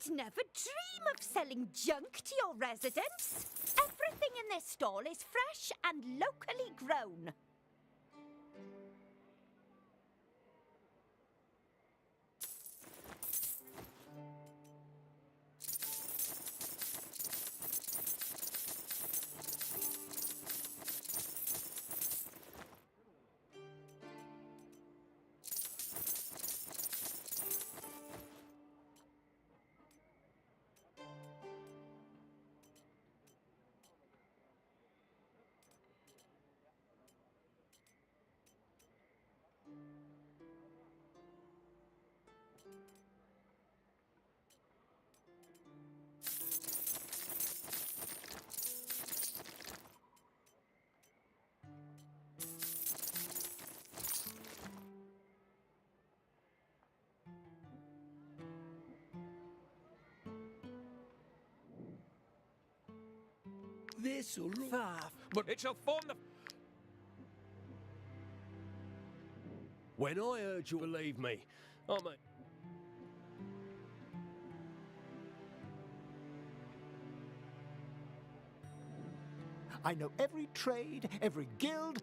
I'd never dream of selling junk to your residents. Everything in this stall is fresh and locally grown. This'll faff, but It shall form the... when I heard you believe me, I'm a... I know every trade, every guild.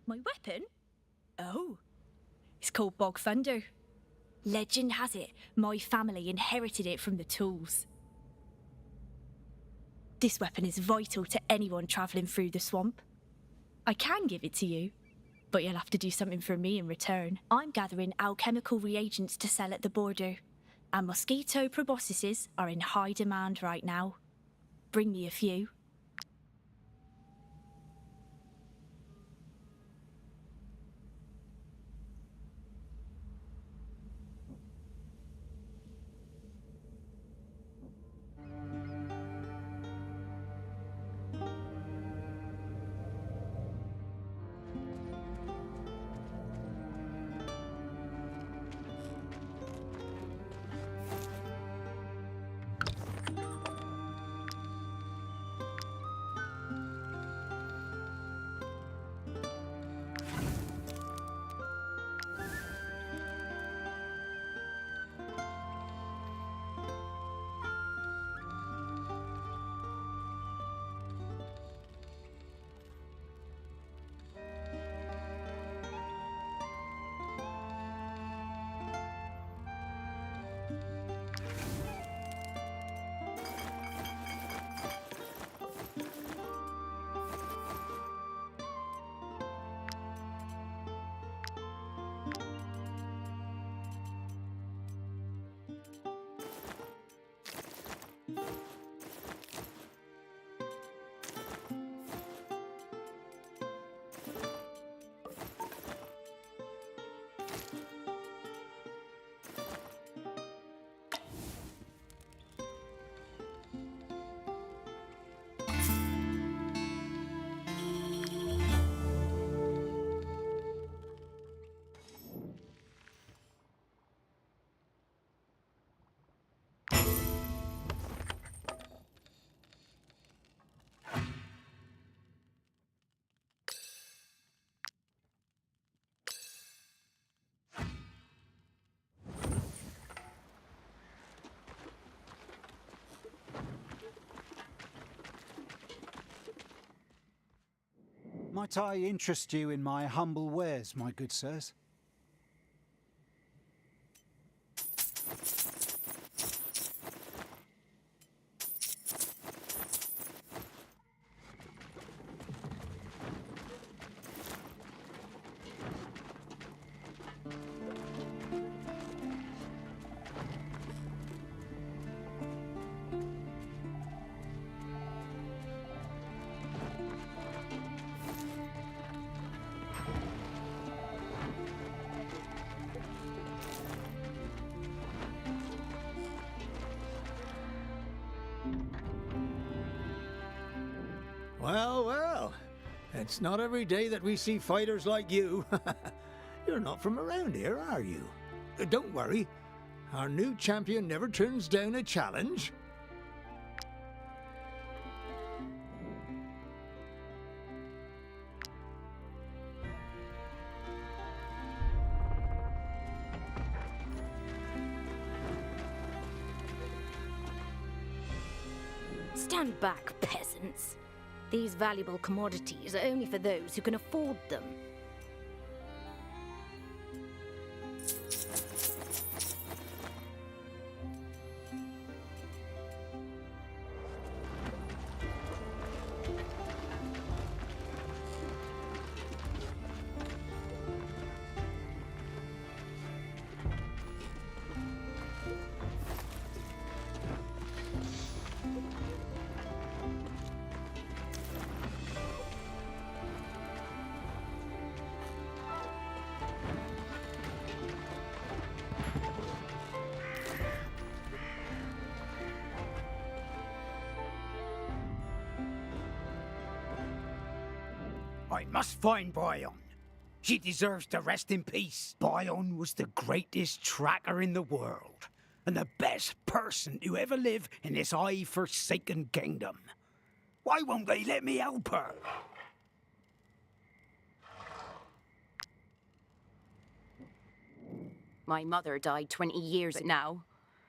My weapon? Oh, it's called Bog Thunder. Legend has it, my family inherited it from the tools. This weapon is vital to anyone travelling through the swamp. I can give it to you, but you'll have to do something for me in return. I'm gathering alchemical reagents to sell at the border, and mosquito proboscises are in high demand right now. Bring me a few. Might I interest you in my humble wares, my good sirs? Well, well. It's not every day that we see fighters like you. You're not from around here, are you? Don't worry. Our new champion never turns down a challenge. Stand back, peasants. These valuable commodities are only for those who can afford them. I must find Bion. She deserves to rest in peace. Bion was the greatest tracker in the world, and the best person to ever live in this eye-forsaken kingdom. Why won't they let me help her? My mother died 20 years now.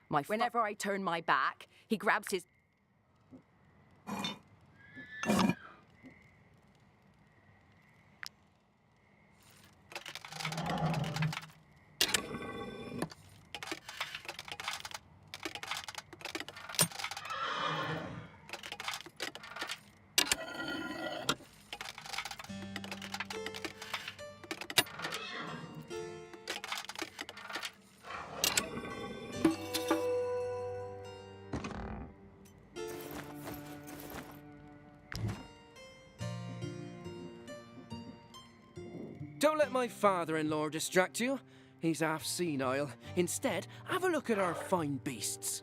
Whenever I turn my back, he grabs his... Don't let my father-in-law distract you. He's half senile. Instead, have a look at our fine beasts.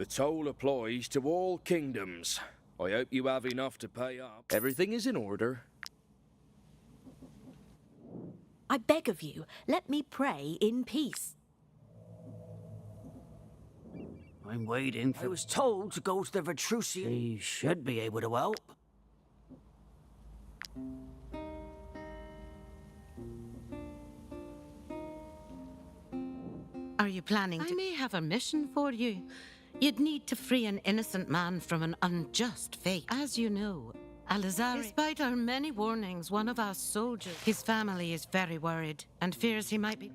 The toll applies to all kingdoms. I hope you have enough to pay up. Everything is in order. I beg of you, let me pray in peace. I'm waiting for... I was told to go to the Vitrucian. She should be able to help. Are you planning to... I may have a mission for you. You'd need to free an innocent man from an unjust fate. As you know, Alizari, despite our many warnings, one of our soldiers, his family is very worried and fears he might be...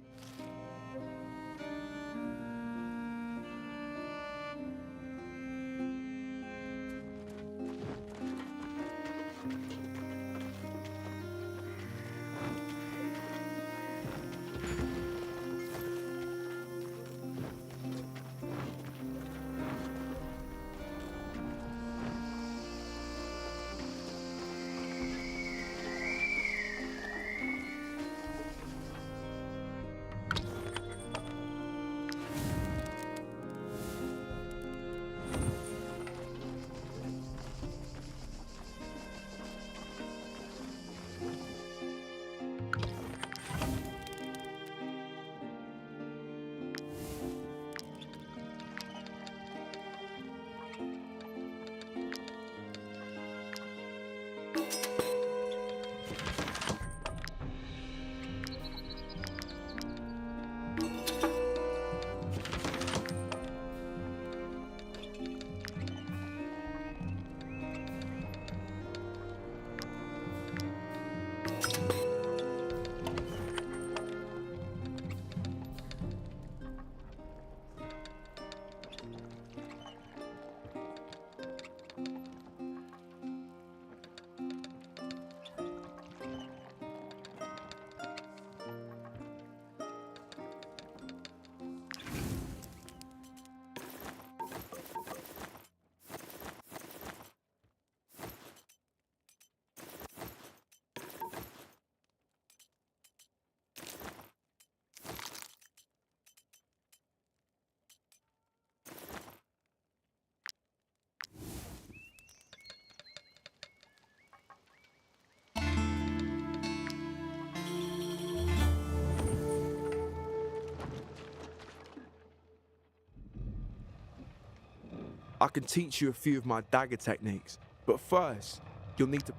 I can teach you a few of my dagger techniques, but first, you'll need to...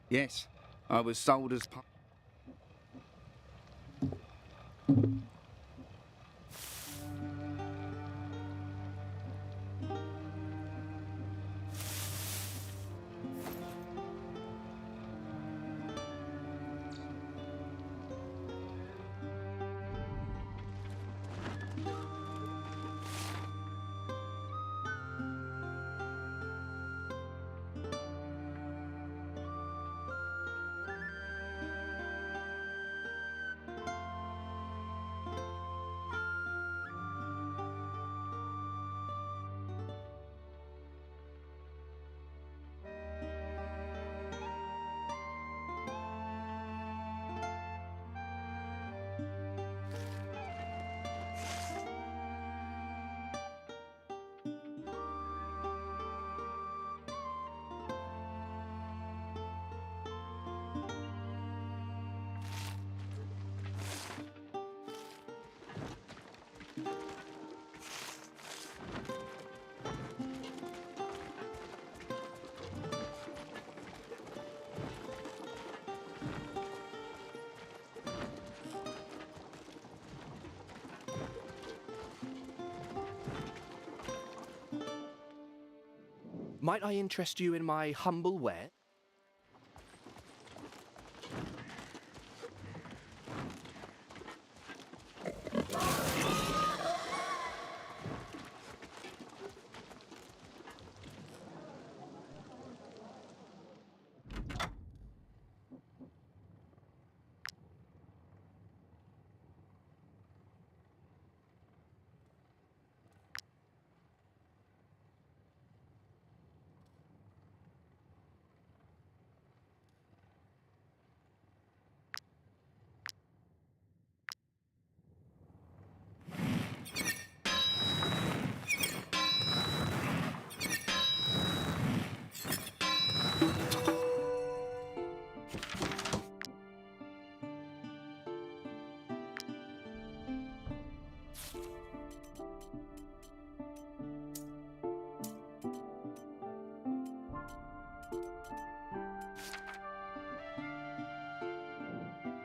Yes, I was sold as... Might I interest you in my humble ware?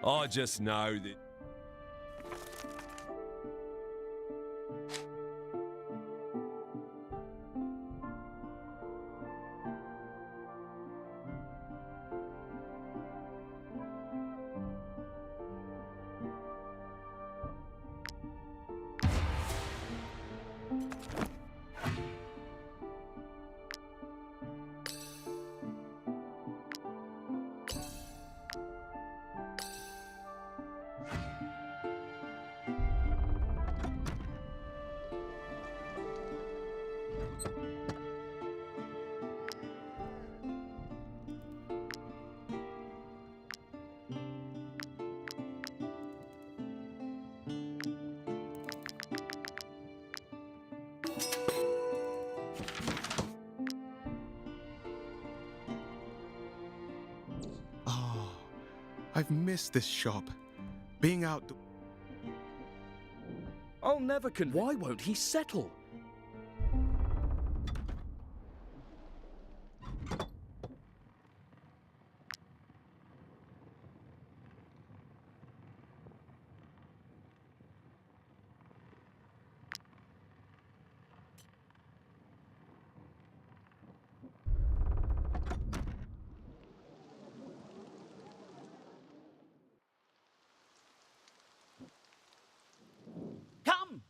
I just know that... Oh, I've missed this shop. Being out... I'll never Why won't he settle?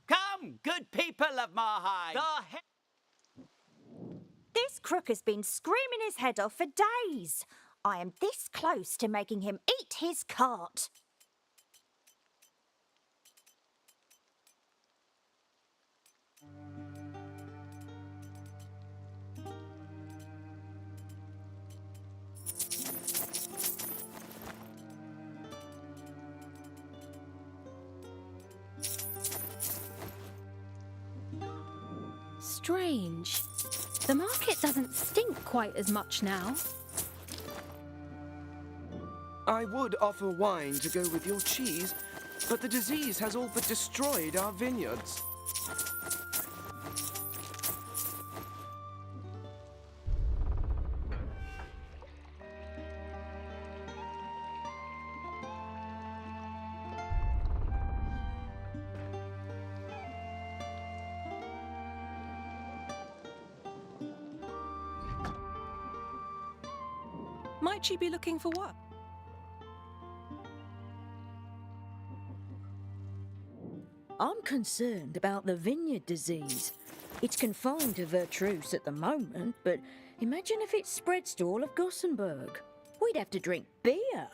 Come, good people of Marheim. This crook has been screaming his head off for days. I am this close to making him eat his cart. Strange. The market doesn't stink quite as much now. I would offer wine to go with your cheese, but the disease has all but destroyed our vineyards. Might she be looking for what? I'm concerned about the vineyard disease. It's confined to Vertruse at the moment, but imagine if it spreads to all of Gothenburg. We'd have to drink beer.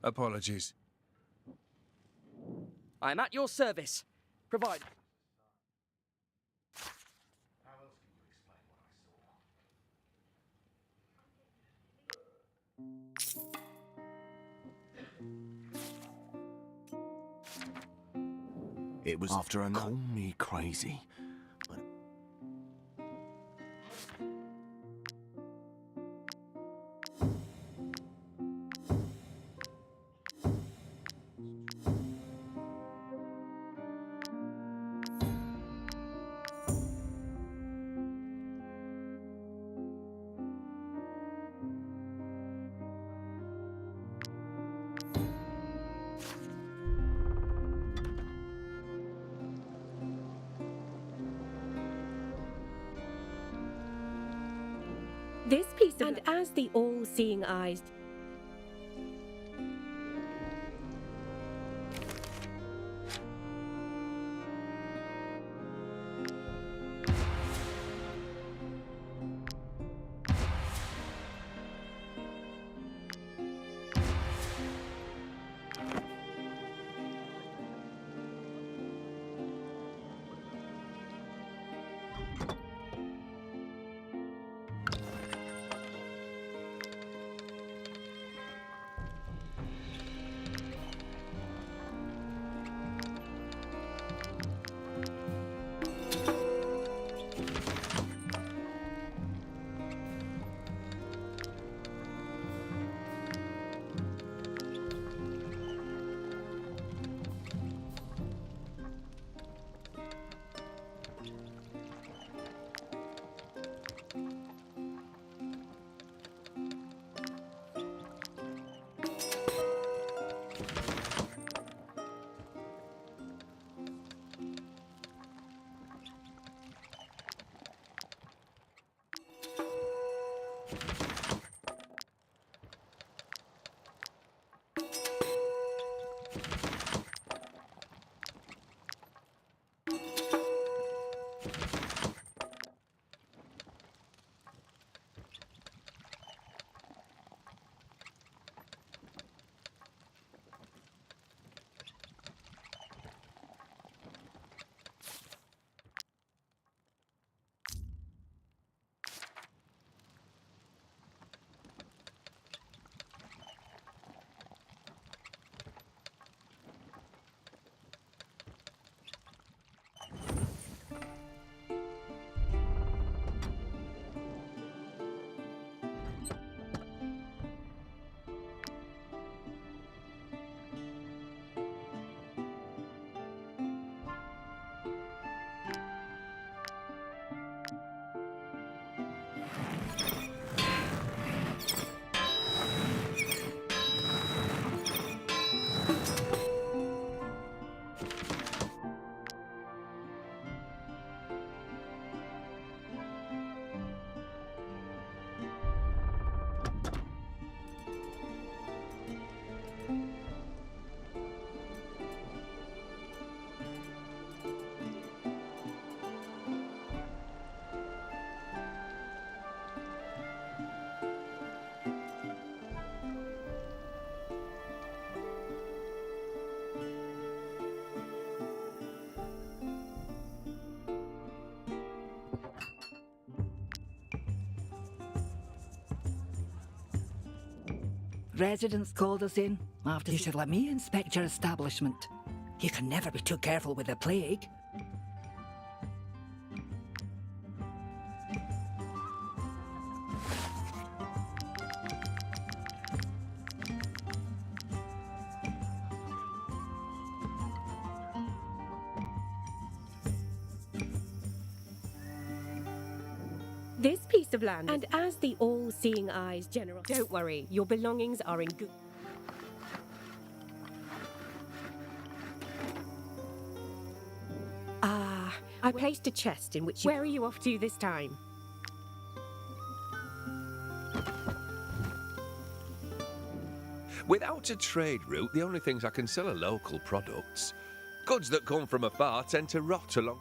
Apologies. I'm at your service. Provide. It was after a call me crazy. But This piece of... And as the all-seeing eyes... Residents called us in. After you should let me inspect your establishment. You can never be too careful with the plague. This piece of land, and as the all-seeing eyes general, don't worry, your belongings are in good... I placed a chest in which you... Where are you off to this time? Without a trade route, the only things I can sell are local products. Goods that come from afar tend to rot along.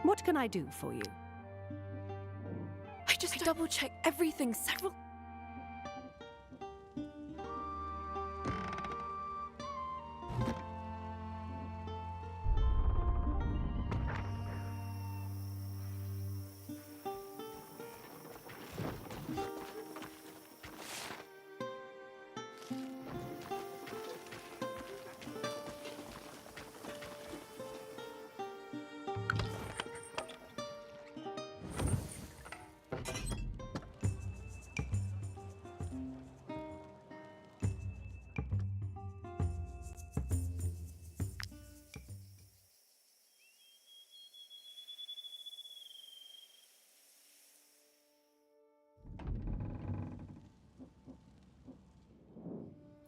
What can I do for you? I just double-checked everything several...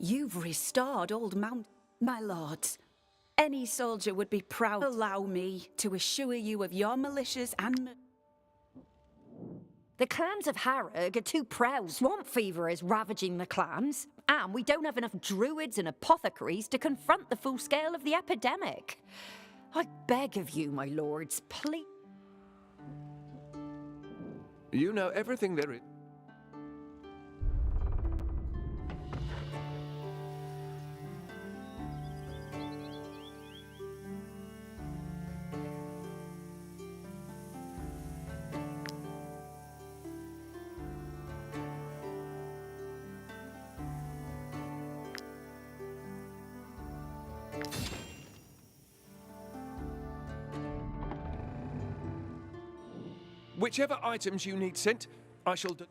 You've restored Old Mount, my lords. Any soldier would be proud. Allow me to assure you of your militias and... The clans of Harrog are too proud. Swamp fever is ravaging the clans, and we don't have enough druids and apothecaries to confront the full scale of the epidemic. I beg of you, my lords, please... You know everything there is. Whichever items you need sent, I shall do.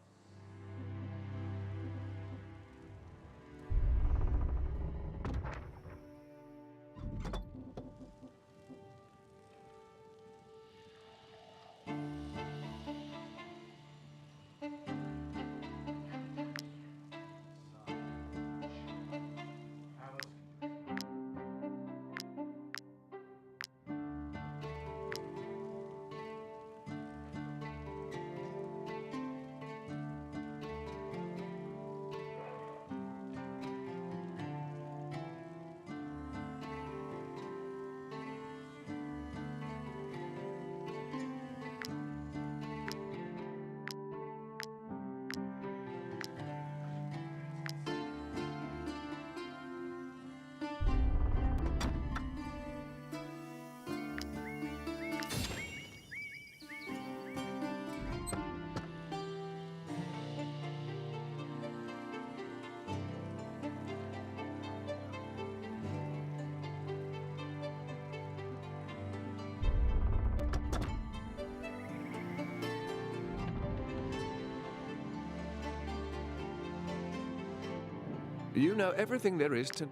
You know everything there is to...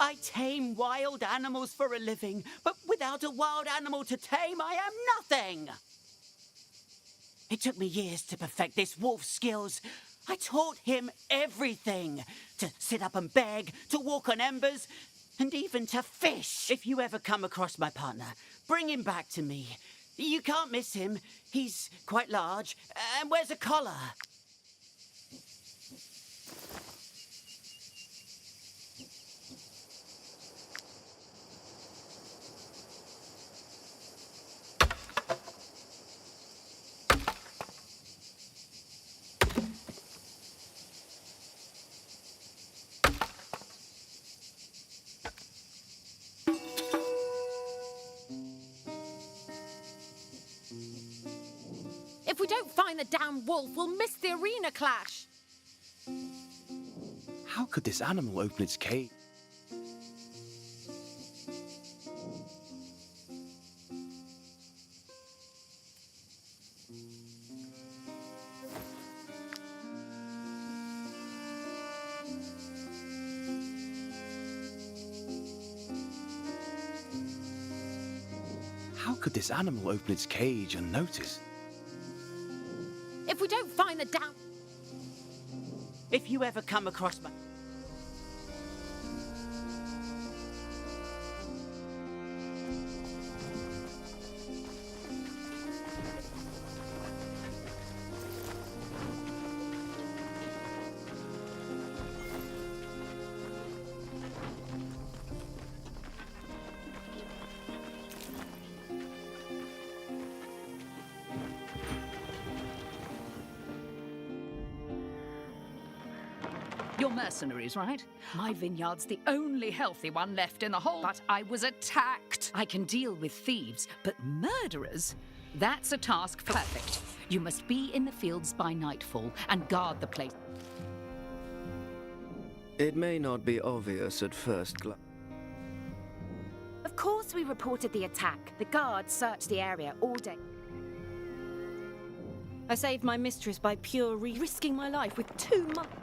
I tame wild animals for a living, but without a wild animal to tame, I am nothing. It took me years to perfect this wolf's skills. I taught him everything. To sit up and beg, to walk on embers, and even to fish. If you ever come across my partner, bring him back to me. You can't miss him. He's quite large and wears a collar. If we don't find the damn wolf, we'll miss the arena clash. How could this animal open its cage? How could this animal open its cage unnoticed? If we don't find the damn... If you ever come across my... You're mercenaries, right? My vineyard's the only healthy one left in the whole, but I was attacked. I can deal with thieves, but murderers? That's a task perfect. You must be in the fields by nightfall and guard the place. It may not be obvious at first glance. Of course we reported the attack. The guards searched the area all day. I saved my mistress by pure risking my life with 2 months.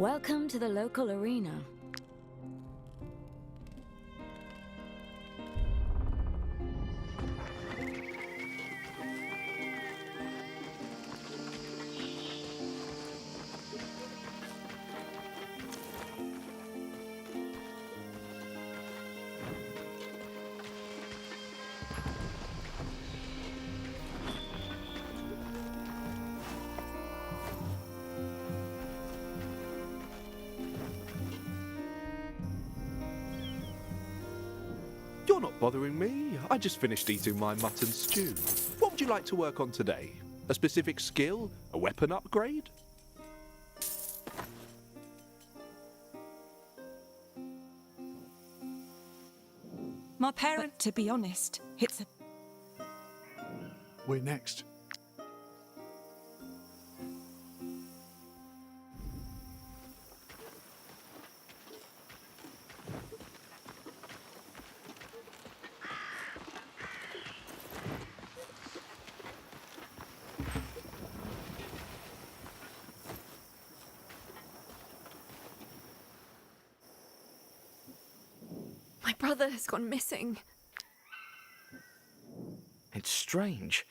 Welcome to the local arena. You're not bothering me. I just finished eating my mutton stew. What would you like to work on today? A specific skill? A weapon upgrade? My parent, to be honest, it's a... We're next. My brother has gone missing. It's strange.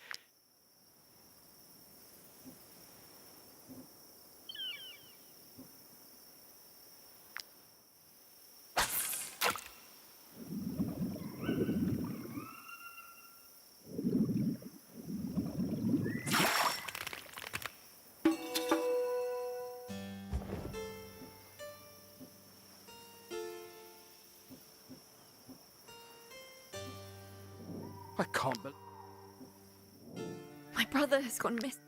I can't believe... My brother has gone missing.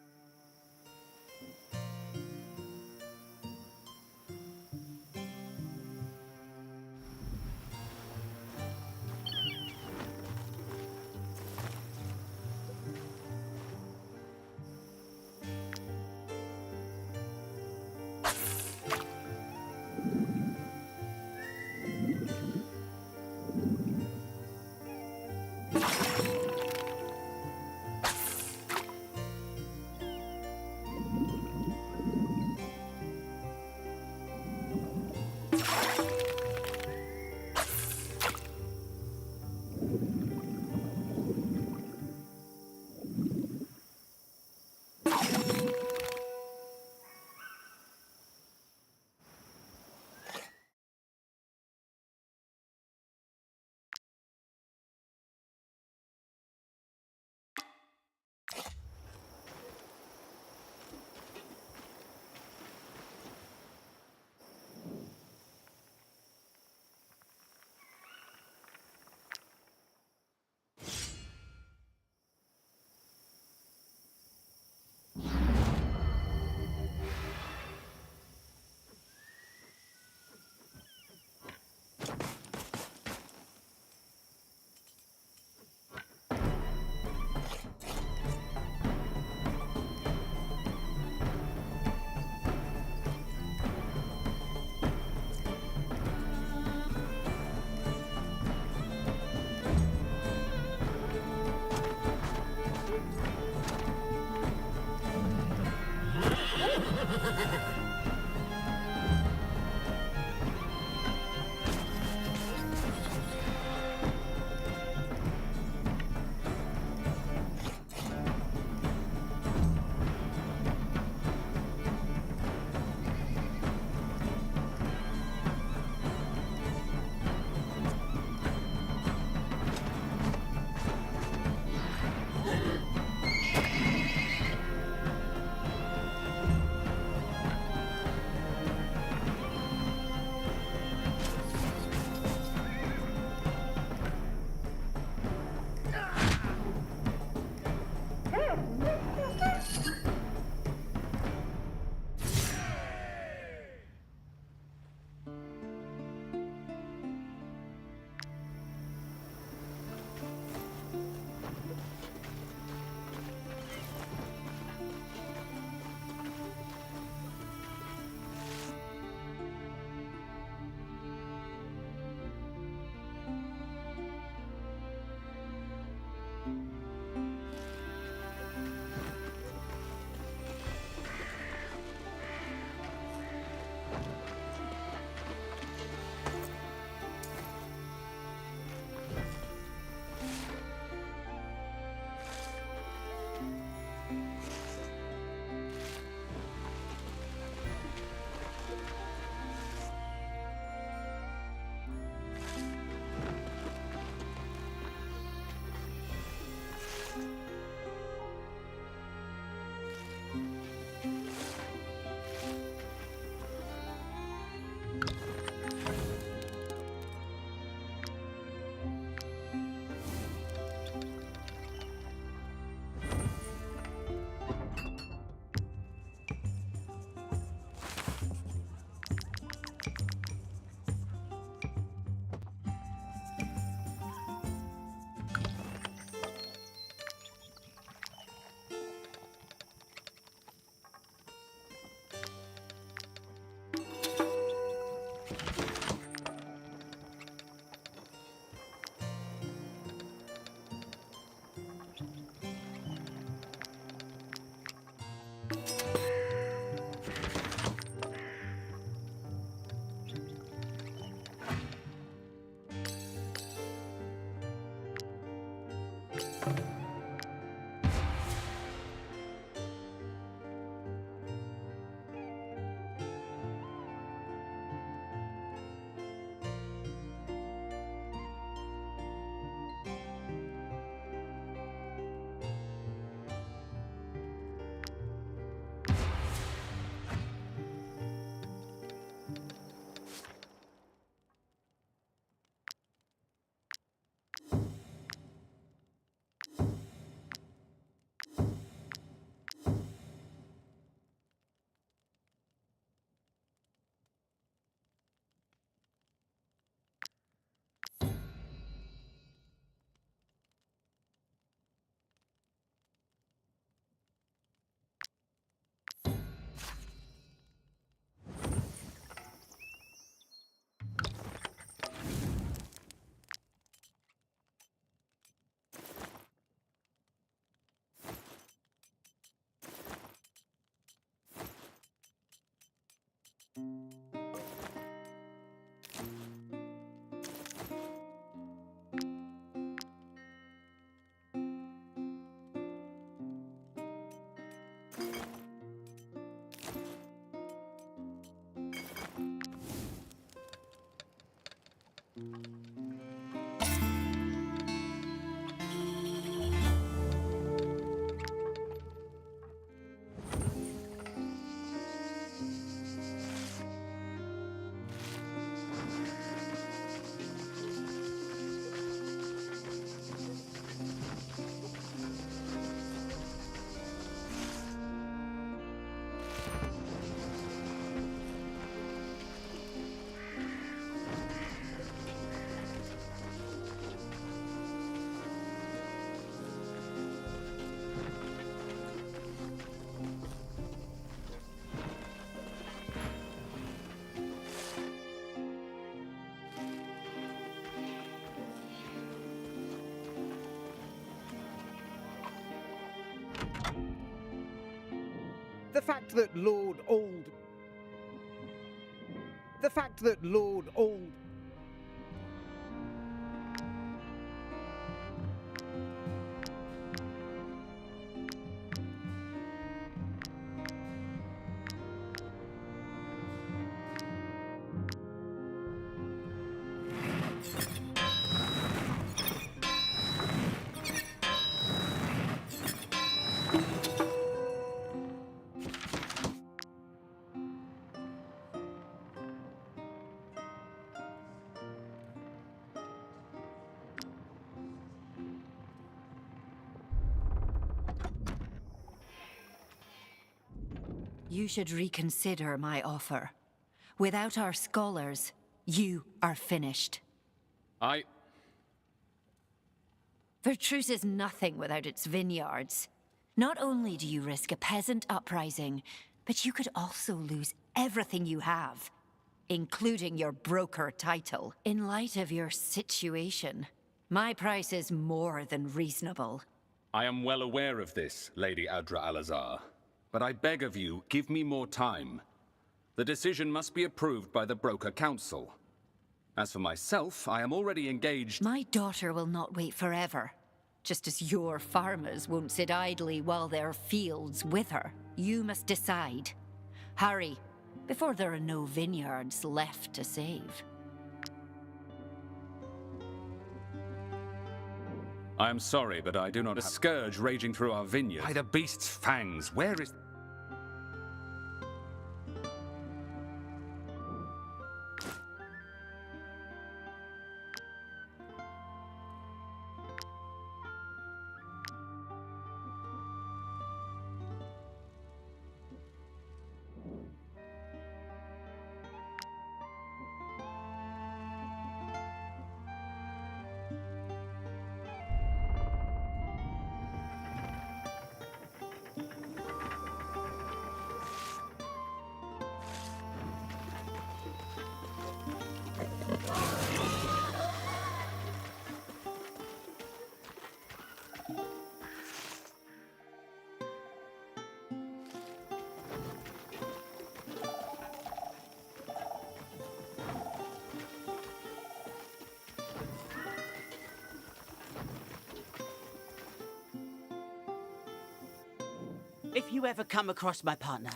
The fact that Lord Old... The fact that Lord Old... You should reconsider my offer. Without our scholars, you are finished. Vertruse is nothing without its vineyards. Not only do you risk a peasant uprising, but you could also lose everything you have, including your broker title. In light of your situation, my price is more than reasonable. I am well aware of this, Lady Adra Alazar. But I beg of you, give me more time. The decision must be approved by the Broker Council. As for myself, I am already engaged... My daughter will not wait forever. Just as your farmers won't sit idly while their fields wither. You must decide. Hurry, before there are no vineyards left to save. I am sorry, but I do not have a scourge raging through our vineyards. By the beast's fangs, where is... If you ever come across my partner...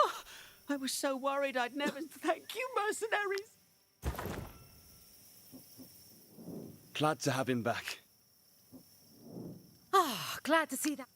Oh, I was so worried I'd never... Thank you, mercenaries! Glad to have him back. Ah, glad to see that.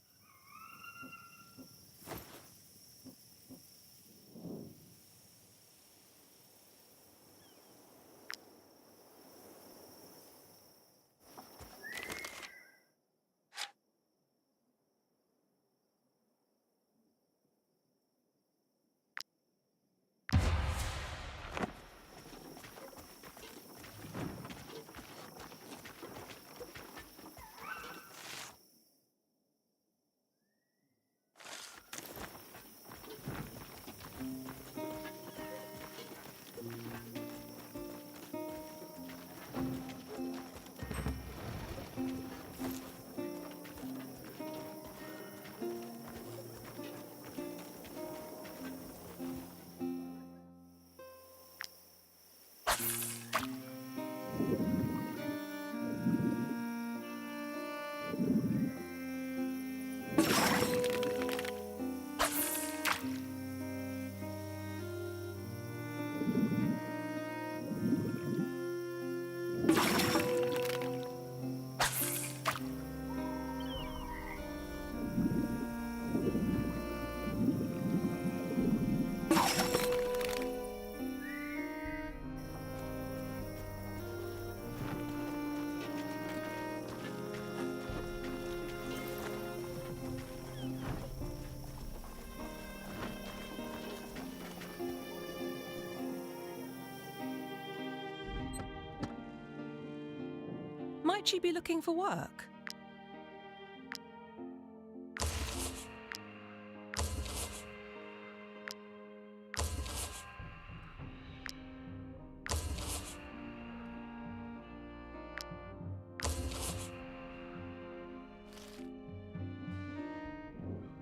Might she be looking for work?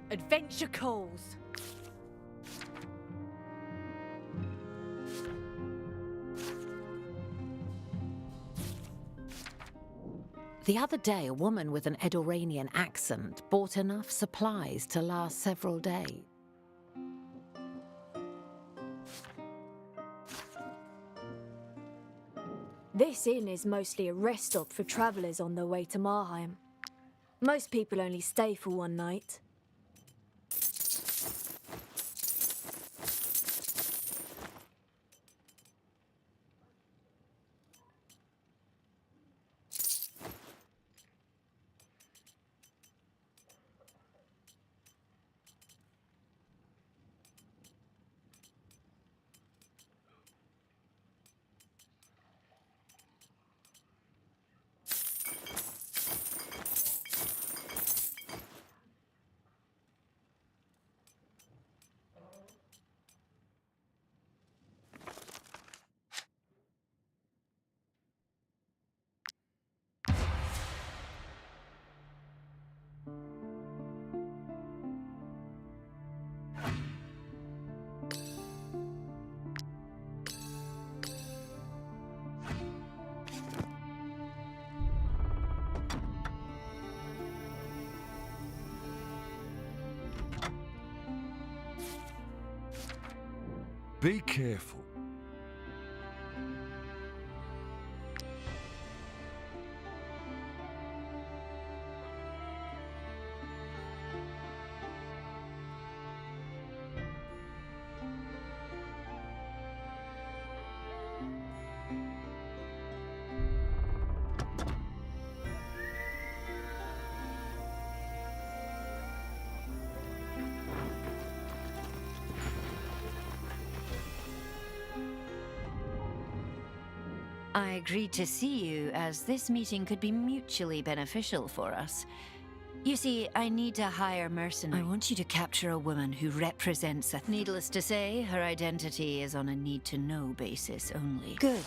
Adventure calls. The other day, a woman with an Edoranian accent bought enough supplies to last several days. This inn is mostly a rest stop for travellers on their way to Marheim. Most people only stay for one night. Be careful. I agreed to see you as this meeting could be mutually beneficial for us. You see, I need to hire mercenaries. I want you to capture a woman who represents a... Needless to say, her identity is on a need-to-know basis only. Good.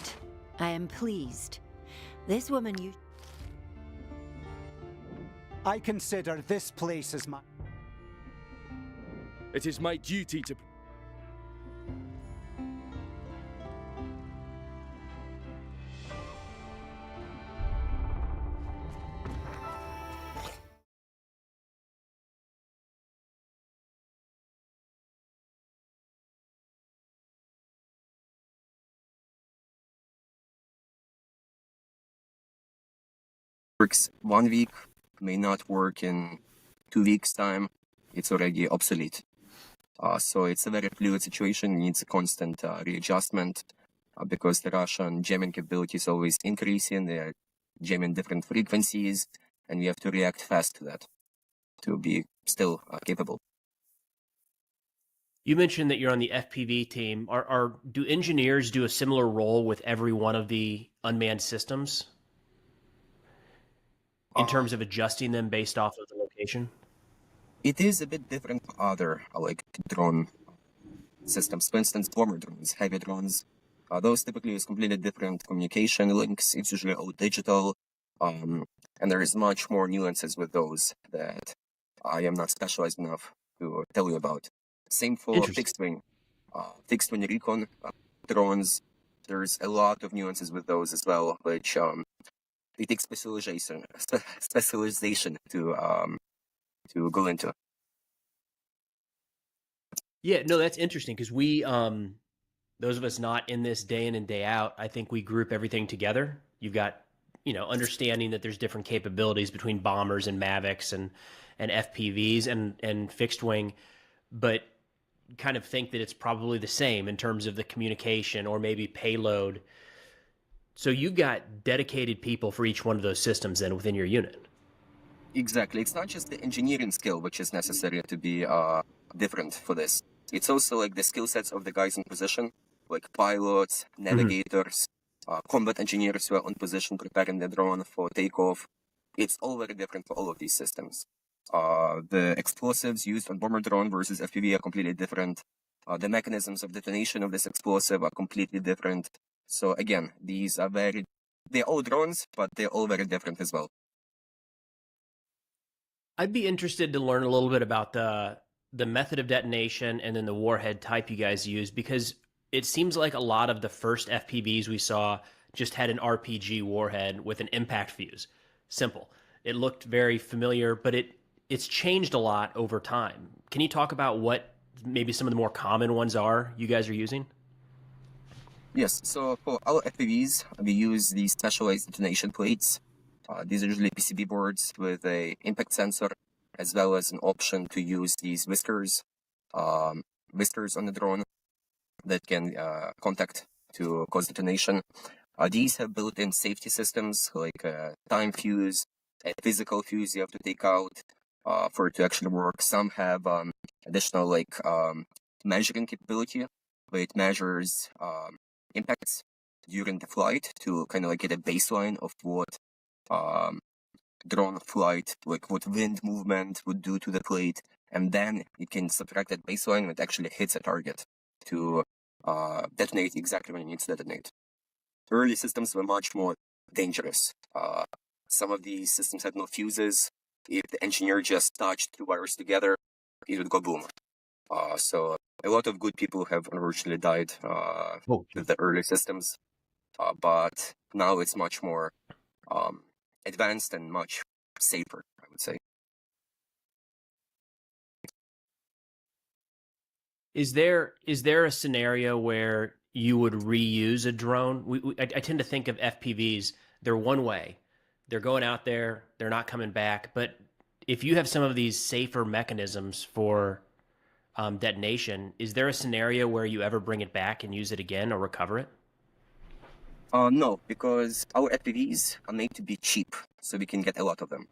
I am pleased. This woman you... I consider this place as my... It is my duty to... works 1 week may not work in 2 weeks' time. It's already obsolete. So it's a very fluid situation. It needs a constant readjustment because the Russian jamming capability is always increasing. They are jamming different frequencies, and we have to react fast to that to be still capable. You mentioned that you're on the FPV team. Do engineers do a similar role with every one of the unmanned systems in terms of adjusting them based off of the location? It is a bit different for other like drone systems. For instance, bomber drones, heavy drones. Those typically use completely different communication links. It's usually all digital, and there is much more nuances with those that I am not specialized enough to tell you about. Same for fixed wing recon drones. There's a lot of nuances with those as well, which it takes specialization to go into. Yeah, no, that's interesting because we, those of us not in this day in and day out, I think we group everything together. You've got, understanding that there's different capabilities between bombers and Mavics and FPVs and fixed wing, but kind of think that it's probably the same in terms of the communication or maybe payload. So you've got dedicated people for each one of those systems then within your unit. Exactly. It's not just the engineering skill which is necessary to be different for this. It's also like the skill sets of the guys in position, like pilots, navigators, combat engineers who are on position preparing the drone for takeoff. It's all very different for all of these systems. The explosives used on bomber drone versus FPV are completely different. The mechanisms of detonation of this explosive are completely different. So again, they're all drones, but they're all very different as well. I'd be interested to learn a little bit about the method of detonation and then the warhead type you guys use, because it seems like a lot of the first FPVs we saw just had an RPG warhead with an impact fuse. Simple. It looked very familiar, but it's changed a lot over time. Can you talk about what maybe some of the more common ones are you guys are using? Yes, so for our FPVs, we use these specialized detonation plates. These are usually PCB boards with a impact sensor, as well as an option to use these whiskers on the drone that can contact to cause detonation. These have built-in safety systems like a time fuse, a physical fuse you have to take out for it to actually work. Some have additional measuring capability, where it measures impacts during the flight to kind of get a baseline of what drone flight, what wind movement would do to the plate, and then it can subtract that baseline when it actually hits a target to detonate exactly when it needs to detonate. Early systems were much more dangerous. Some of these systems had no fuses. If the engineer just touched two wires together, it would go boom. So a lot of good people have unfortunately died with the early systems. But now it's much more advanced and much safer, I would say. Is there a scenario where you would reuse a drone? I tend to think of FPVs, they're one way. They're going out there, they're not coming back. But if you have some of these safer mechanisms for detonation, is there a scenario where you ever bring it back and use it again or recover it? No, because our FPVs are made to be cheap, so we can get a lot of them.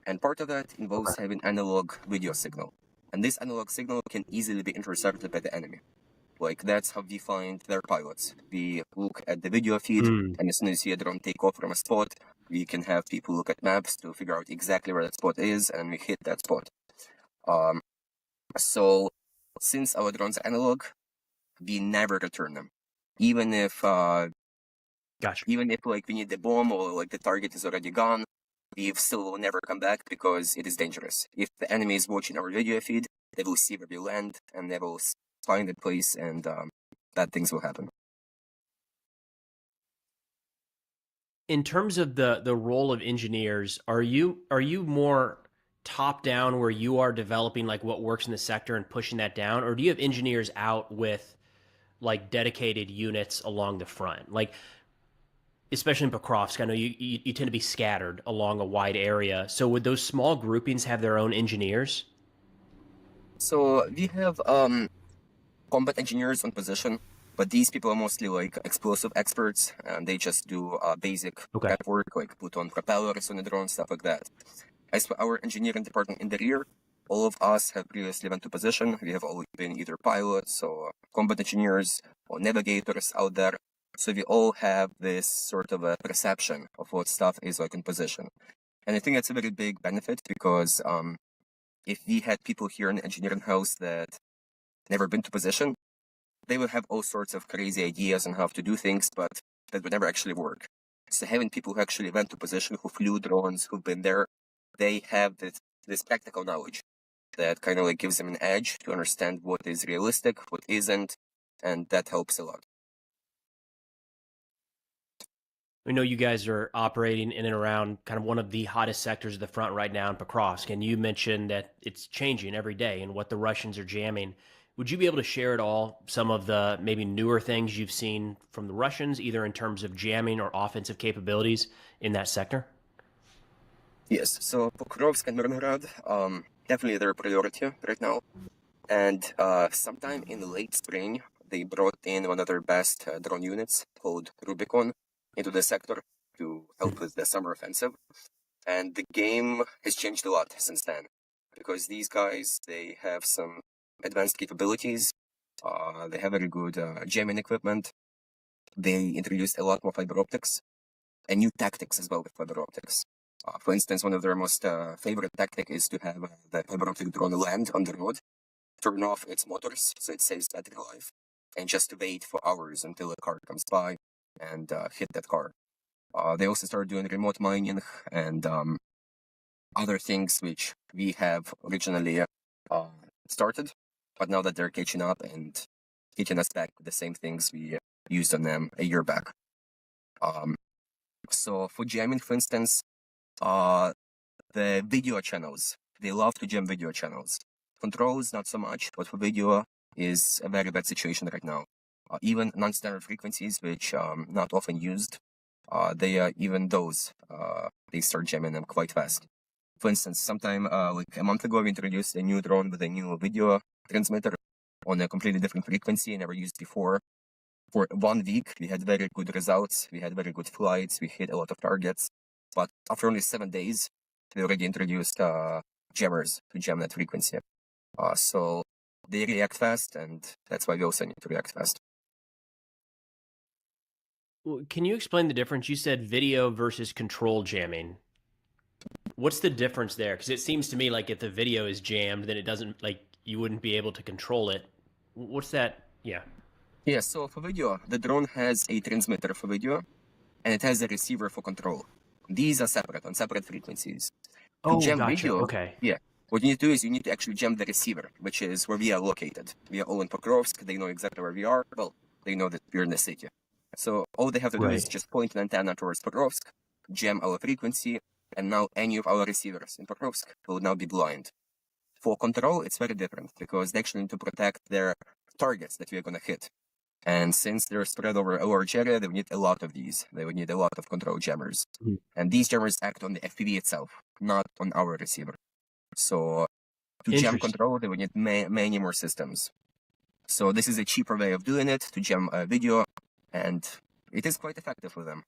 And part of that involves having analog video signal. And this analog signal can easily be intercepted by the enemy. That's how we find their pilots. We look at the video feed, and as soon as we see a drone take off from a spot, we can have people look at maps to figure out exactly where that spot is, and we hit that spot. So, since our drones are analog, we never return them. Even if Even if we need the bomb or the target is already gone, we still will never come back because it is dangerous. If the enemy is watching our video feed, they will see where we land and they will find the place, and bad things will happen. In terms of the role of engineers, are you more top down where you are developing what works in the sector and pushing that down, or do you have engineers out with dedicated units along the front? especially in Pokrovsk, I know you tend to be scattered along a wide area. So would those small groupings have their own engineers? So we have combat engineers on position, but these people are mostly like explosive experts, and they just do basic prep work, like put on propellers on the drone, stuff like that. As for our engineering department in the rear, all of us have previously went to position. We have all been either pilots or combat engineers or navigators out there. So we all have this sort of a perception of what stuff is like in position. And I think that's a very big benefit because if we had people here in the engineering house that never been to position, they would have all sorts of crazy ideas on how to do things, but that would never actually work. So having people who actually went to position, who flew drones, who've been there, they have this practical knowledge that kind of like gives them an edge to understand what is realistic, what isn't, and that helps a lot. We know you guys are operating in and around kind of one of the hottest sectors of the front right now in Pokrovsk, and you mentioned that it's changing every day and what the Russians are jamming. Would you be able to share at all some of the maybe newer things you've seen from the Russians, either in terms of jamming or offensive capabilities in that sector? Yes, so Pokrovsk and Myrnograd, definitely their priority right now. And sometime in the late spring, they brought in one of their best drone units called Rubicon into the sector to help with the summer offensive. And the game has changed a lot since then, because these guys, they have some advanced capabilities. They have very good jamming equipment. They introduced a lot more fiber optics and new tactics as well with fiber optics. For instance, one of their most favorite tactic is to have the fiber optic drone land on the road, turn off its motors so it saves battery life, and just wait for hours until a car comes by and hit that car. They also started doing remote mining and other things which we have originally started, but now that they're catching up and hitting us back with the same things we used on them a year back. So for jamming, for instance, the video channels, they love to jam video channels. Controls, not so much, but for video is a very bad situation right now. Even non-standard frequencies, which not often used, even those, they start jamming them quite fast. For instance, sometime like a month ago, we introduced a new drone with a new video transmitter on a completely different frequency, never used before. For 1 week, we had very good results. We had very good flights. We hit a lot of targets. But after only 7 days, we already introduced jammers to jam that frequency. So they react fast, and that's why we also need to react fast. Well, can you explain the difference? You said video versus control jamming. What's the difference there? Because it seems to me like if the video is jammed, then it doesn't, like, you wouldn't be able to control it. What's that? Yeah. Yeah, so for video, the drone has a transmitter for video, and it has a receiver for control. These are separate, on separate frequencies. To jam gotcha. video, Okay. yeah, what you need to do is you need to actually jam the receiver, which is where we are located. We are all in Pokrovsk. They know exactly where we are. Well, they know that we're in the city. So all they have to do is just point an antenna towards Pokrovsk, jam our frequency, and now any of our receivers in Pokrovsk will now be blind. For control, it's very different, because they actually need to protect their targets that we're going to hit. And since they're spread over a large area, they would need a lot of these. They would need a lot of control jammers. And these jammers act on the FPV itself, not on our receiver. So to jam control, they would need many more systems. So this is a cheaper way of doing it, to jam a video, and it is quite effective for them.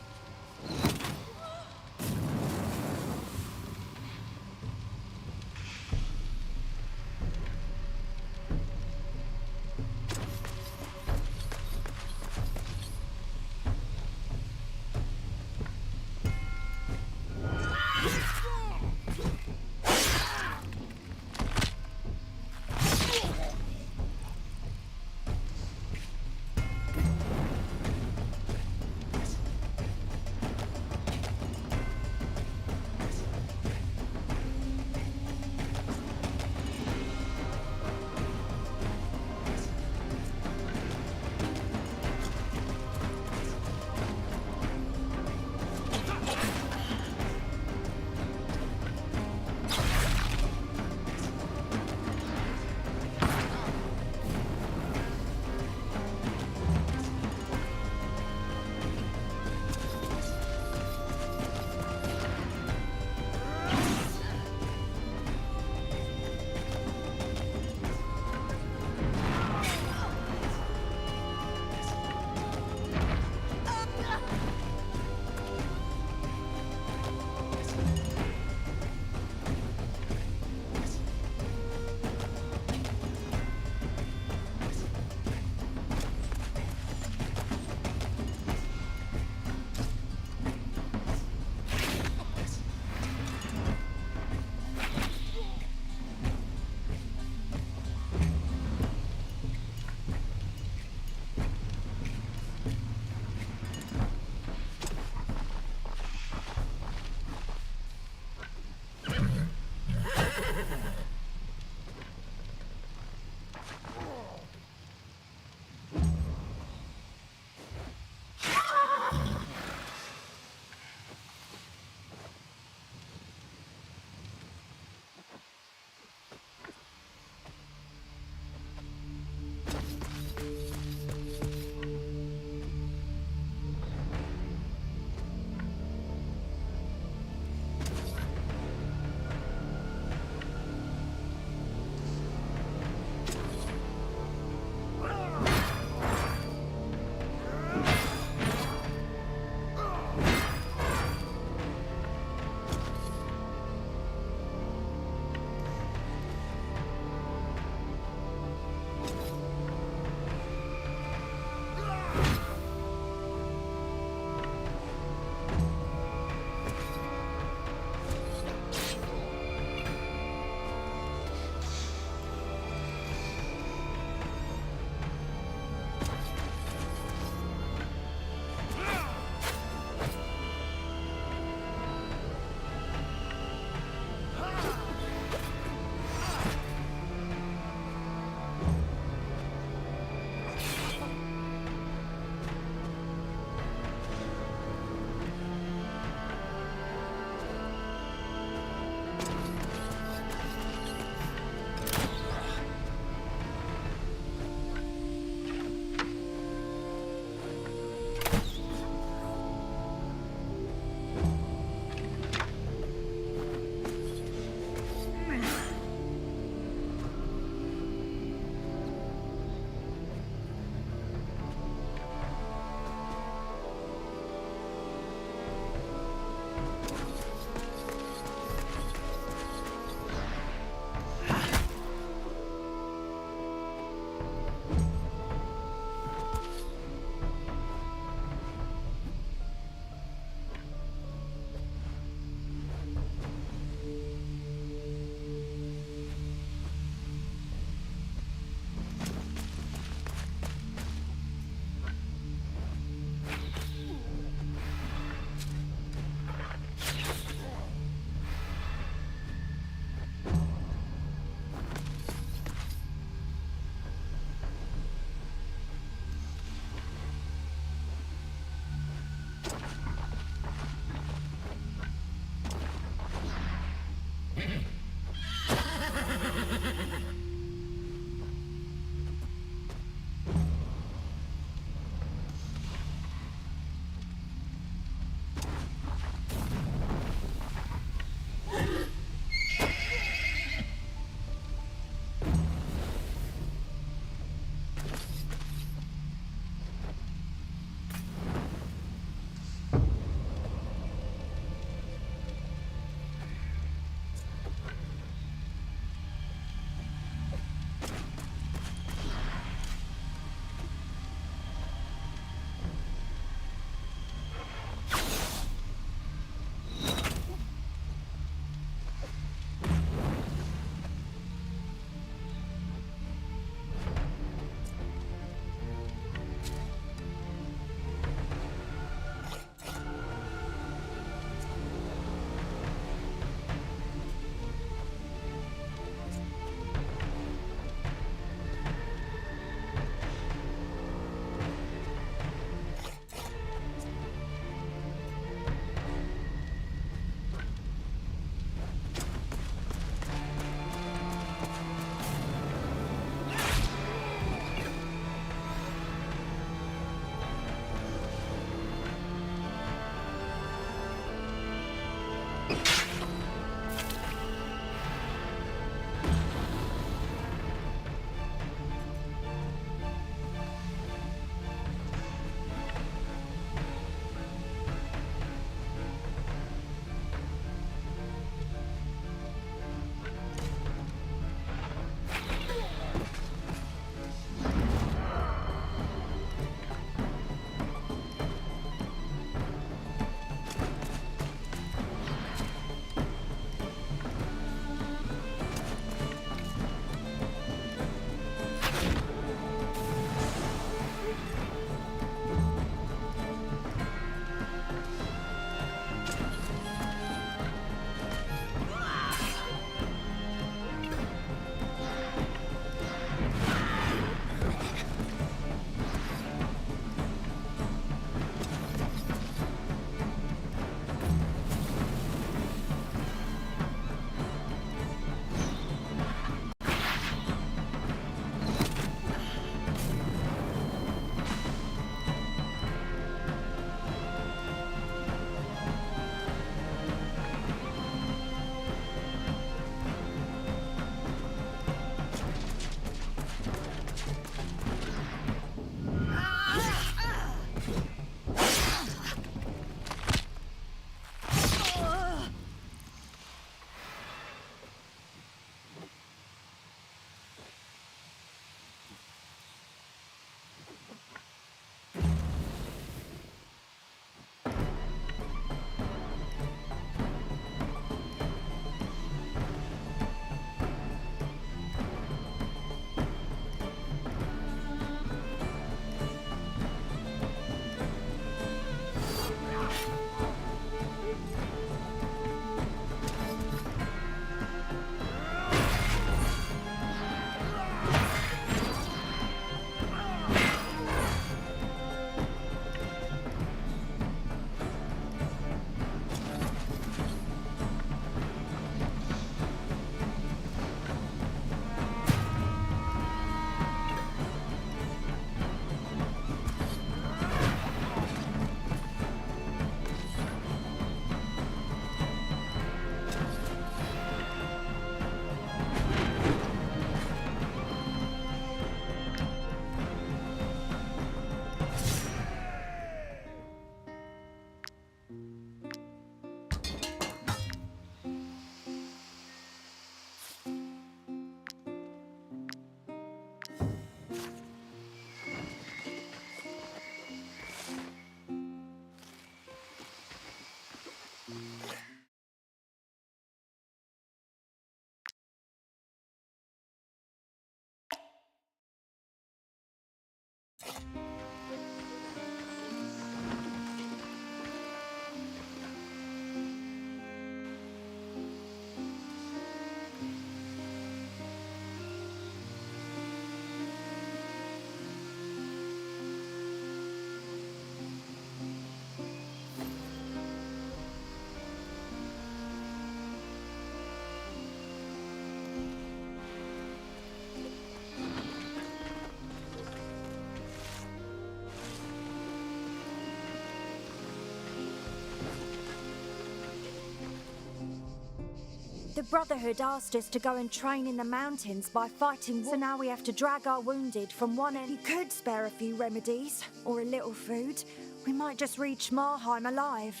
Brotherhood asked us to go and train in the mountains by fighting, so now we have to drag our wounded from one end. You could spare a few remedies, or a little food. We might just reach Marheim alive.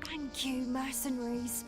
Thank you, mercenaries.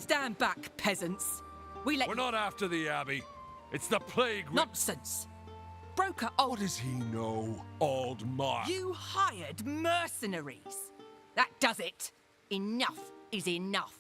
Stand back, peasants. We're not after the Abbey. It's the plague. Nonsense. Broker Old... What does he know, old Mark? You hired mercenaries. That does it. Enough is enough.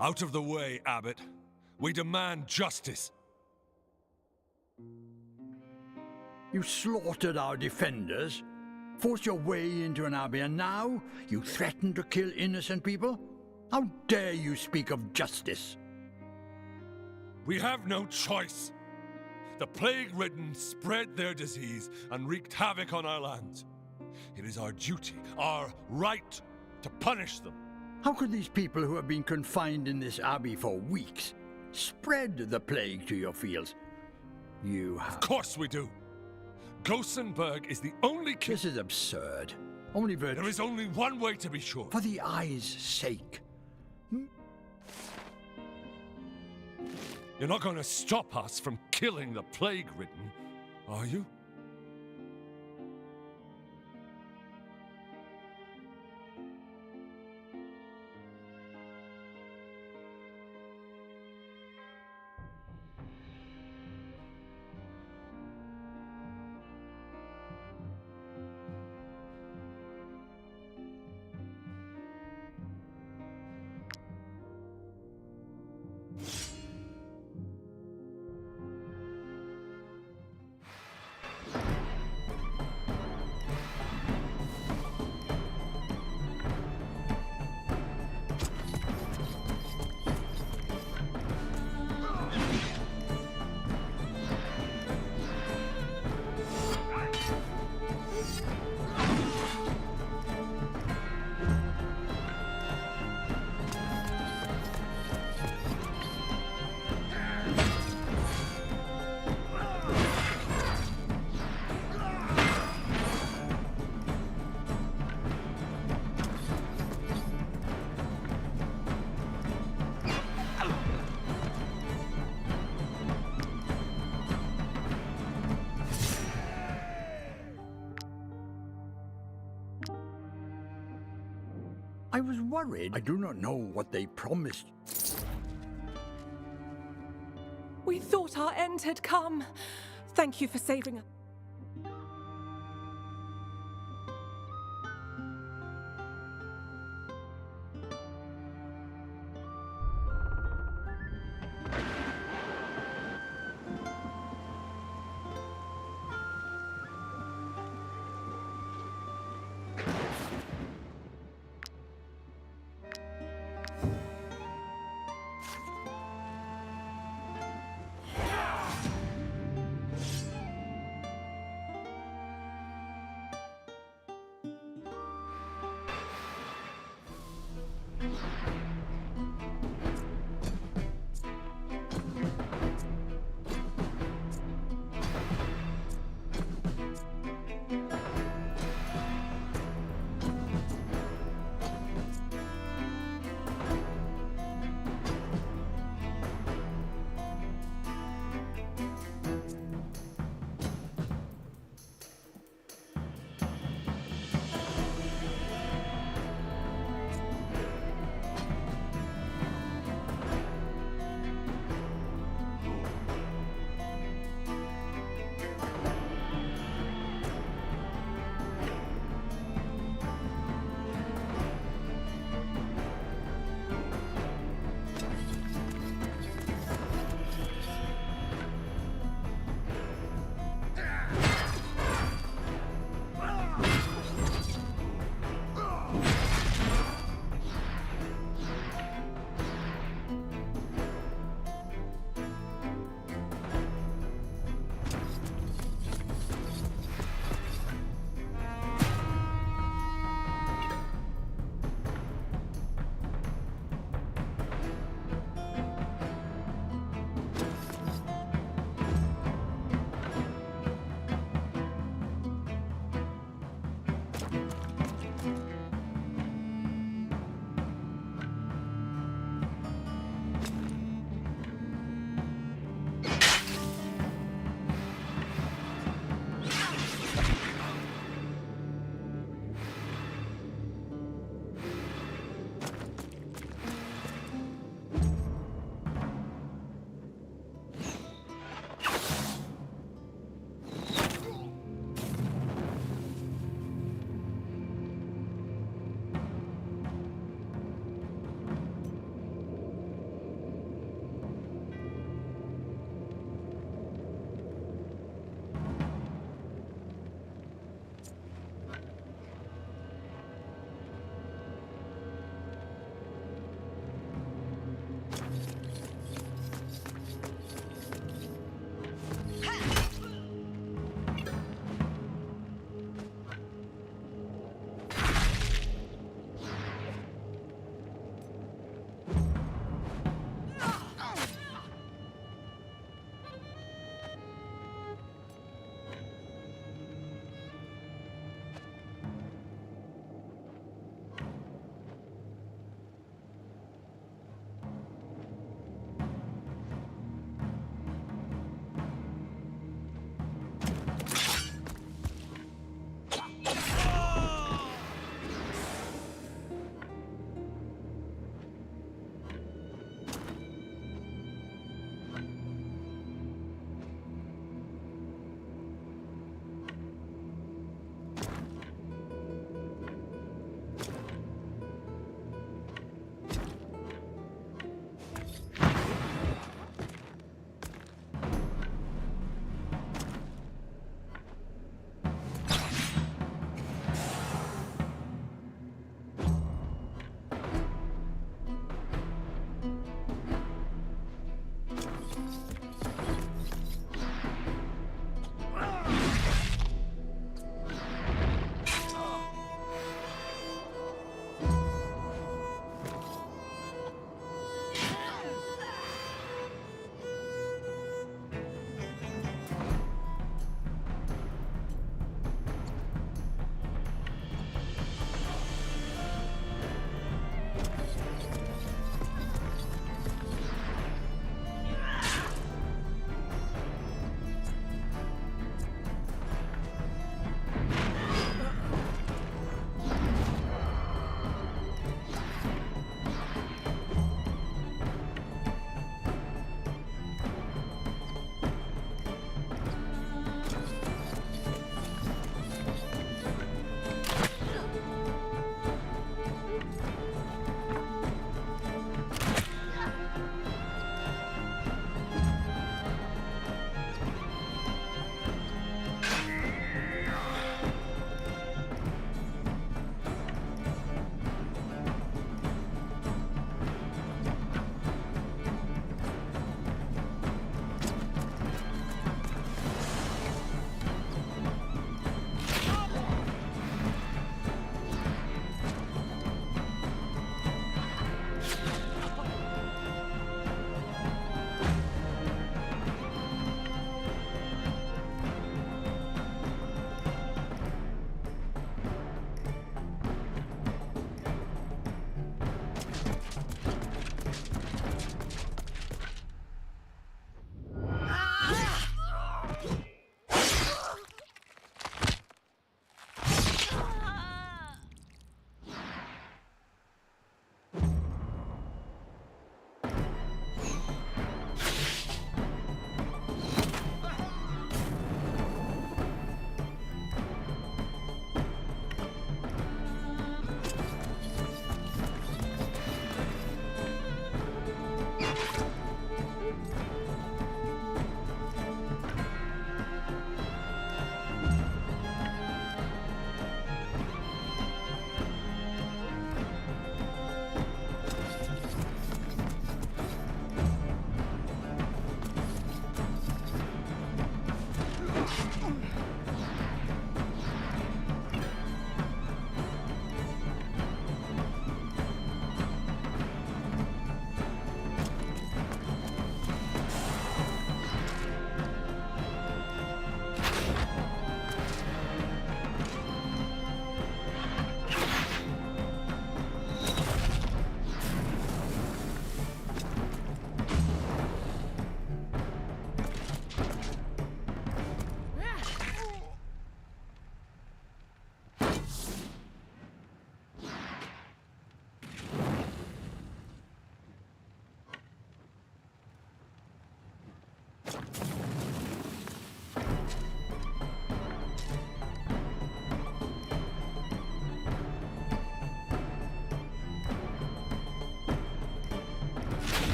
Out of the way, Abbot. We demand justice. You slaughtered our defenders, forced your way into an abbey, and now you threaten to kill innocent people? How dare you speak of justice? We have no choice. The plague-ridden spread their disease and wreaked havoc on our lands. It is our duty, our right, to punish them. How could these people who have been confined in this abbey for weeks spread the plague to your fields? You have... Of course we do. Gossenburg is the only king... This is absurd. Only virtue... There is only one way to be sure. For the eye's sake. You're not going to stop us from killing the plague-ridden, are you? I was worried. I do not know what they promised. We thought our end had come. Thank you for saving us.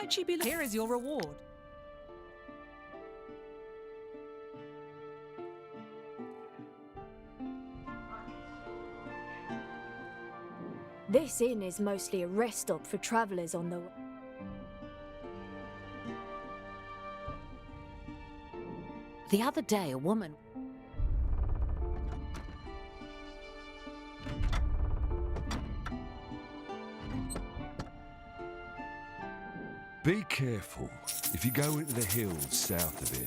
might she be? Here is your reward. This inn is mostly a rest stop for travellers on the... The other day, a woman... Be careful if you go into the hills south of here.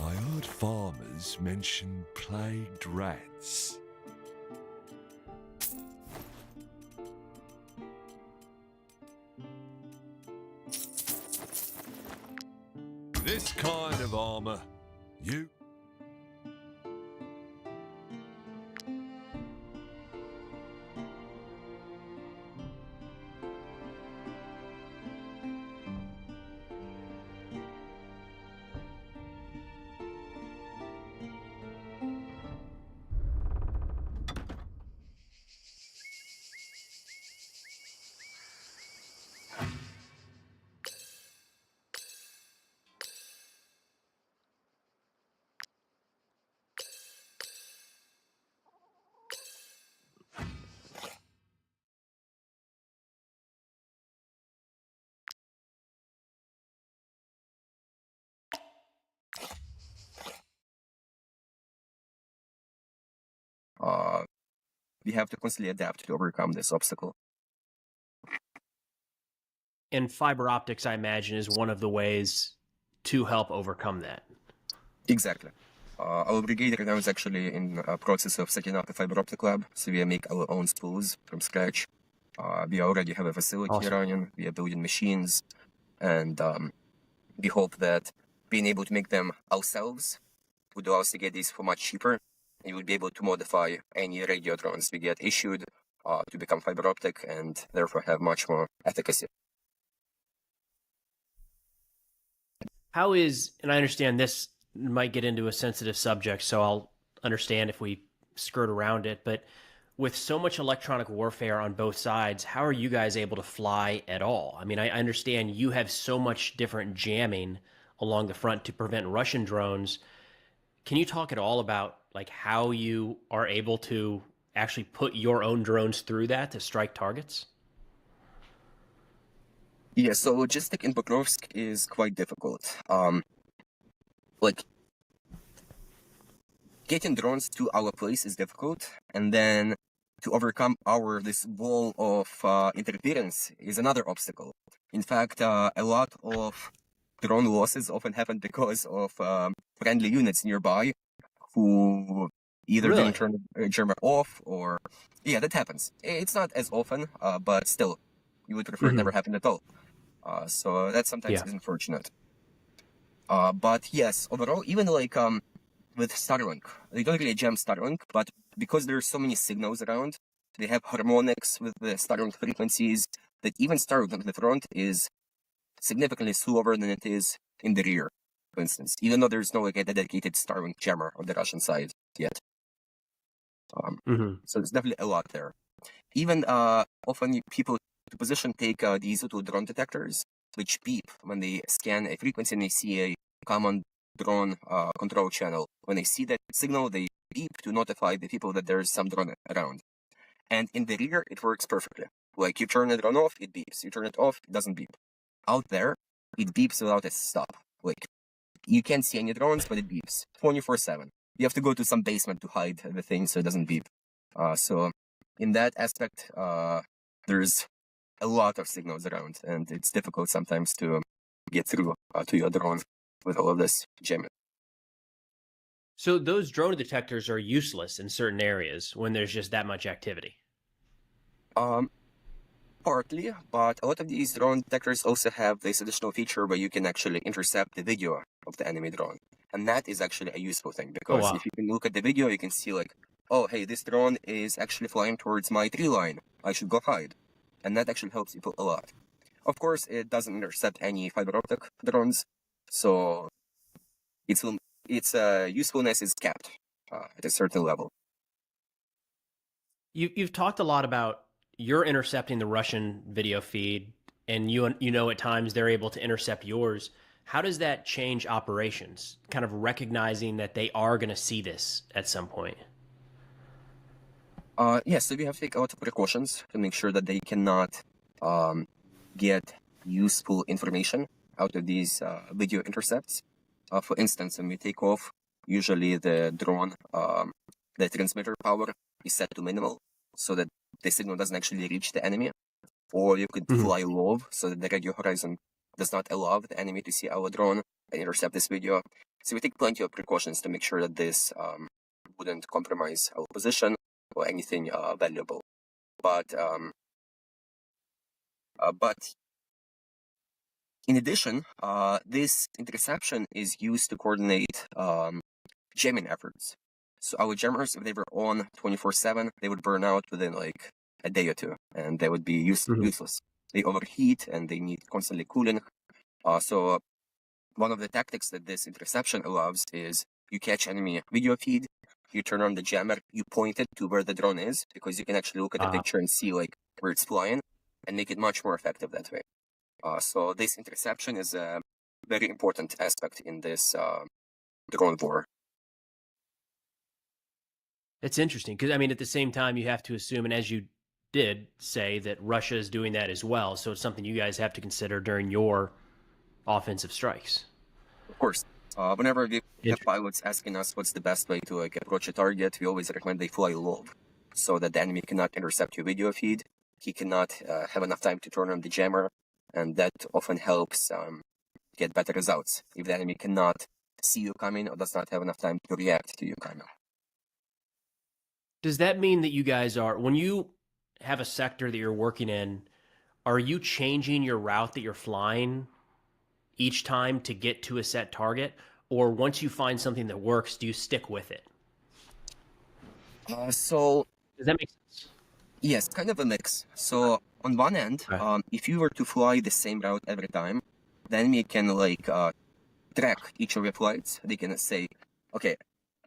I heard farmers mention plagued rats. This kind of armor, you... We have to constantly adapt to overcome this obstacle. And fiber optics, I imagine, is one of the ways to help overcome that. Exactly. Our brigade right now is actually in a process of setting up a fiber optic lab, so we make our own spools from scratch. We already have a facility running, we are building machines, and we hope that being able to make them ourselves would allow us to get these for much cheaper. You would be able to modify any radio drones we get issued to become fiber optic and therefore have much more efficacy. How is, and I understand this might get into a sensitive subject, so I'll understand if we skirt around it, but with so much electronic warfare on both sides, how are you guys able to fly at all? I mean, I understand you have so much different jamming along the front to prevent Russian drones. Can you talk at all about like how you are able to actually put your own drones through that to strike targets? Yeah, so logistic in Pokrovsk is quite difficult. Like, getting drones to our place is difficult, and then to overcome this wall of interference is another obstacle. In fact, a lot of drone losses often happen because of friendly units nearby who either didn't turn the jammer off or... Yeah, that happens. It's not as often, but still, you would prefer it never happened at all. So that sometimes is unfortunate. But yes, overall, even like with Starlink, they don't really jam Starlink, but because there's so many signals around, they have harmonics with the Starlink frequencies, that even Starlink on the front is significantly slower than it is in the rear, for instance, even though there's no like a dedicated Starlink jammer on the Russian side yet. So there's definitely a lot there. Even often people to position take these little drone detectors, which beep when they scan a frequency and they see a common drone control channel. When they see that signal, they beep to notify the people that there's some drone around. And in the rear, it works perfectly. Like, you turn the drone off, it beeps. You turn it off, it doesn't beep. Out there, it beeps without a stop. Like, you can't see any drones, but it beeps 24/7. You have to go to some basement to hide the thing so it doesn't beep. So in that aspect, there's a lot of signals around, and it's difficult sometimes to get through to your drone with all of this jamming. So those drone detectors are useless in certain areas when there's just that much activity. Partly, but a lot of these drone detectors also have this additional feature where you can actually intercept the video of the enemy drone. And that is actually a useful thing, because if you can look at the video, you can see like, oh, hey, this drone is actually flying towards my tree line. I should go hide. And that actually helps people a lot. Of course, it doesn't intercept any fiber optic drones, so its usefulness is capped at a certain level. You've talked a lot about you're intercepting the Russian video feed and you know at times they're able to intercept yours. How does that change operations? Kind of recognizing that they are going to see this at some point. Yes, so we have to take a lot of precautions to make sure that they cannot get useful information out of these video intercepts. For instance, when we take off, usually the drone, the transmitter power is set to minimal so that the signal doesn't actually reach the enemy. Or you could fly low so that the radio horizon does not allow the enemy to see our drone and intercept this video. So we take plenty of precautions to make sure that this wouldn't compromise our position or anything valuable. But in addition, this interception is used to coordinate jamming efforts. So our jammers, if they were on 24/7, they would burn out within like a day or two, and they would be useless. They overheat and they need constantly cooling. So one of the tactics that this interception allows is you catch enemy video feed, you turn on the jammer, you point it to where the drone is, because you can actually look at the picture and see like where it's flying, and make it much more effective that way. So this interception is a very important aspect in this drone war. It's interesting because, I mean, at the same time, you have to assume, and as you did say, that Russia is doing that as well. So it's something you guys have to consider during your offensive strikes. Of course. Whenever we have pilots asking us what's the best way to like approach a target, we always recommend they fly low so that the enemy cannot intercept your video feed. He cannot have enough time to turn on the jammer, and that often helps get better results if the enemy cannot see you coming or does not have enough time to react to you coming. Does that mean that you guys are, when you have a sector that you're working in, are you changing your route that you're flying each time to get to a set target? Or once you find something that works, do you stick with it? So does that make sense? Yes, kind of a mix. So on one end, if you were to fly the same route every time, the enemy can like track each of your flights. They can say, okay,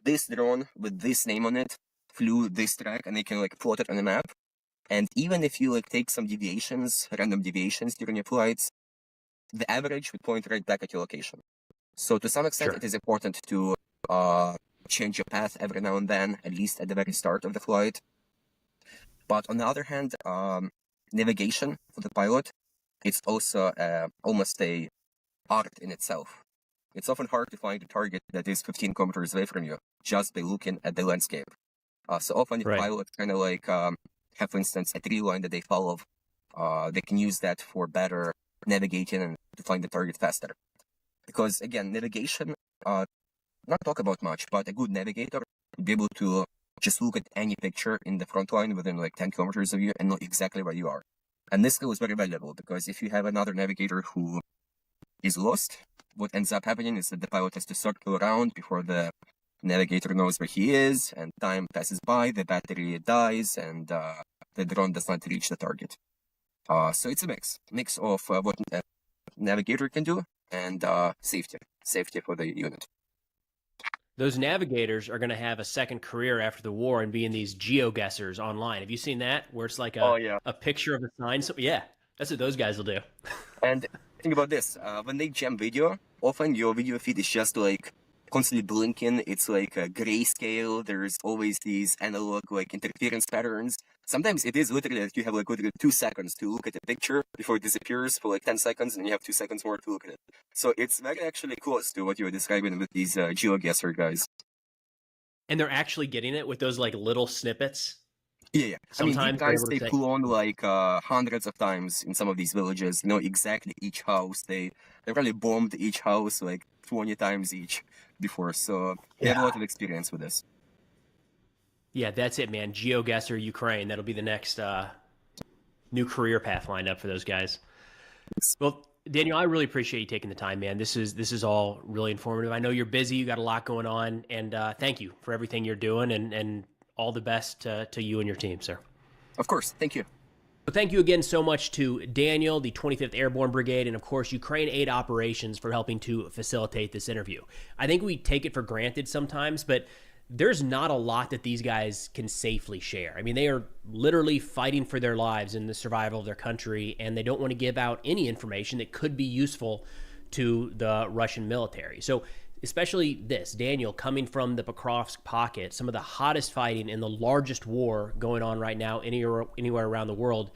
this drone with this name on it flew this track, and they can like plot it on the map. And even if you like take some deviations, random deviations during your flights, the average would point right back at your location. So to some extent, it is important to change your path every now and then, at least at the very start of the flight. But on the other hand, navigation for the pilot, it's also almost a art in itself. It's often hard to find a target that is 15 kilometers away from you just by looking at the landscape. So often if pilots kind of like have, for instance, a tree line that they follow, they can use that for better navigating and to find the target faster. Because again, navigation, not talk about much, but a good navigator would be able to just look at any picture in the front line within like 10 kilometers of you and know exactly where you are. And this skill is very valuable because if you have another navigator who is lost, what ends up happening is that the pilot has to circle around before the navigator knows where he is, and time passes by, the battery dies, and the drone does not reach the target. So it's a mix of what a navigator can do and safety for the unit. Those navigators are going to have a second career after the war and be in these geoguessers online. Have you seen that? Where it's like a picture of a sign? So, yeah, that's what those guys will do. And think about this. When they jam video, often your video feed is just like constantly blinking. It's like a grayscale. There's always these analog like interference patterns. Sometimes it is literally that you have like literally 2 seconds to look at the picture before it disappears for like 10 seconds, and you have 2 seconds more to look at it. So it's very actually close to what you were describing with these GeoGuessr guys. And they're actually getting it with those like little snippets. Yeah. Sometimes I mean, these guys, they pull on like hundreds of times in some of these villages, know exactly each house. They probably bombed each house like 20 times each before, so they have a lot of experience with this. Yeah, that's it, man. GeoGuessr Ukraine. That'll be the next new career path lined up for those guys. Well, Daniel, I really appreciate you taking the time, man. This is all really informative. I know you're busy. You got a lot going on, and thank you for everything you're doing, and all the best to you and your team, sir. Of course. Thank you. Well, thank you again so much to Daniel, the 25th Airborne Brigade, and of course, Ukraine Aid Operations for helping to facilitate this interview. I think we take it for granted sometimes, but there's not a lot that these guys can safely share. I mean, they are literally fighting for their lives in the survival of their country, and they don't want to give out any information that could be useful to the Russian military. So especially this, Daniel, coming from the Pokrovsk pocket, some of the hottest fighting in the largest war going on right now anywhere around the world,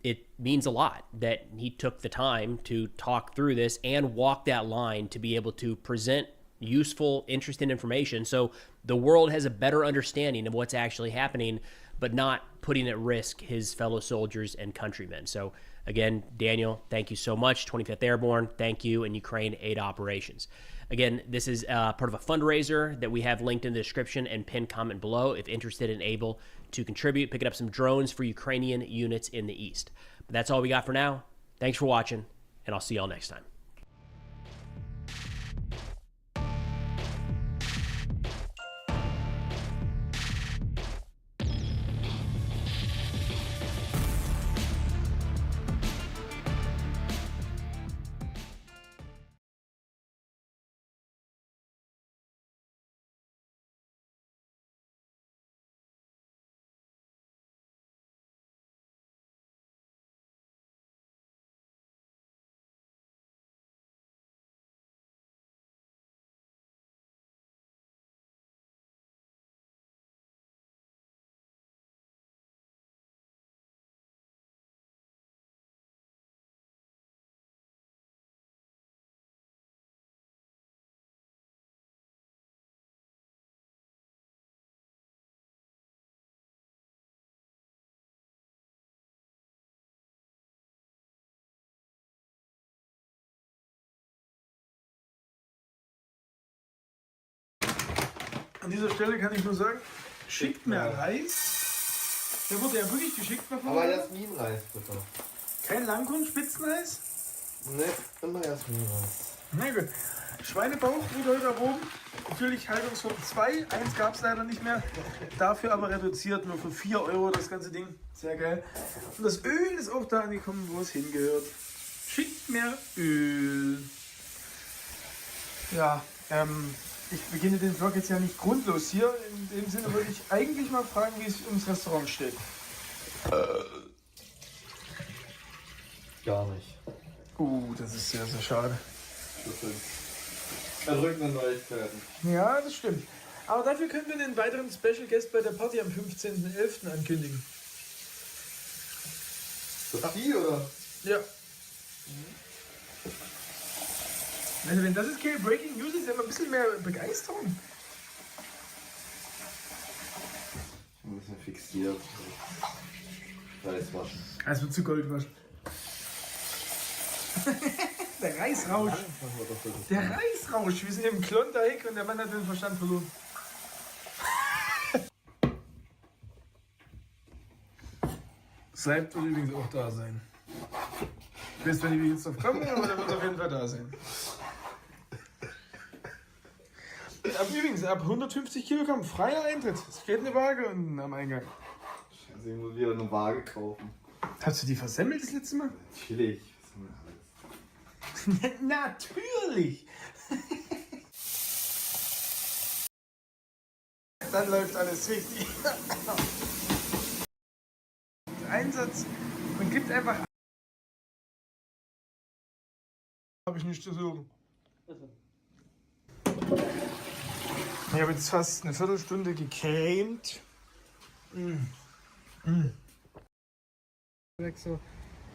it means a lot that he took the time to talk through this and walk that line to be able to present useful, interesting information so the world has a better understanding of what's actually happening, but not putting at risk his fellow soldiers and countrymen. So again, Daniel, thank you so much. 25th Airborne, thank you, and Ukraine Aid Operations. Again, this is part of a fundraiser that we have linked in the description and pinned comment below if interested and able to contribute, picking up some drones for Ukrainian units in the East. But that's all we got for now. Thanks for watching, and I'll see y'all next time. An dieser Stelle kann ich nur sagen, schickt mir Reis. Der wurde ja wirklich geschickt. Aber Jasminreis, bitte. Kein Langkorn-Spitzenreis? Ne, immer Jasminreis. Na gut. Schweinebauch wurde heute erhoben. Natürlich Haltungsform 2. 1 gab es leider nicht mehr. Dafür aber reduziert nur für 4 € das ganze Ding. Sehr geil. Und das Öl ist auch da angekommen, wo es hingehört. Schickt mir Öl. Ja, ich beginne den Vlog jetzt ja nicht grundlos hier. In dem Sinne würde ich eigentlich mal fragen, wie es ums Restaurant steht. Gar nicht. Das ist sehr, sehr schade. Erdrückende Neuigkeiten. Ja, das stimmt. Aber dafür können wir den weiteren Special Guest bei der Party am 15.11. ankündigen. Sophie, oder? Ja. Also wenn das ist keine Breaking News, ist ja mal ein bisschen mehr Begeisterung. Ich bin ein bisschen fixiert. Reis waschen. Es wird zu Gold waschen. Der Reisrausch. Der Reisrausch. Wir sind im Klondike und der Mann hat den Verstand verloren. Snipe wird übrigens auch da sein. Ich weiß zwar nicht, wie ich jetzt drauf komme, aber der wird auf jeden Fall da sein. Übrigens, ab 150 Kilogramm freier Eintritt. Es steht eine Waage am Eingang. Also ich muss wieder eine Waage kaufen. Hast du die versemmelt das letzte Mal? Natürlich. Natürlich! Dann läuft alles richtig. Einsatz. Man gibt einfach. Habe ich nicht zu suchen. Ich habe jetzt fast eine Viertelstunde gecremt.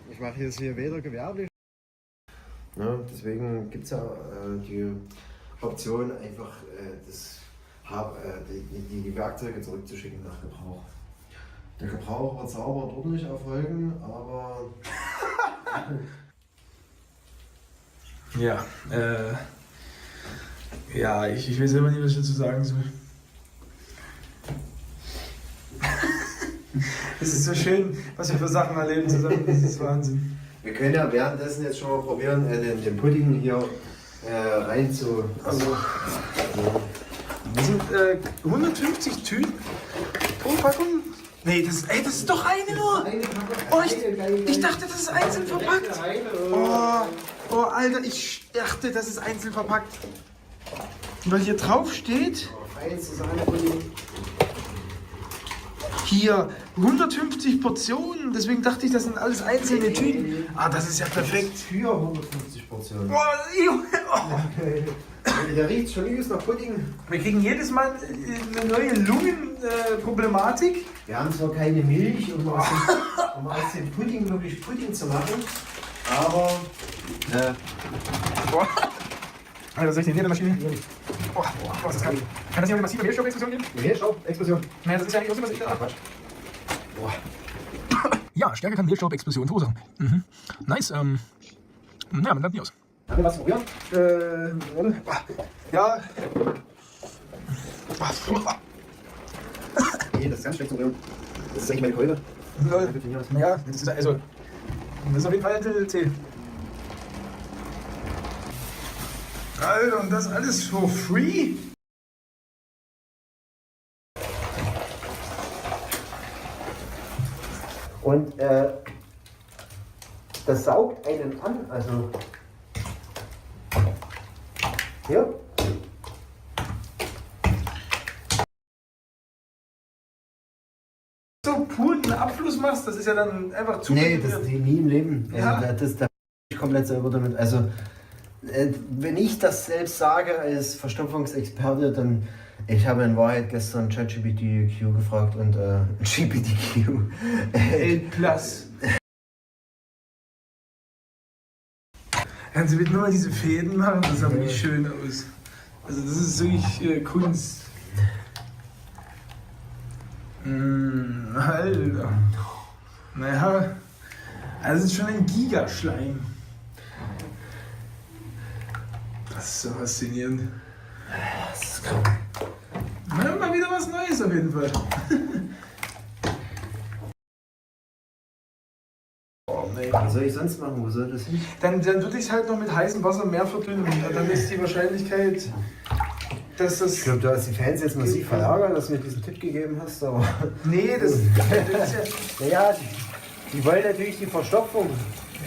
Ich mache jetzt hier weder gewerblich. Ja, deswegen gibt es ja die Option, einfach die Werkzeuge zurückzuschicken nach Gebrauch. Der Gebrauch wird sauber und ordentlich erfolgen, aber... Ja, ja, ich weiß selber nicht, was ich dazu sagen soll. Es ist so schön, was wir für Sachen erleben zusammen. Das ist Wahnsinn. Wir können ja währenddessen jetzt schon mal probieren, den Pudding hier rein zu... Also, das sind 150 Tüten pro Packung. Nee, das ist doch eine nur. Oh, ich dachte, das ist einzeln verpackt. Oh, Alter, ich dachte, das ist einzeln verpackt. Weil hier drauf steht Eis, Sahnepudding. Hier, 150 Portionen, deswegen dachte ich, das sind alles einzelne Tüten. Ah, das ist ja perfekt. Für 150 Portionen. Boah, Der riecht schon übelst nach Pudding. Wir kriegen jedes Mal eine neue Lungenproblematik. Wir haben zwar keine Milch, um aus dem Pudding wirklich Pudding zu machen, aber... Boah. Alter, soll ich den hier in der Maschine? Boah, was ist das? Kann das hier eine massive Mehlstaubexplosion geben? Mehlstaubexplosion? Nein, das ist ja eigentlich auch so was ich... Quatsch. Boah. Ja, Stärke kann Mehlstaubexplosion verursachen. Mhm. Nice, naja, man lernt nie aus. Kann ich was probieren? Warte. Ja. Nee, das ist ganz schlecht zu rühren. Das ist eigentlich meine Keule. Ja, das ist also... Das ist auf jeden Fall ein DLC. Alter, und das alles for free? Und das saugt einen an, also hier. So puren Abfluss machst, das ist ja dann einfach zu. Nee, das ist nie im Leben. Ja. Also, da bin ich komplett selber damit. Also wenn ich das selbst sage als Verstopfungsexperte, dann ich habe in Wahrheit gestern ChatGPT gefragt und GPTQ. L+. Kannst du bitte nur mal diese Fäden machen? Das sah wirklich schön aus. Also das ist wirklich Kunst. Alter. Naja, also es ist schon ein Gigaschleim. Das ist so faszinierend. Das ist krank. Na, mal wieder was Neues auf jeden Fall. Oh, nee. Was soll ich sonst machen? Wo soll das hin? Dann würde ich es halt noch mit heißem Wasser mehr verdünnen. Dann ist die Wahrscheinlichkeit, dass das... Ich glaube, du hast die Fans jetzt massiv verärgert, dass du mir diesen Tipp gegeben hast, aber... Nee, das ist ja... Naja, die wollen natürlich die Verstopfung.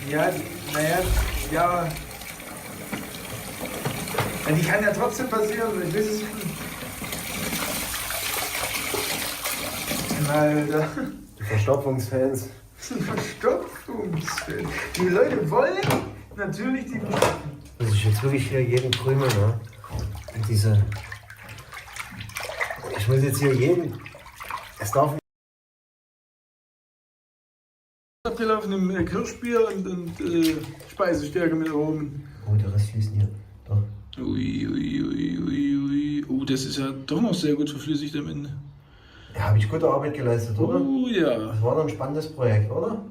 Ja, naja, ja... Die kann ja trotzdem passieren, ich weiß es nicht. Alter. Die Verstopfungsfans. Die Verstopfungsfans. Die Leute wollen natürlich die Verstopfung. Also ich jetzt wirklich hier jeden Krümel, ne? Und diese... Ich muss jetzt hier jeden... Es darf nicht... Abgelaufen im Kirschbier und Speisestärke mit Aromen. Oh, der Rest fließt hier. Doch. Ui. Oh, das ist ja doch noch sehr gut verflüssigt am Ende. Ja, habe ich gute Arbeit geleistet, oder? Oh ja. Das war doch ein spannendes Projekt, oder?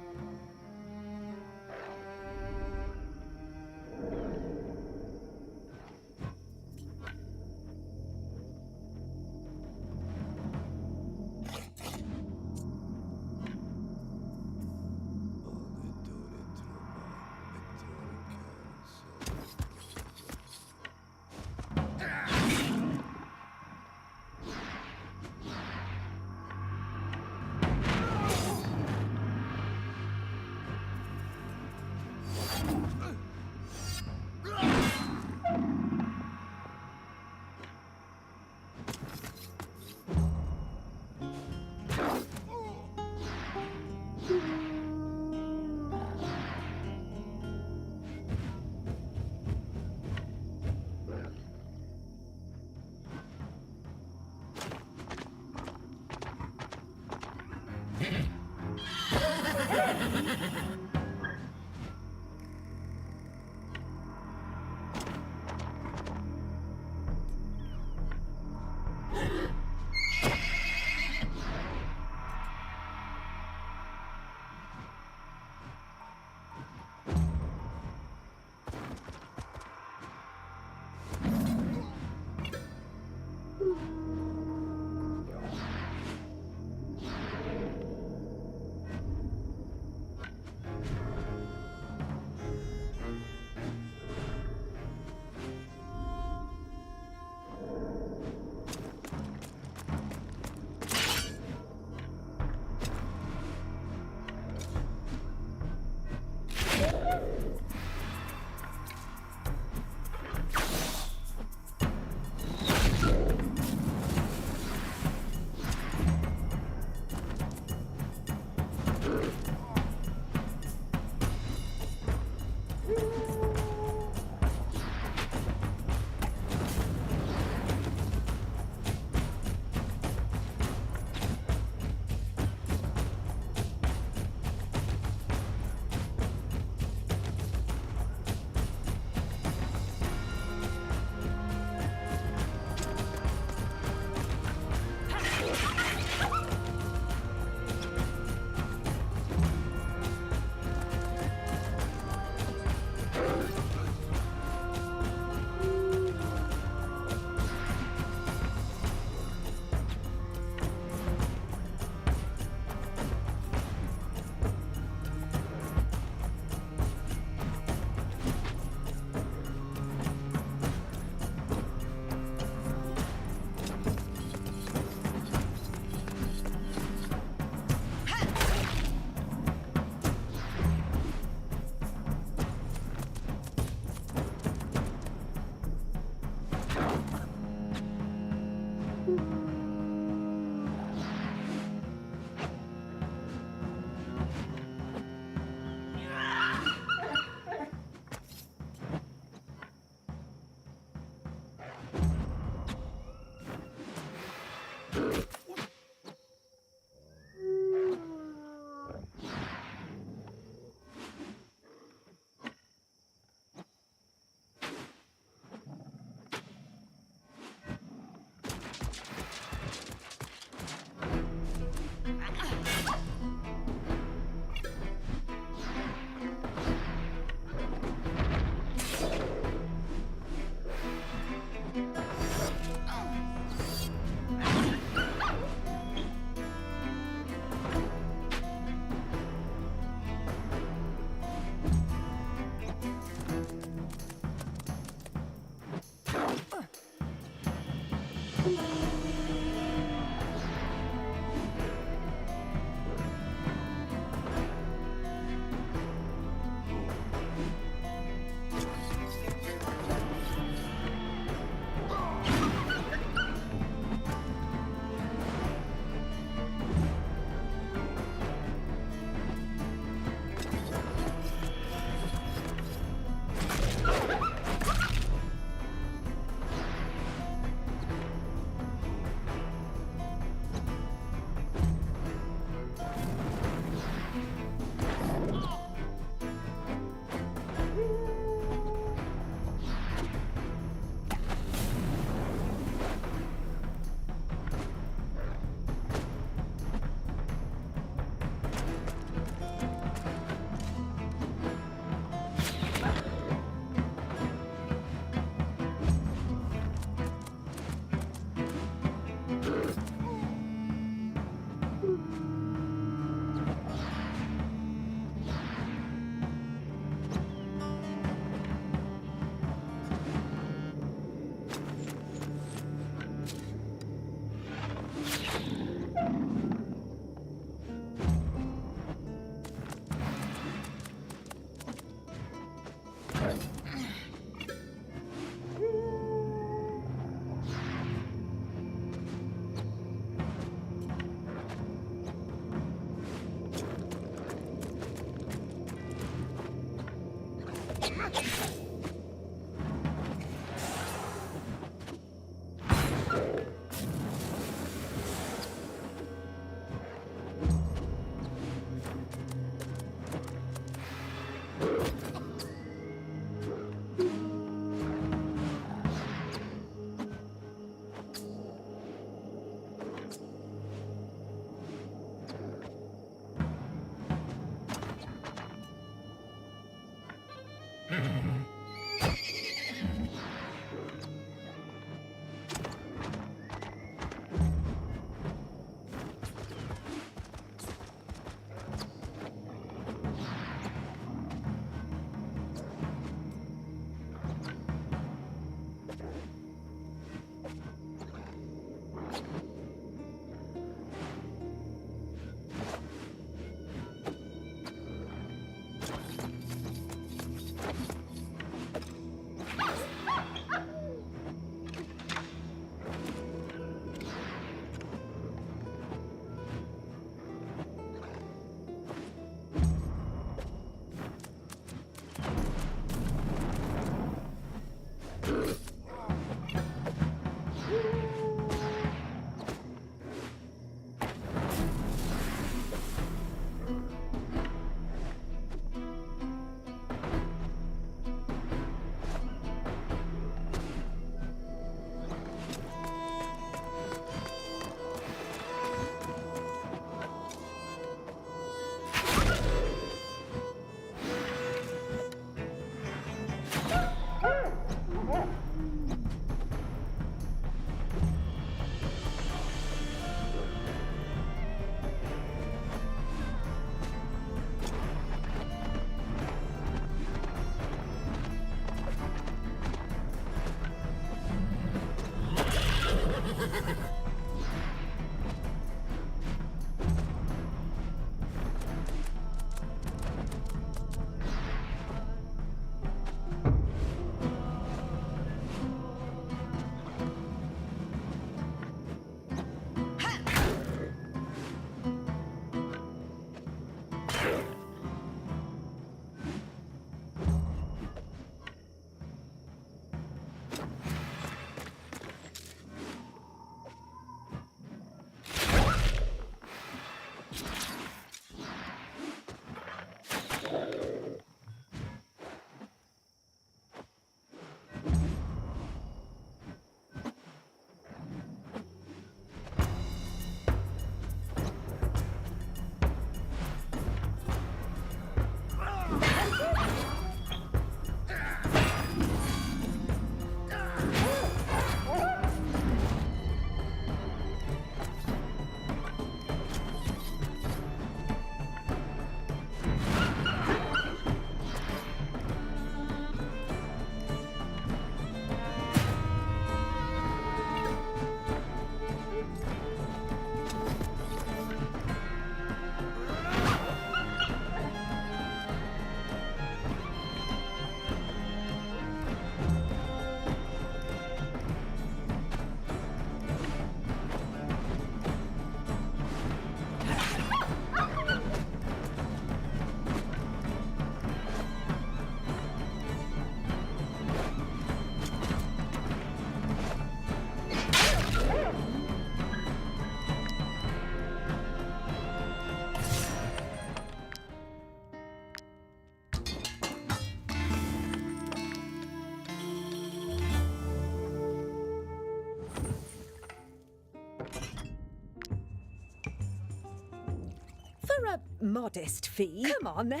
for a modest fee. Come on then.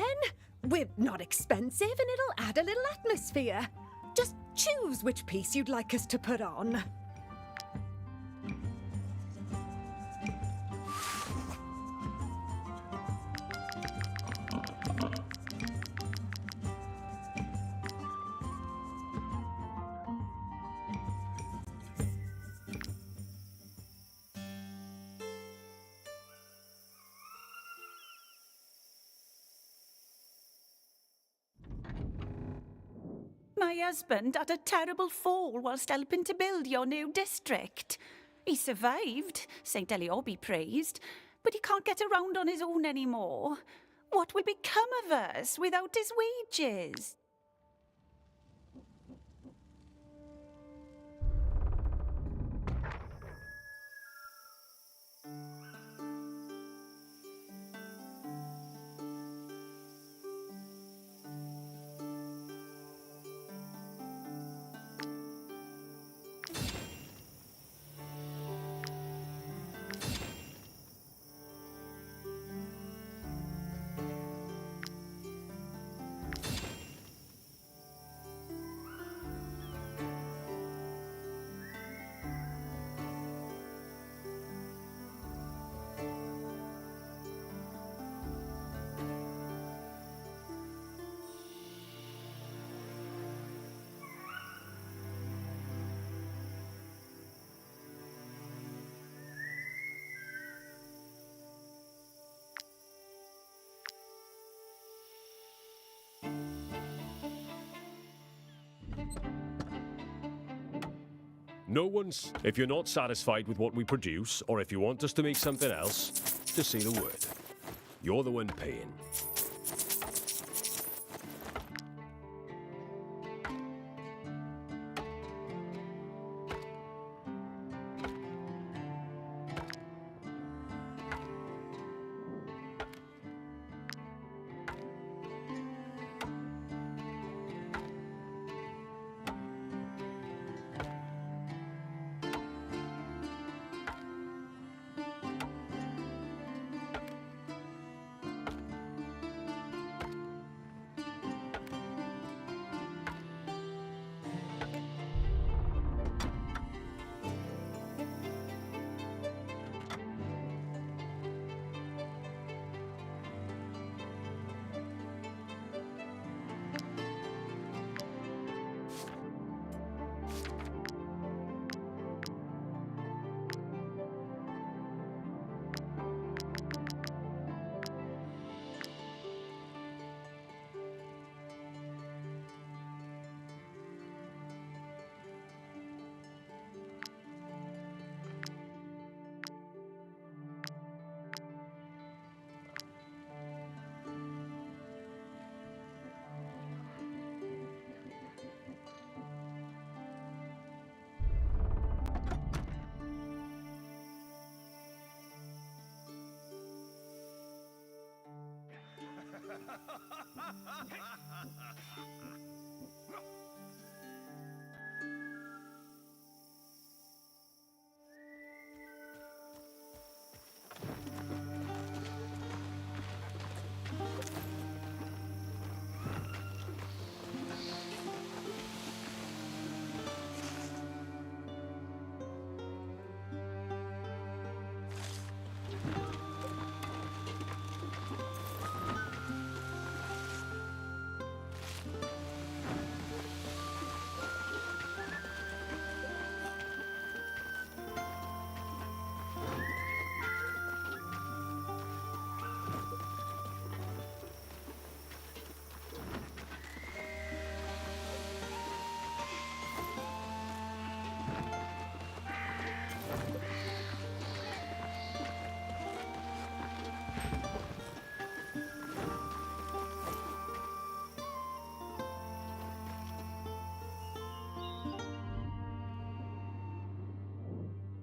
We're not expensive and it'll add a little atmosphere. Just choose which piece you'd like us to put on. My husband had a terrible fall whilst helping to build your new district. He survived, St. Eliot be praised, but he can't get around on his own anymore. What will become of us without his wages? No one's. If you're not satisfied with what we produce, or if you want us to make something else, just say the word. You're the one paying.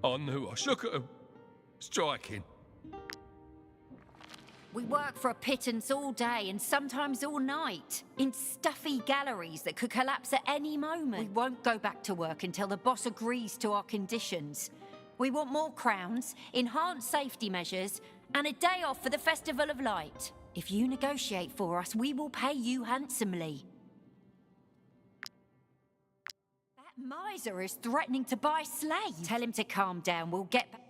On the hush. Look at him. Striking. We work for a pittance all day and sometimes all night, in stuffy galleries that could collapse at any moment. We won't go back to work until the boss agrees to our conditions. We want more crowns, enhanced safety measures, and a day off for the Festival of Light. If you negotiate for us, we will pay you handsomely. That miser is threatening to buy slaves. Tell him to calm down. We'll get back.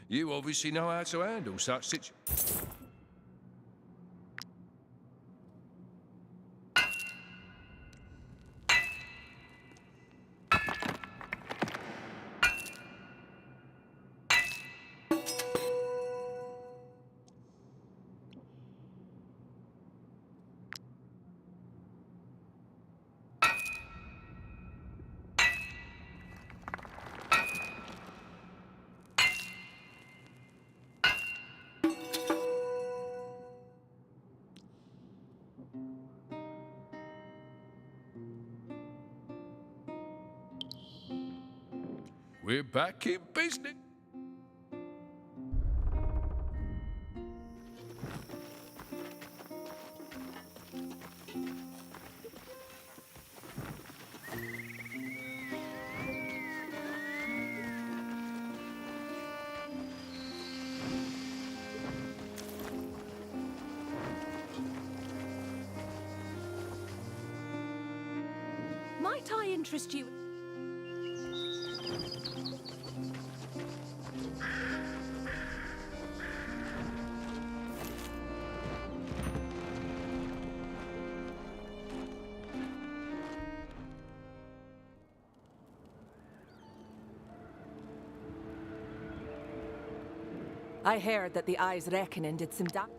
You obviously know how to handle such situations. We're back in business. Might I interest you? I heard that the Eye's Reckoning did some damage.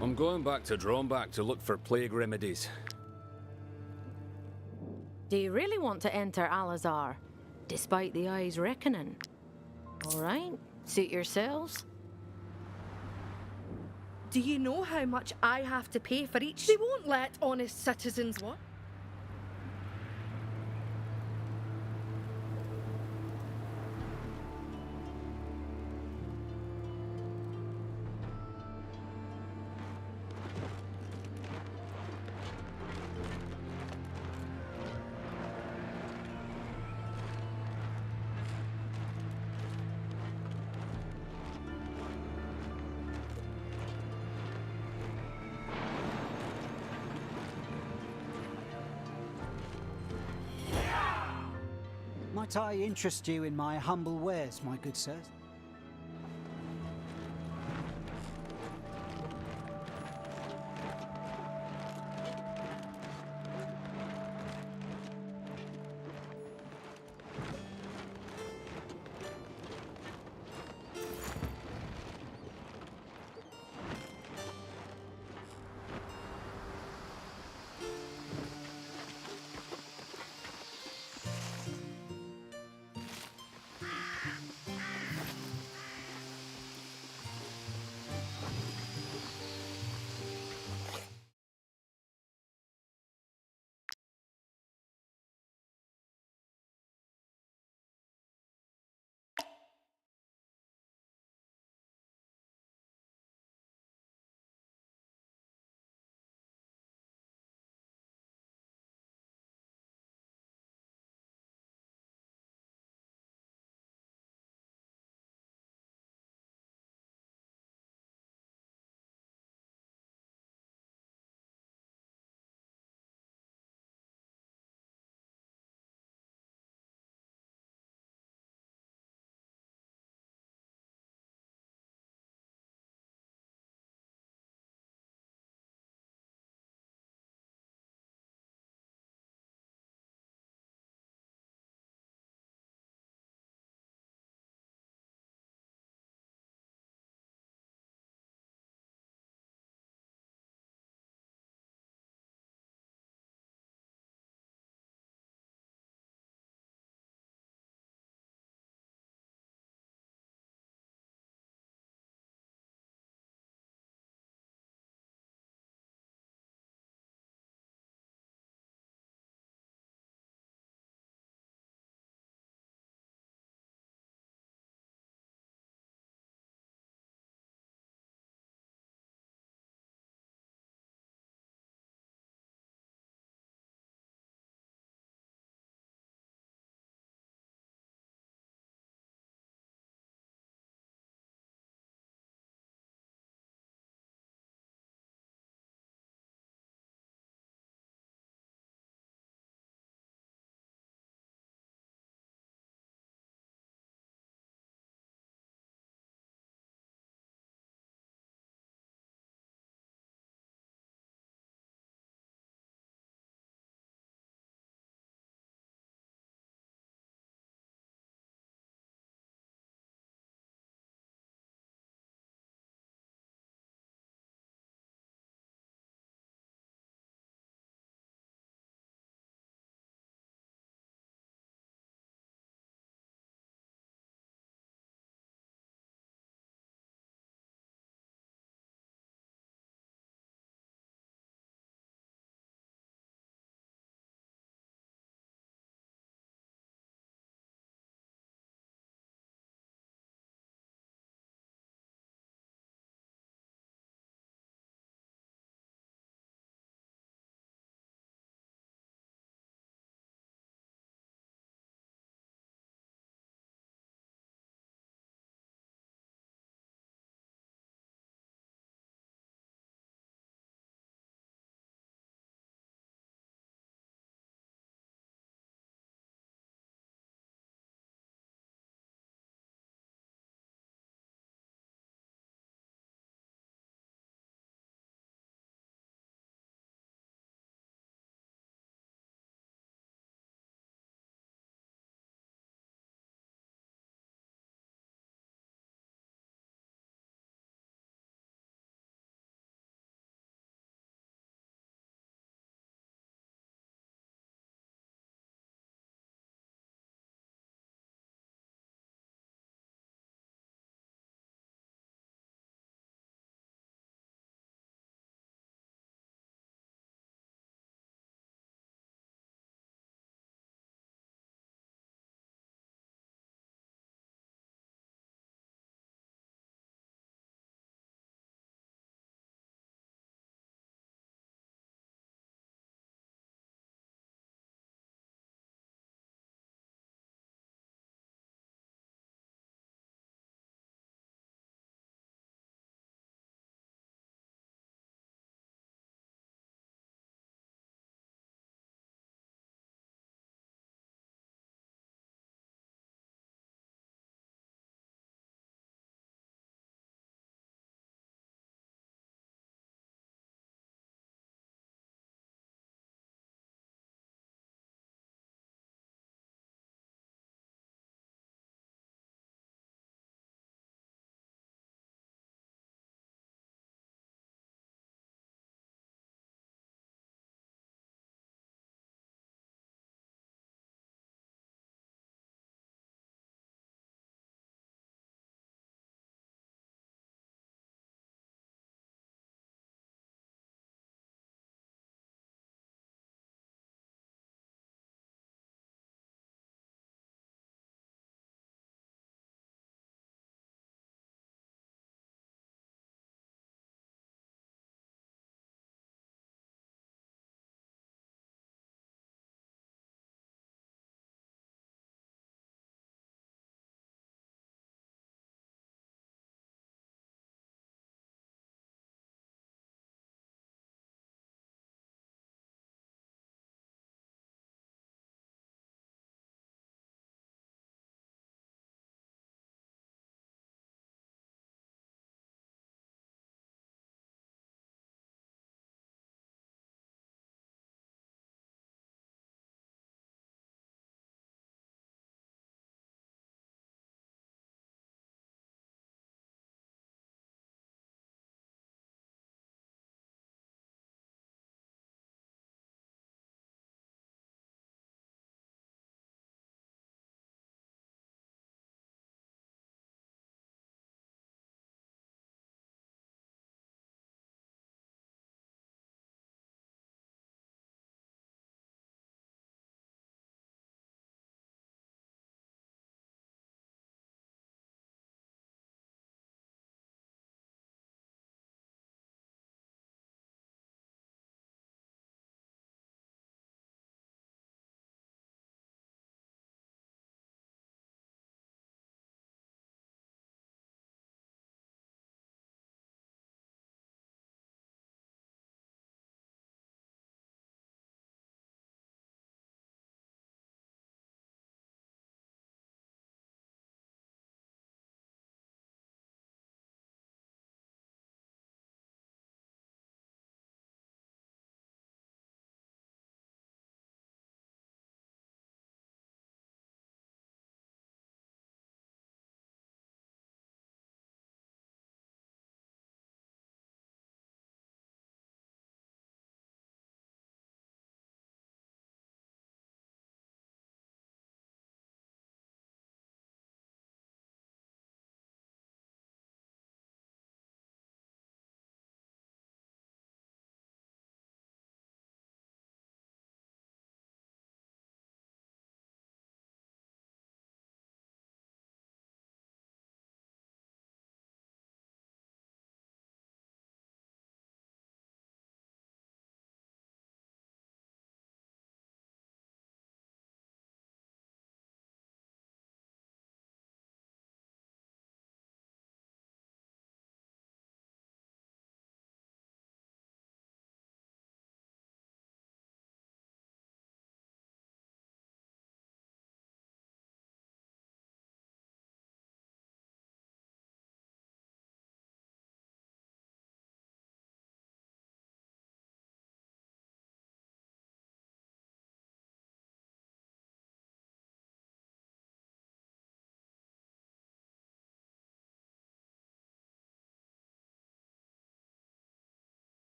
I'm going back to Drawback to look for plague remedies. Do you really want to enter Al-Azhar, despite the Eye's Reckoning? All right, suit yourselves. Do you know how much I have to pay for each? They won't let honest citizens work. Might I interest you in my humble wares, my good sirs?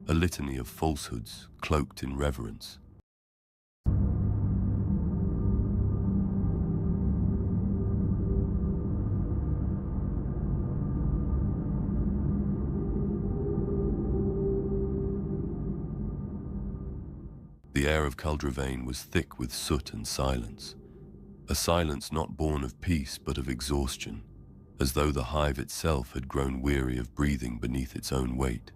a litany of falsehoods cloaked in reverence. The air of Caldravane was thick with soot and silence, a silence not born of peace but of exhaustion, as though the hive itself had grown weary of breathing beneath its own weight.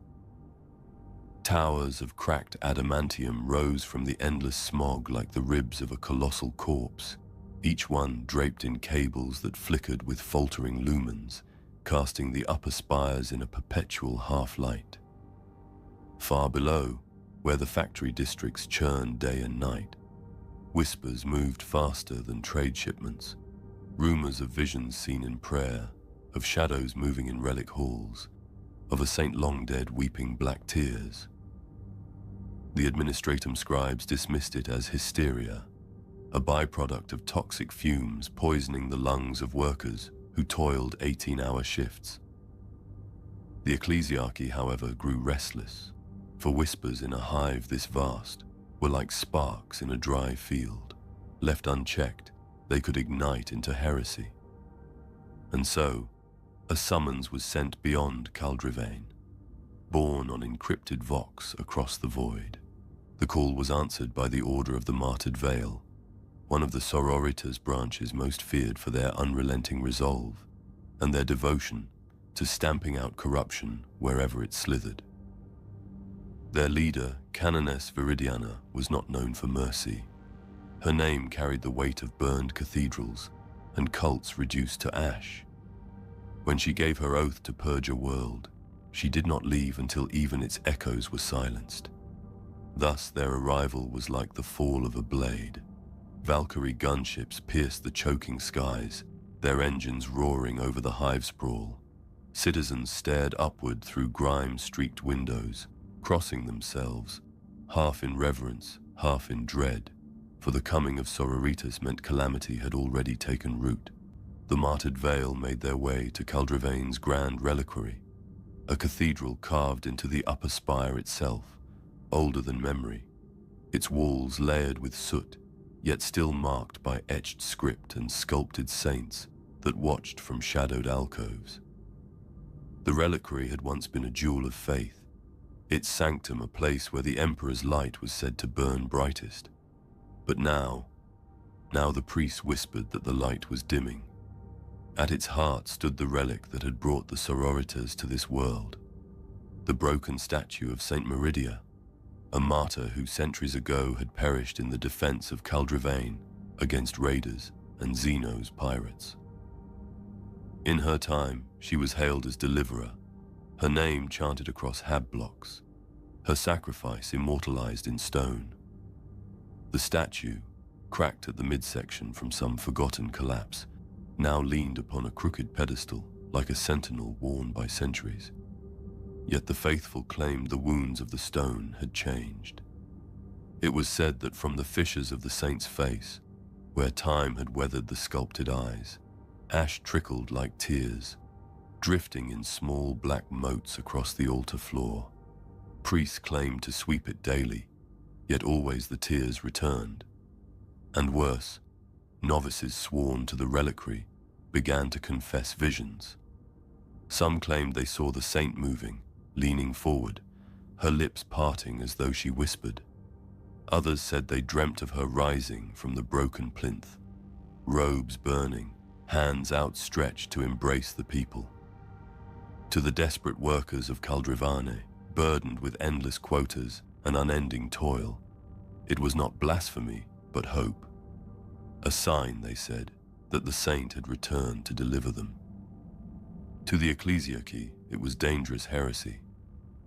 Towers of cracked adamantium rose from the endless smog like the ribs of a colossal corpse, each one draped in cables that flickered with faltering lumens, casting the upper spires in a perpetual half-light. Far below, where the factory districts churned day and night, whispers moved faster than trade shipments, rumors of visions seen in prayer, of shadows moving in relic halls, of a saint long dead weeping black tears. The administratum scribes dismissed it as hysteria, a byproduct of toxic fumes poisoning the lungs of workers who toiled 18-hour shifts. The ecclesiarchy, however, grew restless, for whispers in a hive this vast were like sparks in a dry field. Left unchecked, they could ignite into heresy. And so, a summons was sent beyond Caldravane, borne on encrypted vox across the void. The call was answered by the Order of the Martyred Veil, one of the sororitas branches most feared for their unrelenting resolve and their devotion to stamping out corruption wherever it slithered. Their leader, Canoness Viridiana, was not known for mercy. Her name carried the weight of burned cathedrals and cults reduced to ash. When she gave her oath to purge a world, she did not leave until even its echoes were silenced. Thus their arrival was like the fall of a blade. Valkyrie gunships pierced the choking skies, their engines roaring over the hive sprawl. Citizens stared upward through grime-streaked windows, crossing themselves, half in reverence, half in dread, for the coming of sororitas meant calamity had already taken root. The Martyred Veil made their way to Caldravane's grand reliquary, a cathedral carved into the upper spire itself, older than memory, its walls layered with soot, yet still marked by etched script and sculpted saints that watched from shadowed alcoves. The reliquary had once been a jewel of faith, its sanctum a place where the Emperor's light was said to burn brightest. But now the priests whispered that the light was dimming. At its heart stood the relic that had brought the sororitas to this world, the broken statue of Saint Meridia, a martyr who centuries ago had perished in the defense of Caldravane against raiders and Xeno's pirates. In her time, she was hailed as deliverer, her name chanted across hab blocks, her sacrifice immortalized in stone. The statue, cracked at the midsection from some forgotten collapse, now leaned upon a crooked pedestal like a sentinel worn by centuries. Yet the faithful claimed the wounds of the stone had changed. It was said that from the fissures of the saint's face, where time had weathered the sculpted eyes, ash trickled like tears, drifting in small black motes across the altar floor. Priests claimed to sweep it daily, yet always the tears returned. And worse, novices sworn to the reliquary began to confess visions. Some claimed they saw the saint moving, leaning forward, her lips parting as though she whispered. Others said they dreamt of her rising from the broken plinth, robes burning, hands outstretched to embrace the people. To the desperate workers of Caldravane, burdened with endless quotas and unending toil, it was not blasphemy, but hope. A sign, they said, that the saint had returned to deliver them. To the ecclesiarchy, it was dangerous heresy,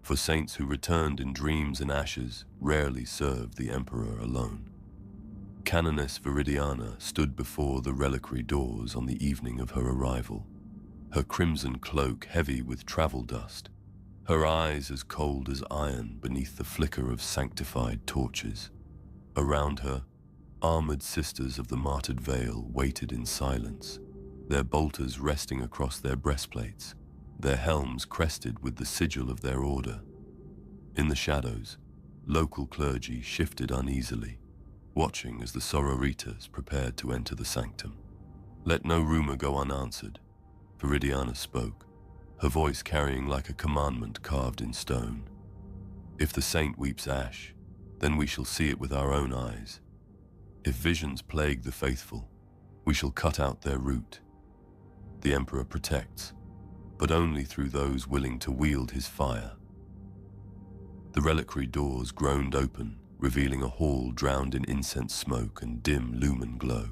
for saints who returned in dreams and ashes rarely served the emperor alone. Canoness Viridiana stood before the reliquary doors on the evening of her arrival, her crimson cloak heavy with travel dust, her eyes as cold as iron beneath the flicker of sanctified torches. Around her, armored sisters of the Martyred Veil waited in silence, their bolters resting across their breastplates, their helms crested with the sigil of their order. In the shadows, local clergy shifted uneasily, watching as the sororitas prepared to enter the sanctum. Let no rumor go unanswered. Viridiana spoke, her voice carrying like a commandment carved in stone. If the saint weeps ash, then we shall see it with our own eyes. If visions plague the faithful, we shall cut out their root. The Emperor protects, but only through those willing to wield his fire. The reliquary doors groaned open, revealing a hall drowned in incense smoke and dim lumen glow.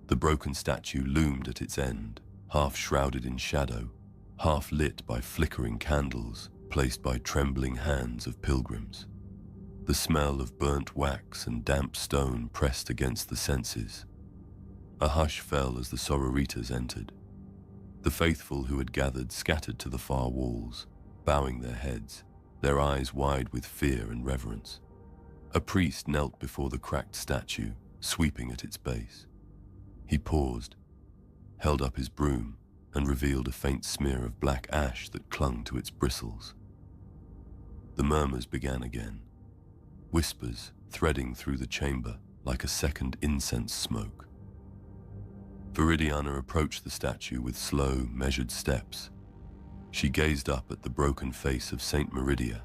The broken statue loomed at its end, half shrouded in shadow, half lit by flickering candles placed by trembling hands of pilgrims. The smell of burnt wax and damp stone pressed against the senses. A hush fell as the sororitas entered. The faithful who had gathered scattered to the far walls, bowing their heads, their eyes wide with fear and reverence. A priest knelt before the cracked statue, sweeping at its base. He paused, held up his broom, and revealed a faint smear of black ash that clung to its bristles. The murmurs began again, whispers threading through the chamber like a second incense smoke. Viridiana approached the statue with slow, measured steps. She gazed up at the broken face of Saint Meridia,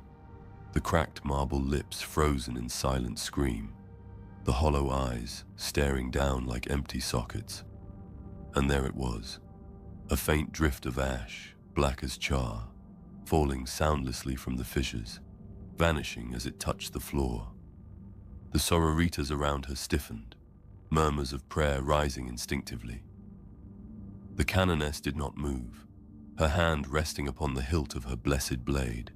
the cracked marble lips frozen in silent scream, the hollow eyes staring down like empty sockets. And there it was, a faint drift of ash, black as char, falling soundlessly from the fissures, vanishing as it touched the floor. The sororitas around her stiffened, murmurs of prayer rising instinctively. The canoness did not move, her hand resting upon the hilt of her blessed blade,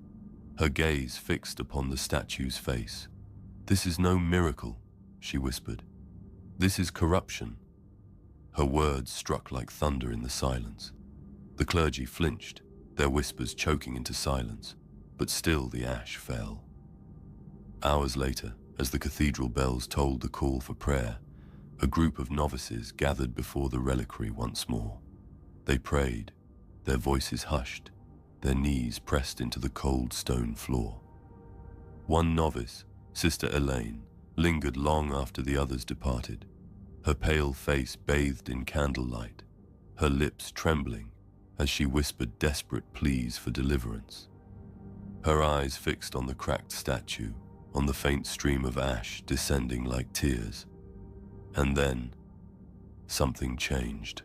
her gaze fixed upon the statue's face. "This is no miracle," she whispered. "This is corruption." Her words struck like thunder in the silence. The clergy flinched, their whispers choking into silence, but still the ash fell. Hours later, as the cathedral bells tolled the call for prayer, a group of novices gathered before the reliquary once more. They prayed, their voices hushed, their knees pressed into the cold stone floor. One novice, Sister Elaine, lingered long after the others departed, her pale face bathed in candlelight, her lips trembling as she whispered desperate pleas for deliverance. Her eyes fixed on the cracked statue, on the faint stream of ash descending like tears. And then, something changed.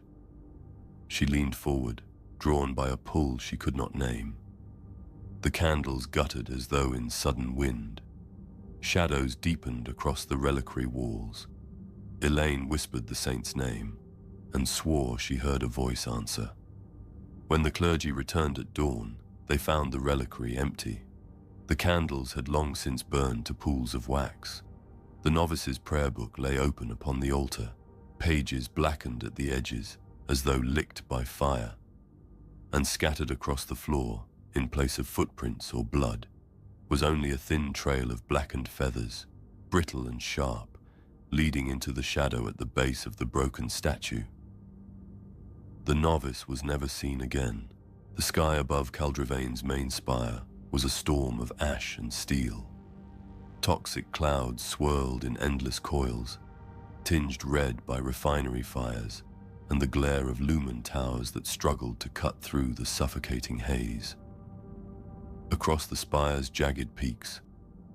She leaned forward, drawn by a pull she could not name. The candles guttered as though in sudden wind. Shadows deepened across the reliquary walls. Elaine whispered the saint's name and swore she heard a voice answer. When the clergy returned at dawn, they found the reliquary empty. The candles had long since burned to pools of wax. The novice's prayer book lay open upon the altar, pages blackened at the edges as though licked by fire. And scattered across the floor, in place of footprints or blood, was only a thin trail of blackened feathers, brittle and sharp, leading into the shadow at the base of the broken statue. The novice was never seen again. The sky above Caldravane's main spire was a storm of ash and steel. Toxic clouds swirled in endless coils, tinged red by refinery fires and the glare of lumen towers that struggled to cut through the suffocating haze. Across the spire's jagged peaks,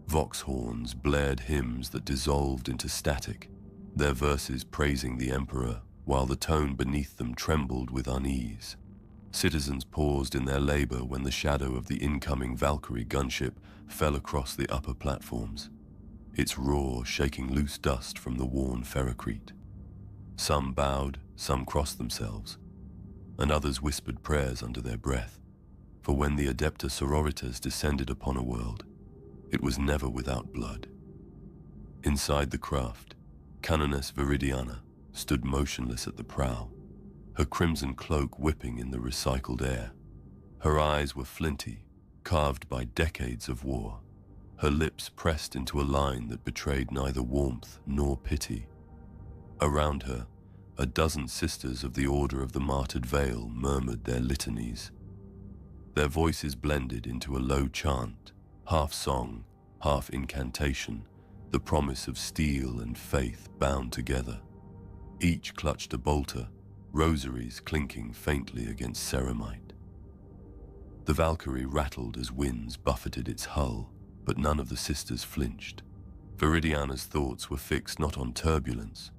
vox horns blared hymns that dissolved into static, their verses praising the Emperor while the tone beneath them trembled with unease. Citizens paused in their labor when the shadow of the incoming Valkyrie gunship fell across the upper platforms, its roar shaking loose dust from the worn ferrocrete. Some bowed, some crossed themselves, and others whispered prayers under their breath, for when the Adepta Sororitas descended upon a world, it was never without blood. Inside the craft, Canoness Viridiana stood motionless at the prow, her crimson cloak whipping in the recycled air. Her eyes were flinty, carved by decades of war, her lips pressed into a line that betrayed neither warmth nor pity. Around her, a dozen sisters of the Order of the Martyred Veil murmured their litanies. Their voices blended into a low chant, half song, half incantation, the promise of steel and faith bound together. Each clutched a bolter, rosaries clinking faintly against ceramite. The Valkyrie rattled as winds buffeted its hull, but none of the sisters flinched. Viridiana's thoughts were fixed not on turbulence,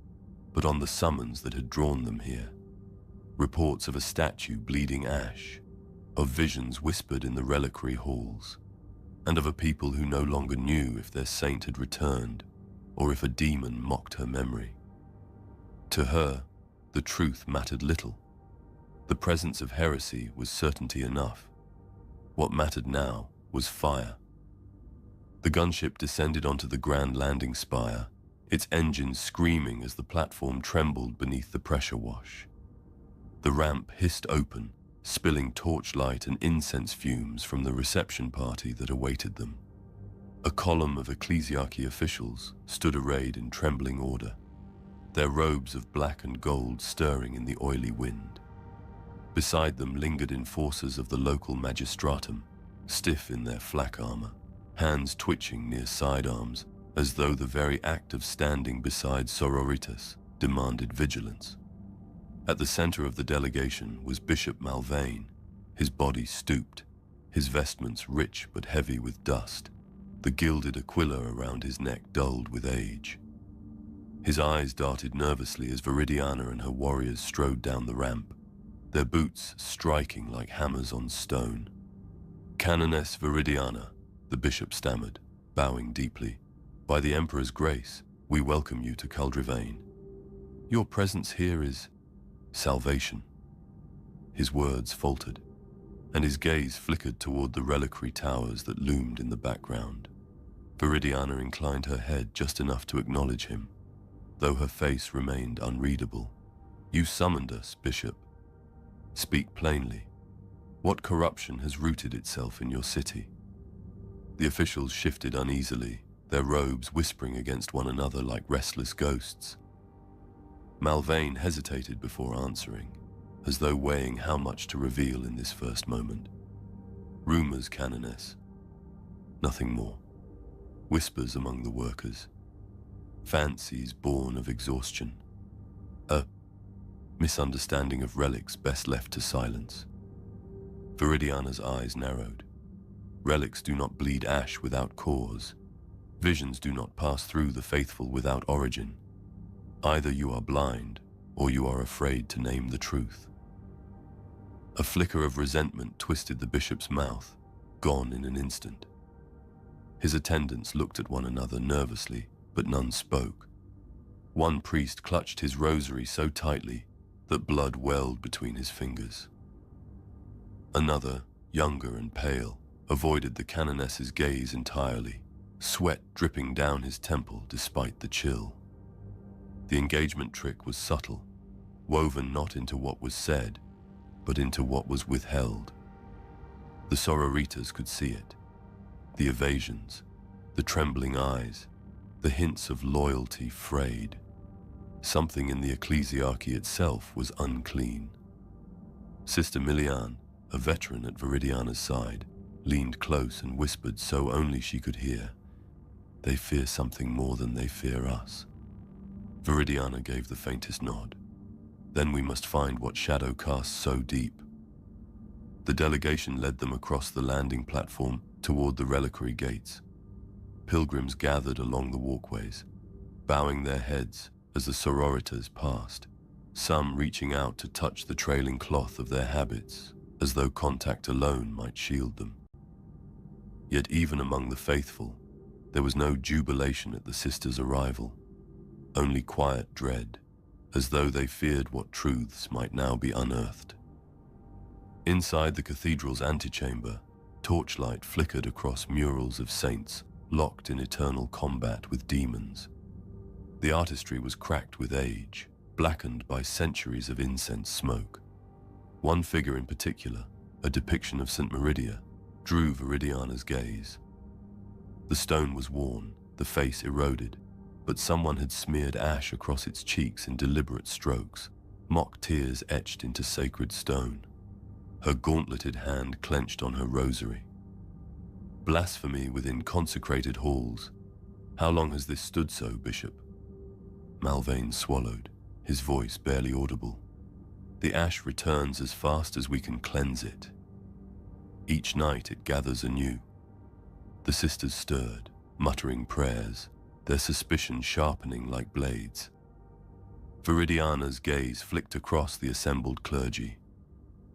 but on the summons that had drawn them here. Reports of a statue bleeding ash, of visions whispered in the reliquary halls, and of a people who no longer knew if their saint had returned, or if a demon mocked her memory. To her, the truth mattered little. The presence of heresy was certainty enough. What mattered now was fire. The gunship descended onto the grand landing spire, its engines screaming as the platform trembled beneath the pressure wash. The ramp hissed open, spilling torchlight and incense fumes from the reception party that awaited them. A column of ecclesiarchy officials stood arrayed in trembling order, their robes of black and gold stirring in the oily wind. Beside them lingered enforcers of the local magistratum, stiff in their flak armor, hands twitching near sidearms, as though the very act of standing beside sororitas demanded vigilance. At the center of the delegation was Bishop Malvain, his body stooped, his vestments rich but heavy with dust, the gilded aquila around his neck dulled with age. His eyes darted nervously as Viridiana and her warriors strode down the ramp, their boots striking like hammers on stone. "Canoness Viridiana," the bishop stammered, bowing deeply, "by the Emperor's grace, we welcome you to Culdrivane. Your presence here is salvation." His words faltered, and his gaze flickered toward the reliquary towers that loomed in the background. Viridiana inclined her head just enough to acknowledge him, though her face remained unreadable. "You summoned us, Bishop. Speak plainly. What corruption has rooted itself in your city?" The officials shifted uneasily, their robes whispering against one another like restless ghosts. Malvain hesitated before answering, as though weighing how much to reveal in this first moment. "Rumors, Canoness. Nothing more. Whispers among the workers. Fancies born of exhaustion. A misunderstanding of relics best left to silence." Viridiana's eyes narrowed. Relics do not bleed ash without cause. Visions do not pass through the faithful without origin. Either you are blind, or you are afraid to name the truth. A flicker of resentment twisted the bishop's mouth, gone in an instant. His attendants looked at one another nervously, but none spoke. One priest clutched his rosary so tightly that blood welled between his fingers. Another, younger and pale, avoided the canoness's gaze entirely, sweat dripping down his temple despite the chill. The engagement trick was subtle, woven not into what was said, but into what was withheld. The sororitas could see it. The evasions, the trembling eyes, the hints of loyalty frayed. Something in the ecclesiarchy itself was unclean. Sister Milian, a veteran at Viridiana's side, leaned close and whispered so only she could hear, "They fear something more than they fear us." Viridiana gave the faintest nod. "Then we must find what shadow casts so deep." The delegation led them across the landing platform toward the reliquary gates. Pilgrims gathered along the walkways, bowing their heads as the sororitas passed, some reaching out to touch the trailing cloth of their habits, as though contact alone might shield them. Yet even among the faithful, there was no jubilation at the sisters' arrival, only quiet dread, as though they feared what truths might now be unearthed. Inside the cathedral's antechamber, torchlight flickered across murals of saints locked in eternal combat with demons. The artistry was cracked with age, blackened by centuries of incense smoke. One figure in particular, a depiction of St. Meridia, drew Viridiana's gaze. The stone was worn, the face eroded, but someone had smeared ash across its cheeks in deliberate strokes, mock tears etched into sacred stone. Her gauntleted hand clenched on her rosary. Blasphemy within consecrated halls. How long has this stood so, Bishop? Malvain swallowed, his voice barely audible. The ash returns as fast as we can cleanse it. Each night it gathers anew. The sisters stirred, muttering prayers, their suspicion sharpening like blades. Viridiana's gaze flicked across the assembled clergy.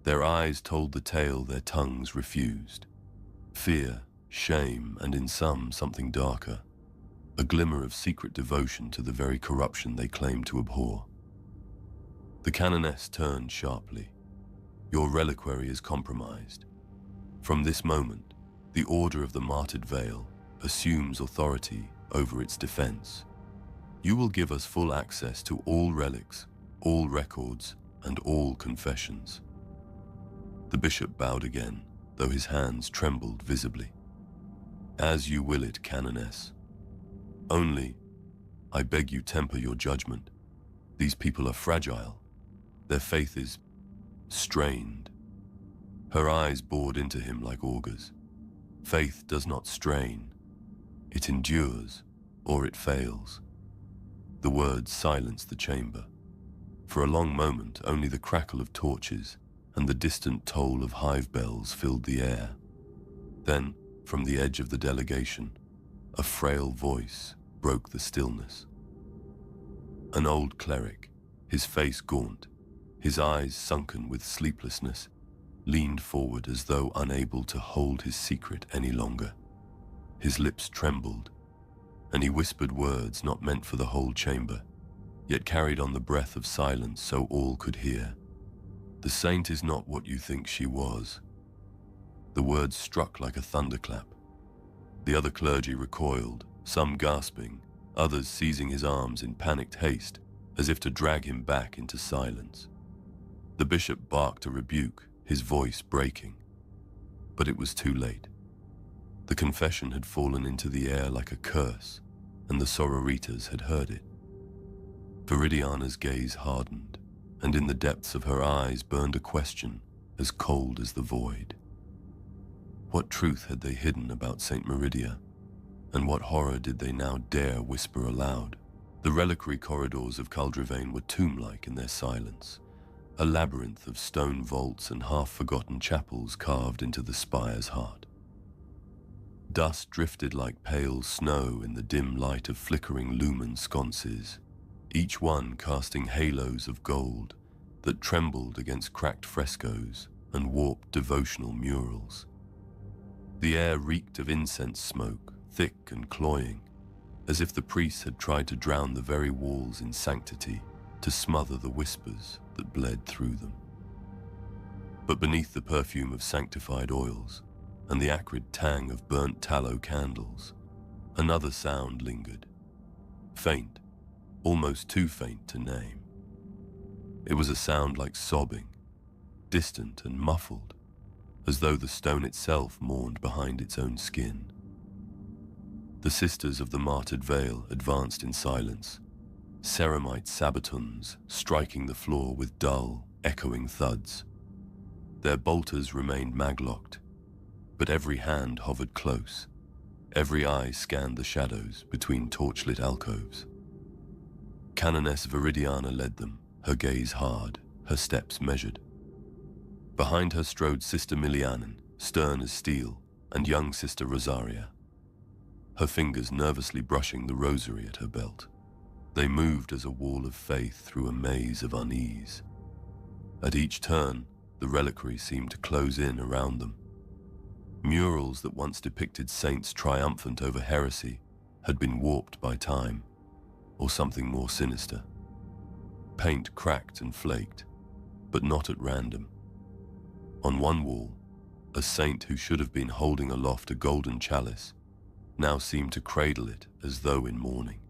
Their eyes told the tale their tongues refused. Fear, shame, and in some, something darker. A glimmer of secret devotion to the very corruption they claimed to abhor. The canoness turned sharply. Your reliquary is compromised. From this moment, the Order of the Martyred Veil assumes authority over its defense. You will give us full access to all relics, all records, and all confessions. The bishop bowed again, though his hands trembled visibly. As you will it, canoness. Only, I beg you temper your judgment. These people are fragile. Their faith is strained. Her eyes bored into him like augers. Faith does not strain. It endures, or it fails. The words silenced the chamber. For a long moment, only the crackle of torches and the distant toll of hive bells filled the air. Then, from the edge of the delegation, a frail voice broke the stillness. An old cleric, his face gaunt, his eyes sunken with sleeplessness, leaned forward as though unable to hold his secret any longer. His lips trembled, and he whispered words not meant for the whole chamber, yet carried on the breath of silence so all could hear. The saint is not what you think she was. The words struck like a thunderclap. The other clergy recoiled, some gasping, others seizing his arms in panicked haste, as if to drag him back into silence. The bishop barked a rebuke, his voice breaking. But it was too late. The confession had fallen into the air like a curse, and the sororitas had heard it. Viridiana's gaze hardened, and in the depths of her eyes burned a question as cold as the void. What truth had they hidden about Saint Meridia, and what horror did they now dare whisper aloud? The reliquary corridors of Caldrivane were tomb-like in their silence, a labyrinth of stone vaults and half-forgotten chapels carved into the spire's heart. Dust drifted like pale snow in the dim light of flickering lumen sconces, each one casting halos of gold that trembled against cracked frescoes and warped devotional murals. The air reeked of incense smoke, thick and cloying, as if the priests had tried to drown the very walls in sanctity to smother the whispers that bled through them. But beneath the perfume of sanctified oils and the acrid tang of burnt tallow candles, another sound lingered, faint, almost too faint to name. It was a sound like sobbing, distant and muffled, as though the stone itself mourned behind its own skin. The sisters of the Martyred Veil advanced in silence, ceramite sabatons striking the floor with dull, echoing thuds. Their bolters remained maglocked, but every hand hovered close. Every eye scanned the shadows between torchlit alcoves. Canoness Viridiana led them, her gaze hard, her steps measured. Behind her strode Sister Milianen, stern as steel, and young Sister Rosaria, her fingers nervously brushing the rosary at her belt. They moved as a wall of faith through a maze of unease. At each turn, the reliquary seemed to close in around them. Murals that once depicted saints triumphant over heresy had been warped by time, or something more sinister. Paint cracked and flaked, but not at random. On one wall, a saint who should have been holding aloft a golden chalice now seemed to cradle it as though in mourning.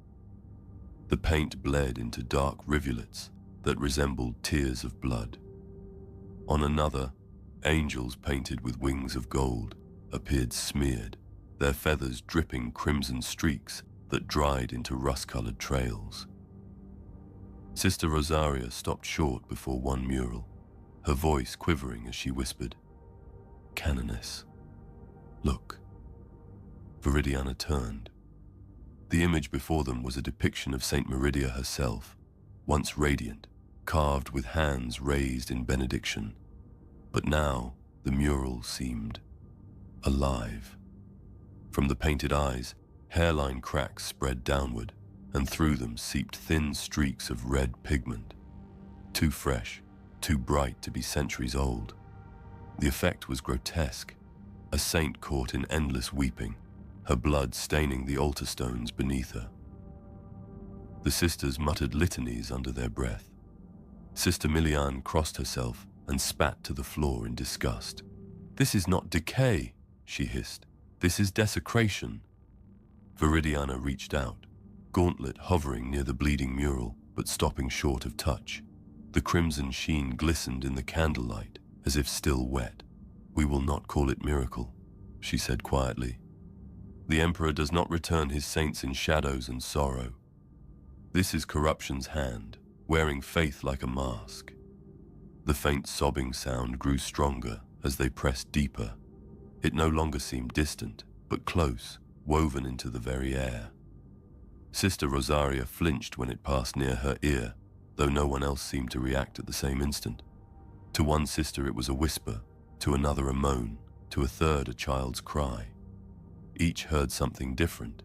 The paint bled into dark rivulets that resembled tears of blood. On another, angels painted with wings of gold appeared smeared, their feathers dripping crimson streaks that dried into rust-colored trails. Sister Rosaria stopped short before one mural, her voice quivering as she whispered, "Canoness, look." Viridiana turned. The image before them was a depiction of Saint Meridia herself, once radiant, carved with hands raised in benediction. But now the mural seemed alive. From the painted eyes, hairline cracks spread downward, and through them seeped thin streaks of red pigment. Too fresh, too bright to be centuries old. The effect was grotesque, a saint caught in endless weeping, her blood staining the altar stones beneath her. The sisters muttered litanies under their breath. Sister Milian crossed herself and spat to the floor in disgust. "This is not decay," she hissed. "This is desecration." Viridiana reached out, gauntlet hovering near the bleeding mural, but stopping short of touch. The crimson sheen glistened in the candlelight, as if still wet. "We will not call it miracle," she said quietly. "The Emperor does not return his saints in shadows and sorrow. This is corruption's hand, wearing faith like a mask." The faint sobbing sound grew stronger as they pressed deeper. It no longer seemed distant, but close, woven into the very air. Sister Rosaria flinched when it passed near her ear, though no one else seemed to react at the same instant. To one sister it was a whisper, to another a moan, to a third a child's cry. Each heard something different,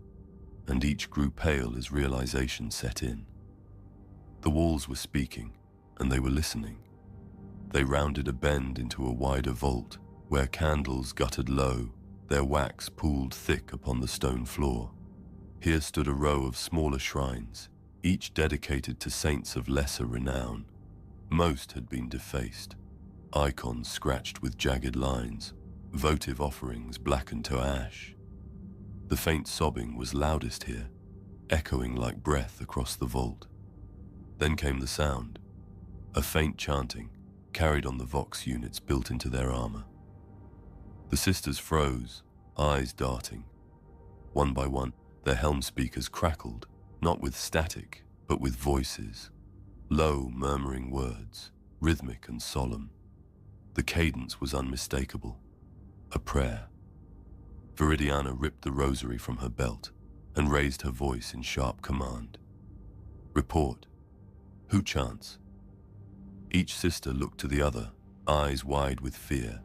and each grew pale as realization set in. The walls were speaking, and they were listening. They rounded a bend into a wider vault, where candles guttered low, their wax pooled thick upon the stone floor. Here stood a row of smaller shrines, each dedicated to saints of lesser renown. Most had been defaced, icons scratched with jagged lines, votive offerings blackened to ash. The faint sobbing was loudest here, echoing like breath across the vault. Then came the sound, a faint chanting, carried on the vox units built into their armor. The sisters froze, eyes darting. One by one, their helm speakers crackled, not with static, but with voices. Low, murmuring words, rhythmic and solemn. The cadence was unmistakable. A prayer. Viridiana ripped the rosary from her belt and raised her voice in sharp command. "Report. Who chants?" Each sister looked to the other, eyes wide with fear.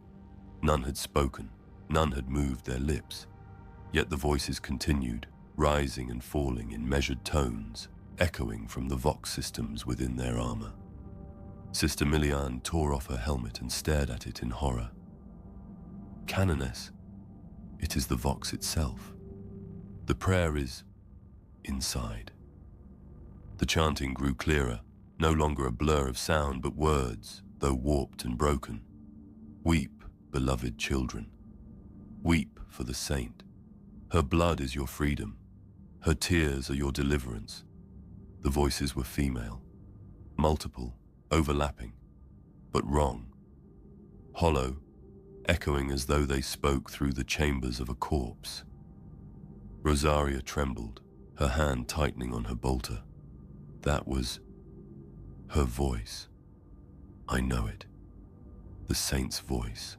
None had spoken, none had moved their lips. Yet the voices continued, rising and falling in measured tones, echoing from the vox systems within their armor. Sister Milian tore off her helmet and stared at it in horror. "Canoness, it is the vox itself. The prayer is inside." The chanting grew clearer, no longer a blur of sound, but words, though warped and broken. "Weep, beloved children. Weep for the saint. Her blood is your freedom. Her tears are your deliverance." The voices were female, multiple, overlapping, but wrong. Hollow, echoing as though they spoke through the chambers of a corpse. Rosaria trembled, her hand tightening on her bolter. That was her voice. I know it. The saint's voice.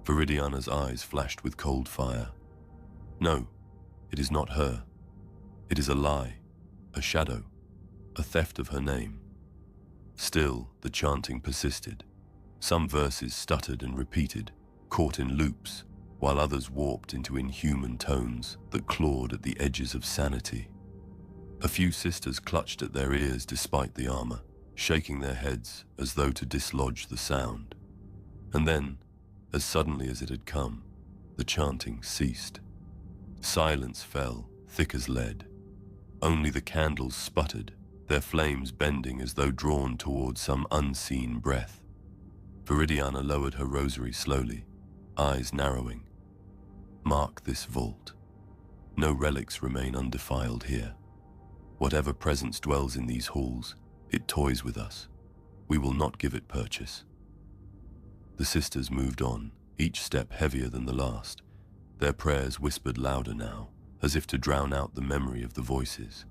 Viridiana's eyes flashed with cold fire. No, it is not her. It is a lie, a shadow, a theft of her name. Still, the chanting persisted. Some verses stuttered and repeated, caught in loops, while others warped into inhuman tones that clawed at the edges of sanity. A few sisters clutched at their ears despite the armor, shaking their heads as though to dislodge the sound. And then, as suddenly as it had come, the chanting ceased. Silence fell, thick as lead. Only the candles sputtered, their flames bending as though drawn toward some unseen breath. Viridiana lowered her rosary slowly, eyes narrowing. Mark this vault. No relics remain undefiled here. Whatever presence dwells in these halls, it toys with us. We will not give it purchase. The sisters moved on, each step heavier than the last. Their prayers whispered louder now, as if to drown out the memory of the voices.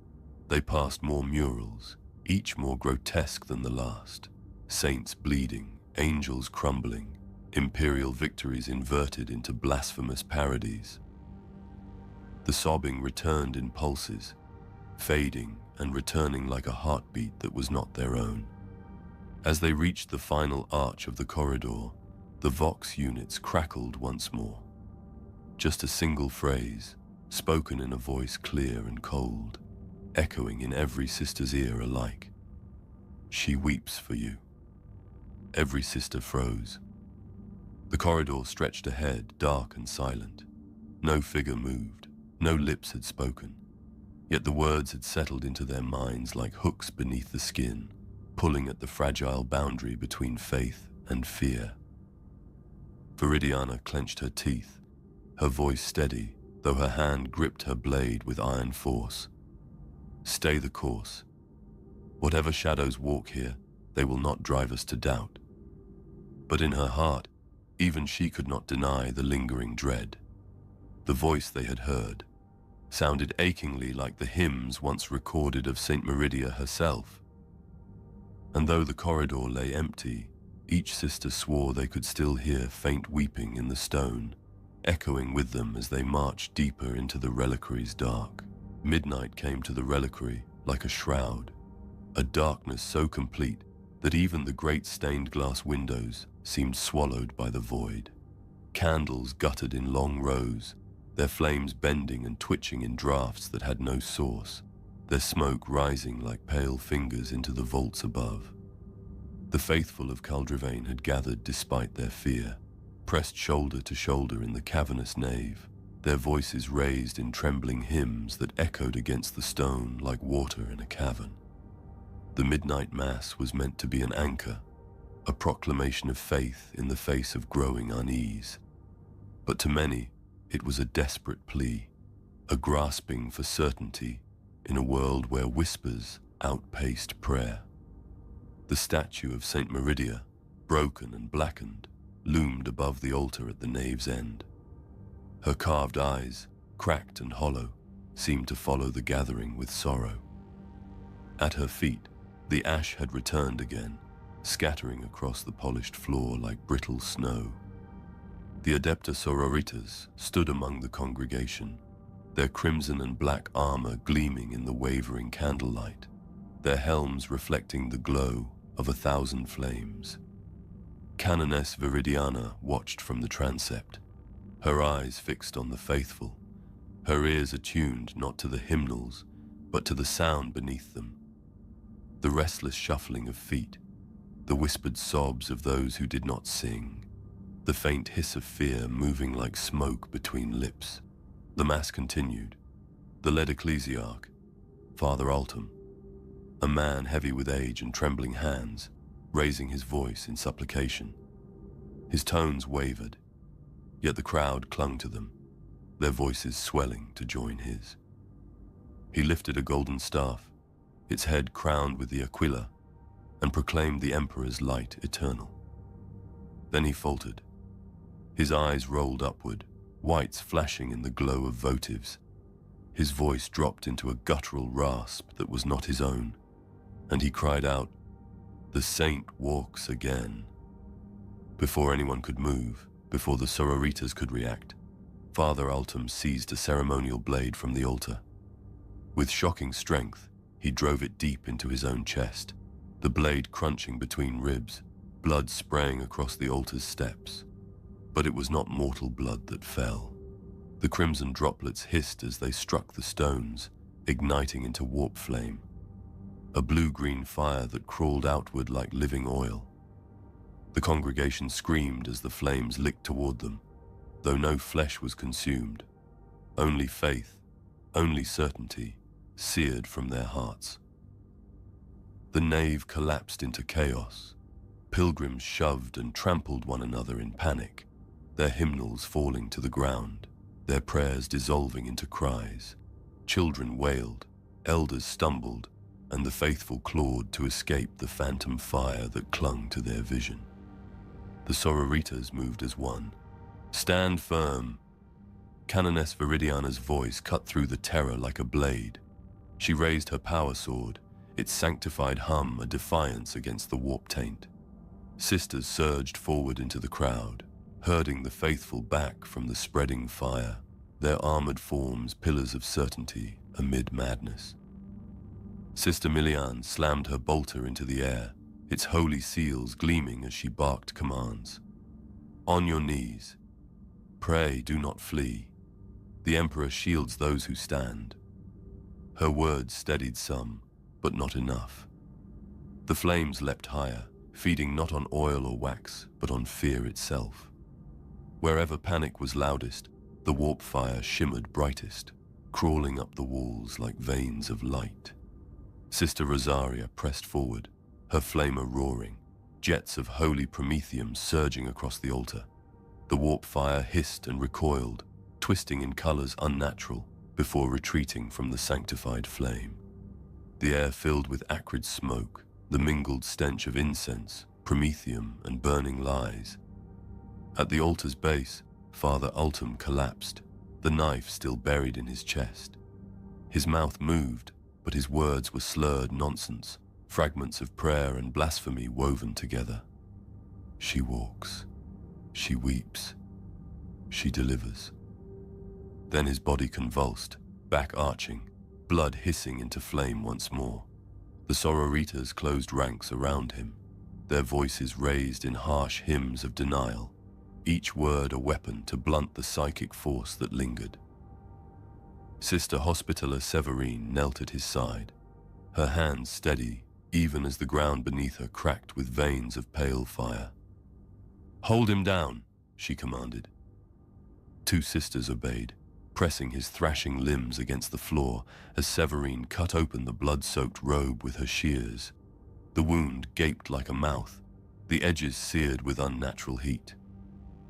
They passed more murals, each more grotesque than the last. Saints bleeding, angels crumbling, imperial victories inverted into blasphemous parodies. The sobbing returned in pulses, fading and returning like a heartbeat that was not their own. As they reached the final arch of the corridor, the Vox units crackled once more. Just a single phrase, spoken in a voice clear and cold, echoing in every sister's ear alike. "She weeps for you." Every sister froze. The corridor stretched ahead, dark and silent. No figure moved, no lips had spoken. Yet the words had settled into their minds like hooks beneath the skin, pulling at the fragile boundary between faith and fear. Viridiana clenched her teeth, her voice steady, though her hand gripped her blade with iron force. "Stay the course. Whatever shadows walk here, they will not drive us to doubt." But in her heart, even she could not deny the lingering dread. The voice they had heard sounded achingly like the hymns once recorded of Saint Meridia herself. And though the corridor lay empty, each sister swore they could still hear faint weeping in the stone, echoing with them as they marched deeper into the reliquary's dark. Midnight came to the reliquary like a shroud, a darkness so complete that even the great stained glass windows seemed swallowed by the void. Candles guttered in long rows, their flames bending and twitching in draughts that had no source, their smoke rising like pale fingers into the vaults above. The faithful of Caldrivane had gathered despite their fear, pressed shoulder to shoulder in the cavernous nave, their voices raised in trembling hymns that echoed against the stone like water in a cavern. The midnight mass was meant to be an anchor, a proclamation of faith in the face of growing unease. But to many, it was a desperate plea, a grasping for certainty in a world where whispers outpaced prayer. The statue of Saint Meridia, broken and blackened, loomed above the altar at the nave's end. Her carved eyes, cracked and hollow, seemed to follow the gathering with sorrow. At her feet, the ash had returned again, scattering across the polished floor like brittle snow. The Adepta Sororitas stood among the congregation, their crimson and black armor gleaming in the wavering candlelight, their helms reflecting the glow of 1,000 flames. Canoness Viridiana watched from the transept, her eyes fixed on the faithful, her ears attuned not to the hymnals, but to the sound beneath them. The restless shuffling of feet, the whispered sobs of those who did not sing, the faint hiss of fear moving like smoke between lips. The mass continued. The led ecclesiarch, Father Altum, a man heavy with age and trembling hands, raising his voice in supplication. His tones wavered, yet the crowd clung to them, their voices swelling to join his. He lifted a golden staff, its head crowned with the aquila, and proclaimed the Emperor's light eternal. Then he faltered. His eyes rolled upward, whites flashing in the glow of votives. His voice dropped into a guttural rasp that was not his own, and he cried out, "The saint walks again." Before anyone could move, before the sororitas could react, Father Altum seized a ceremonial blade from the altar. With shocking strength, he drove it deep into his own chest, the blade crunching between ribs, blood spraying across the altar's steps. But it was not mortal blood that fell. The crimson droplets hissed as they struck the stones, igniting into warp flame, a blue-green fire that crawled outward like living oil. The congregation screamed as the flames licked toward them, though no flesh was consumed. Only faith, only certainty, seared from their hearts. The nave collapsed into chaos. Pilgrims shoved and trampled one another in panic, their hymnals falling to the ground, their prayers dissolving into cries. Children wailed, elders stumbled, and the faithful clawed to escape the phantom fire that clung to their vision. The sororitas moved as one. "Stand firm." Canoness Viridiana's voice cut through the terror like a blade. She raised her power sword, its sanctified hum a defiance against the warp taint. Sisters surged forward into the crowd, herding the faithful back from the spreading fire. their armored forms pillars of certainty amid madness. Sister Milian slammed her bolter into the air, its holy seals gleaming as she barked commands. On your knees. Pray, do not flee. The Emperor shields those who stand. Her words steadied some, but not enough. The flames leapt higher, feeding not on oil or wax, but on fear itself. Wherever panic was loudest, the warp fire shimmered brightest, crawling up the walls like veins of light. Sister Rosaria pressed forward, her flamer roaring, jets of holy promethium surging across the altar. The warp fire hissed and recoiled, twisting in colors unnatural, before retreating from the sanctified flame. The air filled with acrid smoke, the mingled stench of incense, promethium, and burning lies. At the altar's base, Father Ultum collapsed, the knife still buried in his chest. His mouth moved, but his words were slurred nonsense, fragments of prayer and blasphemy woven together. She walks. She weeps. She delivers. Then his body convulsed, back arching, blood hissing into flame once more. The sororitas closed ranks around him, their voices raised in harsh hymns of denial, each word a weapon to blunt the psychic force that lingered. Sister Hospitaller Severine knelt at his side, her hands steady even as the ground beneath her cracked with veins of pale fire. "Hold him down," she commanded. Two sisters obeyed, pressing his thrashing limbs against the floor as Severine cut open the blood-soaked robe with her shears. The wound gaped like a mouth, the edges seared with unnatural heat.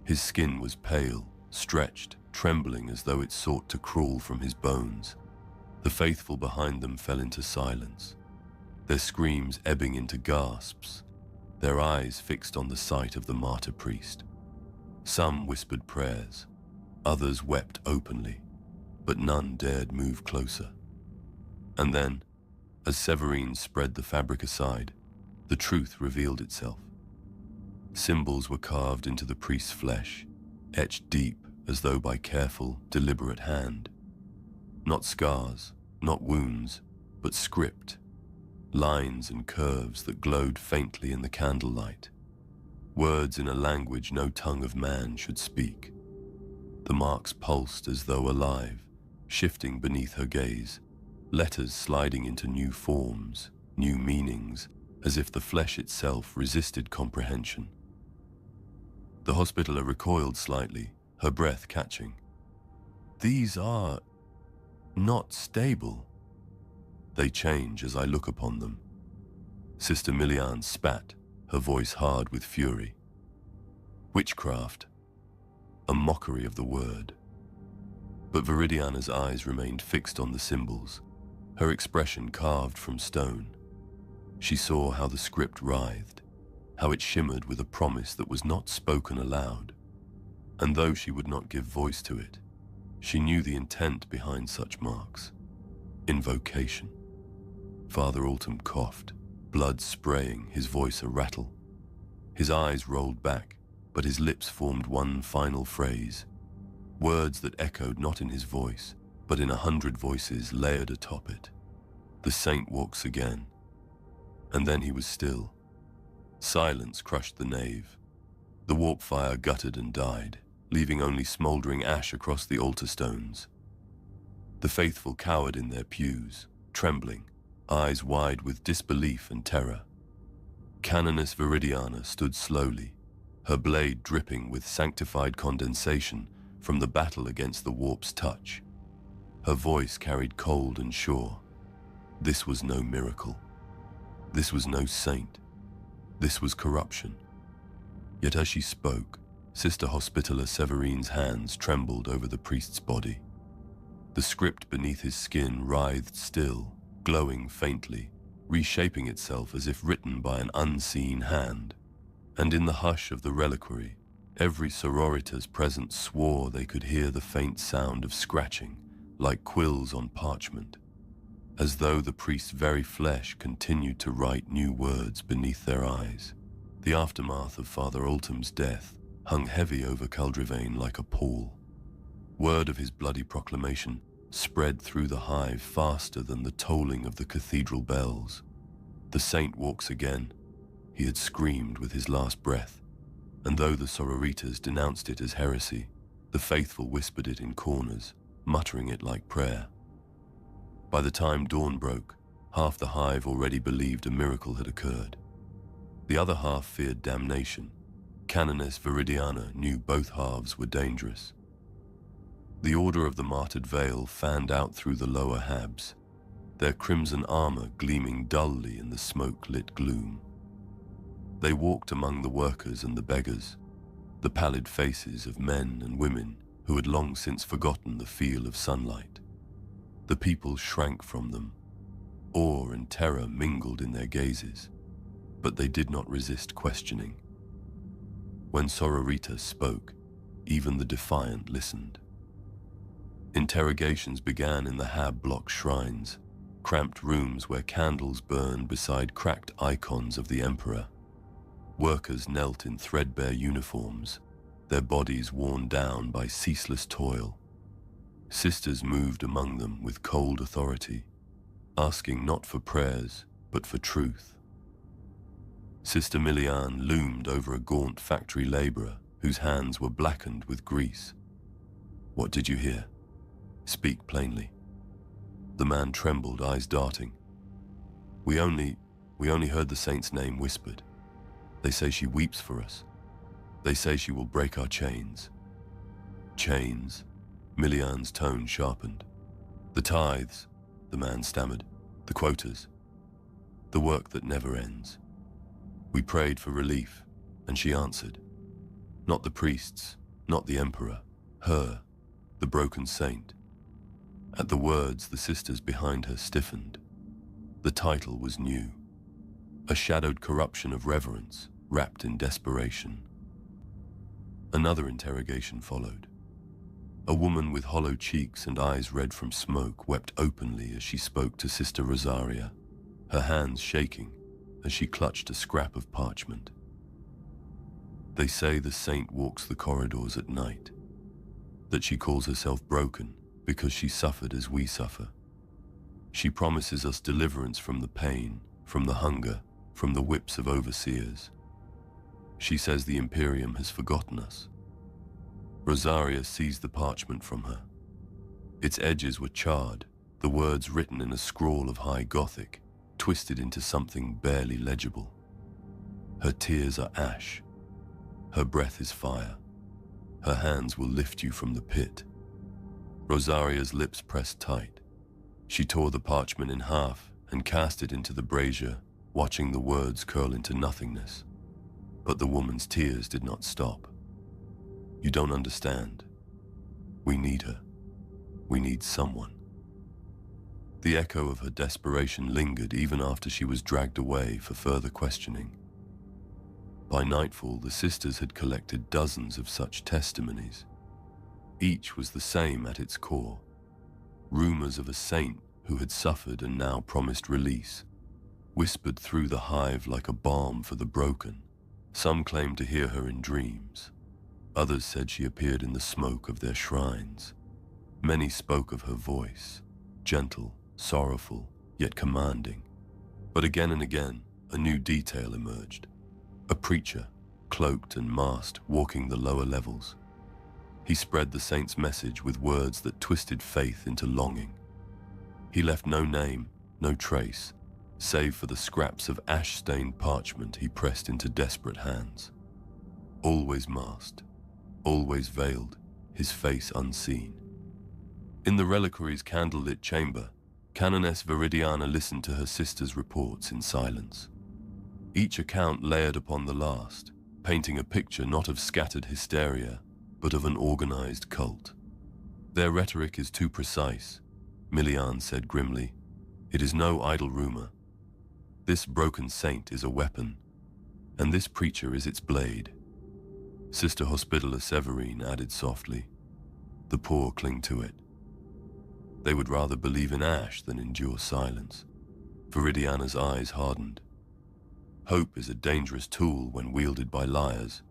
His skin was pale, stretched, trembling as though it sought to crawl from his bones. The faithful behind them fell into silence, their screams ebbing into gasps, their eyes fixed on the sight of the martyr priest. Some whispered prayers, others wept openly, but none dared move closer. And then, as Severine spread the fabric aside, the truth revealed itself. Symbols were carved into the priest's flesh, etched deep as though by careful, deliberate hand. Not scars, not wounds, but script, lines and curves that glowed faintly in the candlelight, words in a language no tongue of man should speak. The marks pulsed as though alive, shifting beneath her gaze, letters sliding into new forms, new meanings, as if the flesh itself resisted comprehension. The Hospitaller recoiled slightly, her breath catching. "These are not stable. They change as I look upon them." Sister Milian spat, her voice hard with fury. Witchcraft. A mockery of the word. But Viridiana's eyes remained fixed on the symbols, her expression carved from stone. She saw how the script writhed, how it shimmered with a promise that was not spoken aloud. And though she would not give voice to it, she knew the intent behind such marks. Invocation. Father Ultum coughed, blood spraying, his voice a rattle. His eyes rolled back, but his lips formed one final phrase, words that echoed not in his voice, but in 100 voices layered atop it. The saint walks again. And then he was still. Silence crushed the nave. The warp fire guttered and died, leaving only smoldering ash across the altar stones. The faithful cowered in their pews, trembling, eyes wide with disbelief and terror. Canoness Viridiana stood slowly, her blade dripping with sanctified condensation from the battle against the warp's touch. Her voice carried cold and sure. This was no miracle. This was no saint. This was corruption. Yet as she spoke, Sister Hospitaller Severine's hands trembled over the priest's body. The script beneath his skin writhed still, glowing faintly, reshaping itself as if written by an unseen hand. And in the hush of the reliquary, every sororitas present swore they could hear the faint sound of scratching, like quills on parchment, as though the priest's very flesh continued to write new words beneath their eyes. The aftermath of Father Ultum's death hung heavy over Caldrivane like a pall. Word of his bloody proclamation spread through the hive faster than the tolling of the cathedral bells. The saint walks again, he had screamed with his last breath, and though the sororitas denounced it as heresy, the faithful whispered it in corners, muttering it like prayer. By the time dawn broke, half the hive already believed a miracle had occurred. The other half feared damnation. Canoness Viridiana knew both halves were dangerous. The Order of the Martyred Veil fanned out through the lower habs, their crimson armor gleaming dully in the smoke-lit gloom. They walked among the workers and the beggars, the pallid faces of men and women who had long since forgotten the feel of sunlight. The people shrank from them. Awe and terror mingled in their gazes, but they did not resist questioning. When Sororita spoke, even the defiant listened. Interrogations began in the Hab block shrines, cramped rooms where candles burned beside cracked icons of the Emperor. Workers knelt in threadbare uniforms, their bodies worn down by ceaseless toil. Sisters moved among them with cold authority, asking not for prayers, but for truth. Sister Milian loomed over a gaunt factory laborer whose hands were blackened with grease. "What did you hear? Speak plainly." The man trembled, eyes darting. We only heard the saint's name whispered. They say she weeps for us. They say she will break our chains." "Chains?" Milian's tone sharpened. "The tithes," the man stammered. "The quotas. The work that never ends. We prayed for relief, and she answered. Not the priests, not the emperor. Her, the broken saint." At the words, the sisters behind her stiffened. The title was new. A shadowed corruption of reverence, wrapped in desperation. Another interrogation followed. A woman with hollow cheeks and eyes red from smoke wept openly as she spoke to Sister Rosaria, her hands shaking as she clutched a scrap of parchment. They say the saint walks the corridors at night, that she calls herself broken because she suffered as we suffer. She promises us deliverance from the pain, from the hunger, from the whips of overseers. She says the Imperium has forgotten us. Rosaria seized the parchment from her. Its edges were charred, the words written in a scrawl of high Gothic, twisted into something barely legible. Her tears are ash. Her breath is fire. Her hands will lift you from the pit. Rosaria's lips pressed tight. She tore the parchment in half and cast it into the brazier, watching the words curl into nothingness. But the woman's tears did not stop. "You don't understand. We need her. We need someone." The echo of her desperation lingered even after she was dragged away for further questioning. By nightfall, the sisters had collected dozens of such testimonies. Each was the same at its core. Rumors of a saint who had suffered and now promised release, whispered through the hive like a balm for the broken. Some claimed to hear her in dreams. Others said she appeared in the smoke of their shrines. Many spoke of her voice, gentle, sorrowful, yet commanding. But again and again, a new detail emerged. A preacher, cloaked and masked, walking the lower levels. He spread the saint's message with words that twisted faith into longing. He left no name, no trace, save for the scraps of ash-stained parchment he pressed into desperate hands. Always masked, always veiled, his face unseen. In the reliquary's candlelit chamber, Canoness Viridiana listened to her sister's reports in silence. Each account layered upon the last, painting a picture not of scattered hysteria, but of an organized cult. "Their rhetoric is too precise," Milian said grimly. "It is no idle rumor. This broken saint is a weapon, and this preacher is its blade." Sister Hospitaller Severine added softly, "The poor cling to it. They would rather believe in ash than endure silence." Viridiana's eyes hardened. "Hope is a dangerous tool when wielded by liars.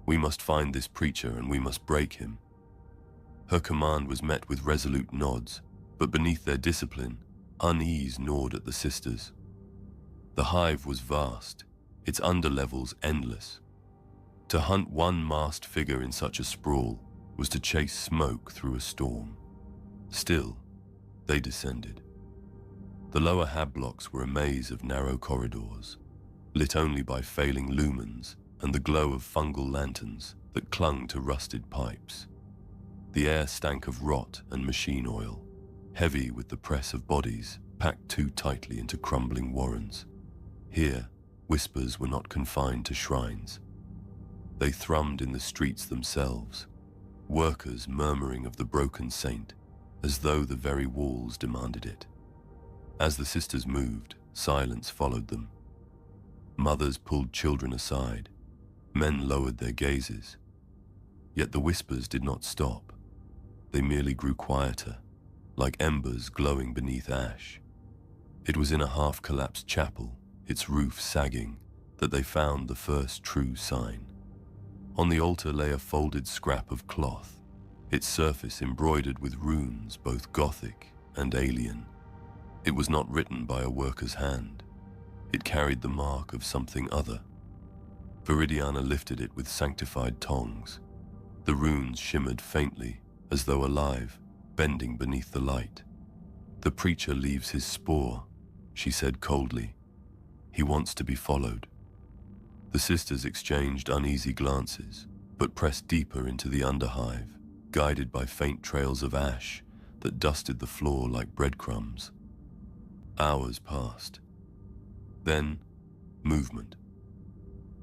We must find this preacher and we must break him." Her command was met with resolute nods, but beneath their discipline, unease gnawed at the sisters. The hive was vast, its underlevels endless. To hunt one masked figure in such a sprawl was to chase smoke through a storm. Still, they descended. The lower hab blocks were a maze of narrow corridors, lit only by failing lumens and the glow of fungal lanterns that clung to rusted pipes. The air stank of rot and machine oil, heavy with the press of bodies packed too tightly into crumbling warrens. Here, whispers were not confined to shrines. They thrummed in the streets themselves, workers murmuring of the broken saint, as though the very walls demanded it. As the sisters moved, silence followed them. Mothers pulled children aside. Men lowered their gazes. Yet the whispers did not stop. They merely grew quieter, like embers glowing beneath ash. It was in a half-collapsed chapel, its roof sagging, that they found the first true sign. On the altar lay a folded scrap of cloth, its surface embroidered with runes both Gothic and alien. It was not written by a worker's hand. It carried the mark of something other. Viridiana lifted it with sanctified tongs. The runes shimmered faintly, as though alive, bending beneath the light. "The preacher leaves his spore," she said coldly. "He wants to be followed." The sisters exchanged uneasy glances, but pressed deeper into the underhive, guided by faint trails of ash that dusted the floor like breadcrumbs. Hours passed. Then, movement.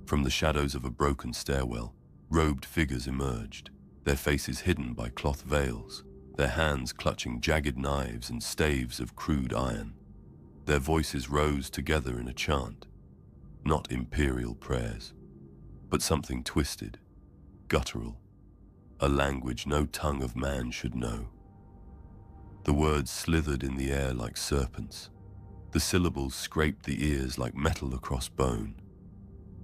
From the shadows of a broken stairwell, robed figures emerged, their faces hidden by cloth veils, their hands clutching jagged knives and staves of crude iron. Their voices rose together in a chant, not imperial prayers, but something twisted, guttural, a language no tongue of man should know. The words slithered in the air like serpents. The syllables scraped the ears like metal across bone.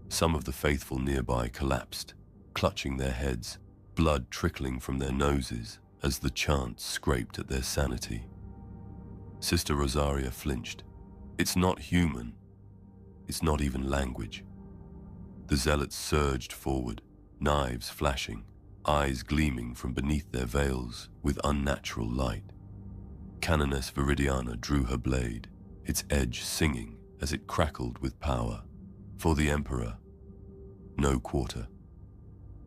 Some of the faithful nearby collapsed, clutching their heads, blood trickling from their noses as the chant scraped at their sanity. Sister Rosaria flinched. It's not human. It's not even language. The zealots surged forward, knives flashing, eyes gleaming from beneath their veils with unnatural light. Canoness Viridiana drew her blade, its edge singing as it crackled with power. For the Emperor, no quarter.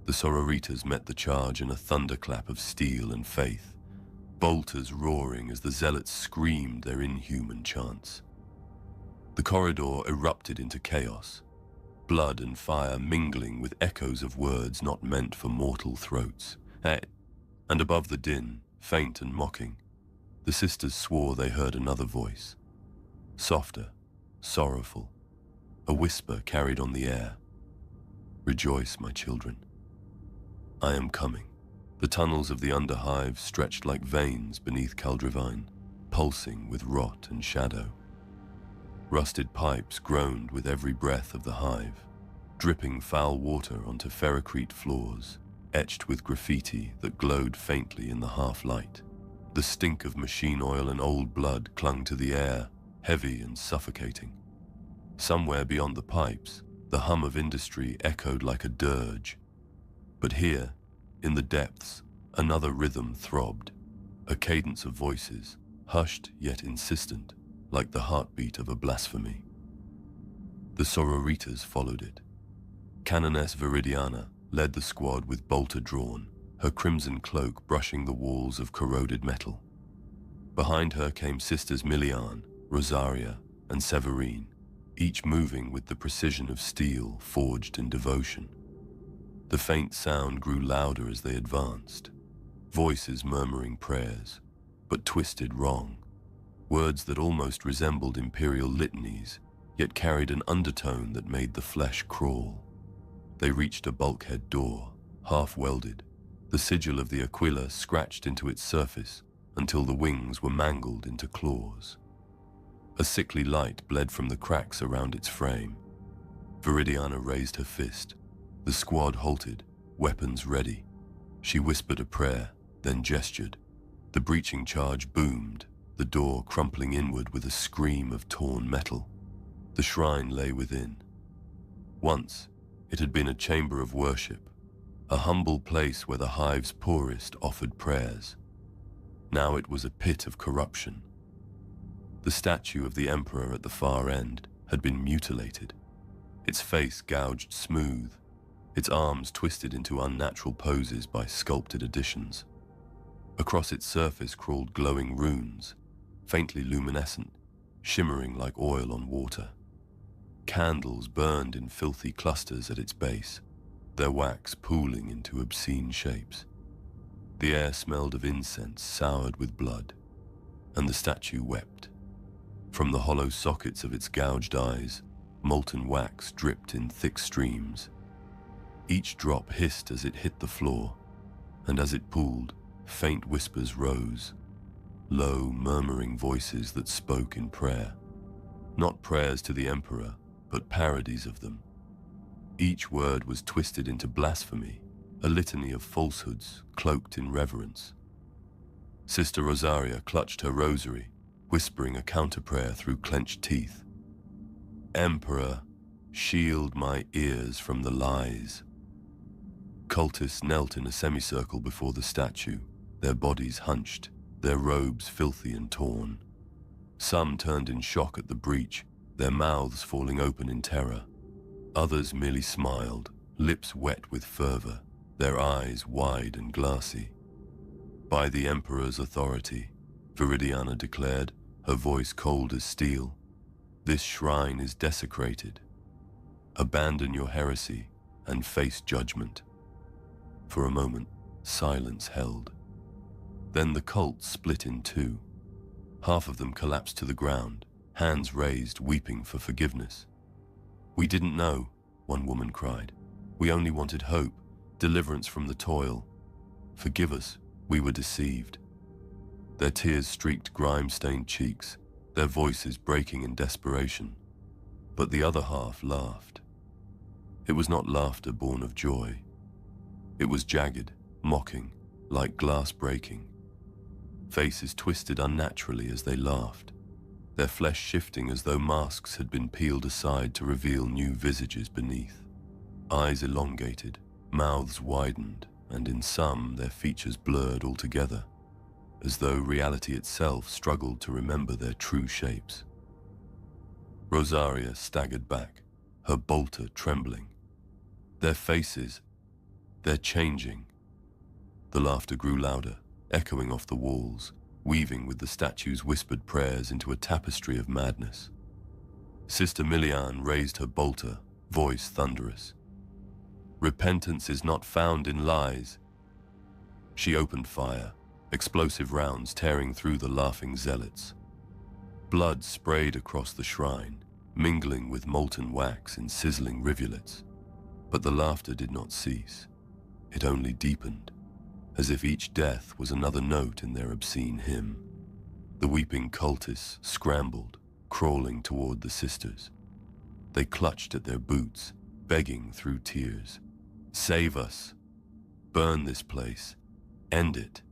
The sororitas met the charge in a thunderclap of steel and faith, bolters roaring as the zealots screamed their inhuman chants. The corridor erupted into chaos, blood and fire mingling with echoes of words not meant for mortal throats. And above the din, faint and mocking, the sisters swore they heard another voice, softer, sorrowful, a whisper carried on the air. "Rejoice, my children. I am coming." The tunnels of the underhive stretched like veins beneath Caldrivine, pulsing with rot and shadow. Rusted pipes groaned with every breath of the hive, dripping foul water onto ferrocrete floors, etched with graffiti that glowed faintly in the half-light. The stink of machine oil and old blood clung to the air, heavy and suffocating. Somewhere beyond the pipes, the hum of industry echoed like a dirge. But here, in the depths, another rhythm throbbed, a cadence of voices, hushed yet insistent, like the heartbeat of a blasphemy. The sororitas followed it. Canoness Viridiana led the squad with bolter drawn, her crimson cloak brushing the walls of corroded metal. Behind her came Sisters Milian, Rosaria, and Severine, each moving with the precision of steel forged in devotion. The faint sound grew louder as they advanced, voices murmuring prayers, but twisted wrong, words that almost resembled imperial litanies, yet carried an undertone that made the flesh crawl. They reached a bulkhead door, half-welded, the sigil of the Aquila scratched into its surface until the wings were mangled into claws. A sickly light bled from the cracks around its frame. Viridiana raised her fist. The squad halted, weapons ready. She whispered a prayer, then gestured. The breaching charge boomed, the door crumpling inward with a scream of torn metal. The shrine lay within. Once, it had been a chamber of worship, a humble place where the hive's poorest offered prayers. Now it was a pit of corruption. The statue of the emperor at the far end had been mutilated, its face gouged smooth, its arms twisted into unnatural poses by sculpted additions. Across its surface crawled glowing runes, faintly luminescent, shimmering like oil on water. Candles burned in filthy clusters at its base, their wax pooling into obscene shapes. The air smelled of incense soured with blood, and the statue wept. From the hollow sockets of its gouged eyes, molten wax dripped in thick streams. Each drop hissed as it hit the floor, and as it pooled, faint whispers rose, low, murmuring voices that spoke in prayer. Not prayers to the emperor, but parodies of them. Each word was twisted into blasphemy, a litany of falsehoods cloaked in reverence. Sister Rosaria clutched her rosary, whispering a counter-prayer through clenched teeth. Emperor, shield my ears from the lies. Cultists knelt in a semicircle before the statue, their bodies hunched, their robes filthy and torn. Some turned in shock at the breach, their mouths falling open in terror. Others merely smiled, lips wet with fervor, their eyes wide and glassy. By the Emperor's authority, Viridiana declared, her voice cold as steel, this shrine is desecrated. Abandon your heresy and face judgment. For a moment, silence held. Then the cult split in two. Half of them collapsed to the ground, hands raised, weeping for forgiveness. We didn't know, one woman cried. We only wanted hope, deliverance from the toil. Forgive us, we were deceived. Their tears streaked grime-stained cheeks, their voices breaking in desperation. But the other half laughed. It was not laughter born of joy. It was jagged, mocking, like glass breaking. Faces twisted unnaturally as they laughed, their flesh shifting as though masks had been peeled aside to reveal new visages beneath. Eyes elongated, mouths widened, and in some their features blurred altogether, as though reality itself struggled to remember their true shapes. Rosaria staggered back, her bolter trembling. Their faces, they're changing. The laughter grew louder, echoing off the walls, weaving with the statue's whispered prayers into a tapestry of madness. Sister Milian raised her bolter, voice thunderous. Repentance is not found in lies. She opened fire, explosive rounds tearing through the laughing zealots. Blood sprayed across the shrine, mingling with molten wax in sizzling rivulets. But the laughter did not cease. It only deepened, as if each death was another note in their obscene hymn. The weeping cultists scrambled, crawling toward the sisters. They clutched at their boots, begging through tears. Save us! Burn this place! End it!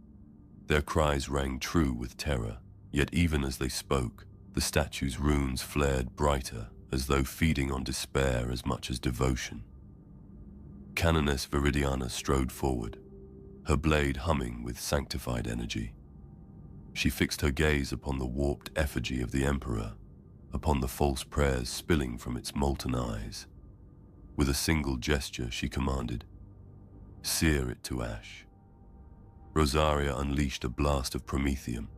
Their cries rang true with terror, yet even as they spoke, the statue's runes flared brighter, as though feeding on despair as much as devotion. Canoness Viridiana strode forward, her blade humming with sanctified energy. She fixed her gaze upon the warped effigy of the Emperor, upon the false prayers spilling from its molten eyes. With a single gesture, she commanded, "Sear it to ash." Rosaria unleashed a blast of promethium.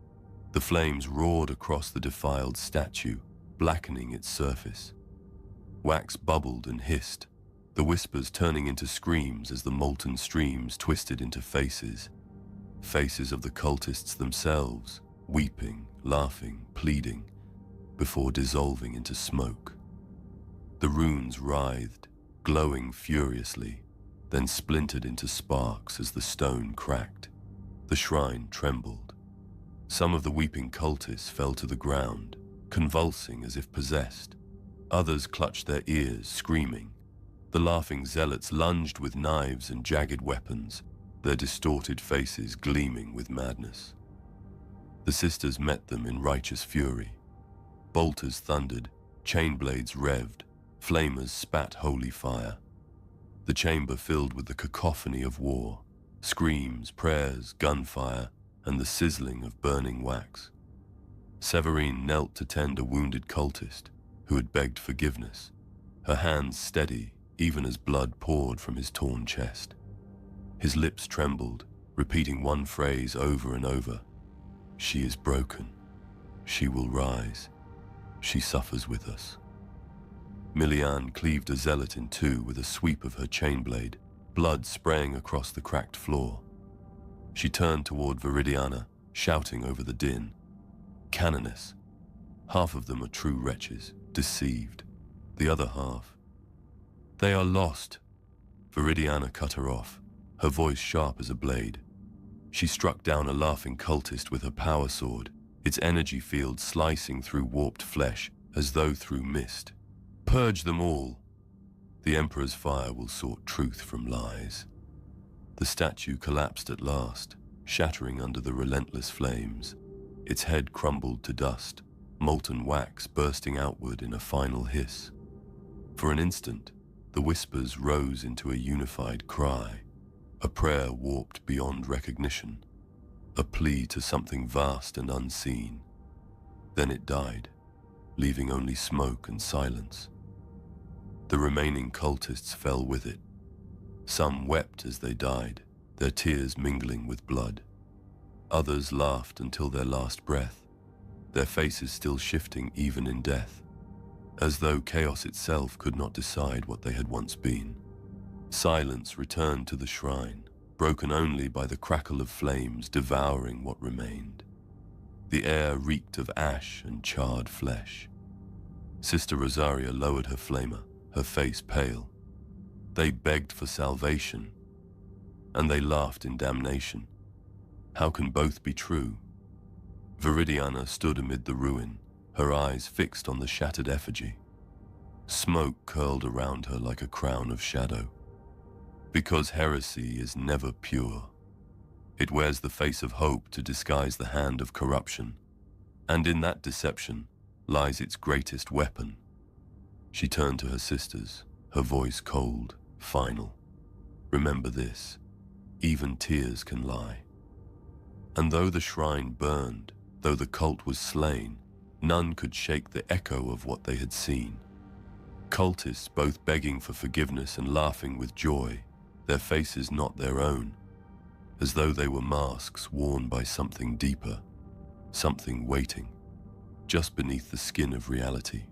The flames roared across the defiled statue, blackening its surface. Wax bubbled and hissed, the whispers turning into screams as the molten streams twisted into faces. Faces of the cultists themselves, weeping, laughing, pleading, before dissolving into smoke. The runes writhed, glowing furiously, then splintered into sparks as the stone cracked. The shrine trembled. Some of the weeping cultists fell to the ground, convulsing as if possessed. Others clutched their ears, screaming. The laughing zealots lunged with knives and jagged weapons, their distorted faces gleaming with madness. The sisters met them in righteous fury. Bolters thundered, chain blades revved, flamers spat holy fire. The chamber filled with the cacophony of war, screams, prayers, gunfire, and the sizzling of burning wax. Severine knelt to tend a wounded cultist who had begged forgiveness, her hands steady even as blood poured from his torn chest. His lips trembled, repeating one phrase over and over. She is broken. She will rise. She suffers with us. Milian cleaved a zealot in two with a sweep of her chain blade, blood spraying across the cracked floor. She turned toward Viridiana, shouting over the din. Canoness. Half of them are true wretches, deceived. The other half. They are lost. Viridiana cut her off, her voice sharp as a blade. She struck down a laughing cultist with her power sword, its energy field slicing through warped flesh as though through mist. Purge them all. The Emperor's fire will sort truth from lies. The statue collapsed at last, shattering under the relentless flames. Its head crumbled to dust, molten wax bursting outward in a final hiss. For an instant, the whispers rose into a unified cry, a prayer warped beyond recognition, a plea to something vast and unseen. Then it died, leaving only smoke and silence. The remaining cultists fell with it. Some wept as they died, their tears mingling with blood. Others laughed until their last breath, their faces still shifting even in death, as though chaos itself could not decide what they had once been. Silence returned to the shrine, broken only by the crackle of flames devouring what remained. The air reeked of ash and charred flesh. Sister Rosaria lowered her flamer, her face pale. They begged for salvation, and they laughed in damnation. How can both be true? Viridiana stood amid the ruin, her eyes fixed on the shattered effigy. Smoke curled around her like a crown of shadow. Because heresy is never pure. It wears the face of hope to disguise the hand of corruption, and in that deception lies its greatest weapon. She turned to her sisters, her voice cold, final. Remember this, even tears can lie. And though the shrine burned, though the cult was slain, none could shake the echo of what they had seen. Cultists both begging for forgiveness and laughing with joy, their faces not their own, as though they were masks worn by something deeper, something waiting, just beneath the skin of reality.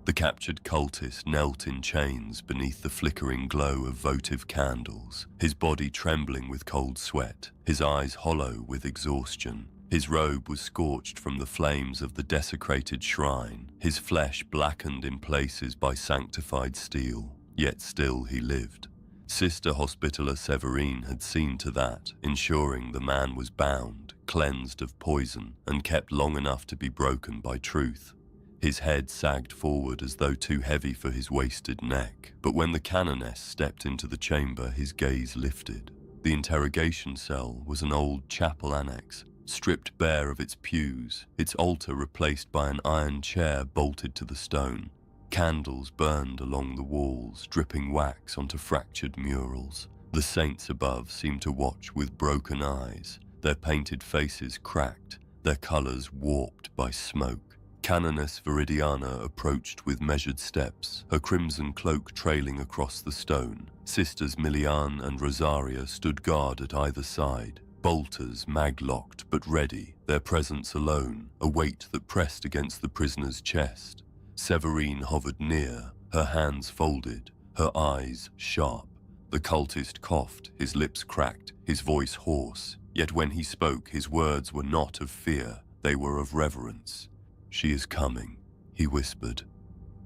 The captured cultist knelt in chains beneath the flickering glow of votive candles, his body trembling with cold sweat, his eyes hollow with exhaustion. His robe was scorched from the flames of the desecrated shrine, his flesh blackened in places by sanctified steel, yet still he lived. Sister Hospitaller Severine had seen to that, ensuring the man was bound, cleansed of poison, and kept long enough to be broken by truth. His head sagged forward as though too heavy for his wasted neck, but when the canoness stepped into the chamber, his gaze lifted. The interrogation cell was an old chapel annex, stripped bare of its pews, its altar replaced by an iron chair bolted to the stone. Candles burned along the walls, dripping wax onto fractured murals. The saints above seemed to watch with broken eyes, their painted faces cracked, their colors warped by smoke. Canoness Viridiana approached with measured steps, her crimson cloak trailing across the stone. Sisters Milian and Rosaria stood guard at either side, bolters mag-locked but ready, their presence alone, a weight that pressed against the prisoner's chest. Severine hovered near, her hands folded, her eyes sharp. The cultist coughed, his lips cracked, his voice hoarse. Yet when he spoke, his words were not of fear, they were of reverence. "She is coming," he whispered.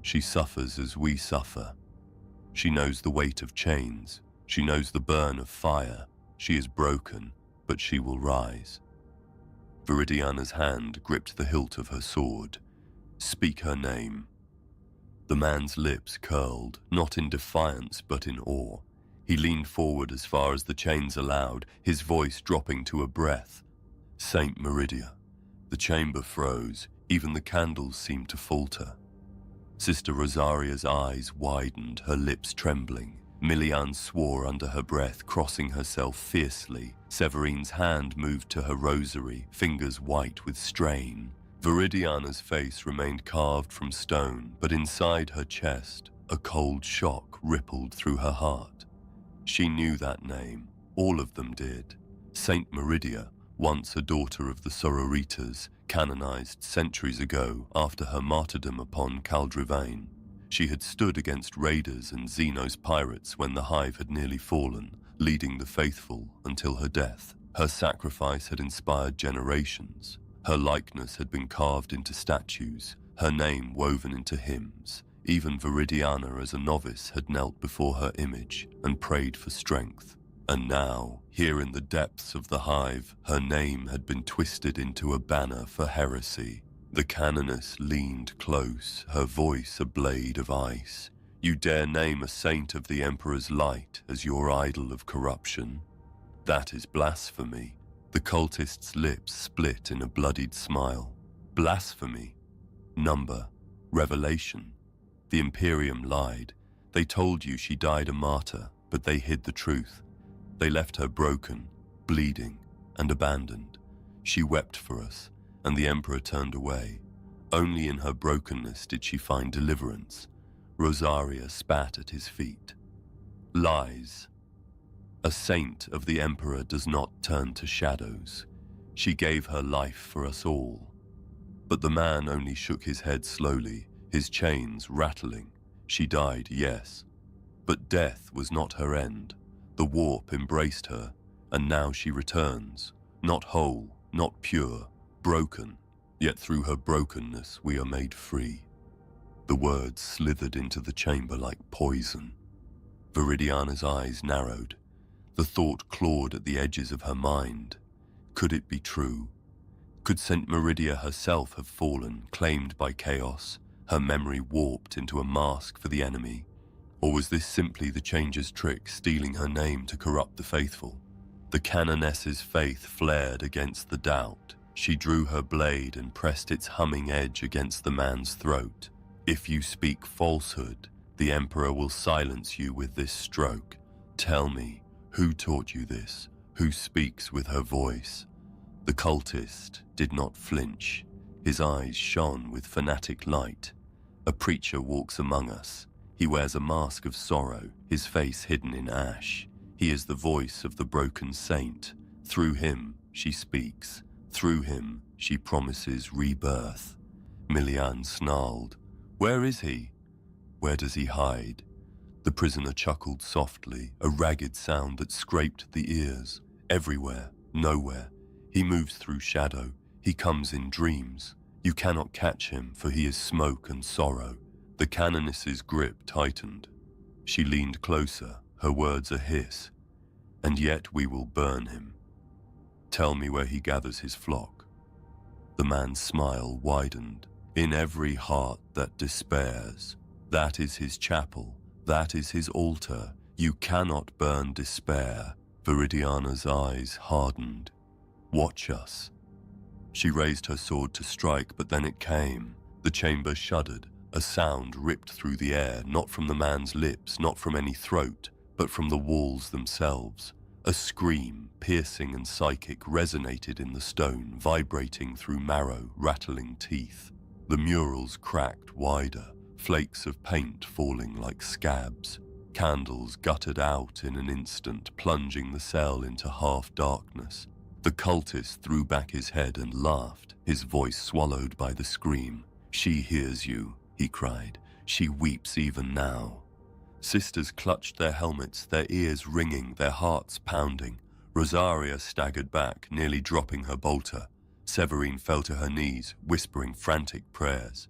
"She suffers as we suffer. She knows the weight of chains. She knows the burn of fire. She is broken, but she will rise." Viridiana's hand gripped the hilt of her sword. "Speak her name." The man's lips curled, not in defiance but in awe. He leaned forward as far as the chains allowed, his voice dropping to a breath. Saint Meridia. The chamber froze, even the candles seemed to falter. Sister Rosaria's eyes widened, her lips trembling. Milian swore under her breath, crossing herself fiercely. Severine's hand moved to her rosary, fingers white with strain. Viridiana's face remained carved from stone, but inside her chest, a cold shock rippled through her heart. She knew that name. All of them did. Saint Meridia, once a daughter of the Sororitas, canonized centuries ago after her martyrdom upon Caldrivane. She had stood against raiders and Xenos pirates when the Hive had nearly fallen, leading the faithful until her death. Her sacrifice had inspired generations. Her likeness had been carved into statues, her name woven into hymns. Even Viridiana as a novice had knelt before her image and prayed for strength. And now, here in the depths of the Hive, her name had been twisted into a banner for heresy. The canoness leaned close, her voice a blade of ice. You dare name a saint of the Emperor's light as your idol of corruption? That is blasphemy. The cultist's lips split in a bloodied smile. Blasphemy. Number. Revelation. The Imperium lied. They told you she died a martyr, but they hid the truth. They left her broken, bleeding, and abandoned. She wept for us, and the Emperor turned away. Only in her brokenness did she find deliverance. Rosaria spat at his feet. Lies. A saint of the Emperor does not turn to shadows. She gave her life for us all. But the man only shook his head slowly, his chains rattling. She died, yes. But death was not her end. The warp embraced her, and now she returns, not whole, not pure, broken, yet through her brokenness we are made free. The words slithered into the chamber like poison. Viridiana's eyes narrowed. The thought clawed at the edges of her mind. Could it be true? Could Saint Meridia herself have fallen, claimed by chaos, her memory warped into a mask for the enemy? Or was this simply the Changer's trick, stealing her name to corrupt the faithful? The canoness's faith flared against the doubt. She drew her blade and pressed its humming edge against the man's throat. If you speak falsehood, the Emperor will silence you with this stroke. Tell me, who taught you this? Who speaks with her voice? The cultist did not flinch. His eyes shone with fanatic light. A preacher walks among us. He wears a mask of sorrow, his face hidden in ash. He is the voice of the broken saint. Through him, she speaks. Through him, she promises rebirth. Milian snarled. Where is he? Where does he hide? The prisoner chuckled softly, a ragged sound that scraped the ears. Everywhere, nowhere. He moves through shadow. He comes in dreams. You cannot catch him, for he is smoke and sorrow. The canoness's grip tightened. She leaned closer, her words a hiss. And yet we will burn him. Tell me where he gathers his flock. The man's smile widened. In every heart that despairs. That is his chapel. That is his altar. You cannot burn despair. Viridiana's eyes hardened. Watch us. She raised her sword to strike, but then it came. The chamber shuddered. A sound ripped through the air, not from the man's lips, not from any throat, but from the walls themselves. A scream, piercing and psychic, resonated in the stone, vibrating through marrow, rattling teeth. The murals cracked wider, flakes of paint falling like scabs. Candles guttered out in an instant, plunging the cell into half-darkness. The cultist threw back his head and laughed, his voice swallowed by the scream. She hears you, he cried. She weeps even now. Sisters clutched their helmets, their ears ringing, their hearts pounding. Rosaria staggered back, nearly dropping her bolter. Severine fell to her knees, whispering frantic prayers.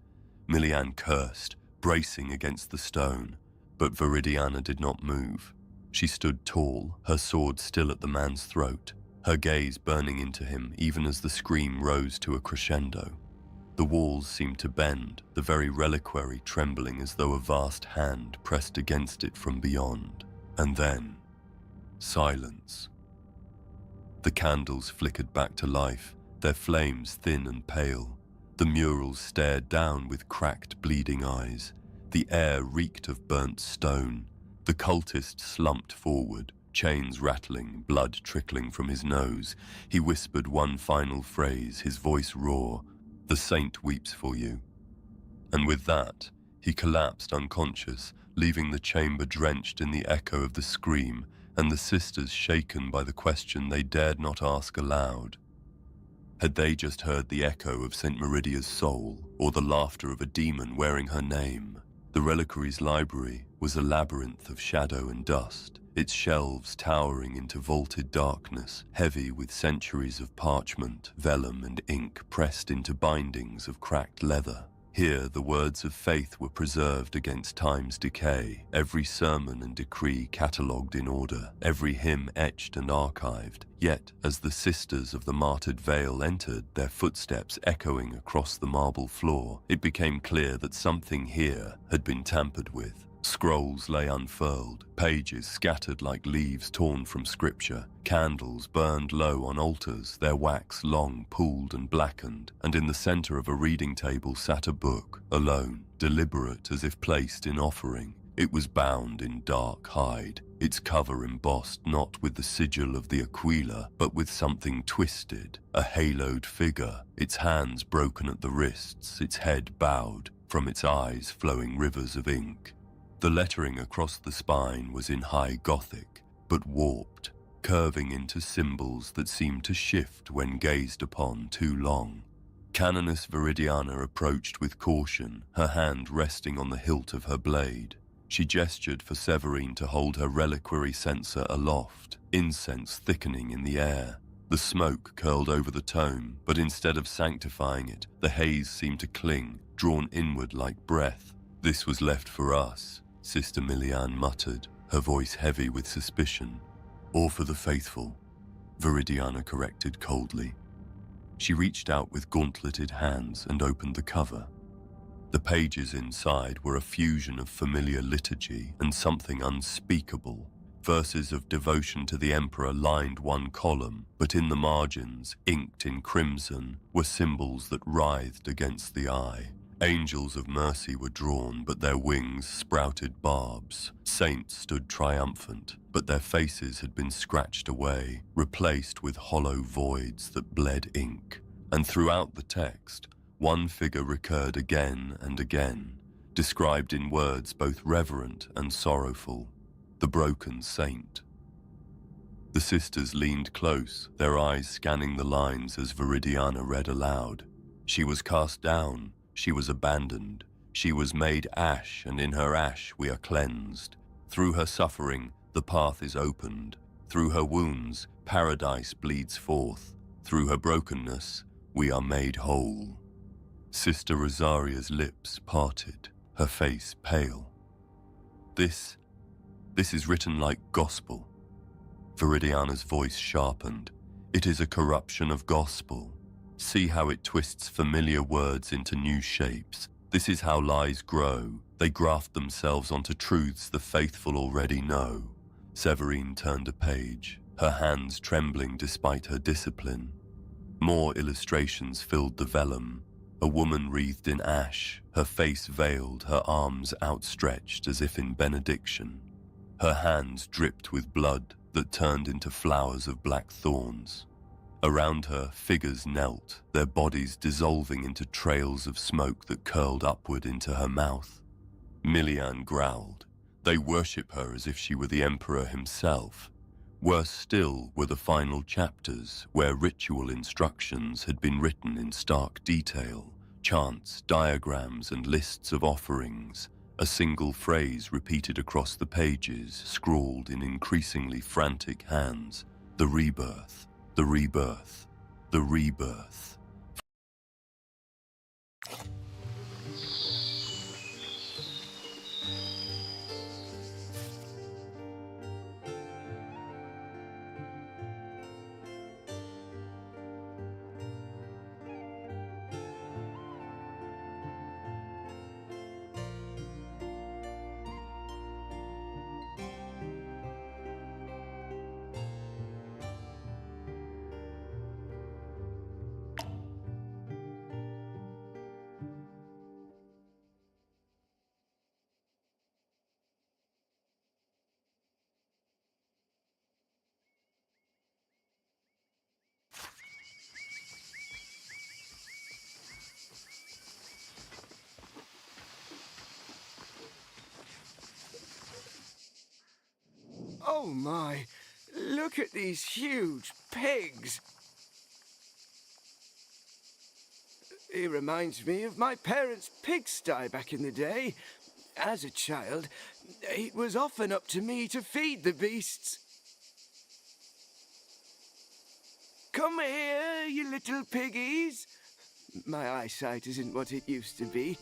Milian cursed, bracing against the stone. But Viridiana did not move. She stood tall, her sword still at the man's throat, her gaze burning into him even as the scream rose to a crescendo. The walls seemed to bend, the very reliquary trembling as though a vast hand pressed against it from beyond. And then, silence. The candles flickered back to life, their flames thin and pale. The murals stared down with cracked, bleeding eyes. The air reeked of burnt stone. The cultist slumped forward, chains rattling, blood trickling from his nose. He whispered one final phrase, his voice raw, "The saint weeps for you." And with that, he collapsed unconscious, leaving the chamber drenched in the echo of the scream, and the sisters shaken by the question they dared not ask aloud. Had they just heard the echo of St. Meridia's soul, or the laughter of a demon wearing her name? The reliquary's library was a labyrinth of shadow and dust, its shelves towering into vaulted darkness, heavy with centuries of parchment, vellum, and ink pressed into bindings of cracked leather. Here, the words of faith were preserved against time's decay, every sermon and decree catalogued in order, every hymn etched and archived. Yet, as the sisters of the martyred Vale entered, their footsteps echoing across the marble floor, it became clear that something here had been tampered with. Scrolls lay unfurled, pages scattered like leaves torn from scripture, candles burned low on altars, their wax long, pooled and blackened, and in the center of a reading table sat a book, alone, deliberate as if placed in offering. It was bound in dark hide, its cover embossed not with the sigil of the Aquila, but with something twisted, a haloed figure, its hands broken at the wrists, its head bowed, from its eyes flowing rivers of ink. The lettering across the spine was in High Gothic, but warped, curving into symbols that seemed to shift when gazed upon too long. Canoness Viridiana approached with caution, her hand resting on the hilt of her blade. She gestured for Severine to hold her reliquary censer aloft, incense thickening in the air. The smoke curled over the tome, but instead of sanctifying it, the haze seemed to cling, drawn inward like breath. "This was left for us," Sister Milian muttered, her voice heavy with suspicion. "Or for the faithful," Viridiana corrected coldly. She reached out with gauntleted hands and opened the cover. The pages inside were a fusion of familiar liturgy and something unspeakable. Verses of devotion to the Emperor lined one column, but in the margins, inked in crimson, were symbols that writhed against the eye. Angels of mercy were drawn, but their wings sprouted barbs. Saints stood triumphant, but their faces had been scratched away, replaced with hollow voids that bled ink. And throughout the text, one figure recurred again and again, described in words both reverent and sorrowful: the broken saint. The sisters leaned close, their eyes scanning the lines as Viridiana read aloud. She was cast down, she was abandoned, she was made ash, and in her ash we are cleansed. Through her suffering, the path is opened. Through her wounds, paradise bleeds forth. Through her brokenness, we are made whole. Sister Rosaria's lips parted, her face pale. This is written like gospel. Viridiana's voice sharpened. It is a corruption of gospel. See how it twists familiar words into new shapes. This is how lies grow. They graft themselves onto truths the faithful already know. Severine turned a page, her hands trembling despite her discipline. More illustrations filled the vellum. A woman wreathed in ash, her face veiled, her arms outstretched as if in benediction. Her hands dripped with blood that turned into flowers of black thorns. Around her, figures knelt, their bodies dissolving into trails of smoke that curled upward into her mouth. Milian growled. They worship her as if she were the Emperor himself. Worse still were the final chapters, where ritual instructions had been written in stark detail, chants, diagrams, and lists of offerings. A single phrase repeated across the pages, scrawled in increasingly frantic hands: the rebirth. The rebirth. The rebirth. Oh my, look at these huge pigs. It reminds me of my parents' pigsty back in the day. As a child, it was often up to me to feed the beasts. Come here, you little piggies. My eyesight isn't what it used to be.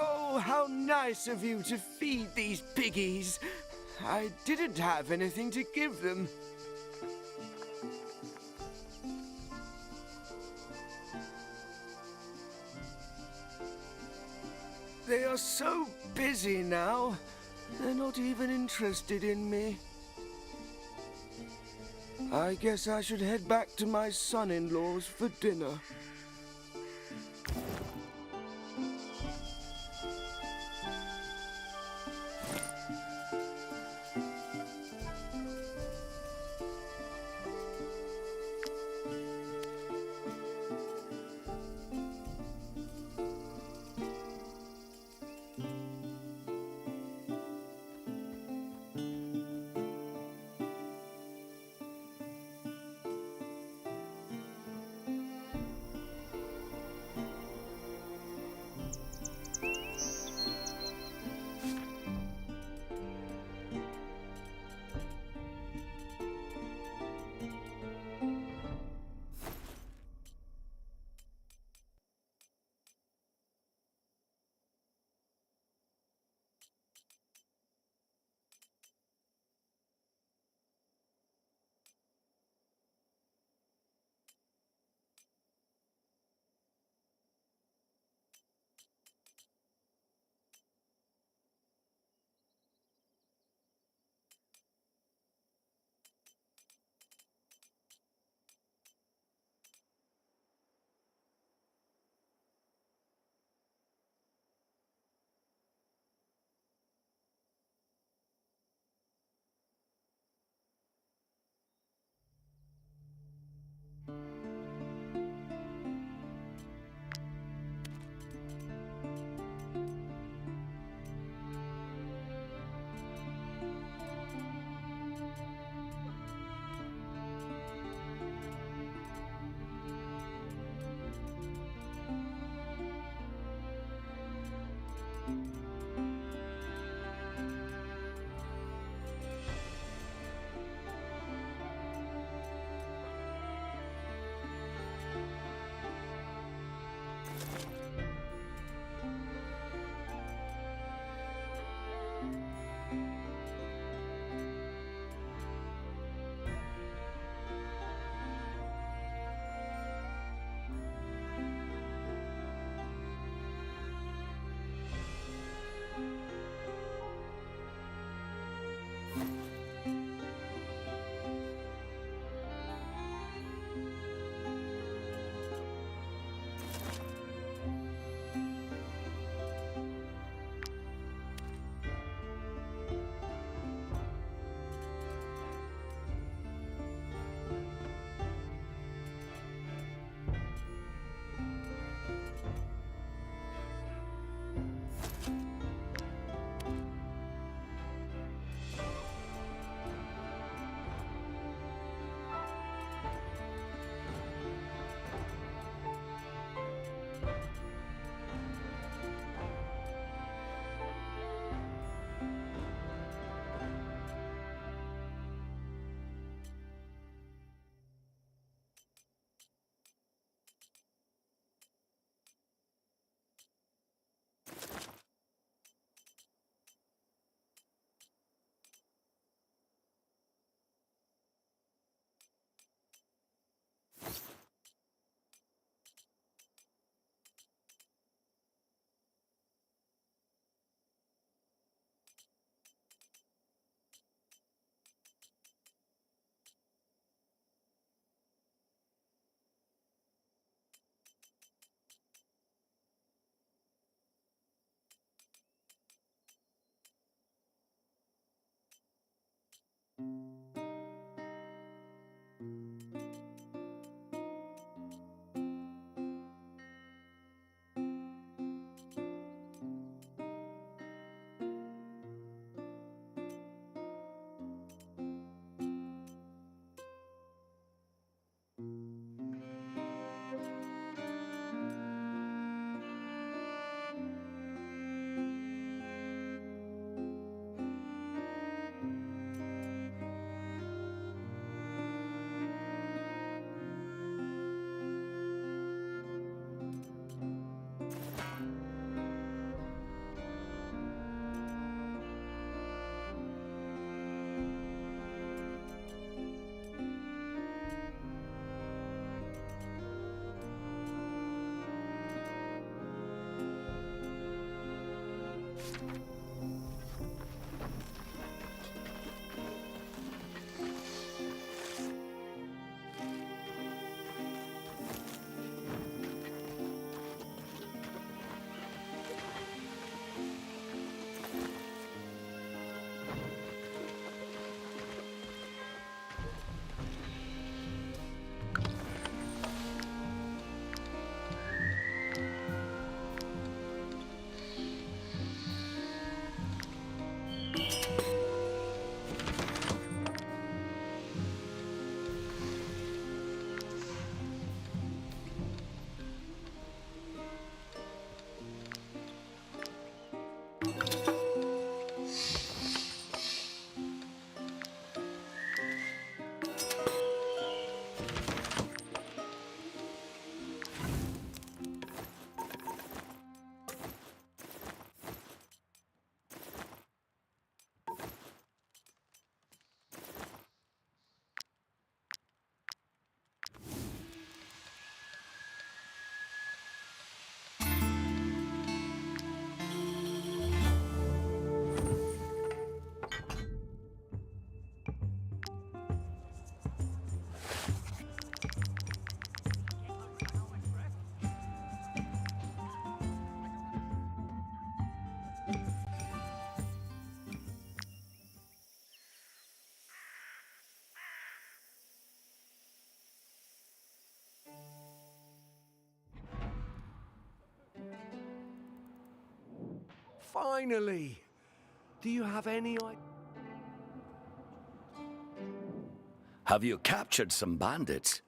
Oh, how nice of you to feed these piggies. I didn't have anything to give them. They are so busy now. They're not even interested in me. I guess I should head back to my son-in-law's for dinner. Finally! Do you have any idea? Have you captured some bandits?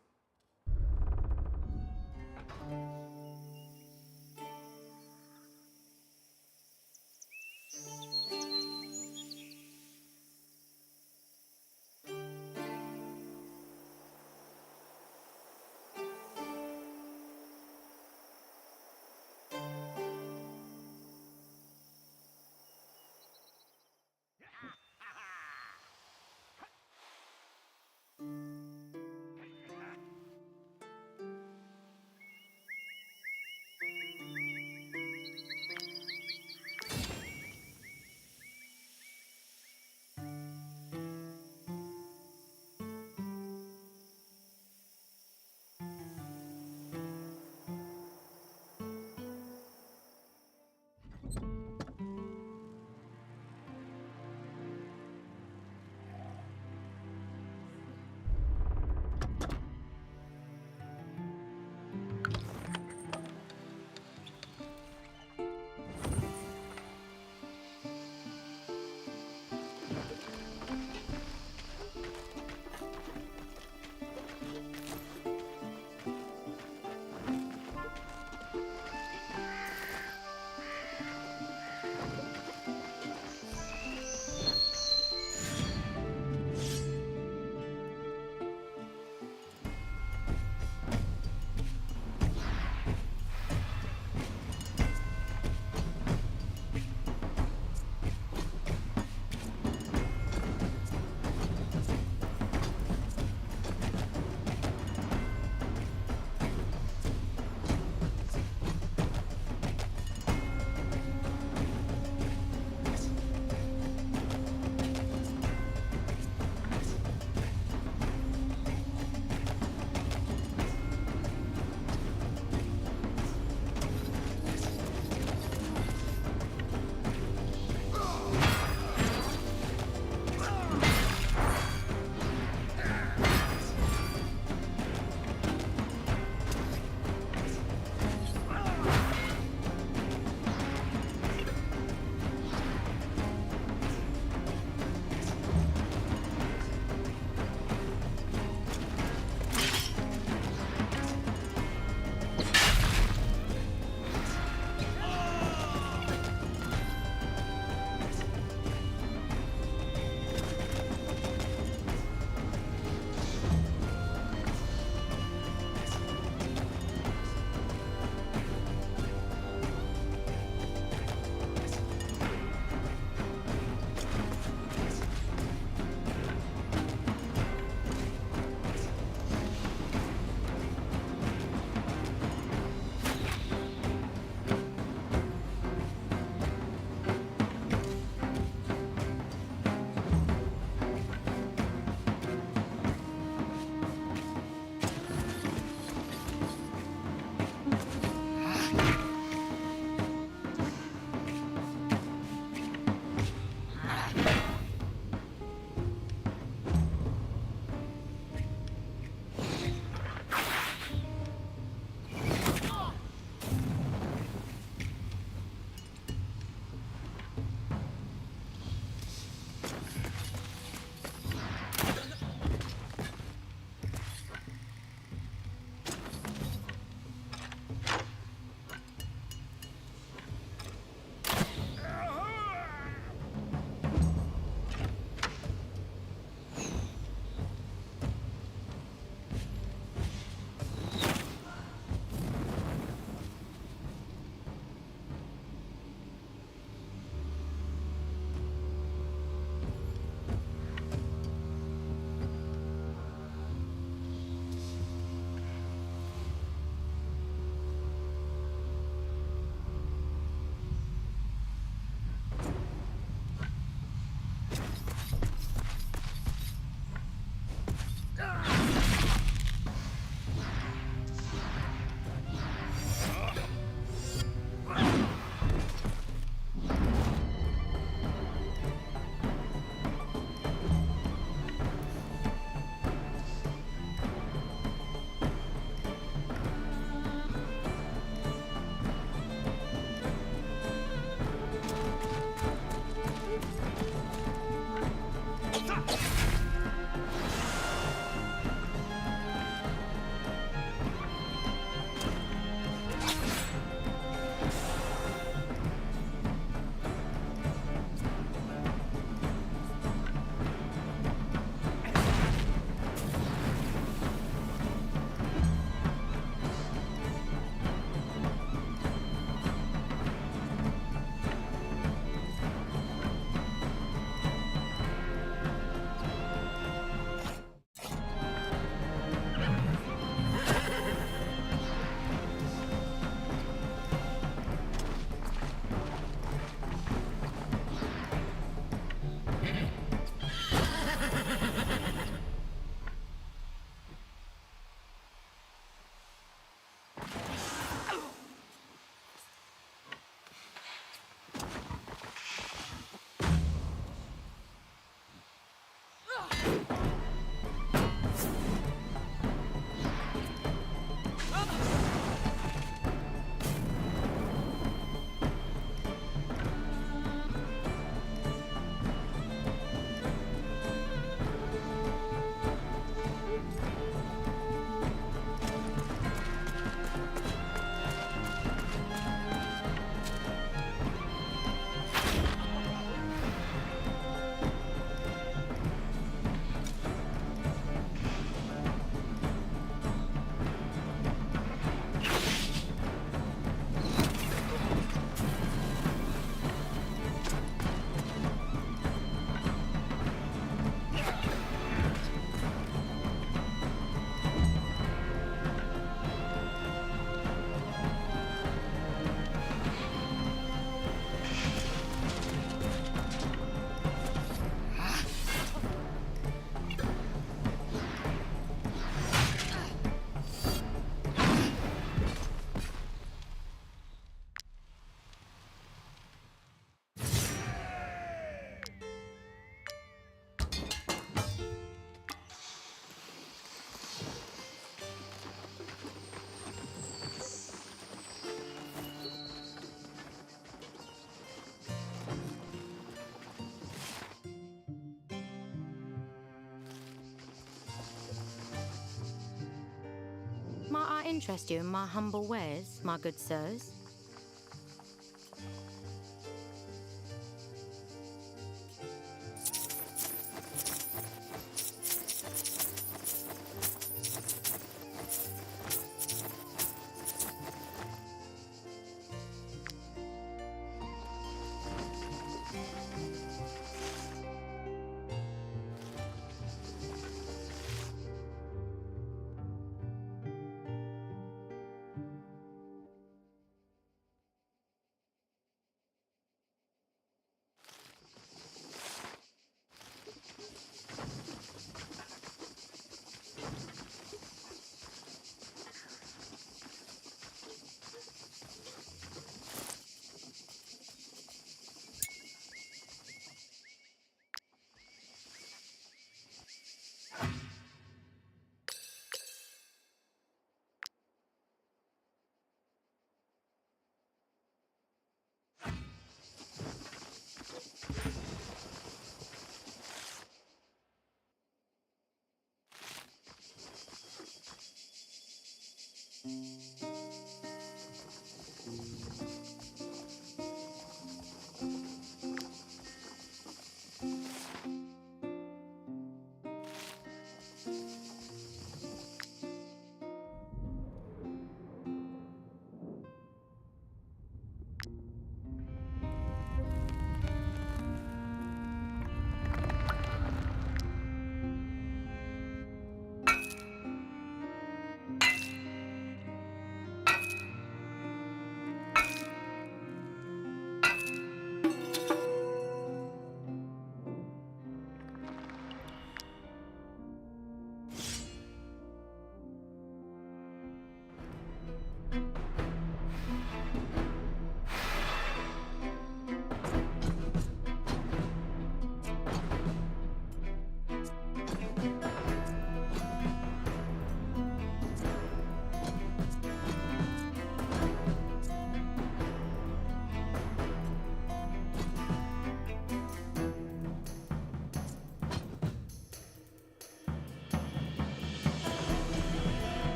Might I interest you in my humble wares, my good sirs?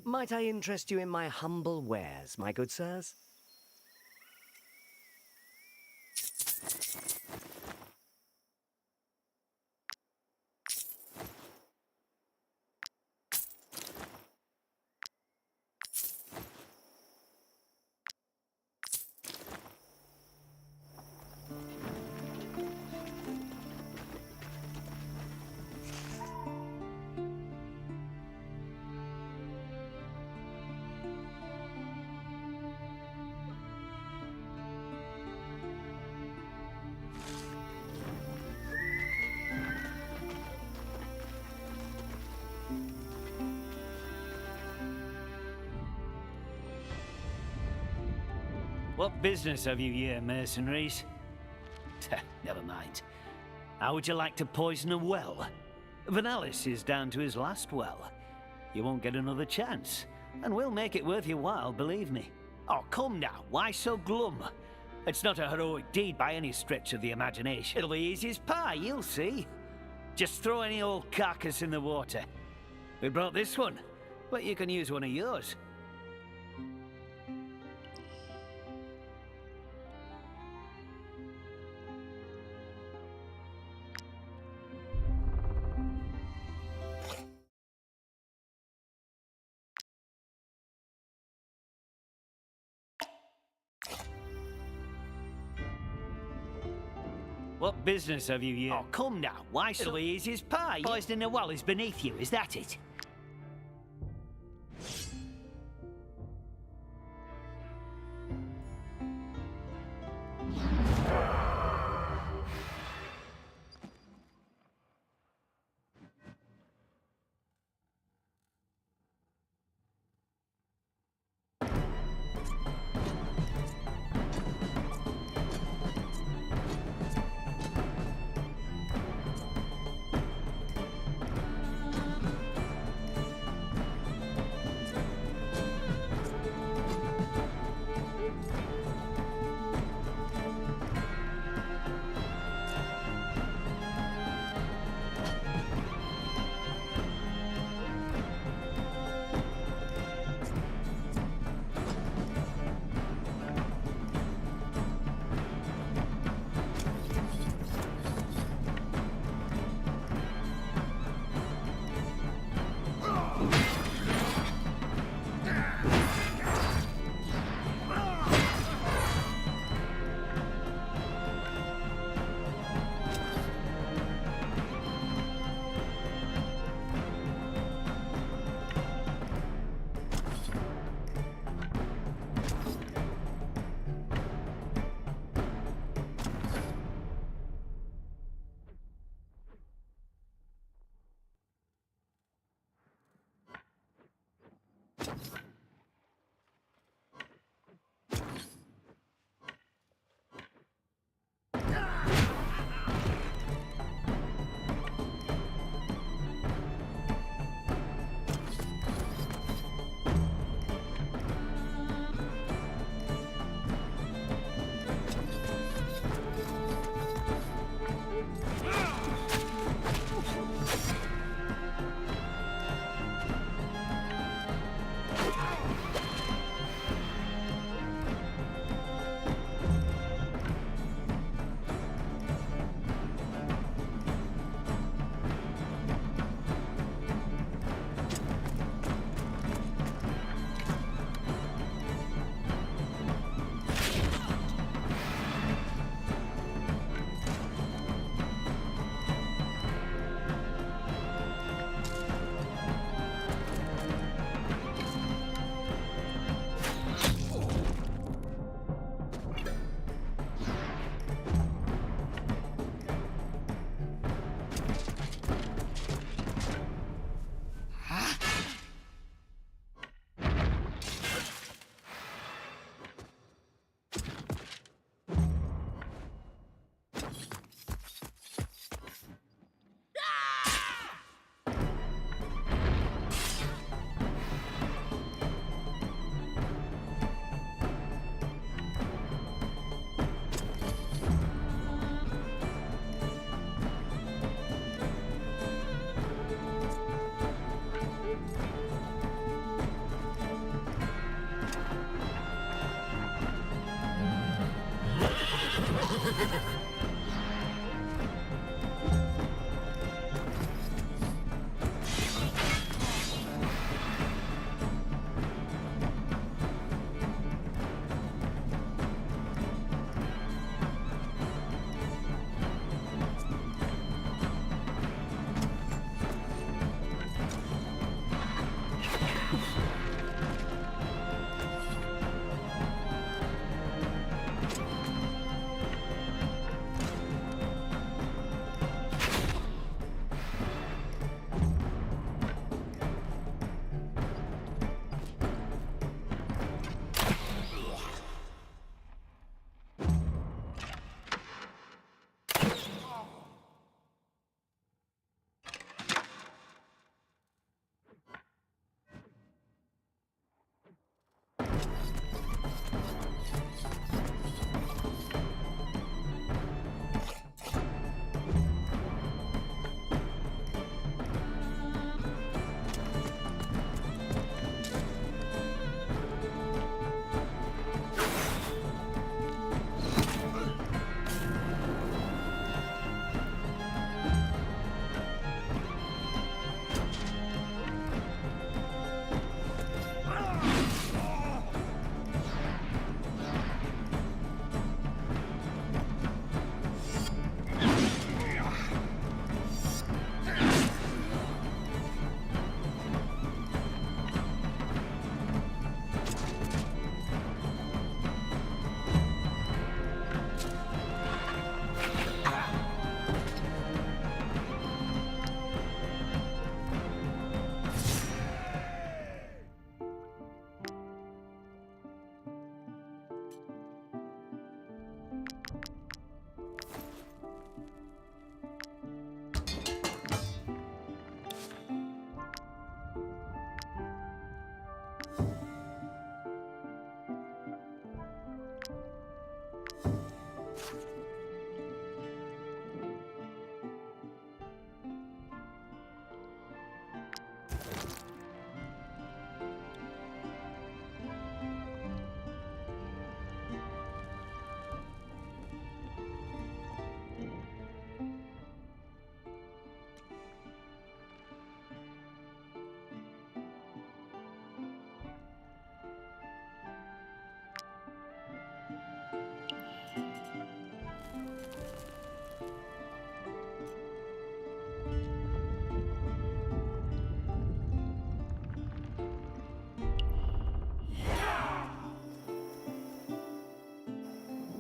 Might I interest you in my humble wares, my good sirs? What business have you here, mercenaries? Never mind. How would you like to poison a well? Vanalis is down to his last well. You won't get another chance, and we'll make it worth your while, believe me. Oh, come now, why so glum? It's not a heroic deed by any stretch of the imagination. It'll be easy as pie, you'll see. Just throw any old carcass in the water. We brought this one, but you can use one of yours. What business have you here? Oh, come now, why so... It'll be easy as pie. Poisoning a well is beneath you, is that it?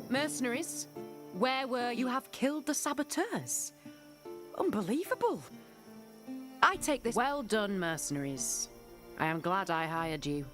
Mercenaries, where were you? You have killed the saboteurs. Unbelievable. I take this. Well done, mercenaries. I am glad I hired you.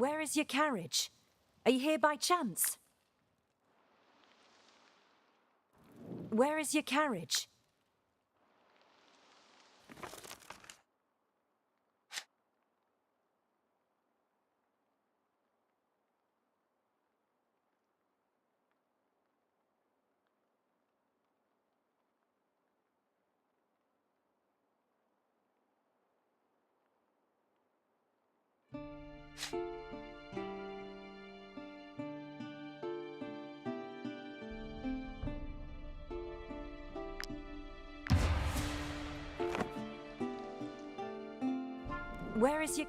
Where is your carriage? Are you here by chance? Where is your carriage? Where is your...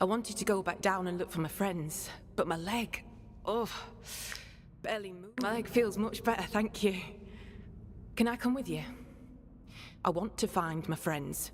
I wanted to go back down and look for my friends, but my leg... Oh, barely moved. My leg feels much better, thank you. Can I come with you? I want to find my friends.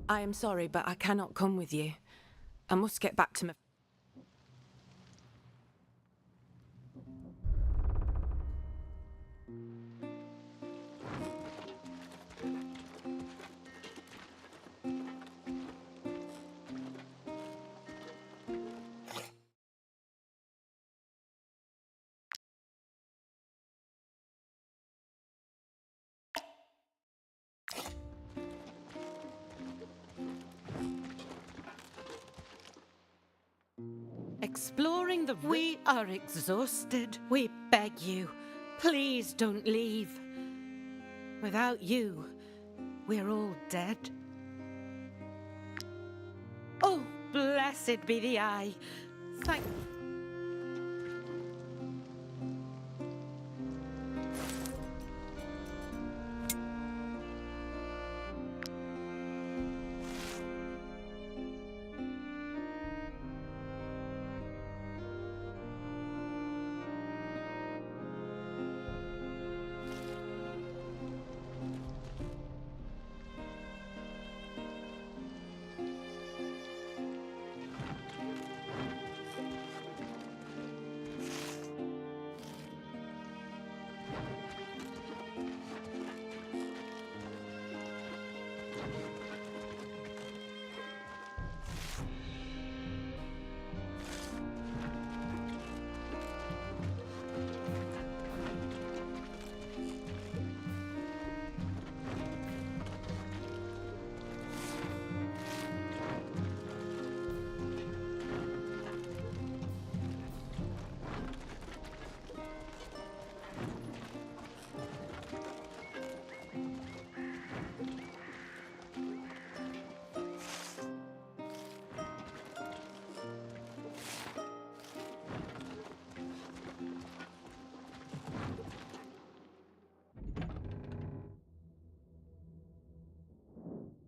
I am sorry, but I cannot come with you. I must get back to my... Exploring the... We are exhausted. We beg you, please don't leave. Without you, we're all dead. Oh, blessed be the eye. Thank...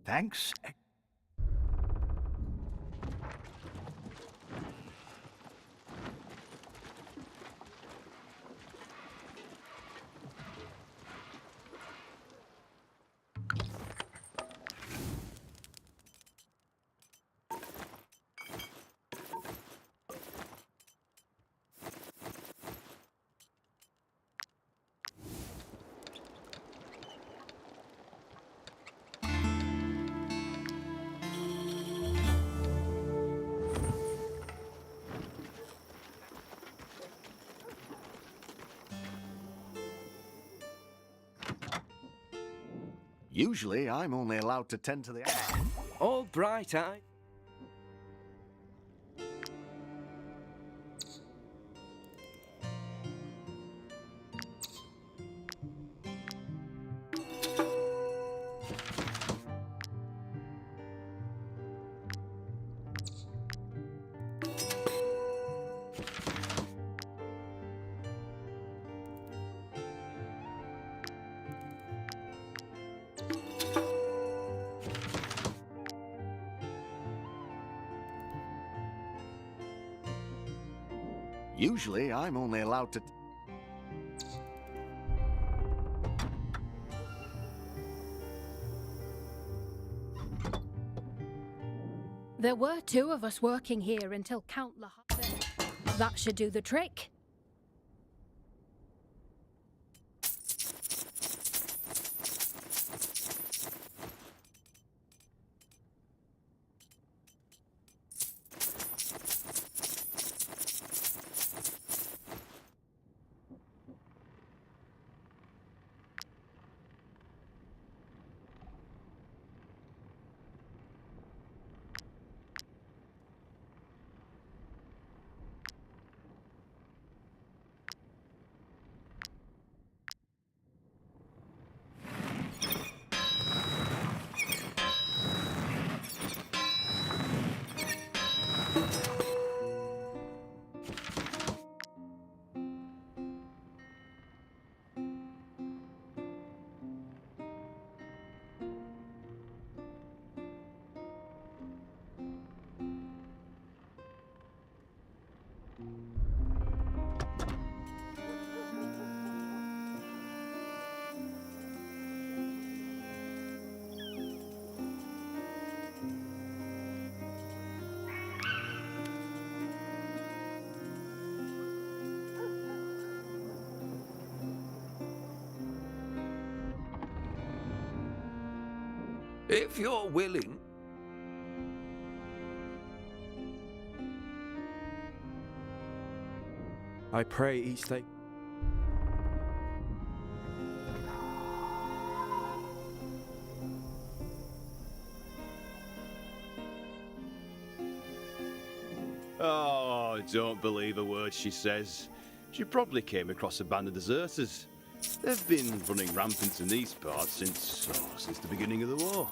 Thanks. Usually, I'm only allowed to tend to the... All bright-eyed. Usually, I'm only allowed to... There were 2 of us working here until Count Lahat. That should do the trick. If you're willing. I pray each day. Oh, don't believe a word she says. She probably came across a band of deserters. They've been running rampant in these parts since the beginning of the war.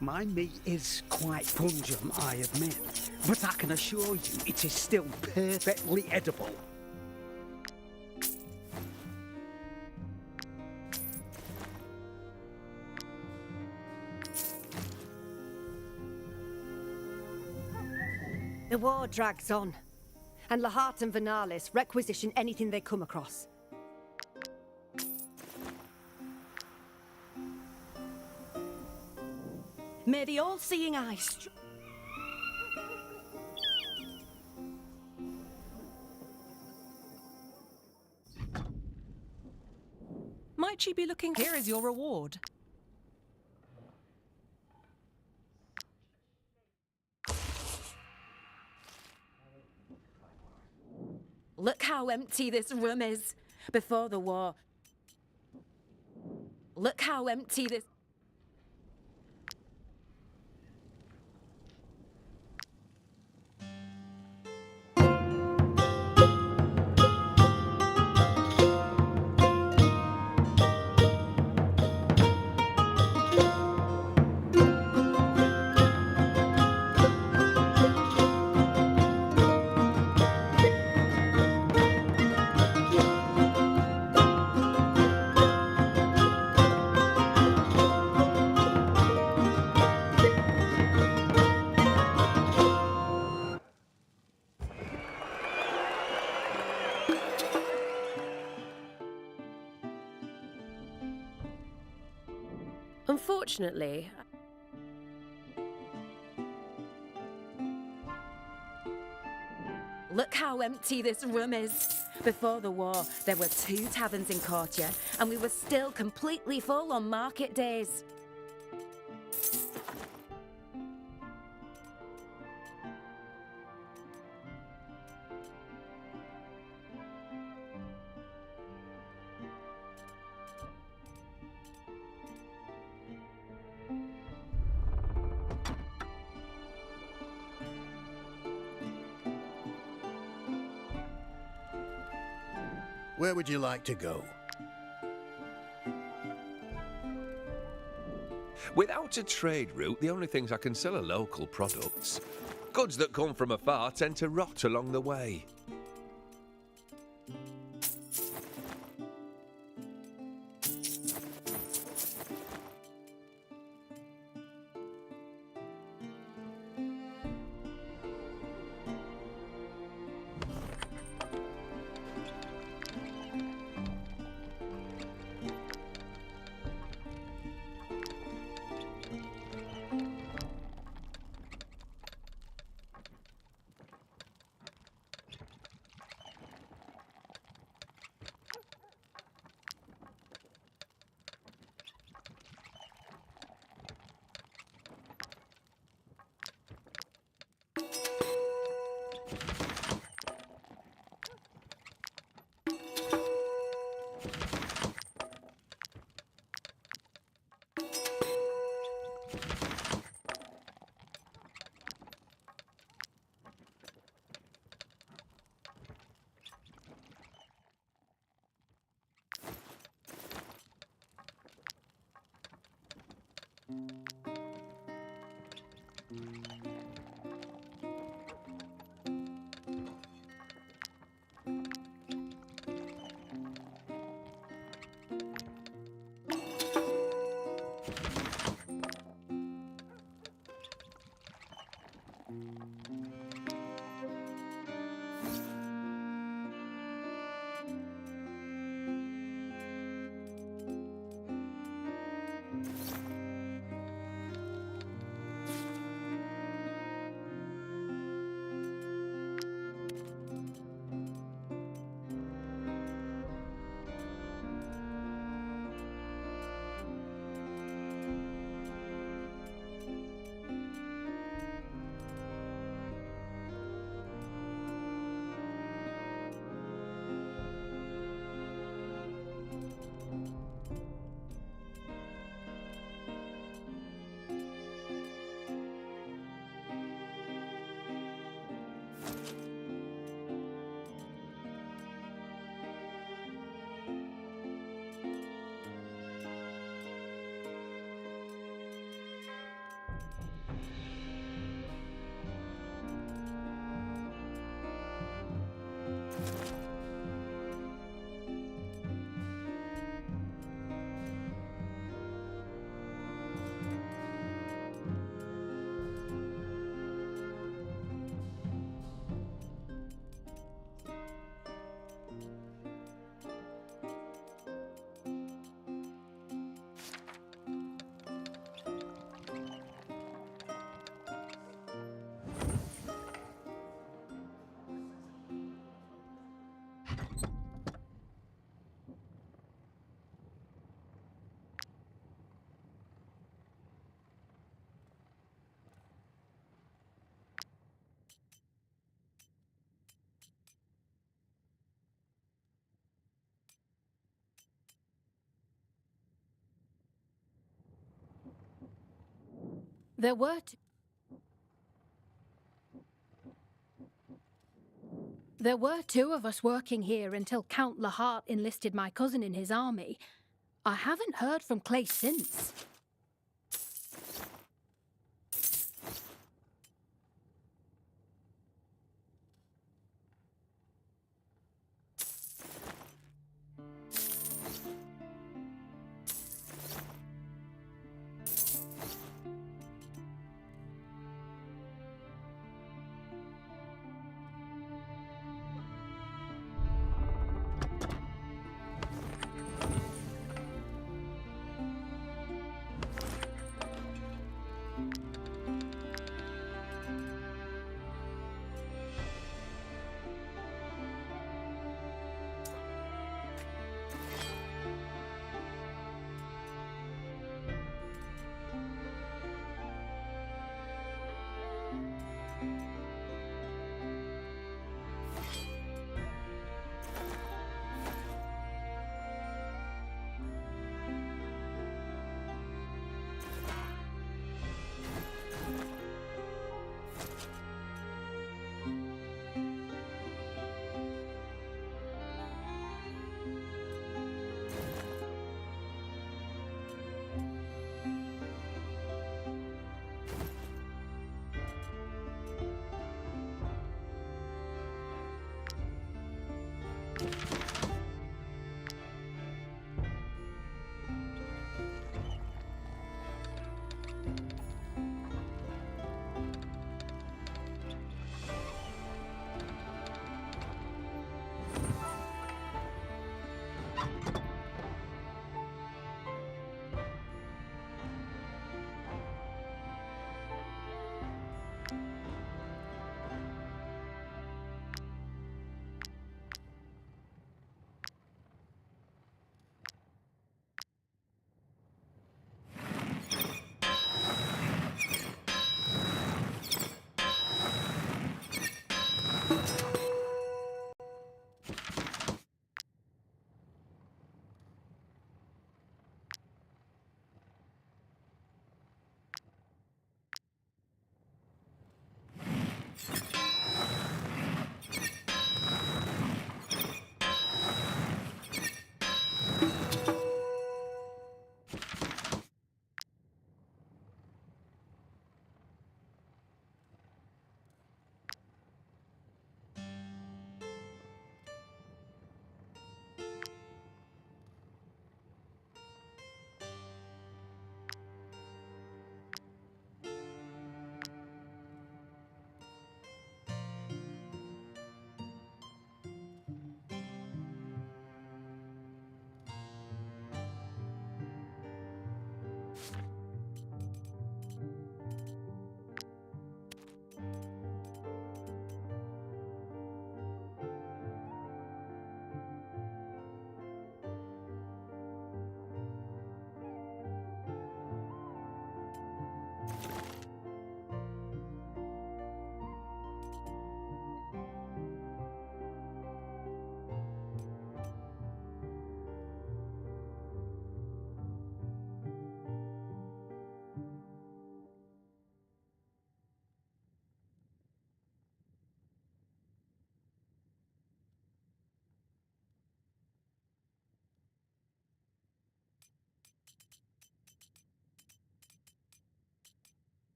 My meat is quite pungent, I admit, but I can assure you it is still perfectly edible. The war drags on, and Lahat and Vernalis requisition anything they come across. May the all-seeing eye... Might she be looking... Here is your reward. Look how empty this room is before the war. Look how empty this... Unfortunately, Look how empty this room is. Before the war, there were 2 taverns in Courtier, and we were still completely full on market days. Where would you like to go? Without a trade route, the only things I can sell are local products. Goods that come from afar tend to rot along the way. There were two of us working here until Count Lahart enlisted my cousin in his army. I haven't heard from Clay since.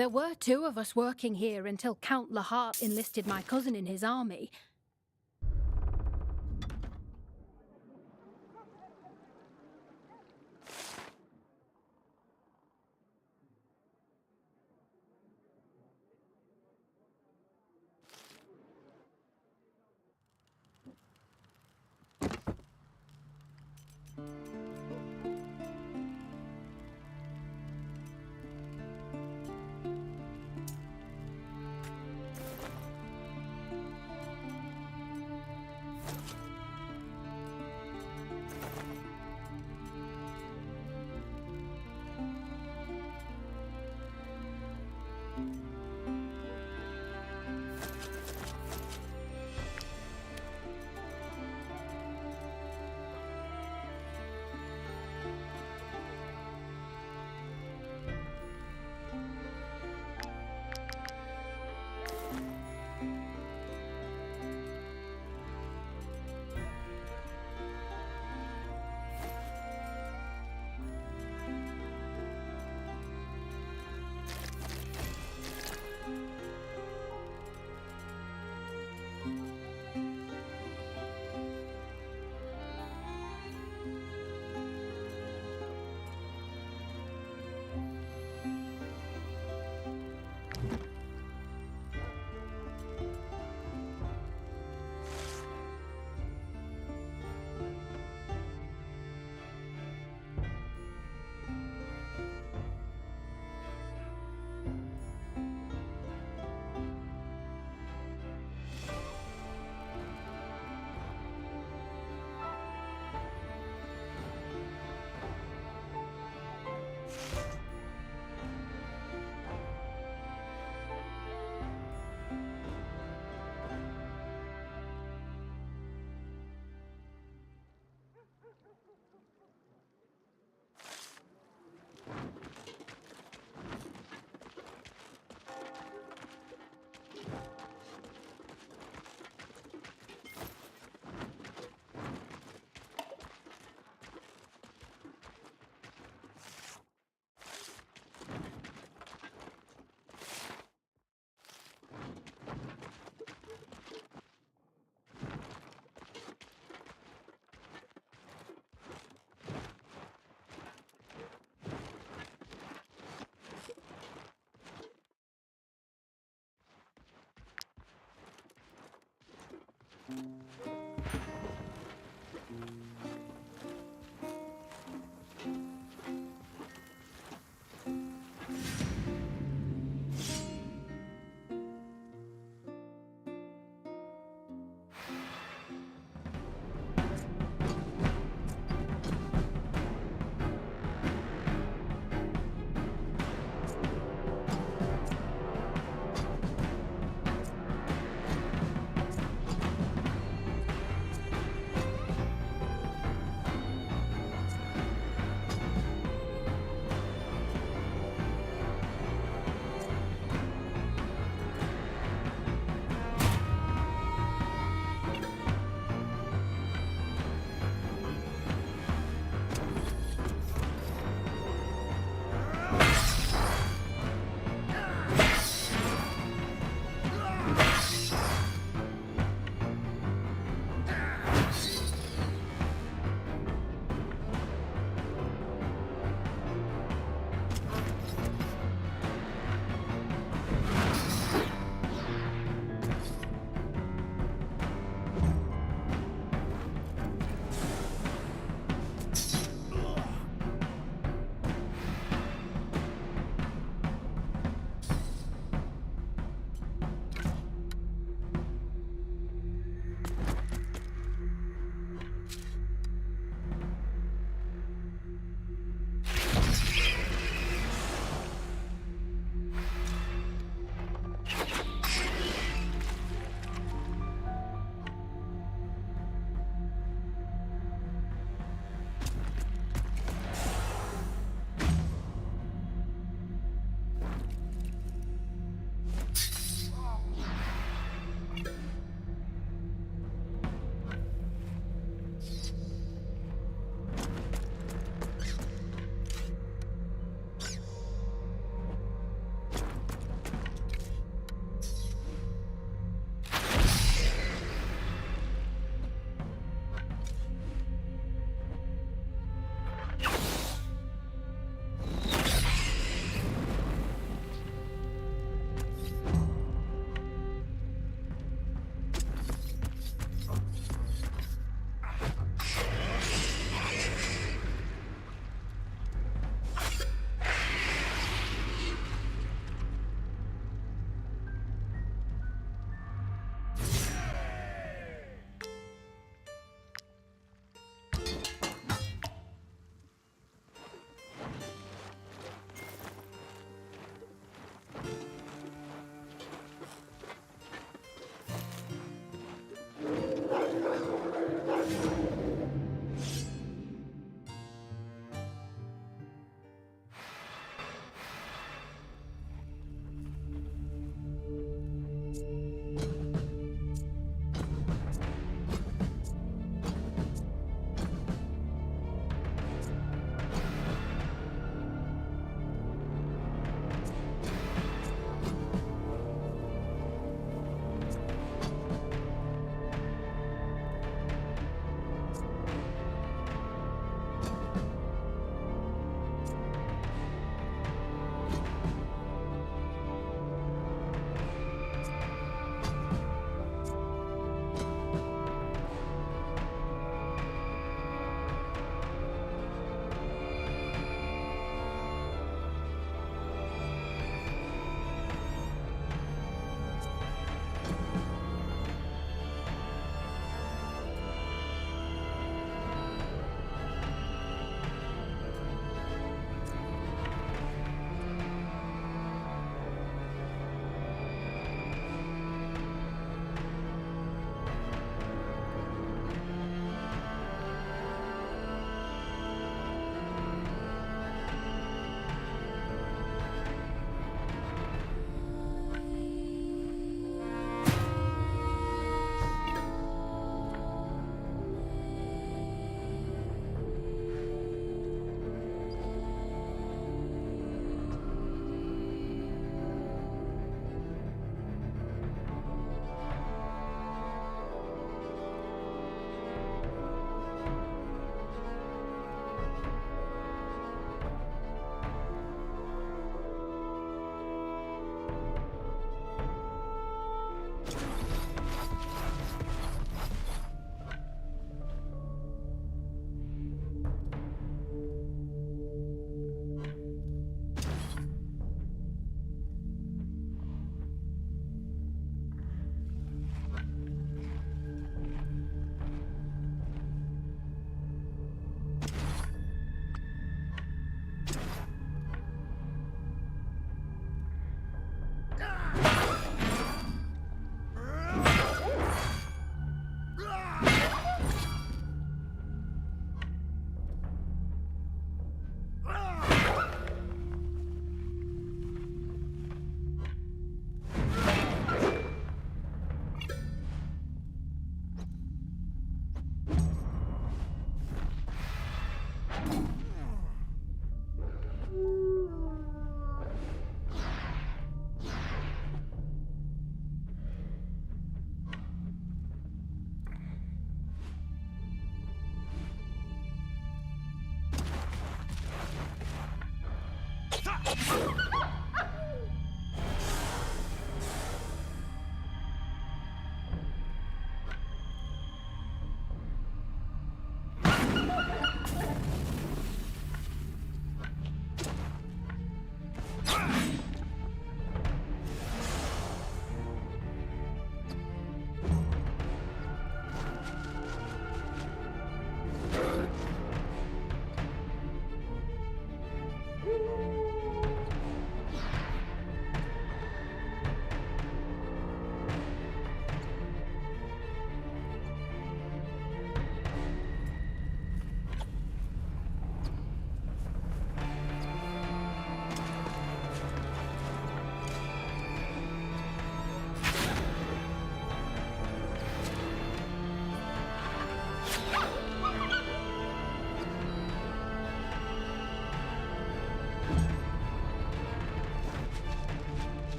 There were 2 of us working here until Count Lahart enlisted my cousin in his army.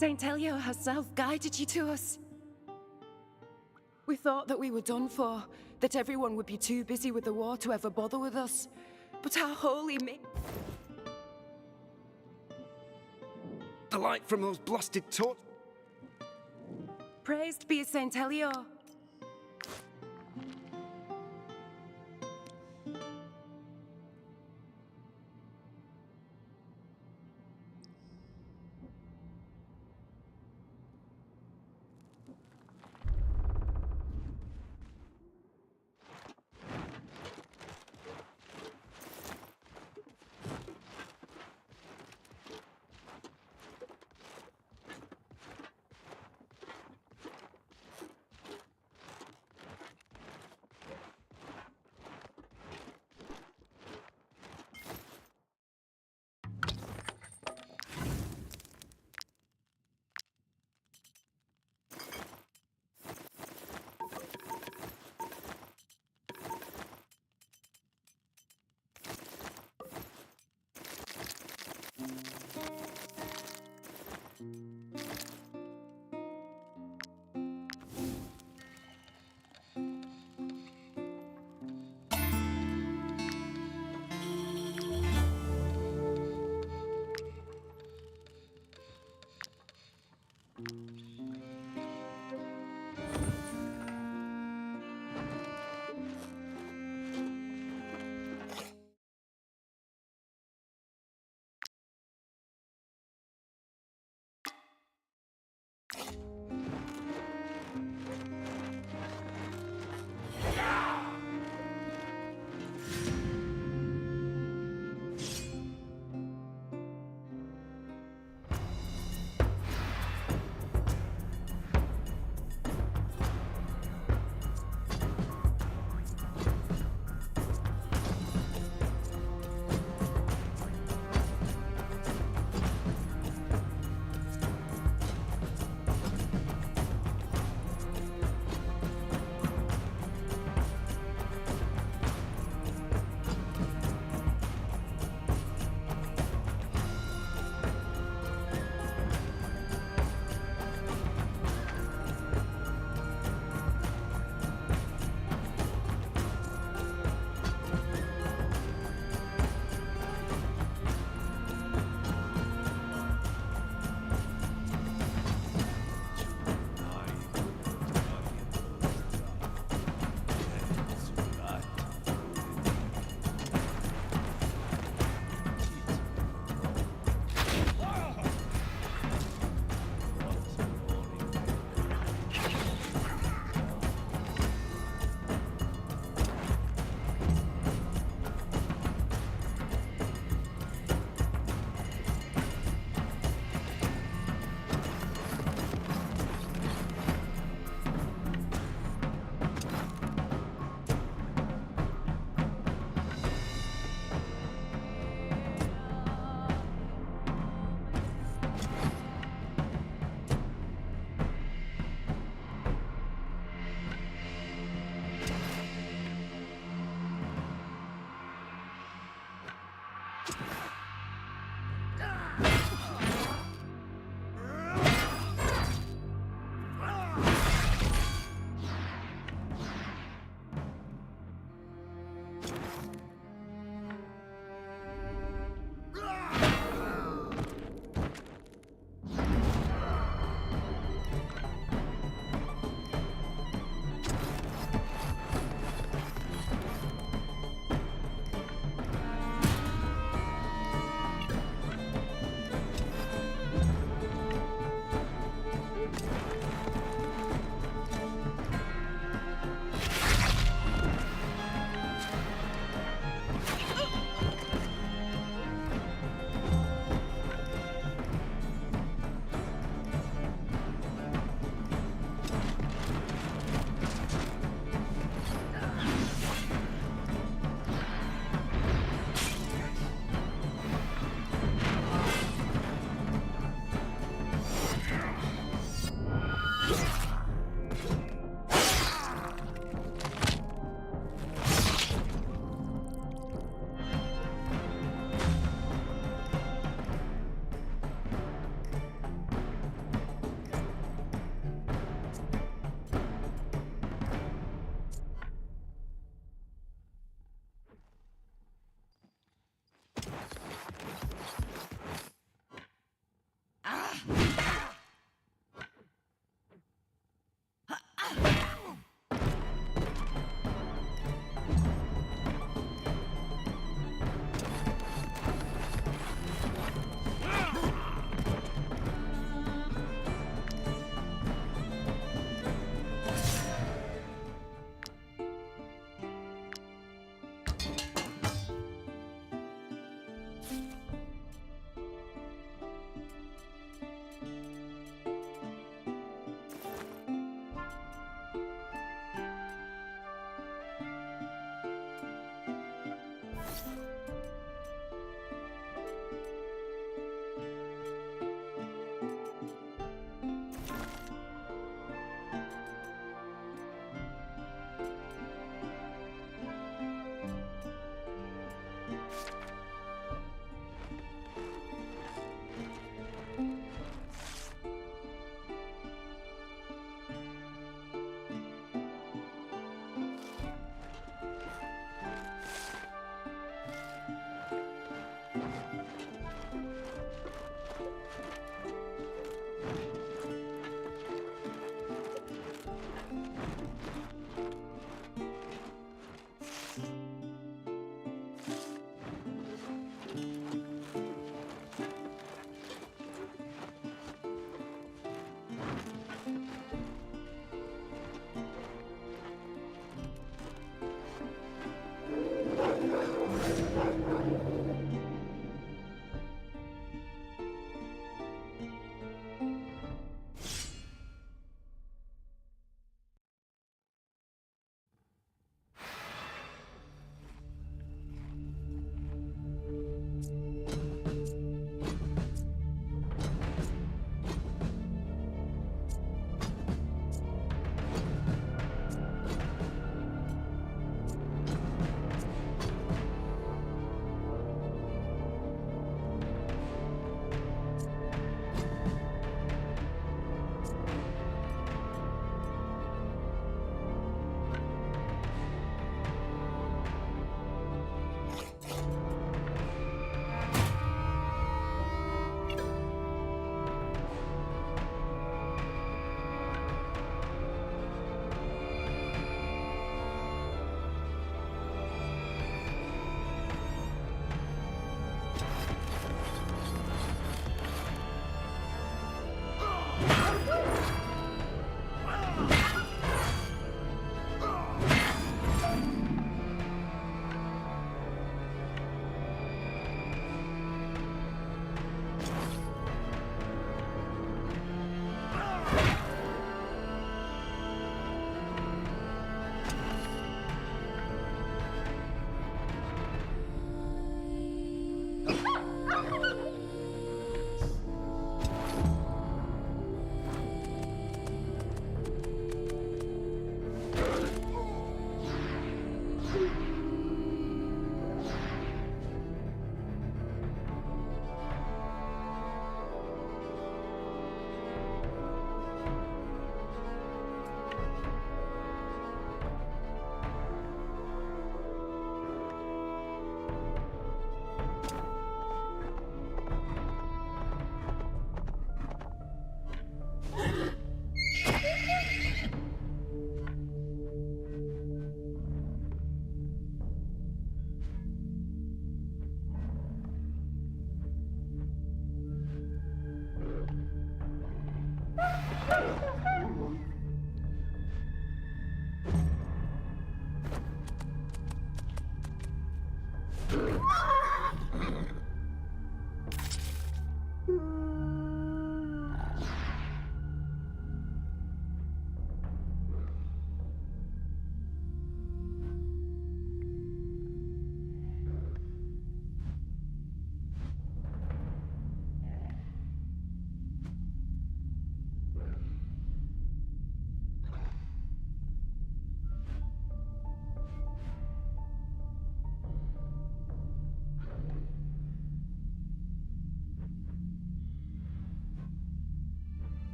Saint Elio herself guided you to us. We thought that we were done for, that everyone would be too busy with the war to ever bother with us. But our holy The light from those blasted torches. Praised be Saint Elio.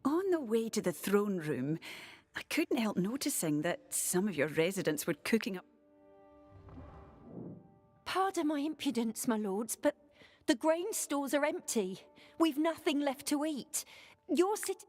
On the way to the throne room, I couldn't help noticing that some of your residents were cooking up. Pardon my impudence, my lords, but the grain stores are empty. We've nothing left to eat. Your city...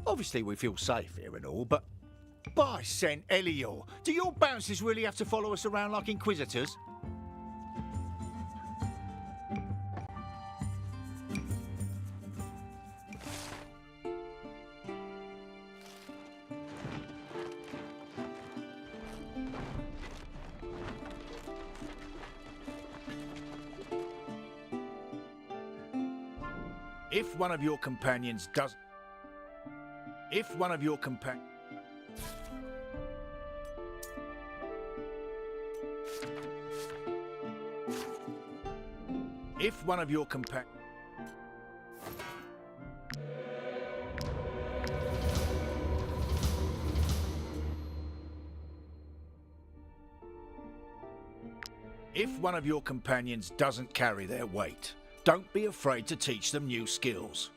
Obviously we feel safe here and all, but by Saint Elior, do your bouncers really have to follow us around like inquisitors? If one of your companions does... If one of your companions... If one of your companions... If one of your companions doesn't carry their weight, don't be afraid to teach them new skills.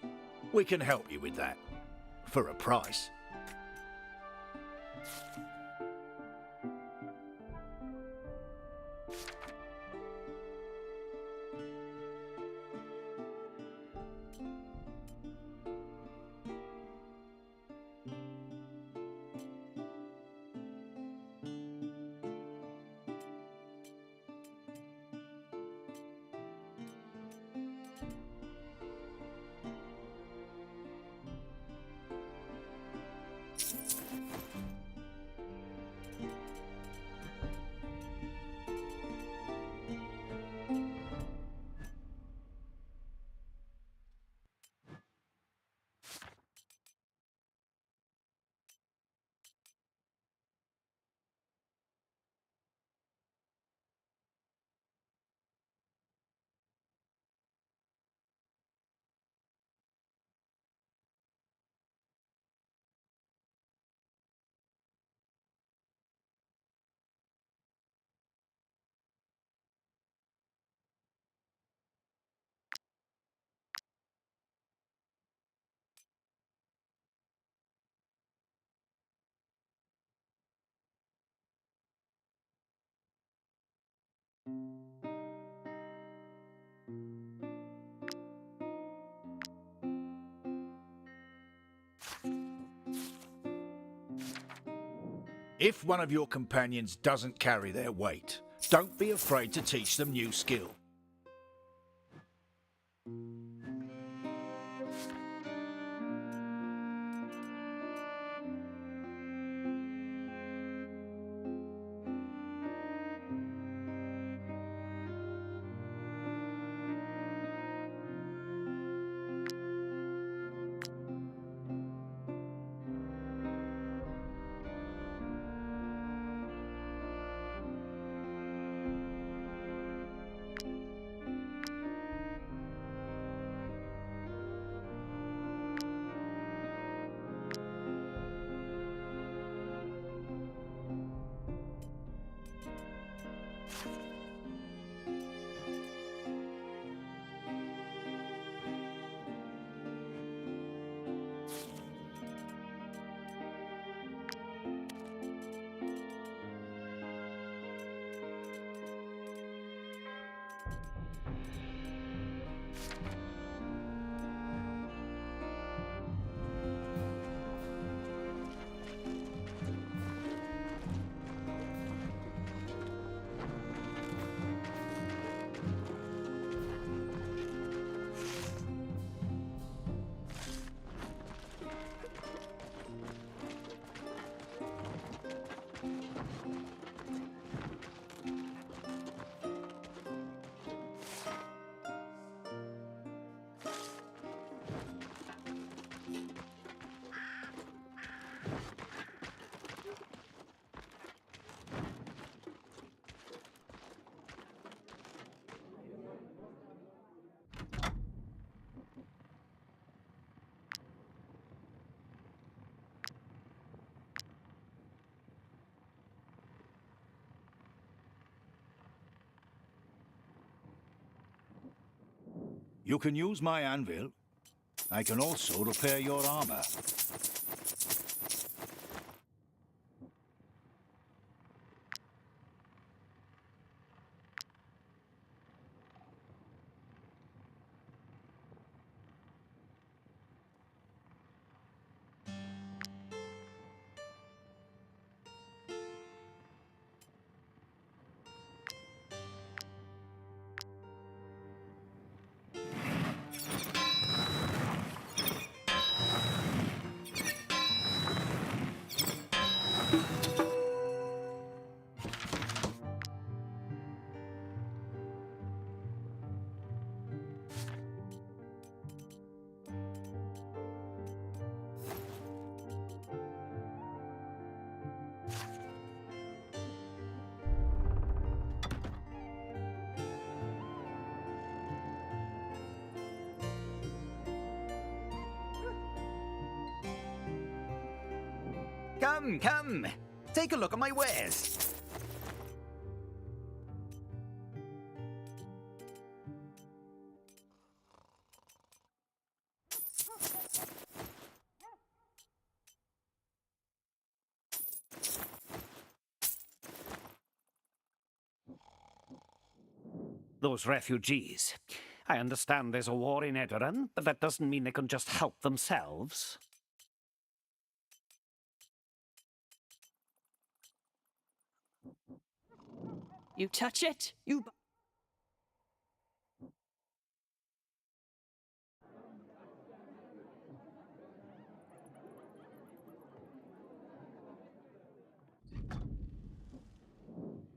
We can help you with that. For a price. If one of your companions doesn't carry their weight, don't be afraid to teach them new skill. You can use my anvil. I can also repair your armor. Come, come! Take a look at my wares! Those refugees. I understand there's a war in Edoran, but that doesn't mean they can just help themselves. You touch it, you...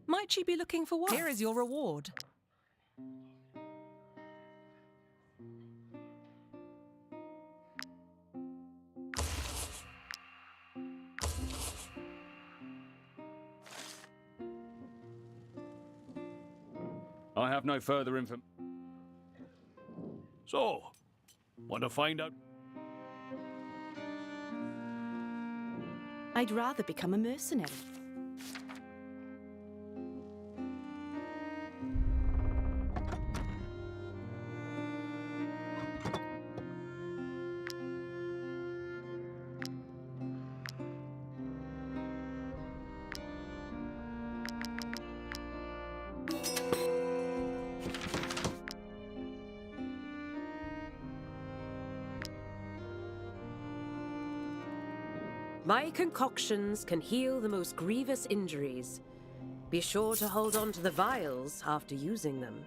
Might she be looking for what? Here is your reward. I have no further information. So, want to find out? I'd rather become a mercenary. My concoctions can heal the most grievous injuries. Be sure to hold on to the vials after using them.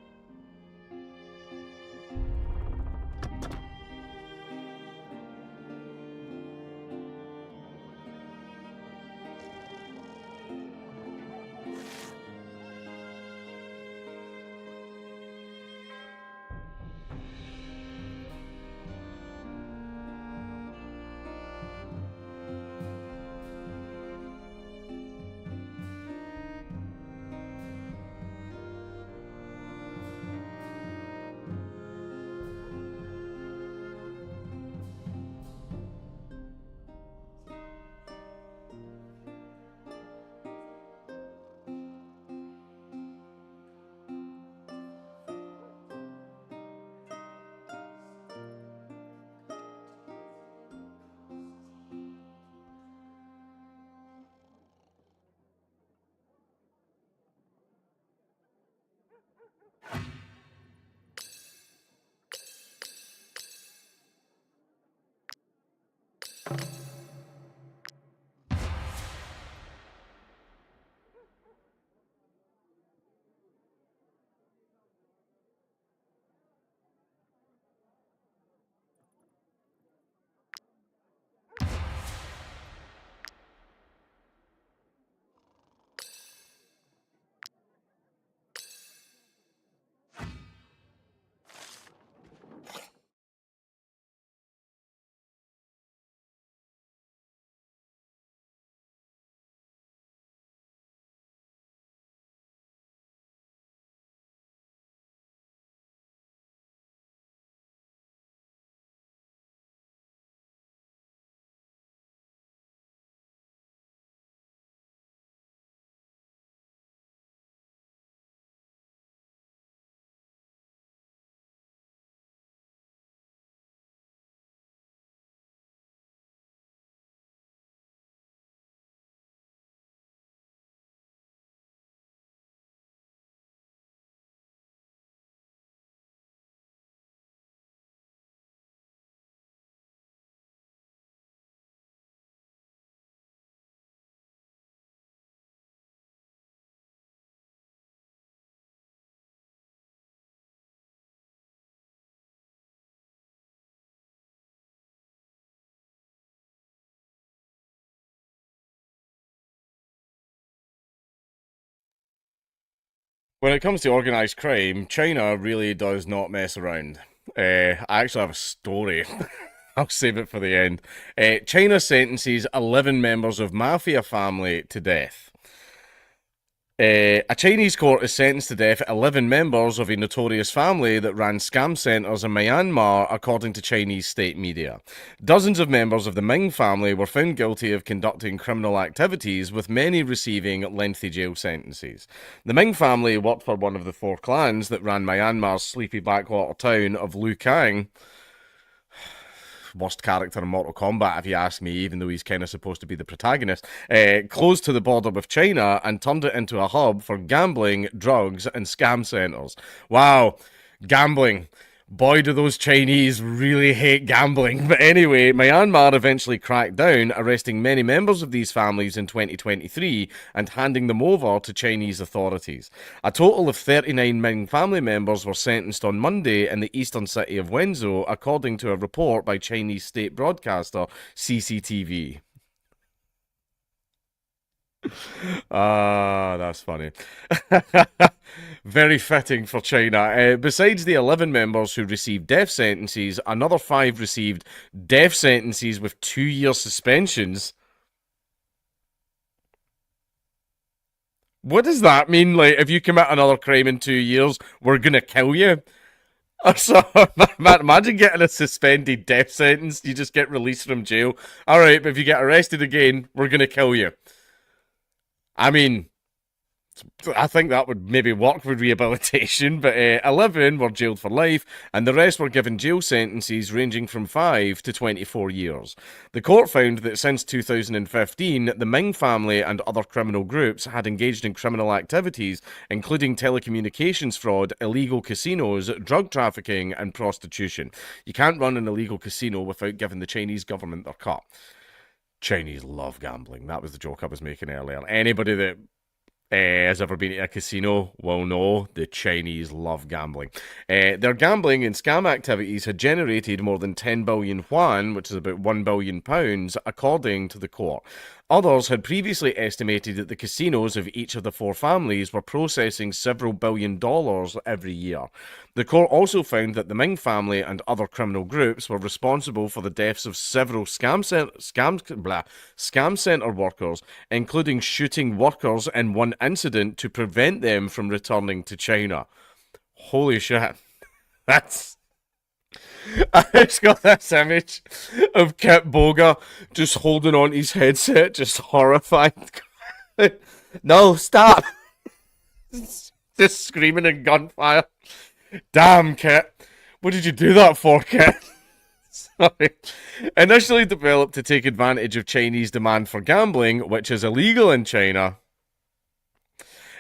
When it comes to organised crime, China really does not mess around. I actually have a story. I'll save it for the end. China sentences 11 members of mafia family to death. A Chinese court has sentenced to death 11 members of a notorious family that ran scam centres in Myanmar, according to Chinese state media. Dozens of members of the Ming family were found guilty of conducting criminal activities, with many receiving lengthy jail sentences. The Ming family worked for one of the 4 clans that ran Myanmar's sleepy backwater town of Lukang. Worst character in Mortal Kombat, if you ask me, even though he's kind of supposed to be the protagonist, close to the border with China and turned it into a hub for gambling, drugs, and scam centres. Wow, gambling. Boy, do those Chinese really hate gambling. But anyway, Myanmar eventually cracked down, arresting many members of these families in 2023 and handing them over to Chinese authorities. A total of 39 Ming family members were sentenced on Monday in the eastern city of Wenzhou, according to a report by Chinese state broadcaster CCTV. Ah, that's funny. Very fitting for China. Besides the 11 members who received death sentences, another 5 received death sentences with 2-year suspensions. What does that mean? Like, if you commit another crime in 2 years, we're gonna kill you? So, imagine getting a suspended death sentence. You just get released from jail. Alright, but if you get arrested again, we're gonna kill you. I mean, I think that would maybe work with rehabilitation, but 11 were jailed for life, and the rest were given jail sentences ranging from 5 to 24 years. The court found that since 2015, the Ming family and other criminal groups had engaged in criminal activities, including telecommunications fraud, illegal casinos, drug trafficking, and prostitution. You can't run an illegal casino without giving the Chinese government their cut. Chinese love gambling. That was the joke I was making earlier. Anybody that has ever been to a casino will know the Chinese love gambling. Their gambling and scam activities had generated more than 10 billion yuan, which is about £1 billion, according to the court. Others had previously estimated that the casinos of each of the four families were processing several $1 billion every year. The court also found that the Ming family and other criminal groups were responsible for the deaths of several scam center workers, including shooting workers in one incident to prevent them from returning to China. Holy shit. That's... I just got this image of Kit Boga just holding on his headset, just horrified. No, stop! Just screaming in gunfire. Damn, Kit. What did you do that for, Kit? Sorry. Initially developed to take advantage of Chinese demand for gambling, which is illegal in China,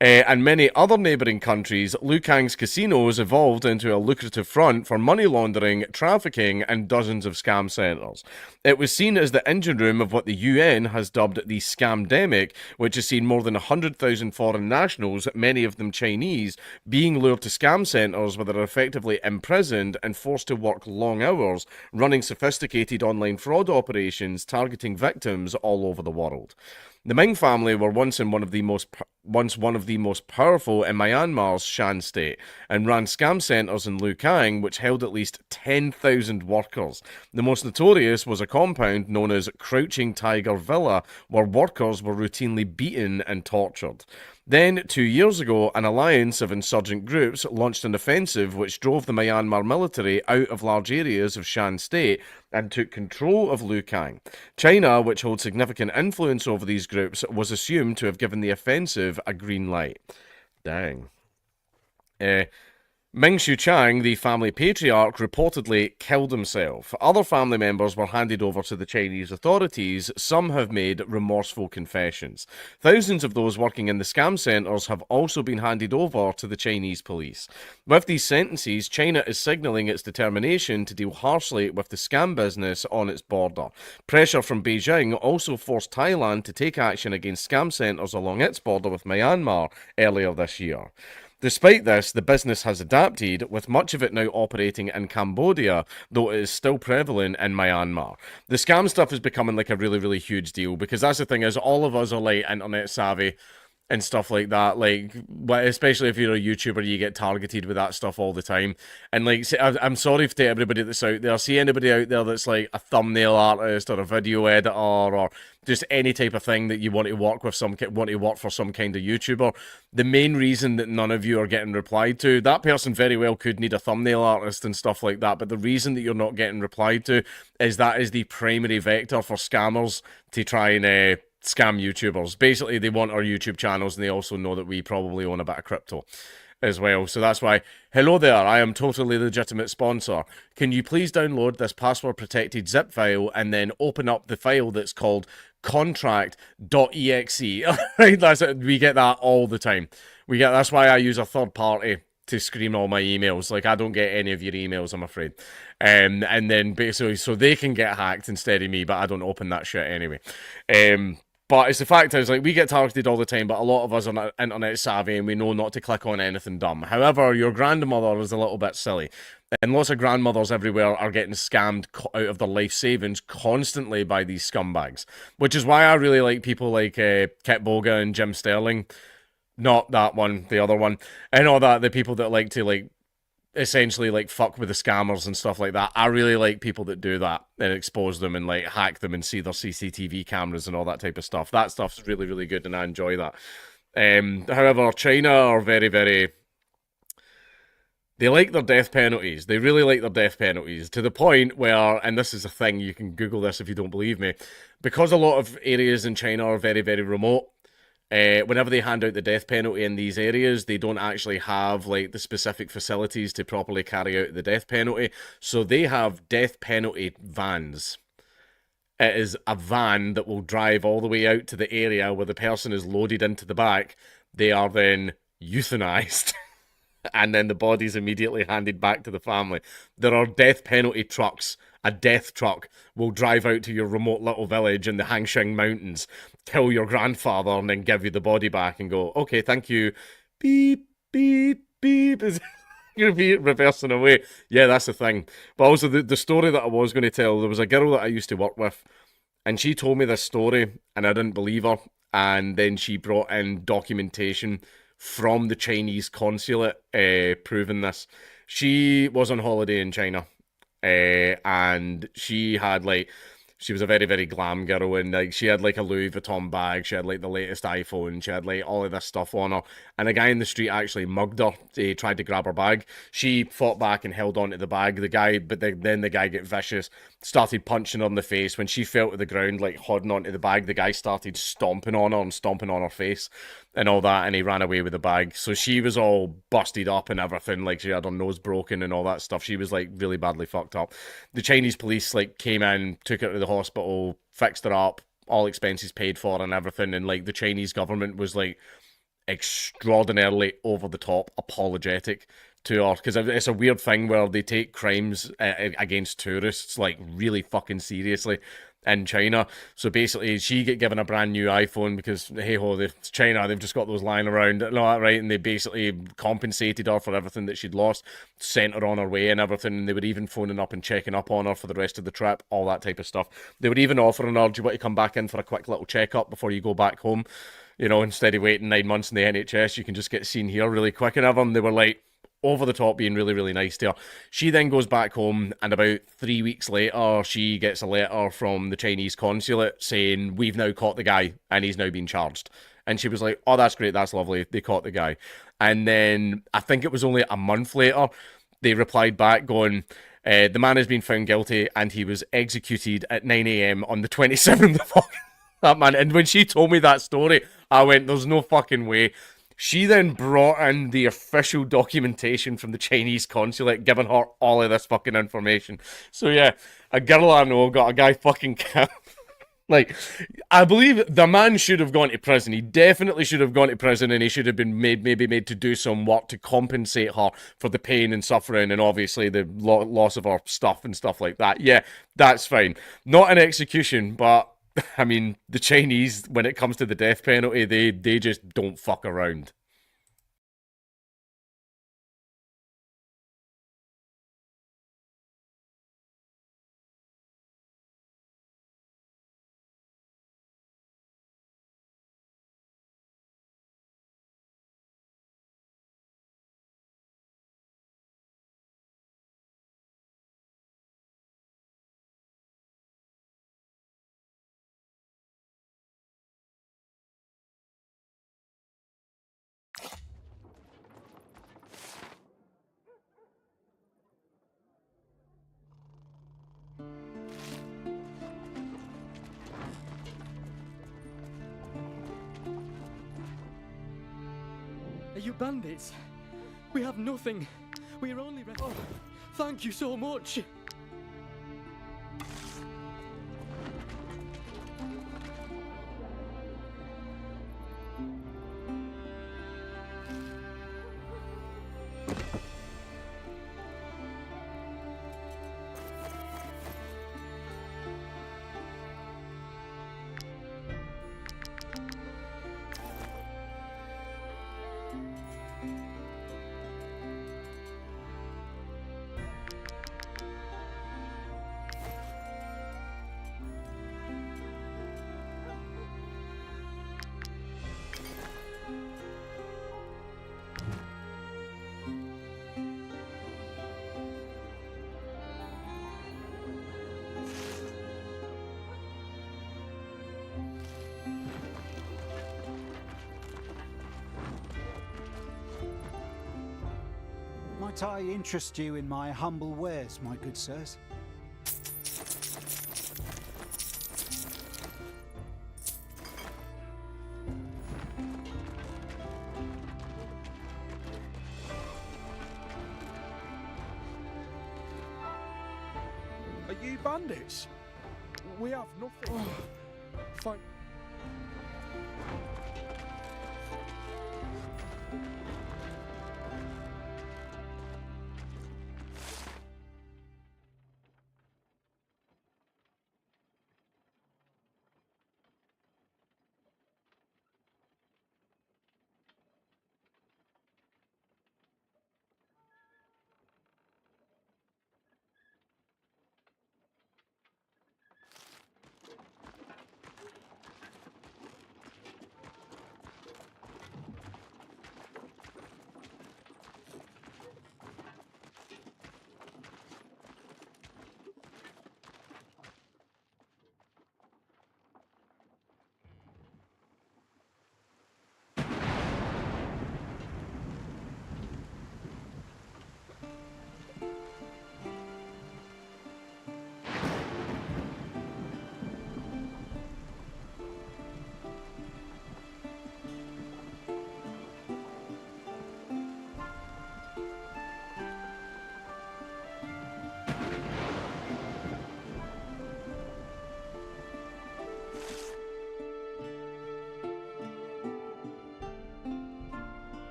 and many other neighbouring countries, Lukang's casinos evolved into a lucrative front for money laundering, trafficking, and dozens of scam centres. It was seen as the engine room of what the UN has dubbed the scamdemic, which has seen more than 100,000 foreign nationals, many of them Chinese, being lured to scam centres where they're effectively imprisoned and forced to work long hours, running sophisticated online fraud operations targeting victims all over the world. The Ming family were once one of the most powerful in Myanmar's Shan state, and ran scam centres in Lukang which held at least 10,000 workers. The most notorious was a compound known as Crouching Tiger Villa, where workers were routinely beaten and tortured. Then, 2 years ago, an alliance of insurgent groups launched an offensive which drove the Myanmar military out of large areas of Shan state and took control of Lukang. China, which holds significant influence over these groups, was assumed to have given the offensive a green light. Dang. Ming Shuchang, the family patriarch, reportedly killed himself. Other family members were handed over to the Chinese authorities. Some have made remorseful confessions. Thousands of those working in the scam centres have also been handed over to the Chinese police. With these sentences, China is signalling its determination to deal harshly with the scam business on its border. Pressure from Beijing also forced Thailand to take action against scam centres along its border with Myanmar earlier this year. Despite this, the business has adapted, with much of it now operating in Cambodia, though it is still prevalent in Myanmar. The scam stuff is becoming like a really, really huge deal, because that's the thing is, all of us are like internet savvy and stuff like that, like, especially if you're a YouTuber, you get targeted with that stuff all the time. And like, I'm sorry to everybody that's out there. See anybody out there that's like a thumbnail artist or a video editor or just any type of thing that you want to work with, want to work for some kind of YouTuber. The main reason that none of you are getting replied to, that person very well could need a thumbnail artist and stuff like that, but the reason that you're not getting replied to is that is the primary vector for scammers to try and scam YouTubers. Basically, they want our YouTube channels, and they also know that we probably own a bit of crypto as well. So that's why, hello there, I am totally legitimate sponsor. Can you please download this password-protected zip file and then open up the file that's called contract.exe? Right, that's it. We get that all the time. That's why I use a third party to screen all my emails. Like, I don't get any of your emails, I'm afraid. And then basically, so they can get hacked instead of me, but I don't open that shit anyway. But it's the fact is, like, we get targeted all the time, but a lot of us are not internet savvy and we know not to click on anything dumb. However, your grandmother is a little bit silly. And lots of grandmothers everywhere are getting scammed out of their life savings constantly by these scumbags. Which is why I really like people like Kit Boga and Jim Sterling. Not that one, the other one. And all that, the people that like to, like, essentially, like, fuck with the scammers and stuff like that. I really like people that do that and expose them and, like, hack them and see their CCTV cameras and all that type of stuff. That stuff's really, really good, and I enjoy that. However, China are very, very... They like their death penalties. They really like their death penalties, to the point where, and this is a thing, you can Google this if you don't believe me, because a lot of areas in China are very, very remote, whenever they hand out the death penalty in these areas, they don't actually have, like, the specific facilities to properly carry out the death penalty. So they have death penalty vans. It is a van that will drive all the way out to the area where the person is loaded into the back. They are then euthanized. And then the body's immediately handed back to the family. There are death penalty trucks a death truck will drive out to your remote little village in the Hangsheng Mountains, kill your grandfather, and then give you the body back and go, okay, thank you. Beep, beep, beep. You're reversing away. Yeah, that's the thing. But also, the story that I was going to tell, there was a girl that I used to work with, and she told me this story, and I didn't believe her. And then she brought in documentation from the Chinese consulate proving this. She was on holiday in China, and she had like, she was a very, very glam girl, and like she had like a Louis Vuitton bag, she had like the latest iPhone, she had like all of this stuff on her, and a guy in the street actually mugged her. He tried to grab her bag. She fought back and held on to the bag. Then the guy got vicious, started punching her in the face. When she fell to the ground, like holding onto the bag, the guy started stomping on her and stomping on her face and all that, and he ran away with the bag. So she was all busted up and everything, like she had her nose broken and all that stuff. She was like really badly fucked up. The Chinese police like came in, took her to the hospital, fixed her up, all expenses paid for and everything, and like the Chinese government was like extraordinarily over the top apologetic to her, because it's a weird thing where they take crimes against tourists like really fucking seriously in China. So basically she get given a brand new iPhone because hey ho, China, they've just got those lying around and all that, right? And they basically compensated her for everything that she'd lost, sent her on her way and everything, and they were even phoning up and checking up on her for the rest of the trip, all that type of stuff. They were even offering her, do you want to come back in for a quick little checkup before you go back home? You know, instead of waiting 9 months in the NHS, you can just get seen here really quick and everything. They were like over the top, being really, really nice to her. She then goes back home, and about 3 weeks later, she gets a letter from the Chinese consulate saying, we've now caught the guy, and he's now been charged. And she was like, oh, that's great, that's lovely, they caught the guy. And then, I think it was only a month later, they replied back going, the man has been found guilty, and he was executed at 9 AM on the 27th of August. That man, and when she told me that story, I went, there's no fucking way. She then brought in the official documentation from the Chinese consulate, giving her all of this fucking information. So yeah, a girl I know got a guy fucking killed. Like, I believe the man should have gone to prison. He definitely should have gone to prison, and he should have been maybe made to do some work to compensate her for the pain and suffering, and obviously the loss of her stuff and stuff like that. Yeah, that's fine. Not an execution, but I mean, the Chinese, when it comes to the death penalty, they just don't fuck around. Are you bandits? We have nothing. We are only... Oh, thank you so much. Might I interest you in my humble wares, my good sirs? Are you bandits? We have nothing. Thank...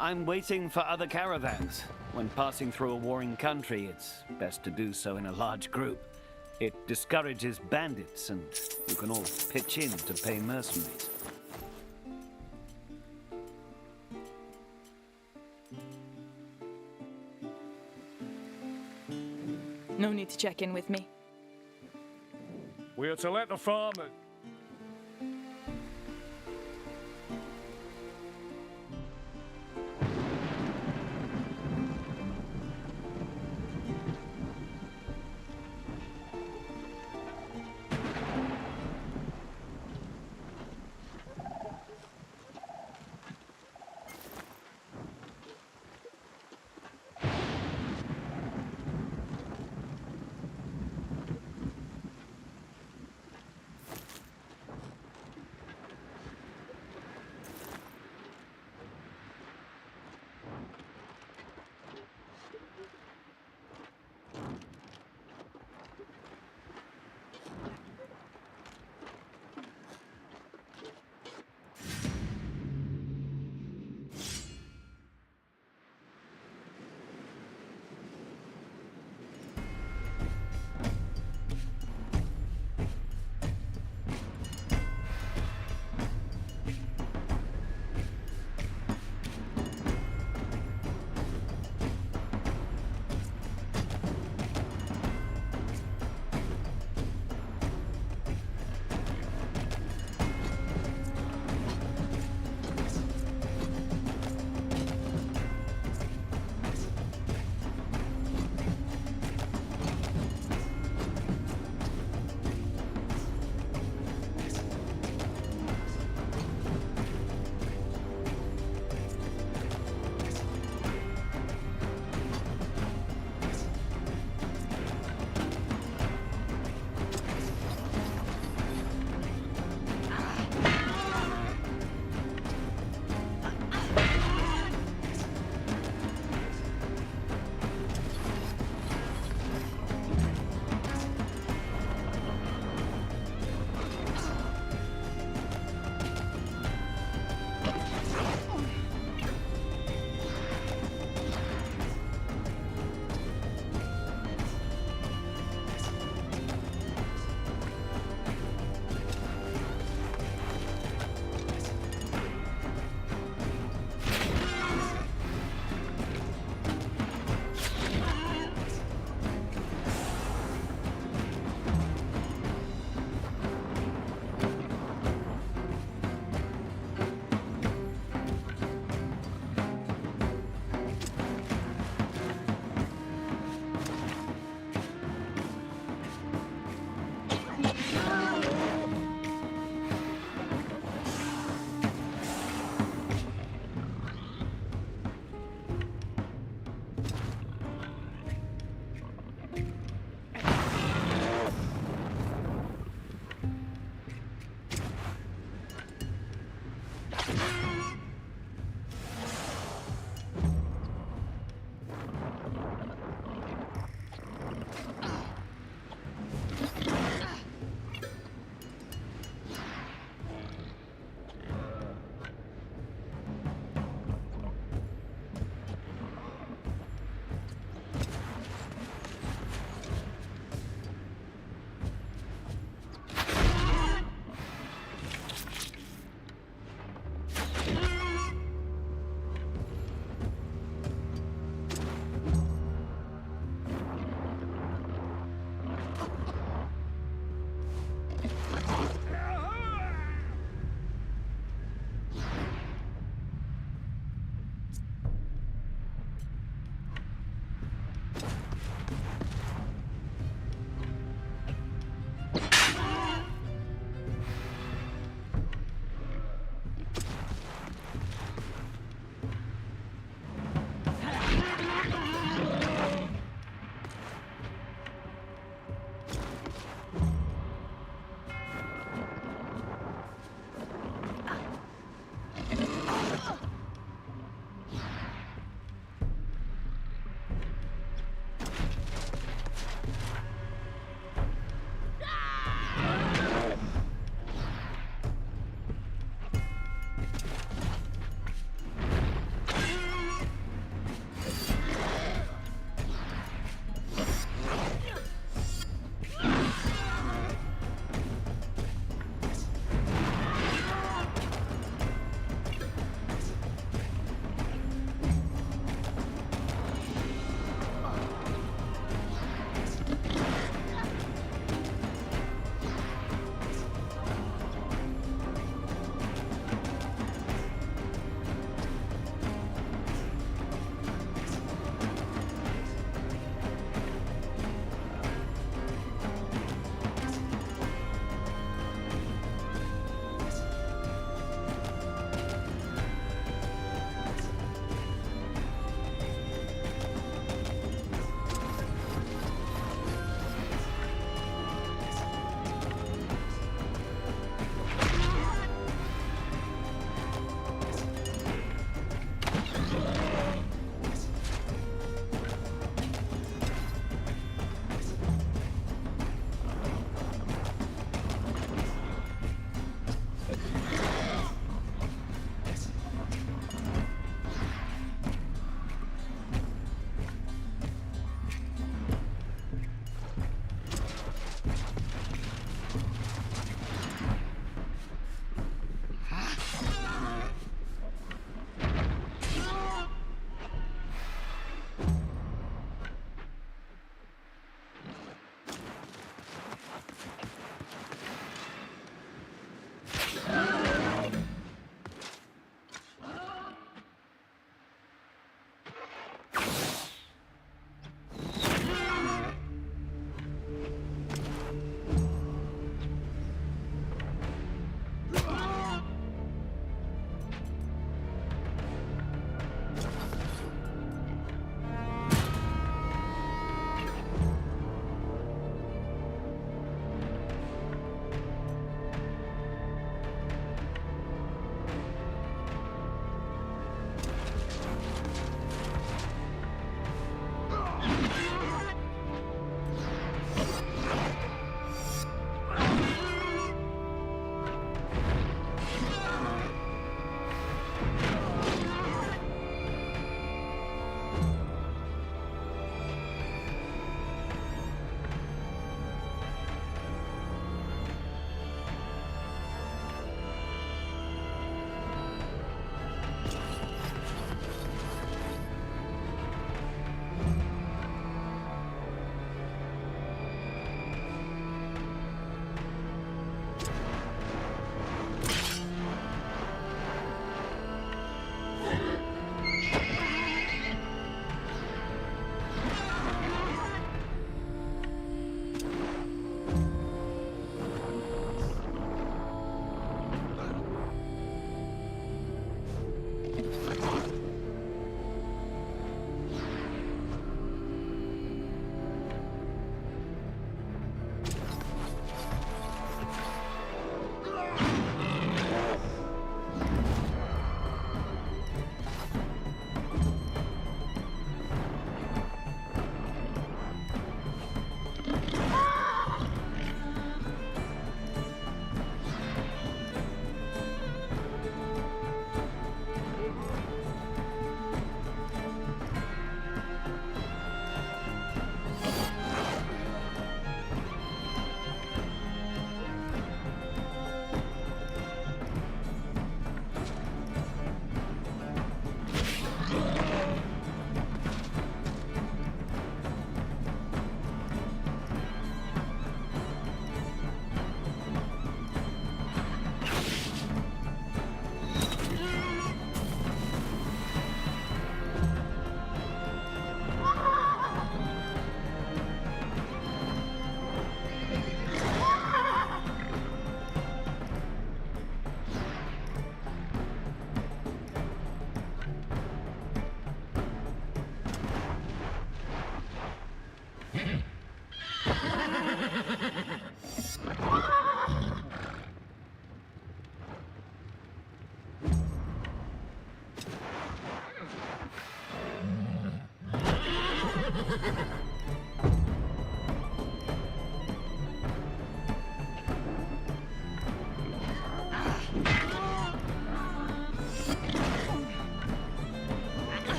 I'm waiting for other caravans. When passing through a warring country, it's best to do so in a large group. It discourages bandits, and you can all pitch in to pay mercenaries. No need to check in with me. We're to let the farmer...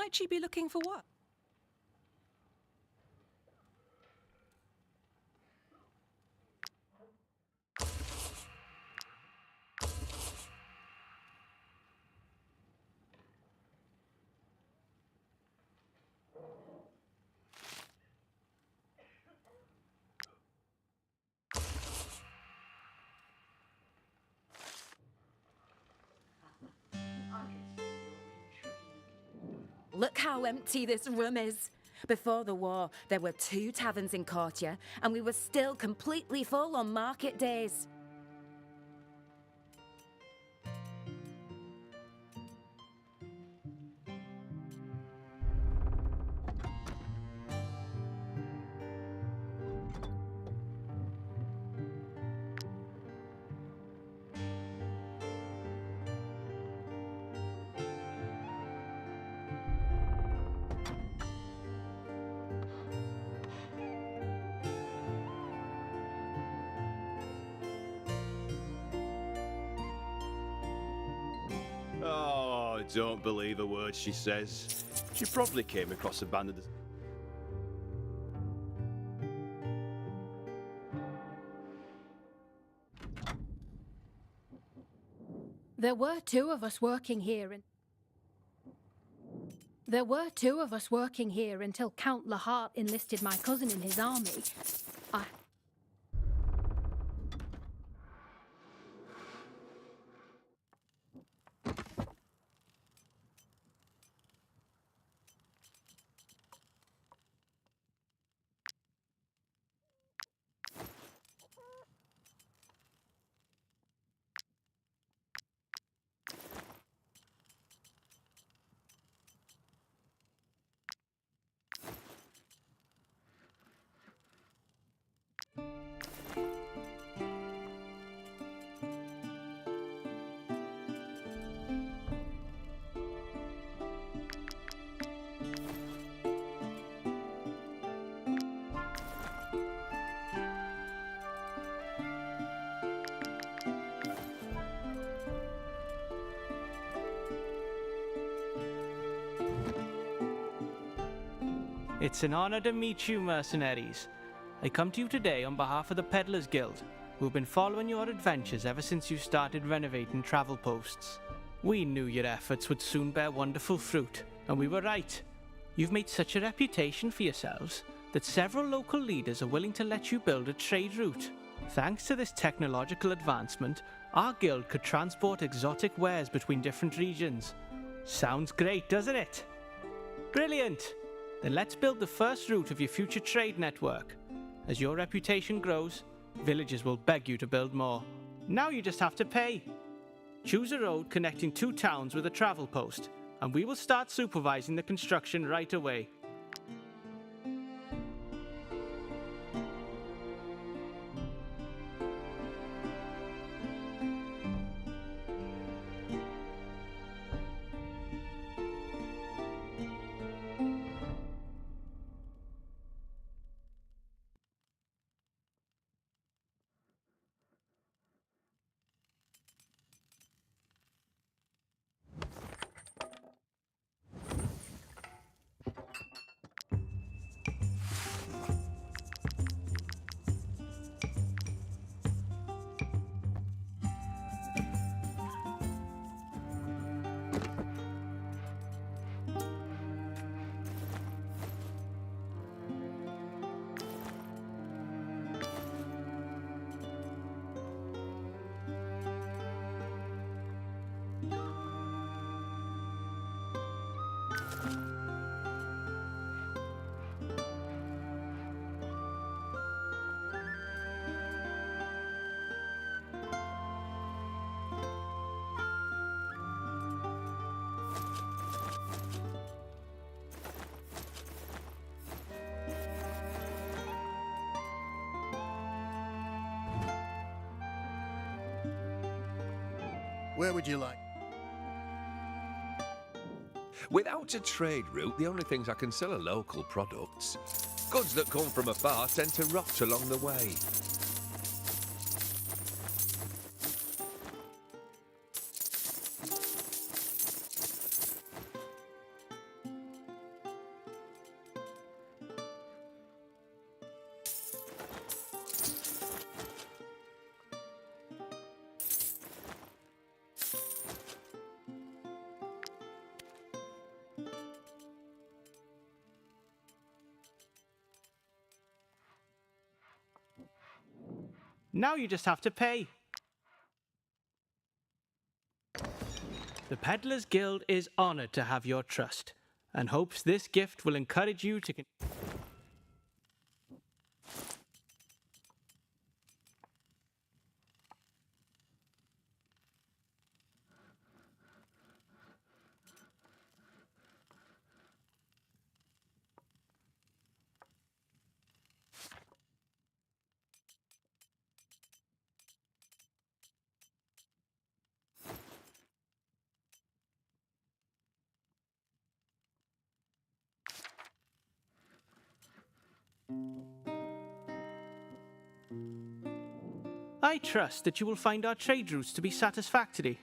Might she be looking for what? Look how empty this room is. Before the war, there were 2 taverns in Courtier, and we were still completely full on market days. Oh, don't believe a word she says. She probably came across a band of... There were 2 of us working here and There were 2 of us working here until Count Lahart enlisted my cousin in his army. It's an honor to meet you, mercenaries. I come to you today on behalf of the Peddlers Guild, who've been following your adventures ever since you started renovating travel posts. We knew your efforts would soon bear wonderful fruit, and we were right. You've made such a reputation for yourselves that several local leaders are willing to let you build a trade route. Thanks to this technological advancement, our guild could transport exotic wares between different regions. Sounds great, doesn't it? Brilliant! Then let's build the first route of your future trade network. As your reputation grows, villagers will beg you to build more. Now you just have to pay. Choose a road connecting 2 towns with a travel post, and we will start supervising the construction right away. Where would you like? Without a trade route, the only things I can sell are local products. Goods that come from afar tend to rot along the way. Now you just have to pay. The Peddlers Guild is honored to have your trust and hopes this gift will encourage you to I trust that you will find our trade routes to be satisfactory.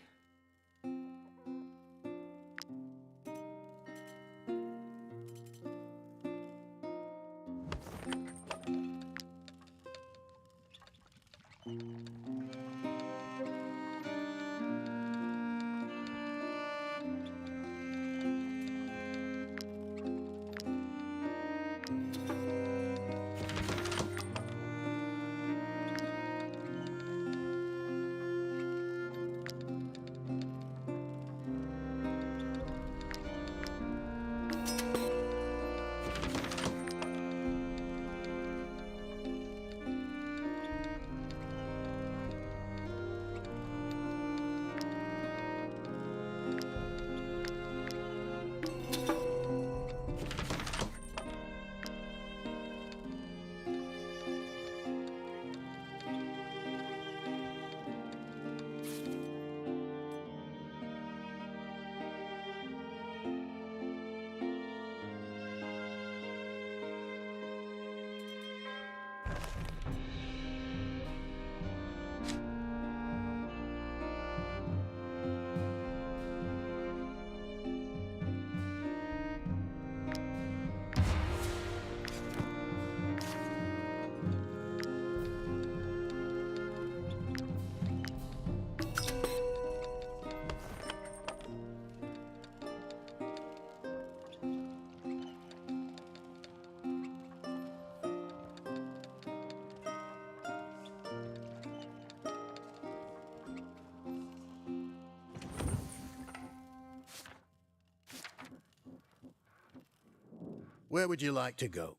Where would you like to go?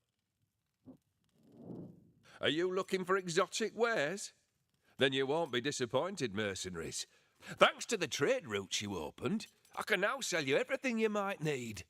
Are you looking for exotic wares? Then you won't be disappointed, mercenaries. Thanks to the trade routes you opened, I can now sell you everything you might need.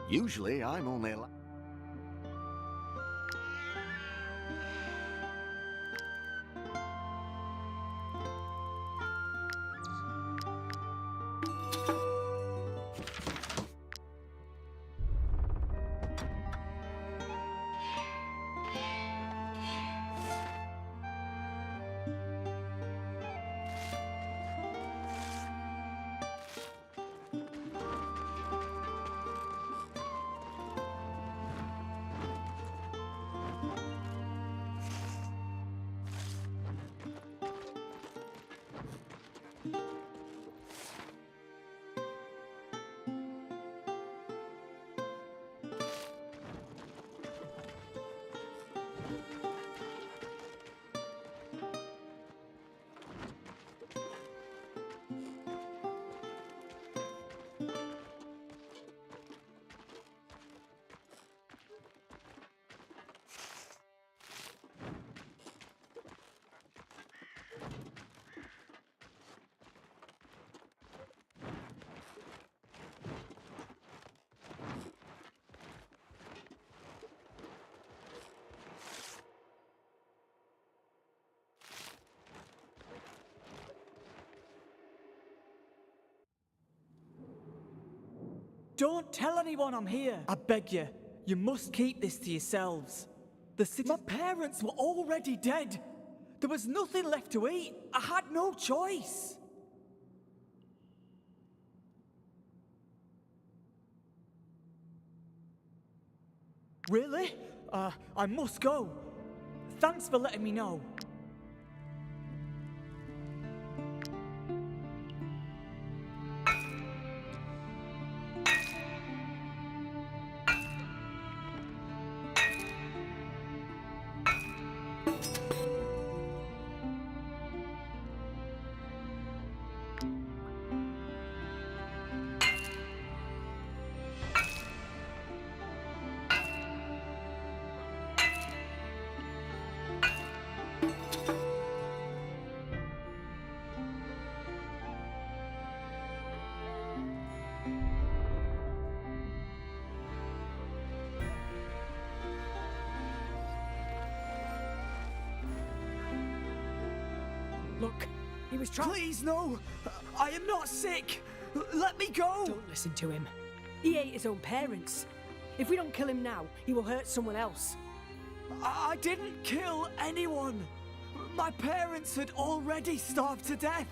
Usually, I'm only allowed... Don't tell anyone I'm here. I beg you. You must keep this to yourselves. My parents were already dead. There was nothing left to eat. I had no choice. Really? I must go. Thanks for letting me know. Look, he was trying. Please, no! I am not sick! Let me go! Don't listen to him. He ate his own parents. If we don't kill him now, he will hurt someone else. I didn't kill anyone! My parents had already starved to death!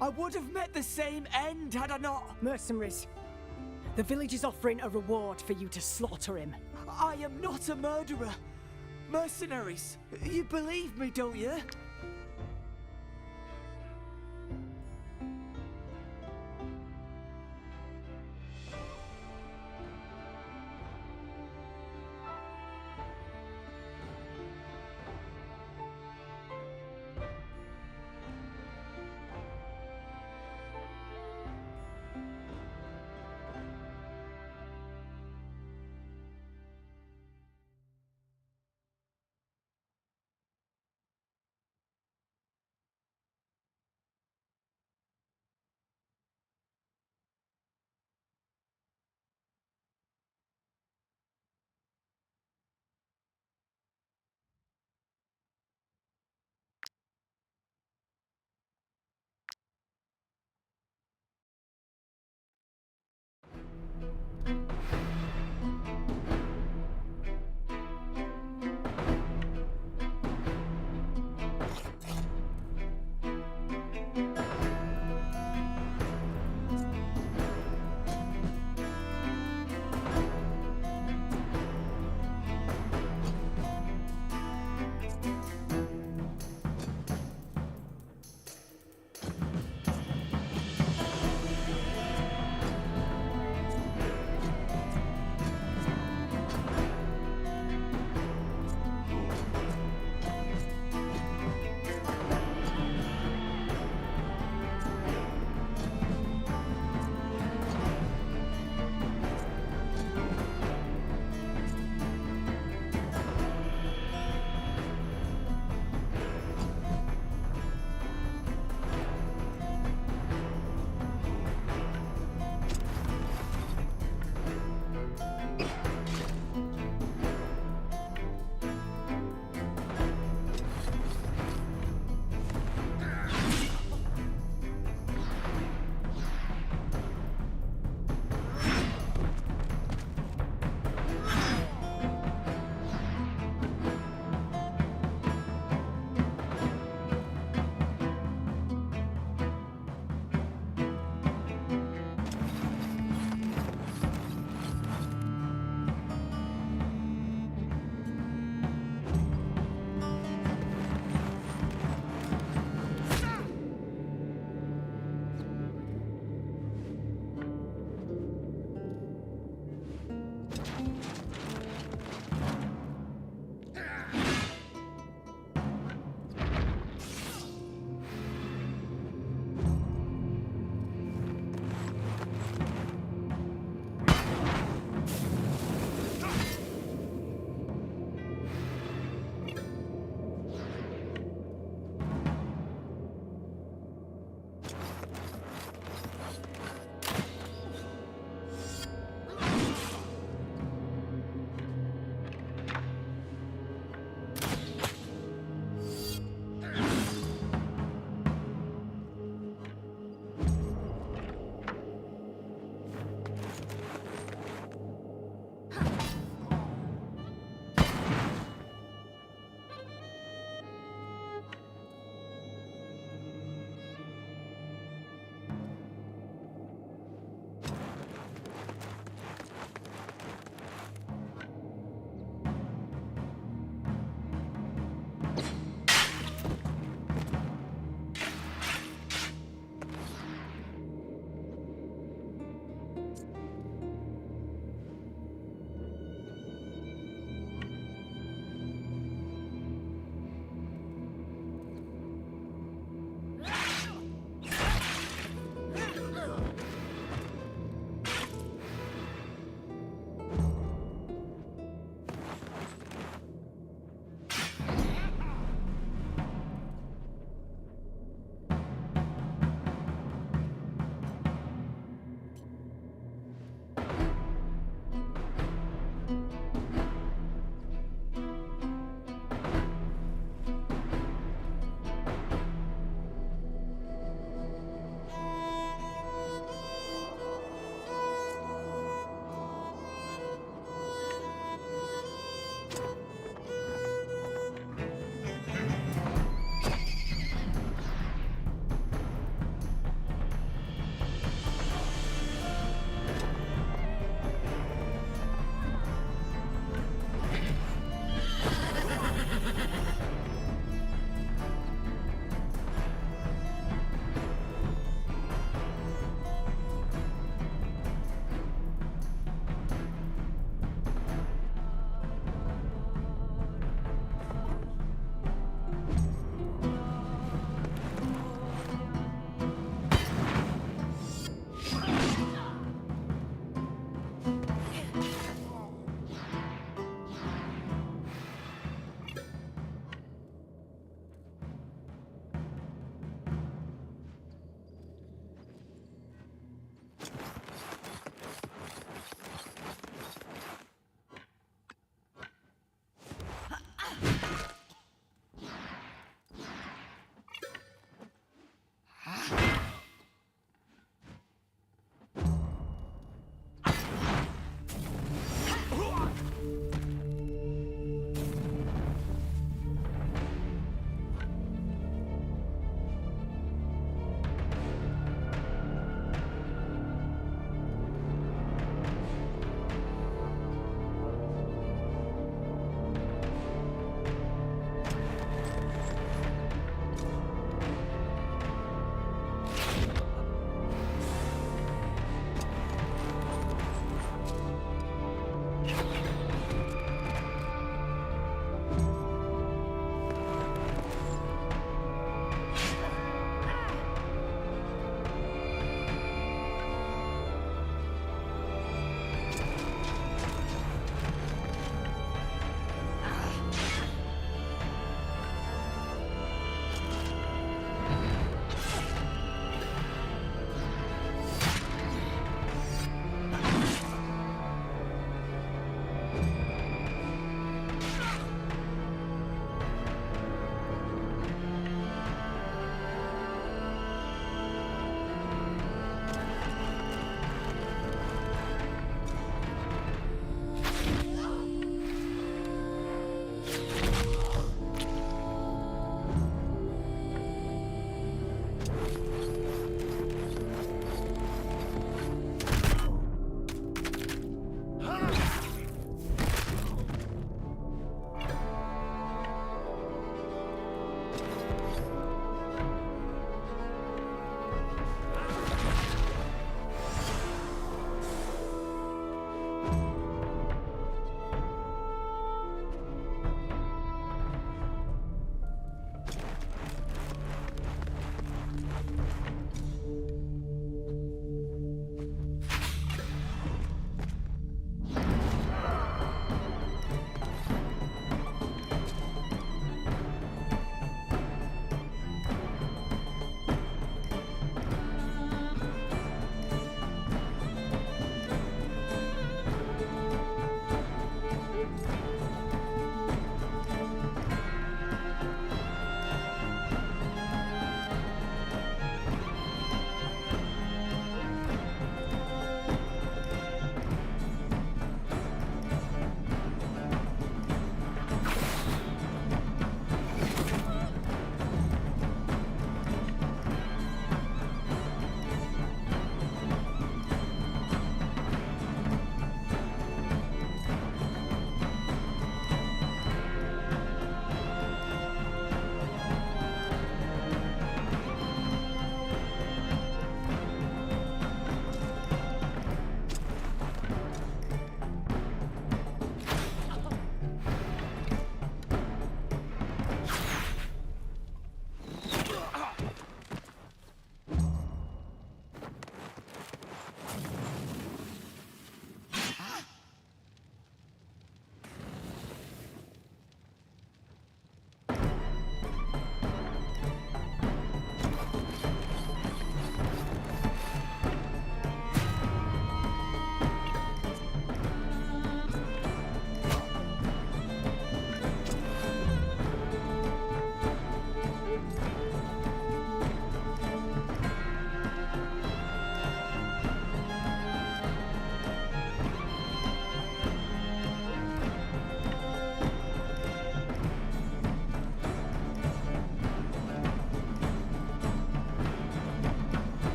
I would have met the same end had I not. Mercenaries, the village is offering a reward for you to slaughter him. I am not a murderer! Mercenaries, you believe me, don't you?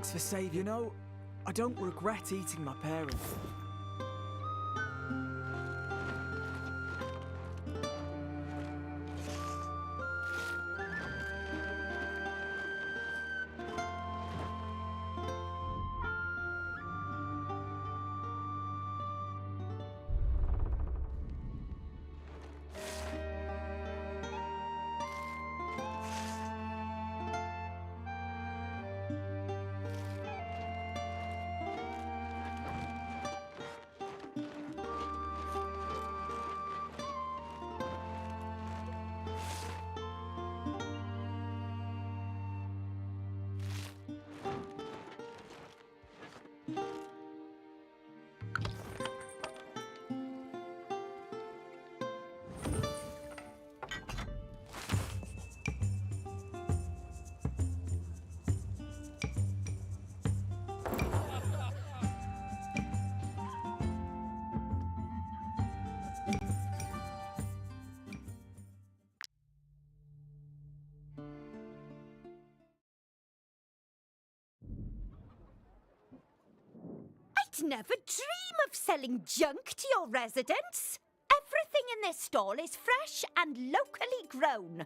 Thanks for saving. You know, I don't regret eating my parents. I'd never dream of selling junk to your residents. Everything in this stall is fresh and locally grown.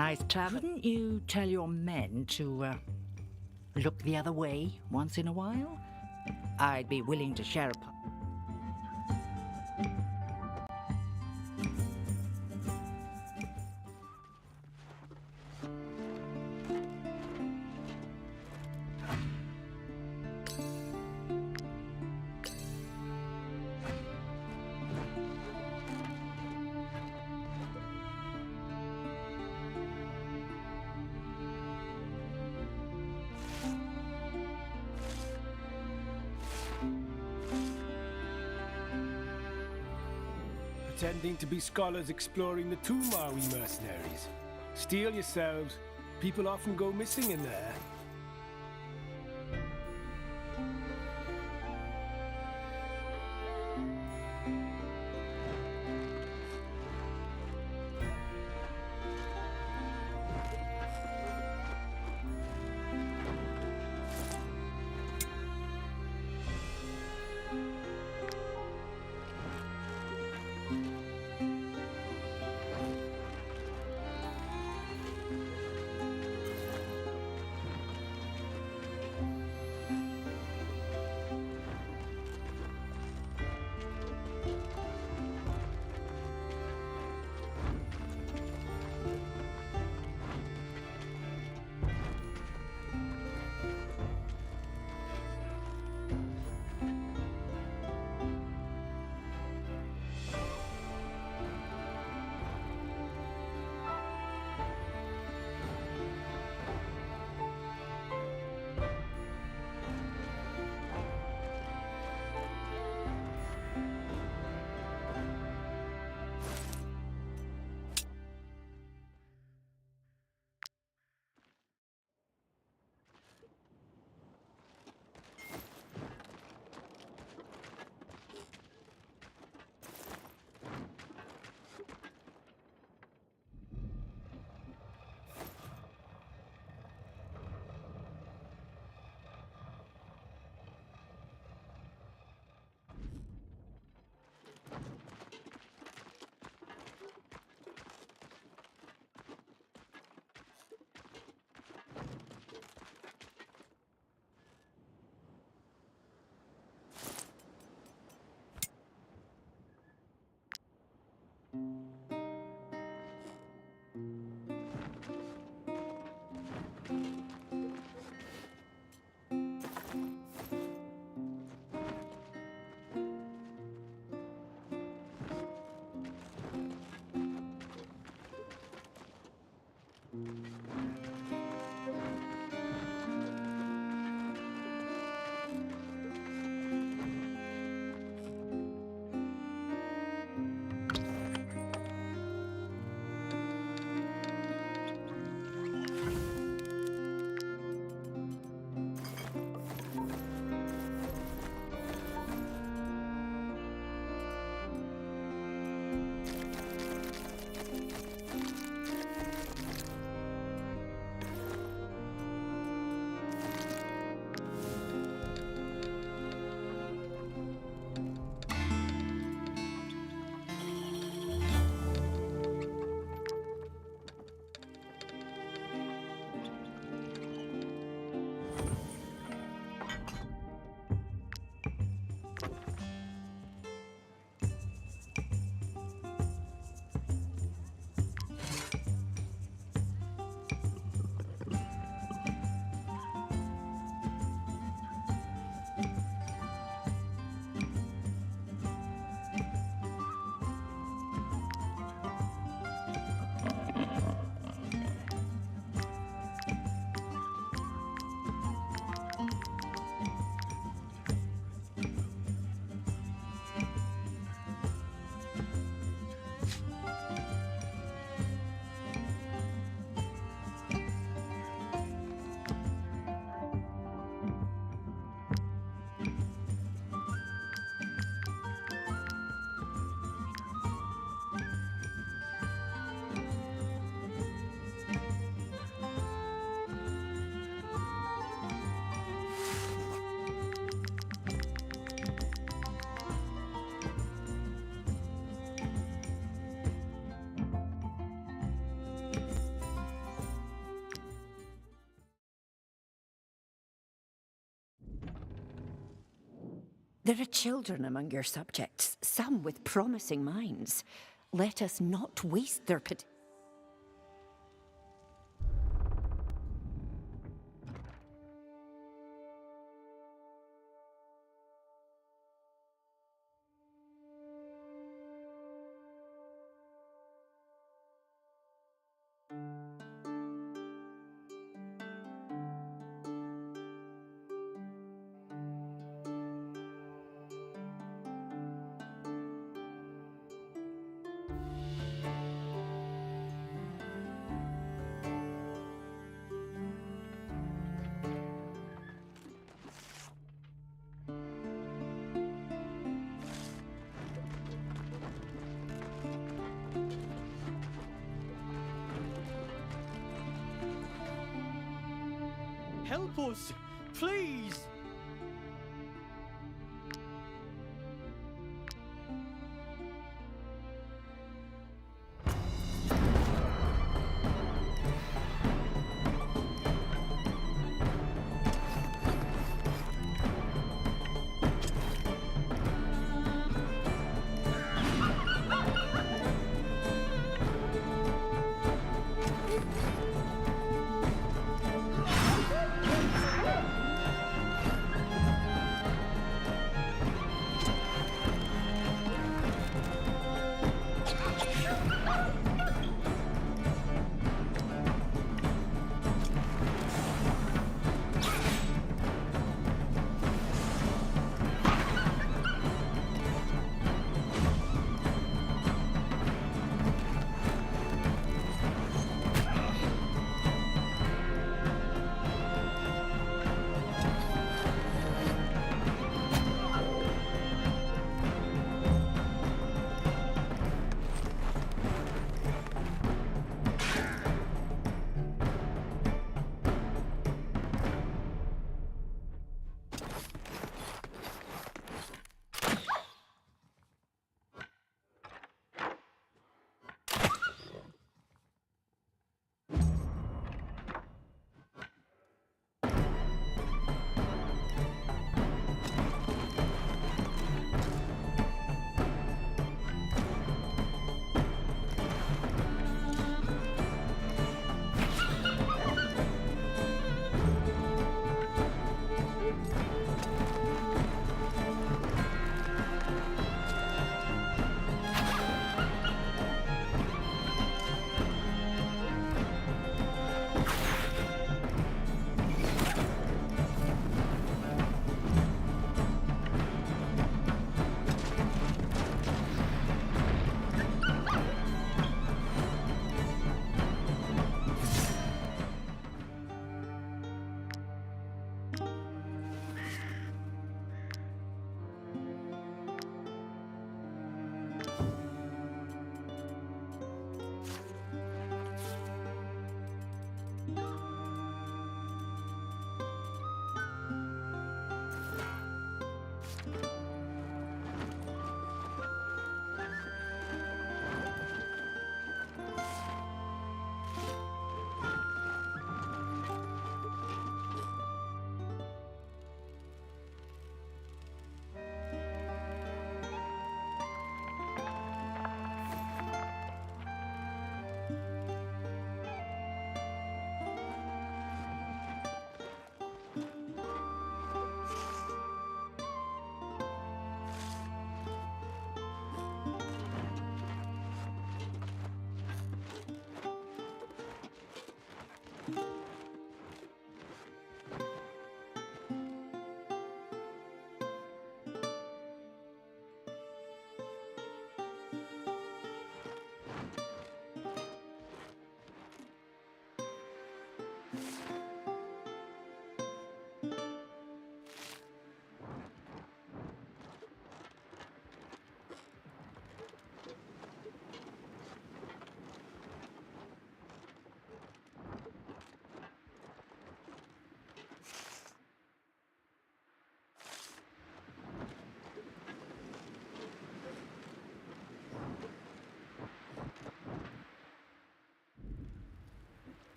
Nice tavern. Wouldn't you tell your men to look the other way once in a while? I'd be willing to share a pot. Pretending to be scholars exploring the Tumawi mercenaries. Steal yourselves. People often go missing in there. There are children among your subjects, some with promising minds. Let us not waste their potential. Help us, please!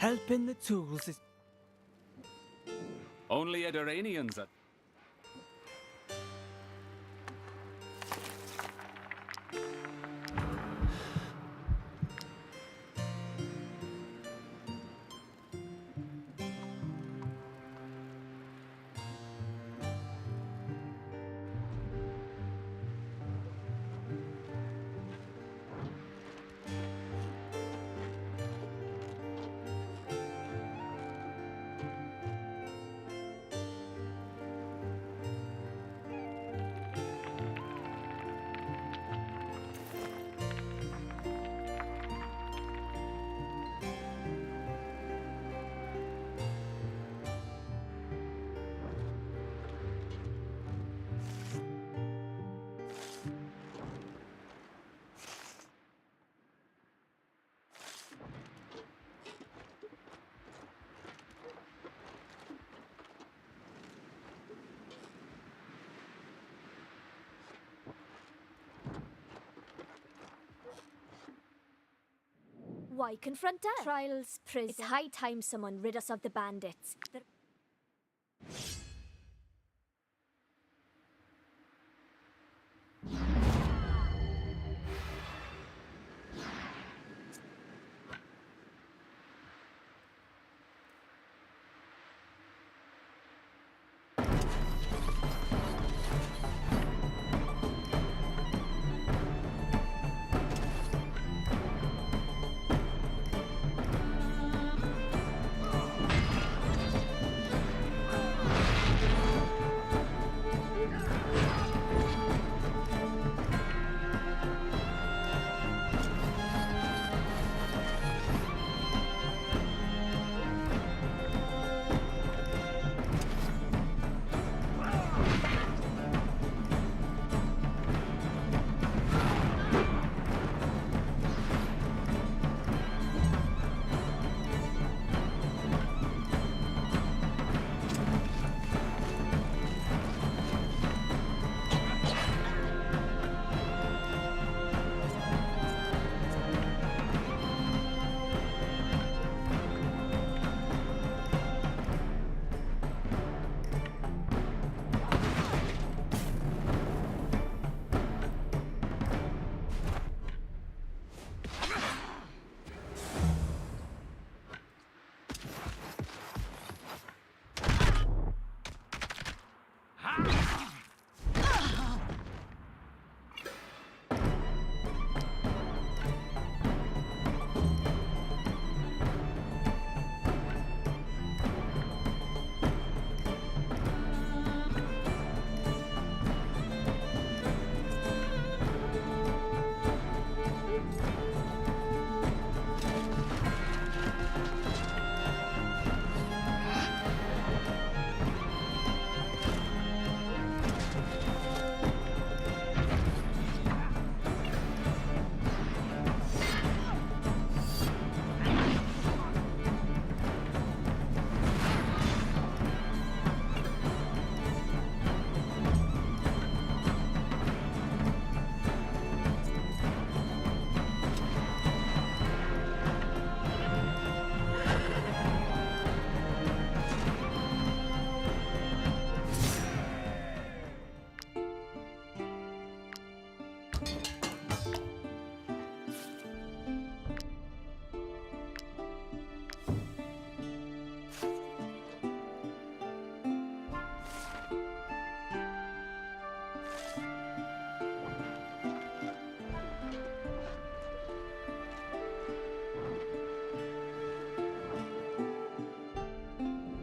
Helping the tools is... Only Eduranians are... Why confront us? Trials, prison. It's high time someone rid us of the bandits.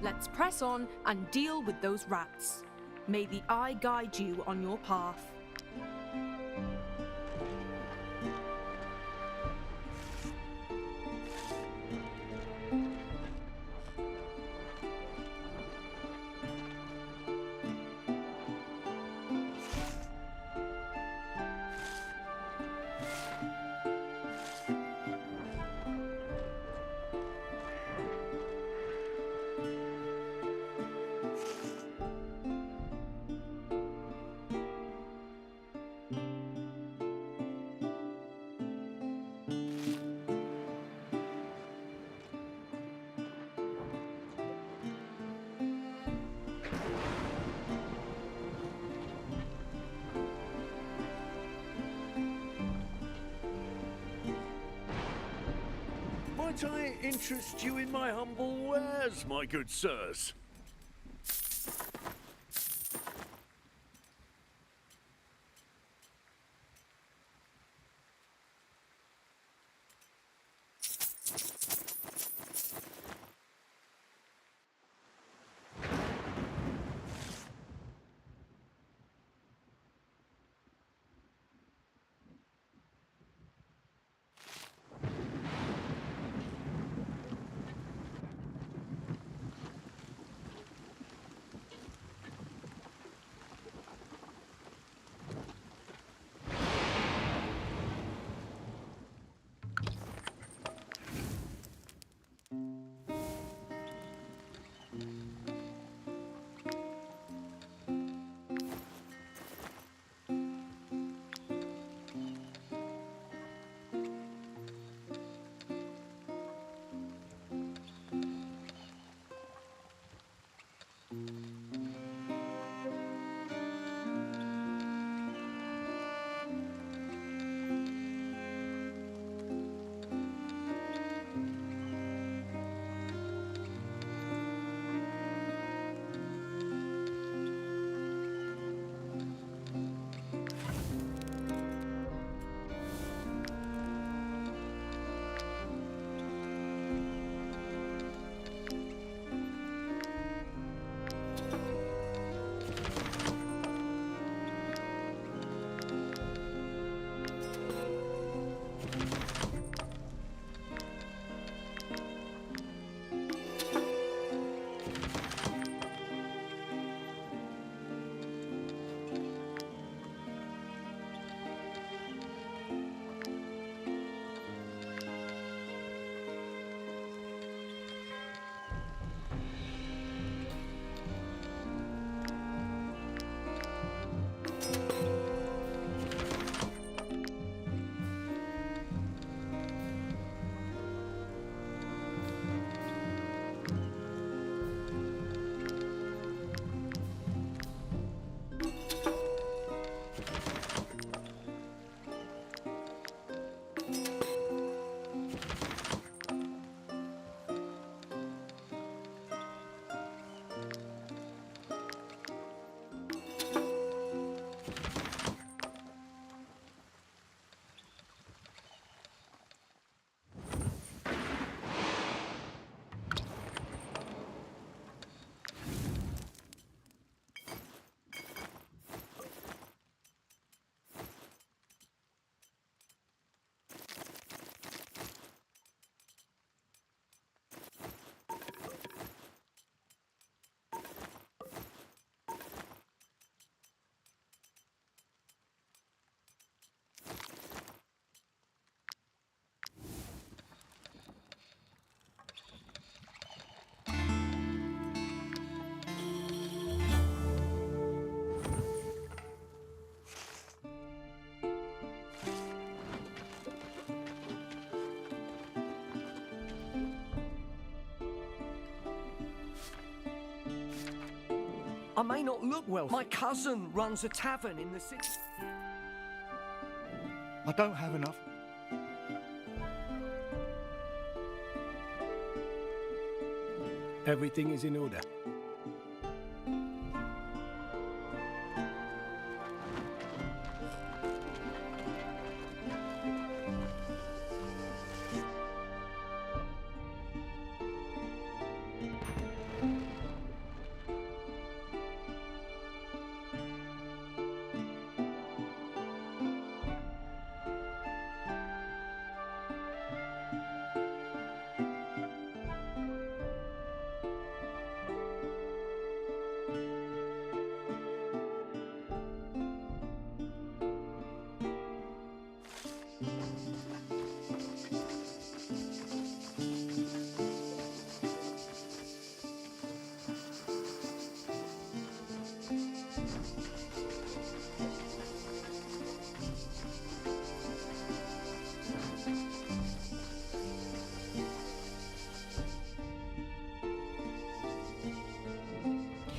Let's press on and deal with those rats. May the eye guide you on your path. Might I interest you in my humble wares, my good sirs? I may not look well. My cousin runs a tavern in the city. I don't have enough. Everything is in order.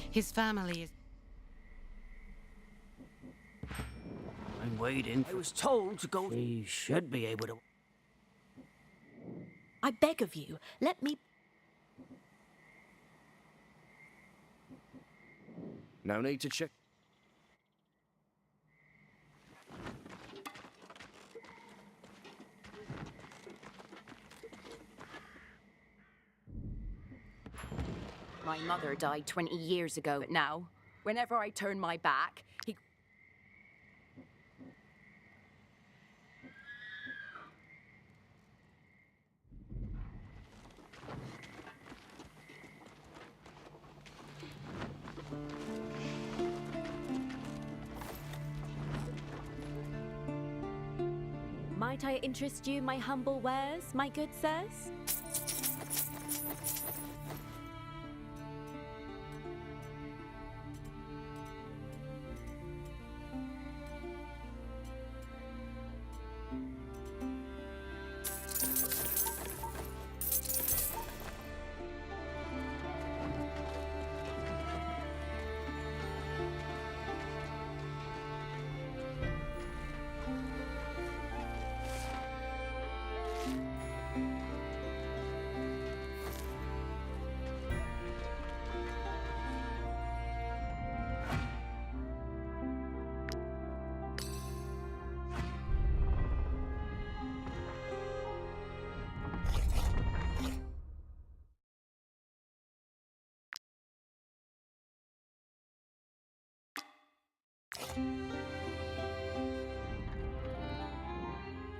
His family is... I'm waiting. I was told to go. He should be able to... I beg of you, let me... No need to check. My mother died 20 years ago, but now, whenever I turn my back, he... Might I interest you in my humble wares, my good sirs?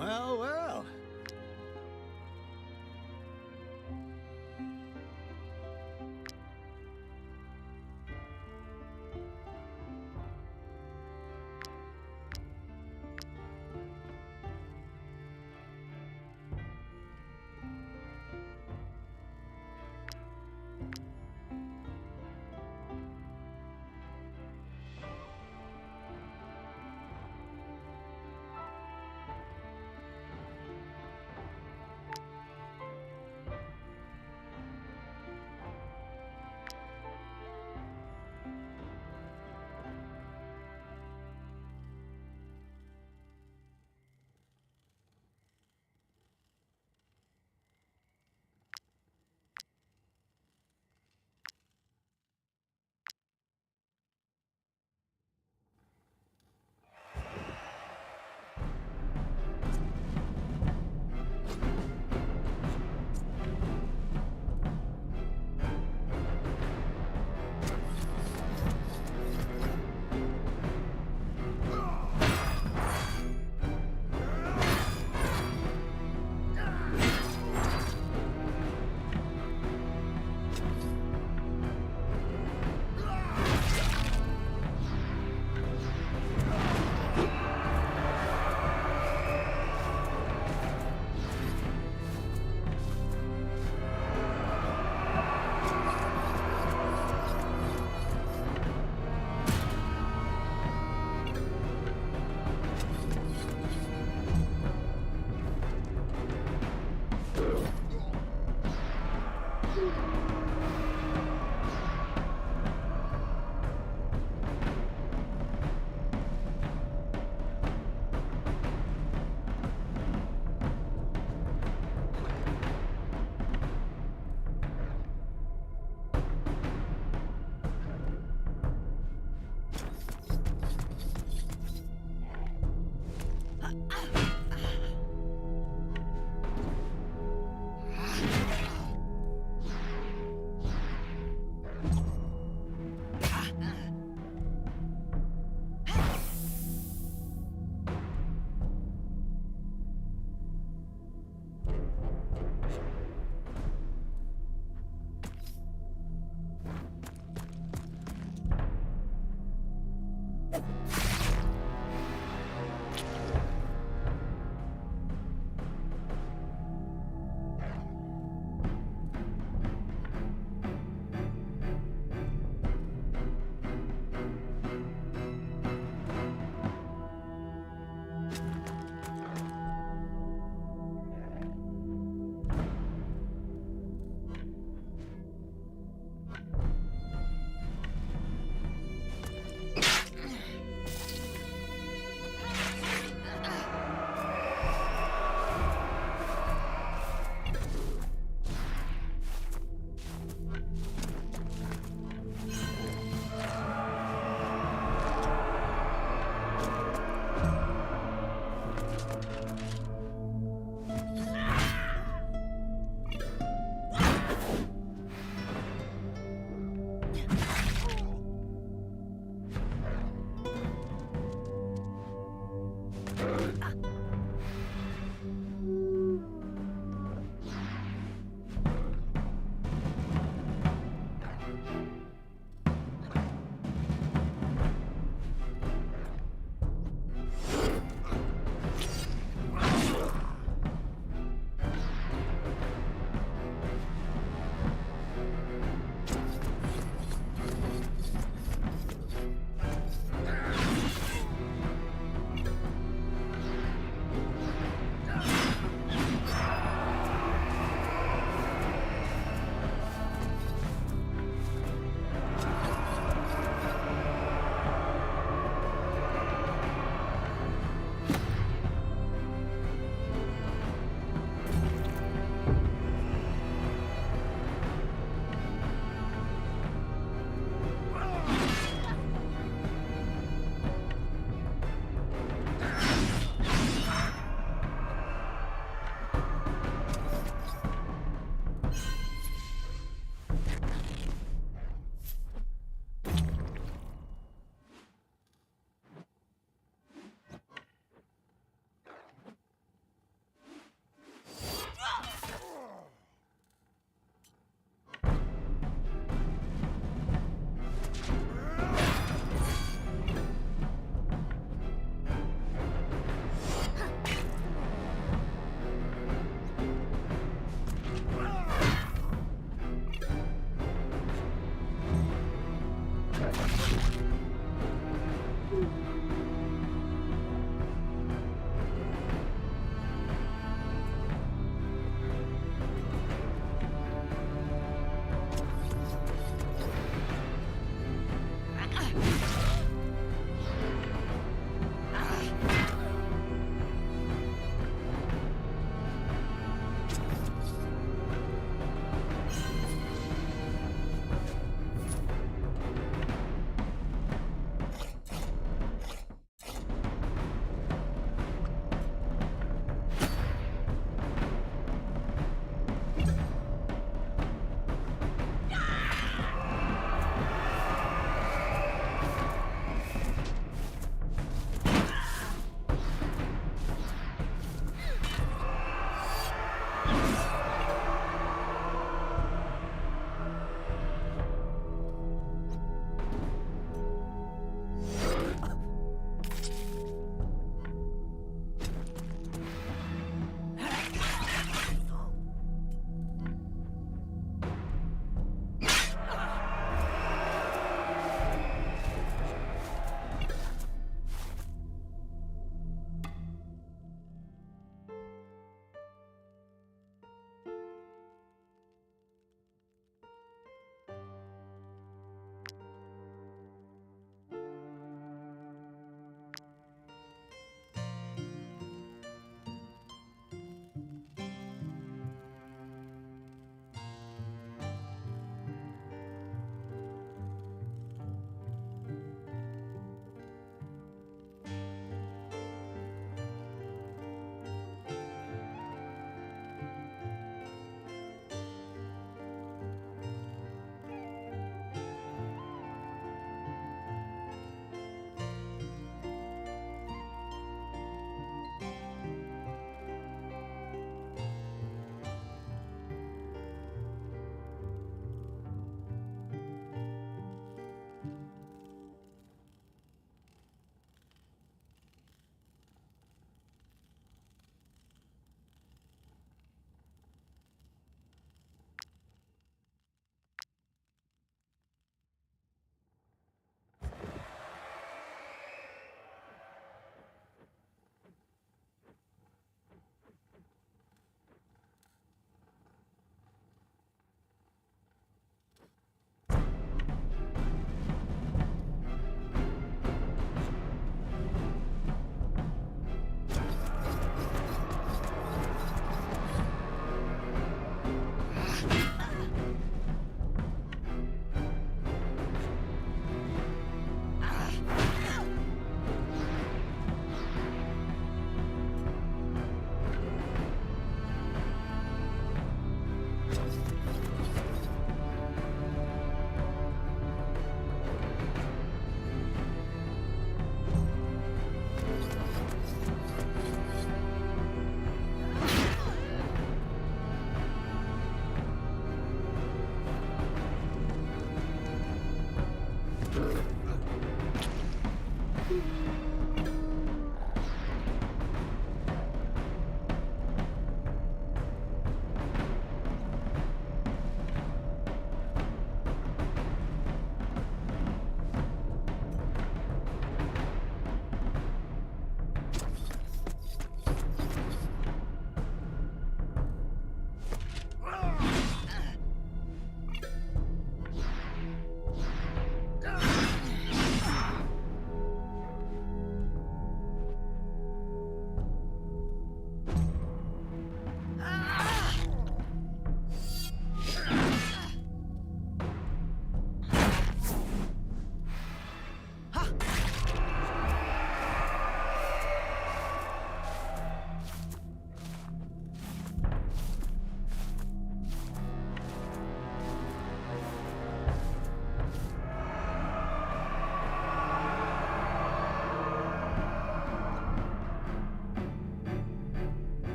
Well, well.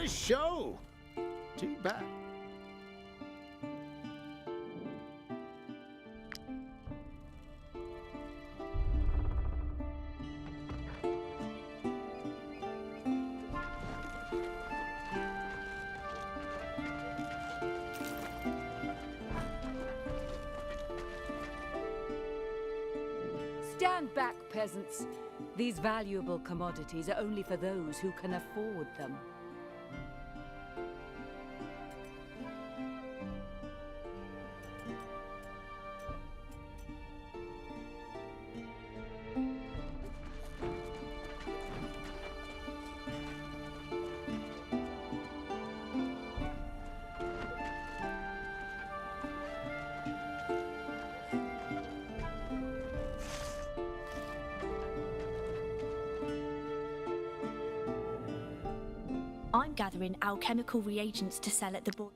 a show. Too bad. Stand back, peasants. These valuable commodities are only for those who can afford them. I'm gathering alchemical reagents to sell at the board.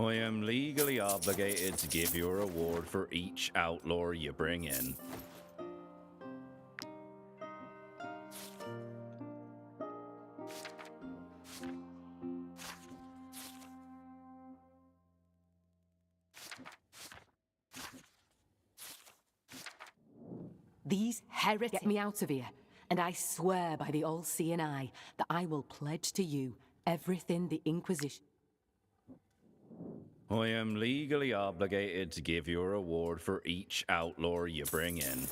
I am legally obligated to give you a reward for each outlaw you bring in. These heretics get me out of here, and I swear by the all-seeing eye that I will pledge to you everything the Inquisition... I am legally obligated to give you a reward for each outlaw you bring in.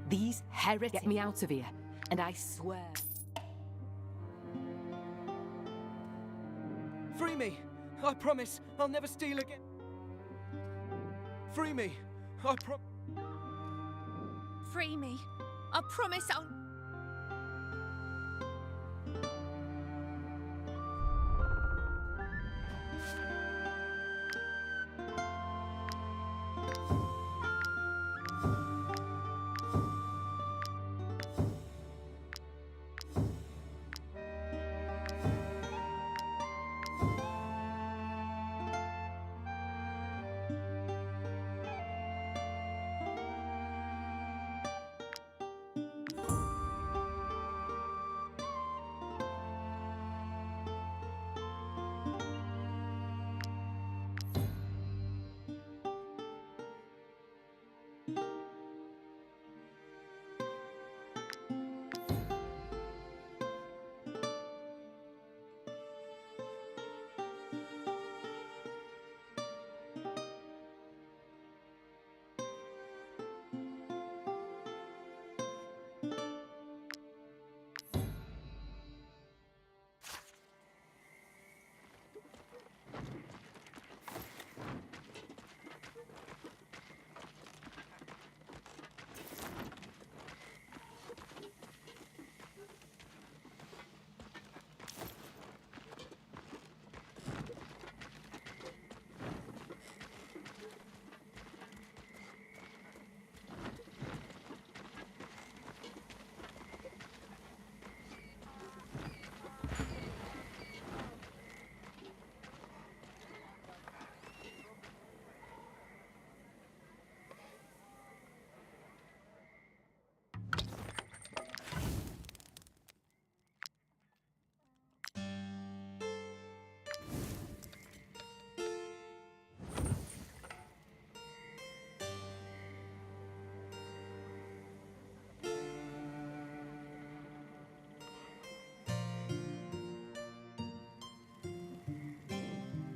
These heretics get me out of here, and I swear... Free me! I promise I'll never steal again. Free me! Free me. I promise I'll...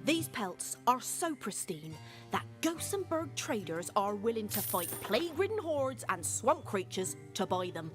These pelts are so pristine that Gossenburg traders are willing to fight plague-ridden hordes and swamp creatures to buy them.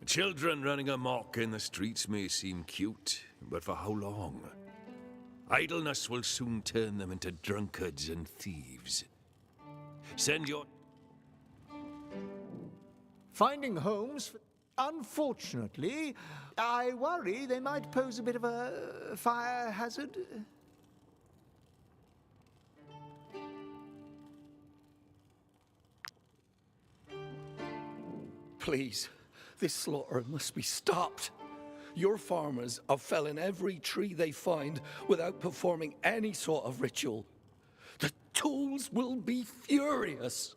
Children running amok in the streets may seem cute, but for how long? Idleness will soon turn them into drunkards and thieves. Send your... Finding homes, unfortunately, I worry they might pose a bit of a fire hazard. Please, this slaughter must be stopped. Your farmers are felling every tree they find without performing any sort of ritual. The tools will be furious.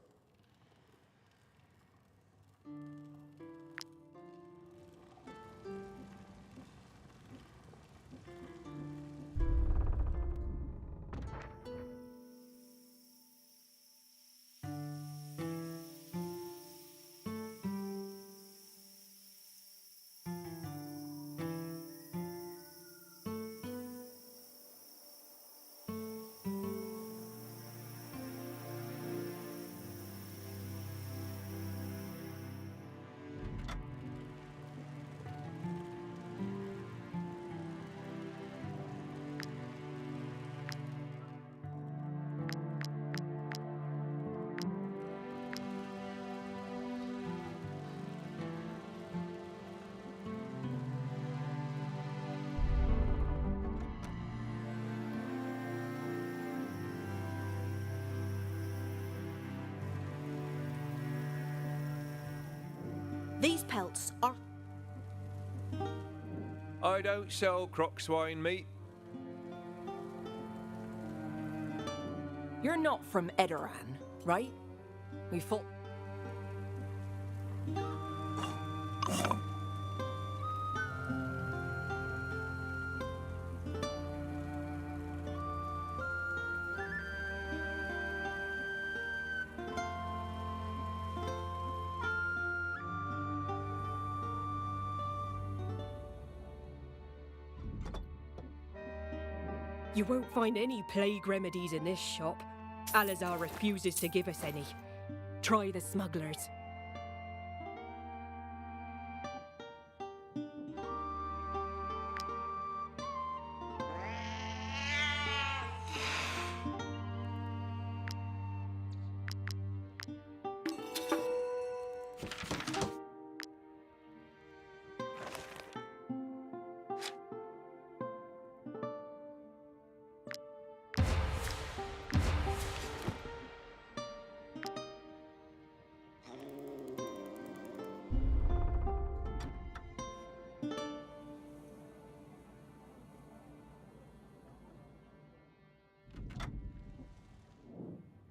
These pelts are... I don't sell croc swine meat. You're not from Edoran, right? We thought... You won't find any plague remedies in this shop. Alazar refuses to give us any. Try the smugglers.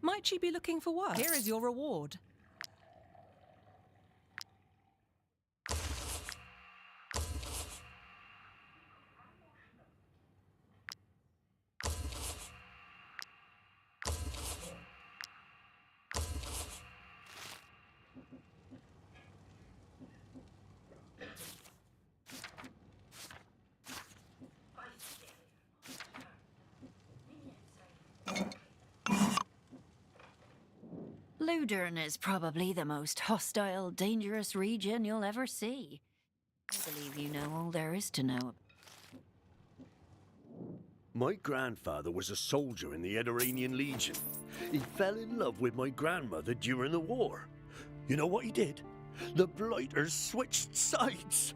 Might she be looking for work? Here is your reward. Ludern is probably the most hostile, dangerous region you'll ever see. I believe you know all there is to know. My grandfather was a soldier in the Edoranian Legion. He fell in love with my grandmother during the war. You know what he did? The Blighters switched sides.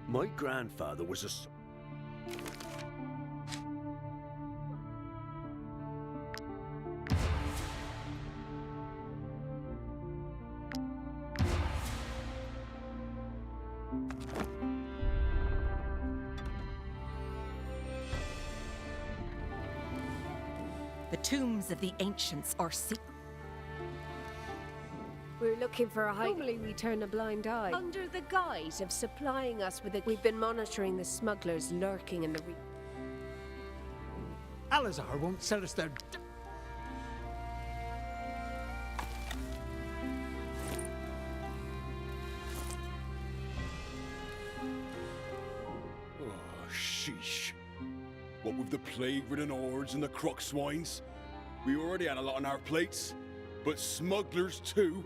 My grandfather was a... tombs of the ancients are We're looking for a Normally we turn a blind eye. Under the guise of supplying us with it, we've been monitoring the smugglers lurking in the Alazar won't sell us their... Oh, sheesh. What with the plague-ridden hordes and the croc swines? We already had a lot on our plates, but smugglers too?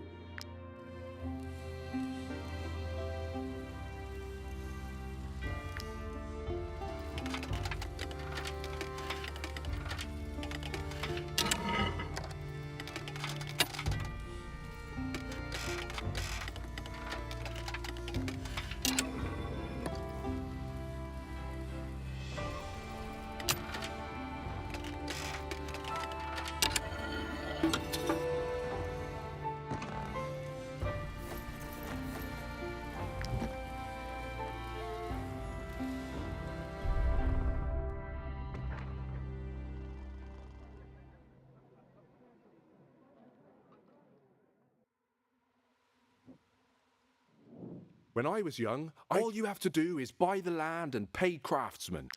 When I was young, all you have to do is buy the land and pay craftsmen.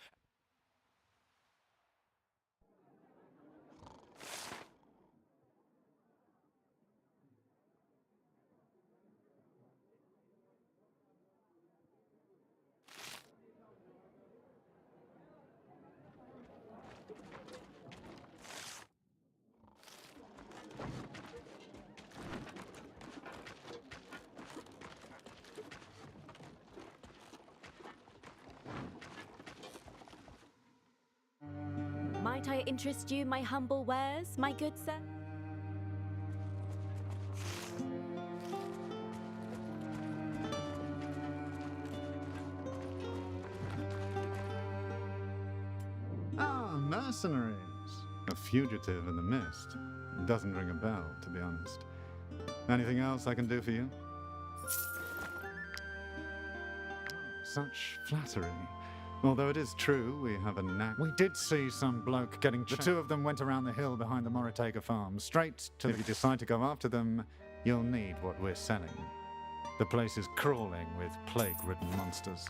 Might I interest you in my humble wares, my good sir? Ah, mercenaries. A fugitive in the mist. Doesn't ring a bell, to be honest. Anything else I can do for you? Such flattery. Although it is true, we have a knack. We did see some bloke getting The two of them went around the hill behind the Moritega farm, straight to If you decide to go after them, you'll need what we're selling. The place is crawling with plague-ridden monsters.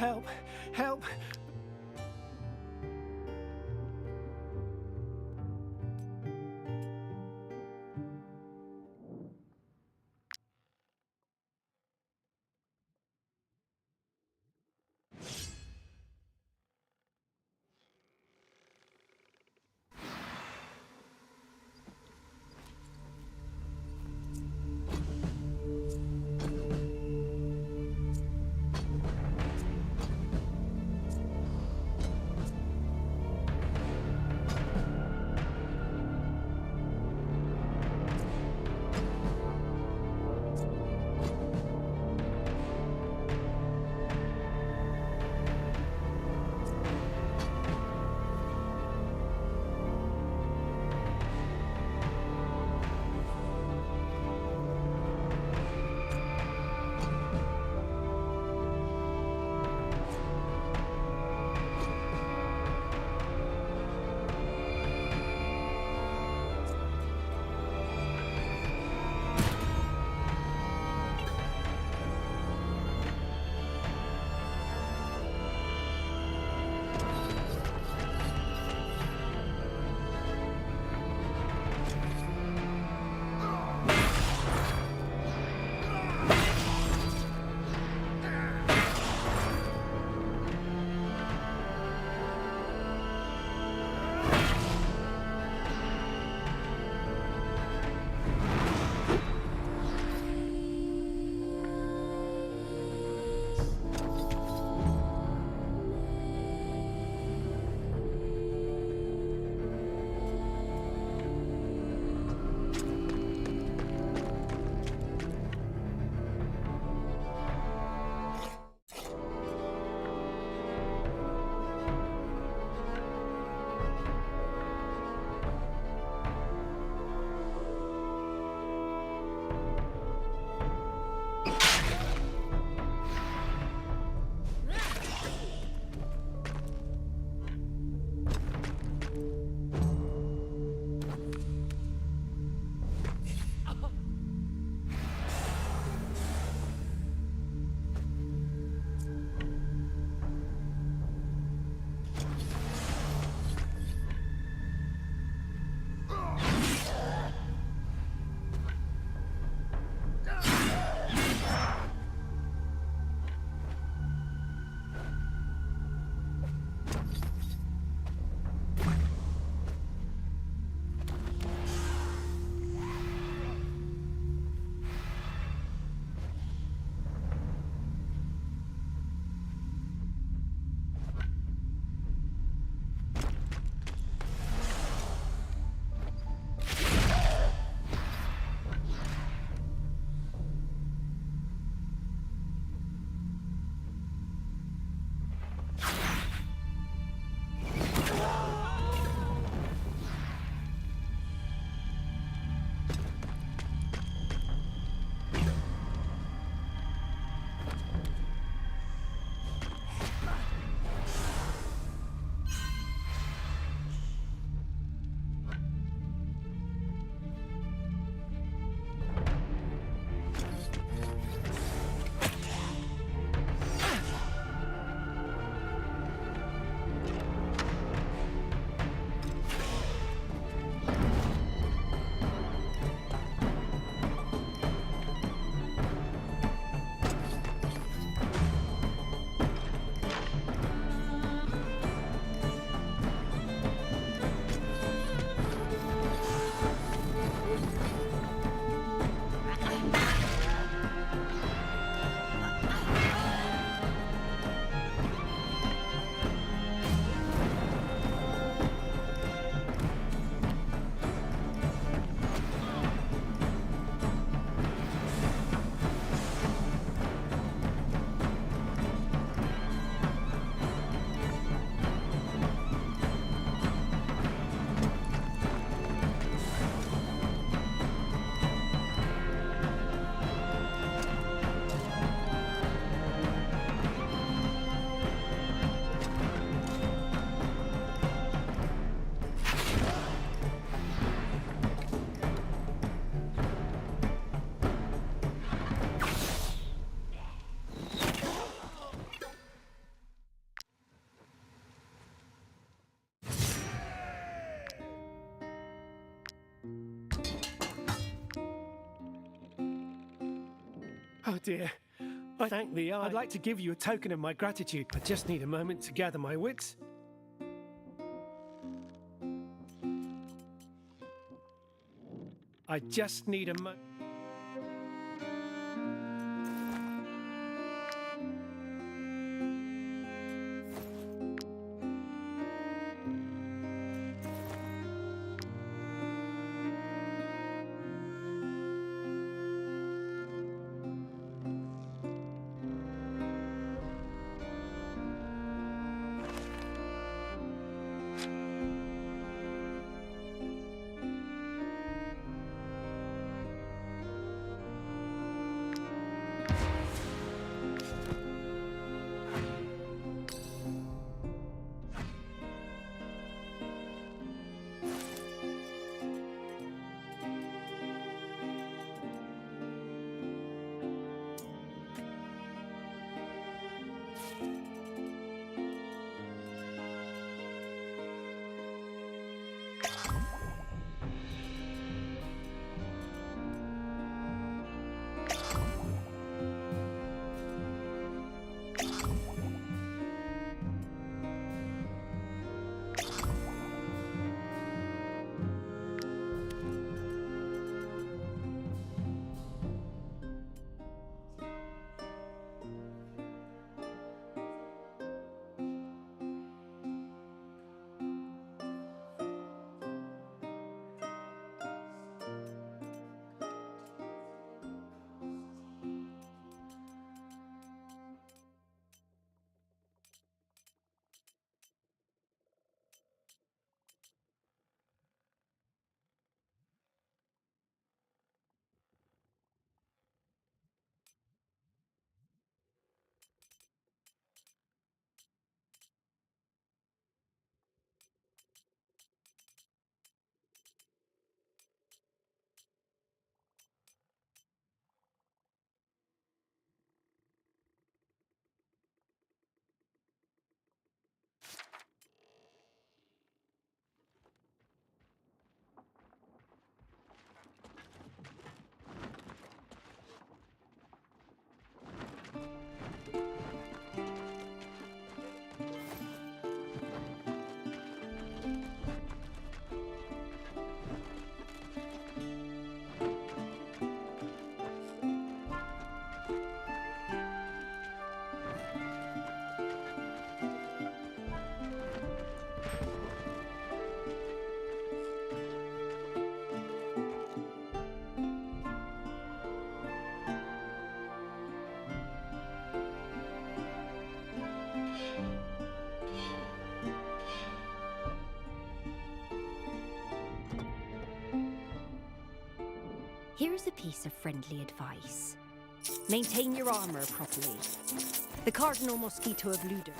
Help! Help! Oh dear. I thank thee. I'd like to give you a token of my gratitude. I just need a moment to gather my wits. I just need a moment. Here's a piece of friendly advice. Maintain your armor properly. The Cardinal Mosquito of Luder.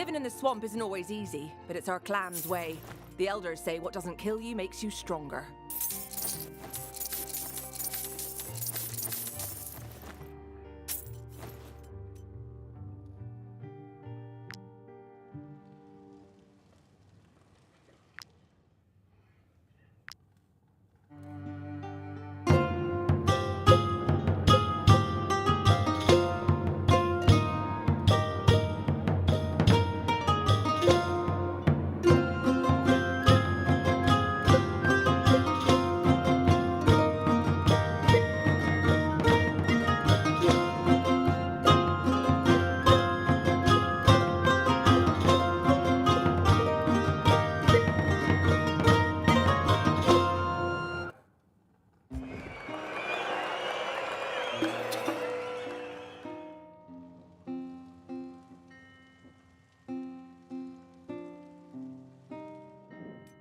Living in the swamp isn't always easy, but it's our clan's way. The elders say what doesn't kill you makes you stronger.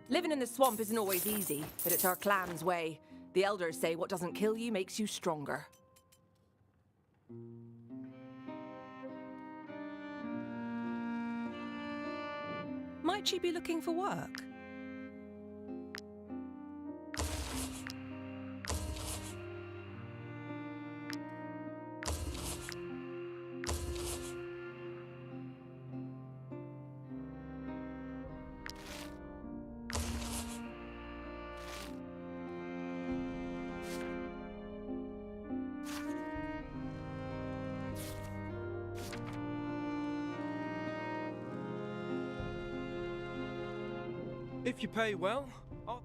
Living in the swamp isn't always easy, but it's our clan's way. The elders say what doesn't kill you makes you stronger. Might she be looking for work? If you pay well, I'll...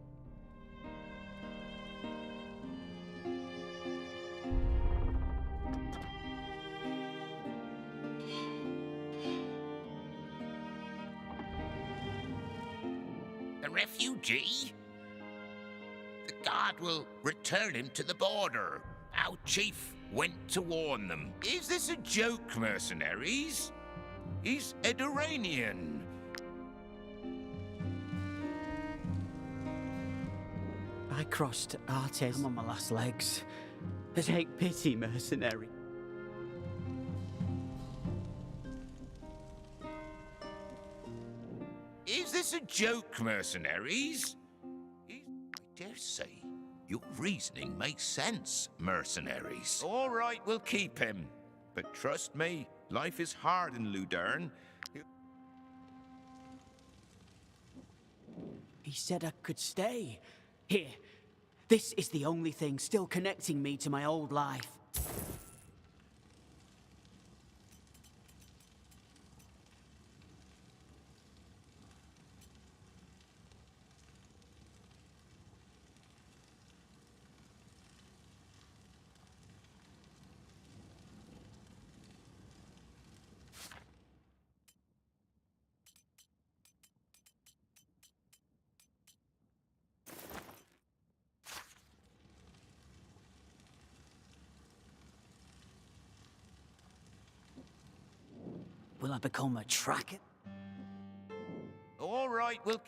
A refugee? The guard will return him to the border. Our chief went to warn them. Is this a joke, mercenaries? He's Eduranian. I crossed Artes. I'm on my last legs. Take pity, mercenary. Is this a joke, mercenaries? I dare say your reasoning makes sense, mercenaries. All right, we'll keep him. But trust me, life is hard in Ludern. He said I could stay. Here, this is the only thing still connecting me to my old life. Will I become a tracker? All right, we'll...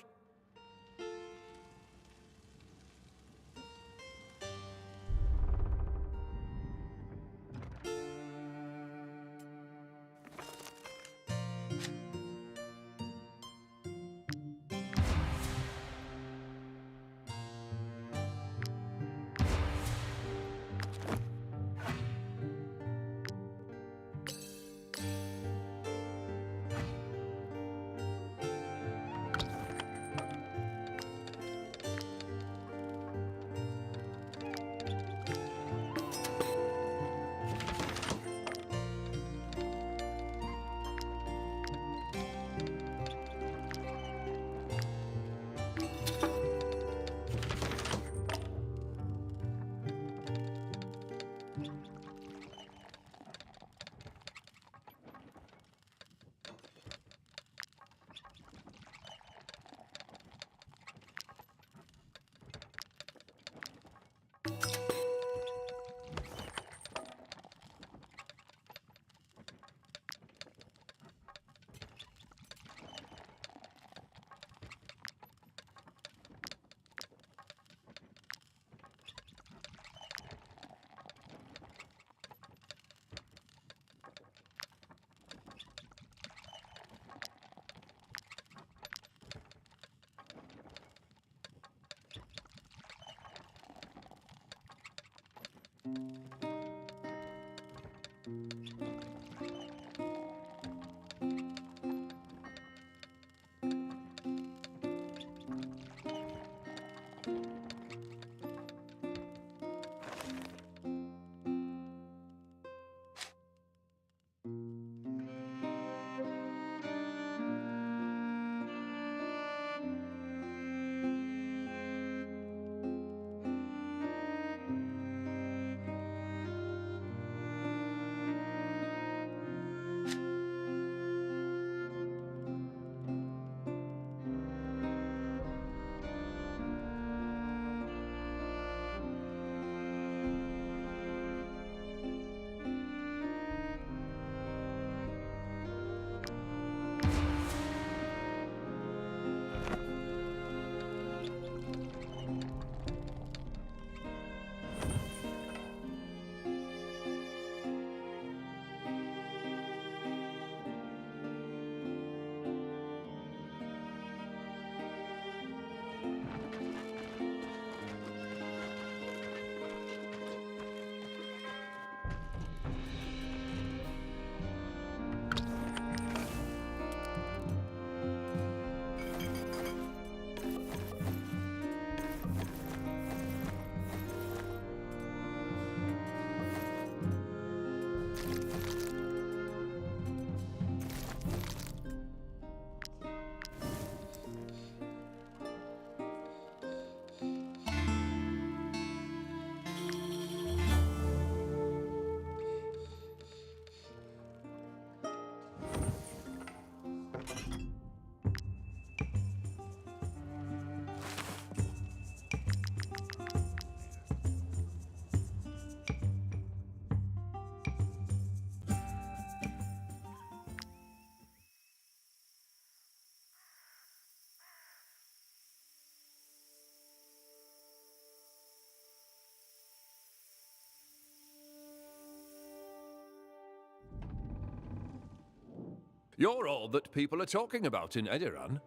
You're all that people are talking about in Ediran.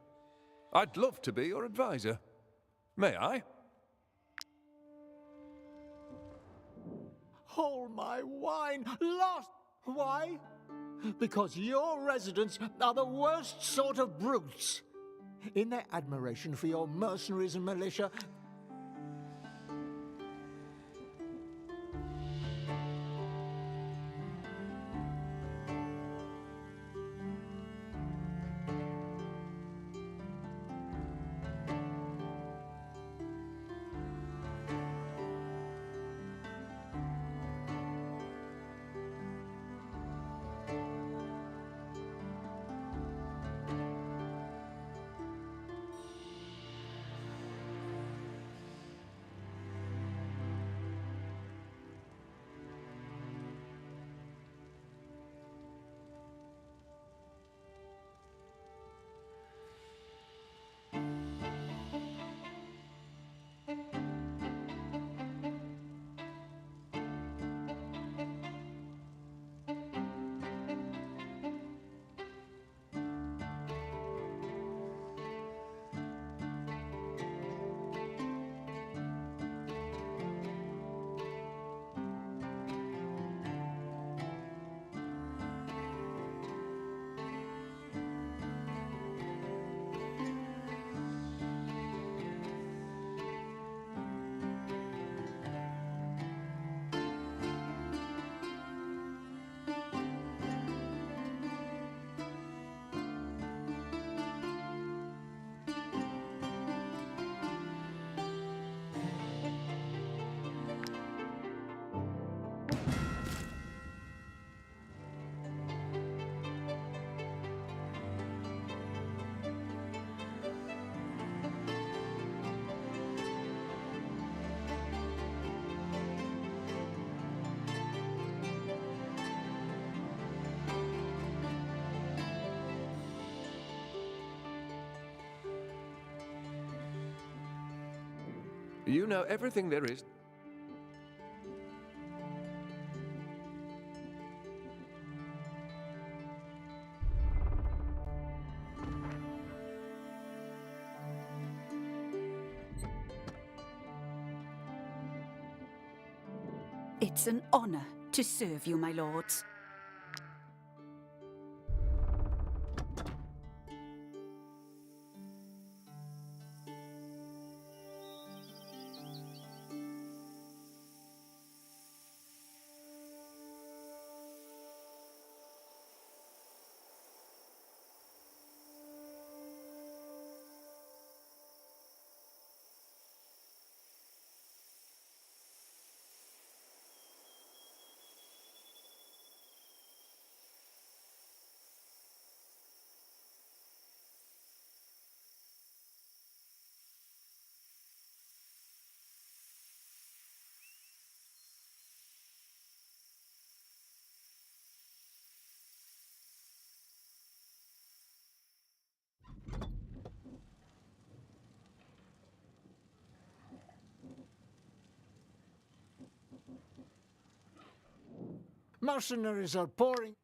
I'd love to be your advisor. May I? Hold my wine, lost! Why? Because your residents are the worst sort of brutes. In their admiration for your mercenaries and militia, You know everything there is. It's an honor to serve you, my lords. Mercenaries are pouring.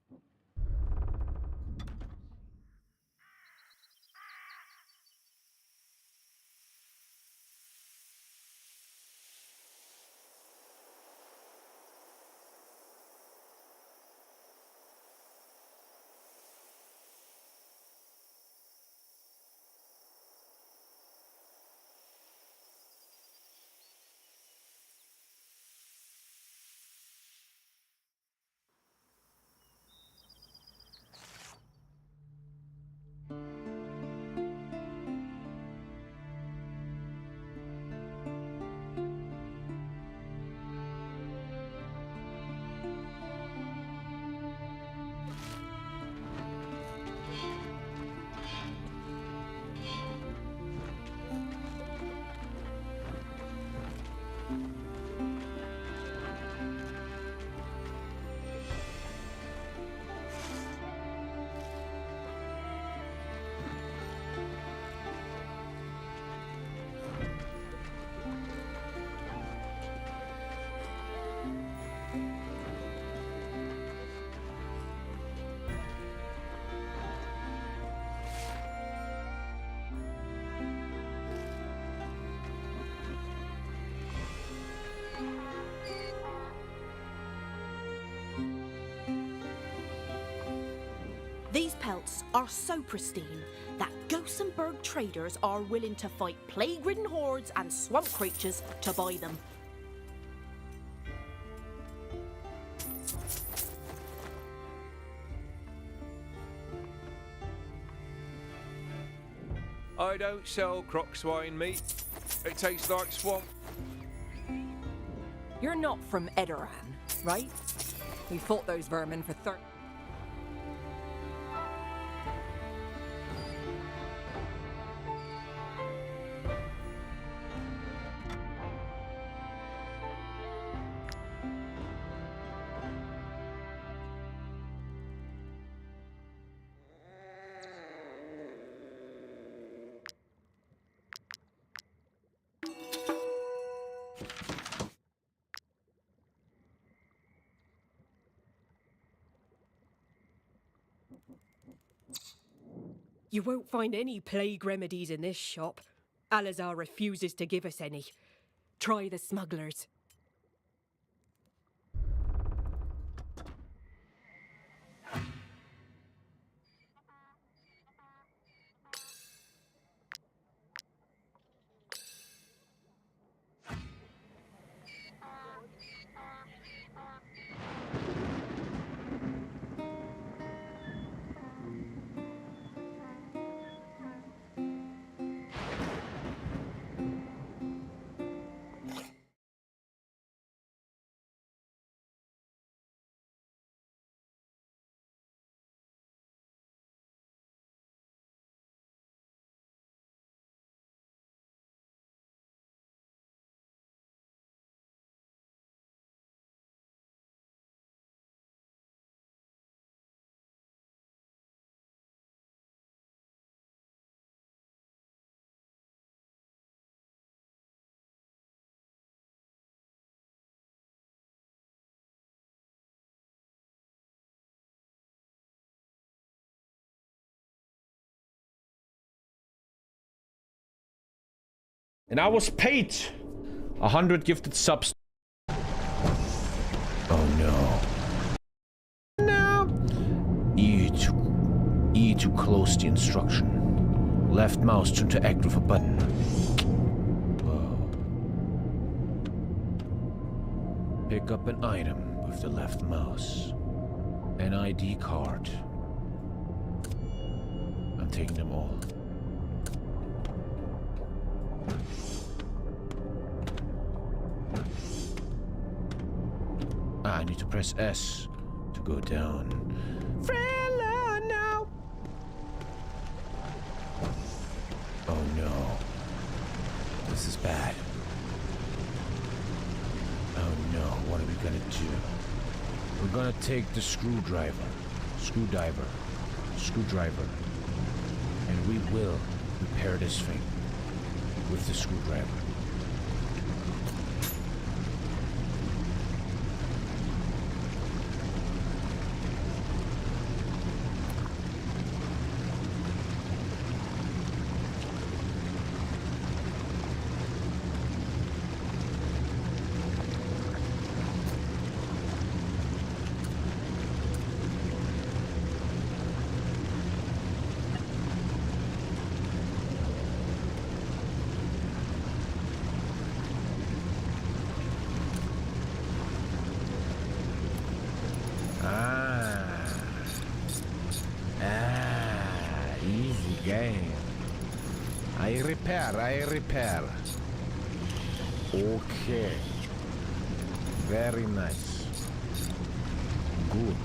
These pelts are so pristine that Gossenburg traders are willing to fight plague-ridden hordes and swamp creatures to buy them. I don't sell croc swine meat. It tastes like swamp. You're not from Edoran, right? We fought those vermin for 30... You won't find any plague remedies in this shop. Alazar refuses to give us any. Try the smugglers. And I was paid 100 gifted subs. close the instruction. Left mouse to interact with a button. Whoa. Pick up an item with the left mouse. An ID card. I'm taking them all. I need to press S to go down. Fella, now. Oh no. This is bad. Oh no, what are we gonna do? We're gonna take the screwdriver, and we will repair this thing with the screwdriver. Easy game. I repair. Okay. Very nice. Good.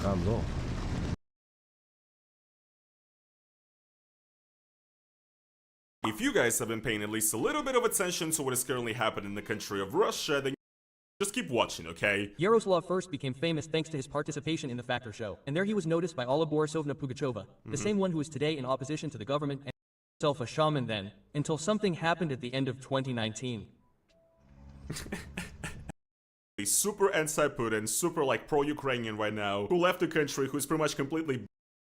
Hello. If you guys have been paying at least a little bit of attention to what is currently happening in the country of Russia, then just keep watching, okay? Yaroslav first became famous thanks to his participation in the Factor Show, and there he was noticed by Alla Borisovna Pugacheva, the same one who is today in opposition to the government and himself a shaman then, until something happened at the end of 2019. He's super anti-Putin, super like pro-Ukrainian right now, who left the country, who's pretty much completely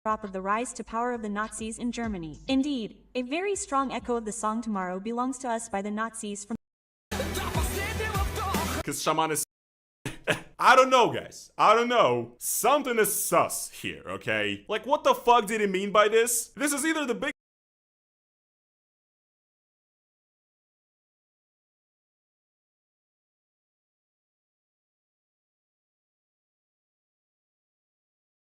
of the rise to power of the Nazis in Germany. Indeed, a very strong echo of the song Tomorrow Belongs to Us by the Nazis from because shaman is I don't know, guys. I don't know. Something is sus here, okay? Like, what the fuck did he mean by this? This is either the big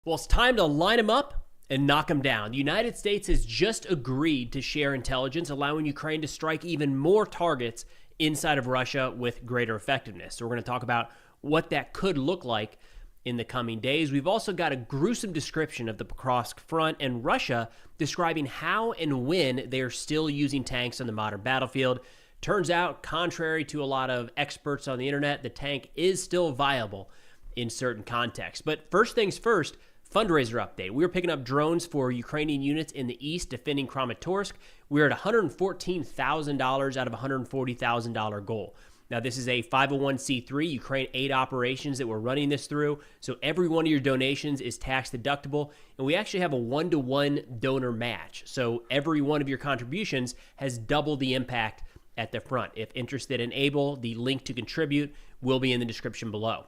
Well, it's time to line them up and knock them down. The United States has just agreed to share intelligence, allowing Ukraine to strike even more targets inside of Russia with greater effectiveness. So we're going to talk about what that could look like in the coming days. We've also got a gruesome description of the Pokrovsk front and Russia describing how and when they are still using tanks on the modern battlefield. Turns out, contrary to a lot of experts on the internet, the tank is still viable in certain contexts. But first things first, fundraiser update. We were picking up drones for Ukrainian units in the east defending Kramatorsk. We're at $114,000 out of a $140,000 goal. Now, this is a 501c3 Ukraine aid operations that we're running this through. So every one of your donations is tax deductible. And we actually have a 1-to-1 donor match. So every one of your contributions has double the impact at the front. If interested and able, the link to contribute will be in the description below.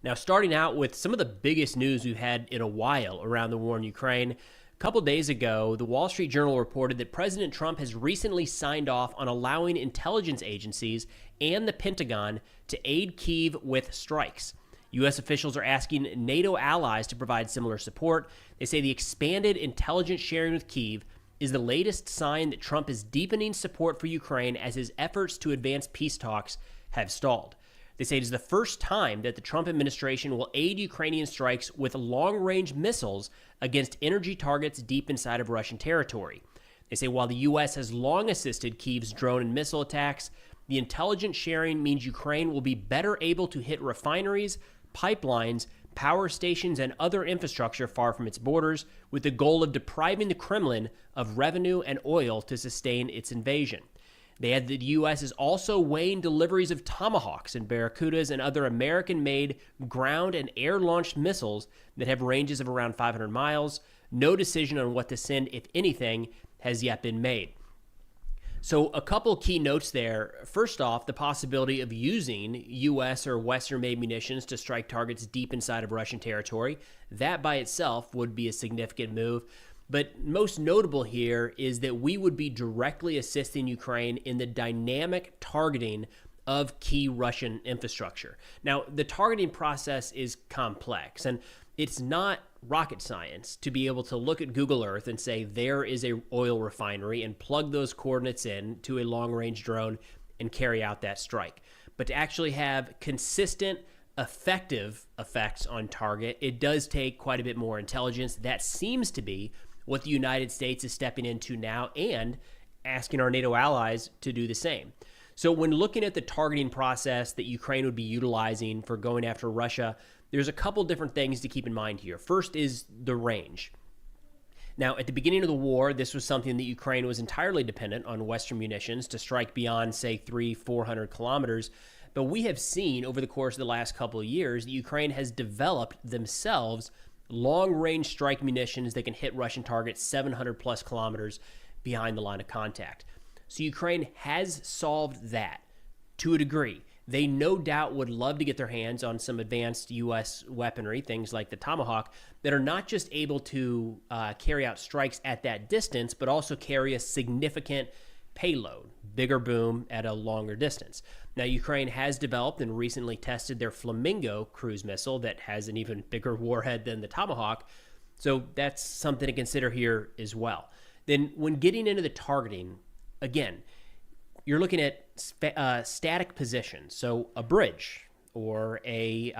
Now, starting out with some of the biggest news we've had in a while around the war in Ukraine. A couple days ago, the Wall Street Journal reported that President Trump has recently signed off on allowing intelligence agencies and the Pentagon to aid Kyiv with strikes. U.S. officials are asking NATO allies to provide similar support. They say the expanded intelligence sharing with Kyiv is the latest sign that Trump is deepening support for Ukraine as his efforts to advance peace talks have stalled. They say it is the first time that the Trump administration will aid Ukrainian strikes with long-range missiles against energy targets deep inside of Russian territory. They say while the U.S. has long assisted Kyiv's drone and missile attacks, the intelligence sharing means Ukraine will be better able to hit refineries, pipelines, power stations, and other infrastructure far from its borders, with the goal of depriving the Kremlin of revenue and oil to sustain its invasion. They add that the U.S. is also weighing deliveries of Tomahawks and Barracudas and other American-made ground and air-launched missiles that have ranges of around 500 miles. No decision on what to send, if anything, has yet been made. So a couple key notes there. First off, the possibility of using U.S. or Western-made munitions to strike targets deep inside of Russian territory. That by itself would be a significant move. But most notable here is that we would be directly assisting Ukraine in the dynamic targeting of key Russian infrastructure. Now, the targeting process is complex, and it's not rocket science to be able to look at Google Earth and say there is a oil refinery and plug those coordinates in to a long-range drone and carry out that strike. But to actually have consistent, effective effects on target, it does take quite a bit more intelligence. That seems to be what the United States is stepping into now and asking our NATO allies to do the same. So when looking at the targeting process that Ukraine would be utilizing for going after Russia, there's a couple different things to keep in mind here. First is the range. Now, at the beginning of the war, this was something that Ukraine was entirely dependent on Western munitions to strike beyond, say, 300-400 kilometers. But we have seen over the course of the last couple of years that Ukraine has developed themselves long-range strike munitions that can hit Russian targets 700-plus kilometers behind the line of contact. So Ukraine has solved that to a degree. They no doubt would love to get their hands on some advanced U.S. weaponry, things like the Tomahawk, that are not just able to carry out strikes at that distance, but also carry a significant payload, bigger boom at a longer distance. Now, Ukraine has developed and recently tested their Flamingo cruise missile that has an even bigger warhead than the Tomahawk, so that's something to consider here as well. Then when getting into the targeting, again, you're looking at static positions, so a bridge or a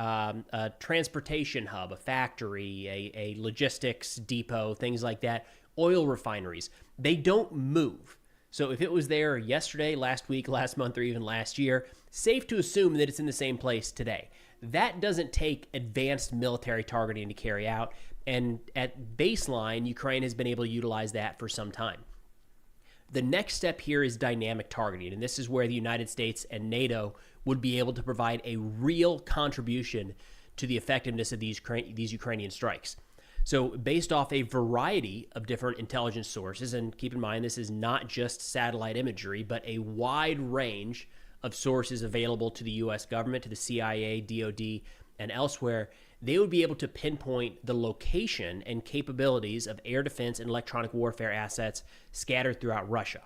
transportation hub, a factory, a logistics depot, things like that, oil refineries. They don't move. So if it was there yesterday, last week, last month, or even last year, safe to assume that it's in the same place today. That doesn't take advanced military targeting to carry out, and at baseline, Ukraine has been able to utilize that for some time. The next step here is dynamic targeting, and this is where the United States and NATO would be able to provide a real contribution to the effectiveness of these Ukrainian strikes. So based off a variety of different intelligence sources, and keep in mind this is not just satellite imagery, but a wide range of sources available to the U.S. government, to the CIA, DOD, and elsewhere, they would be able to pinpoint the location and capabilities of air defense and electronic warfare assets scattered throughout Russia.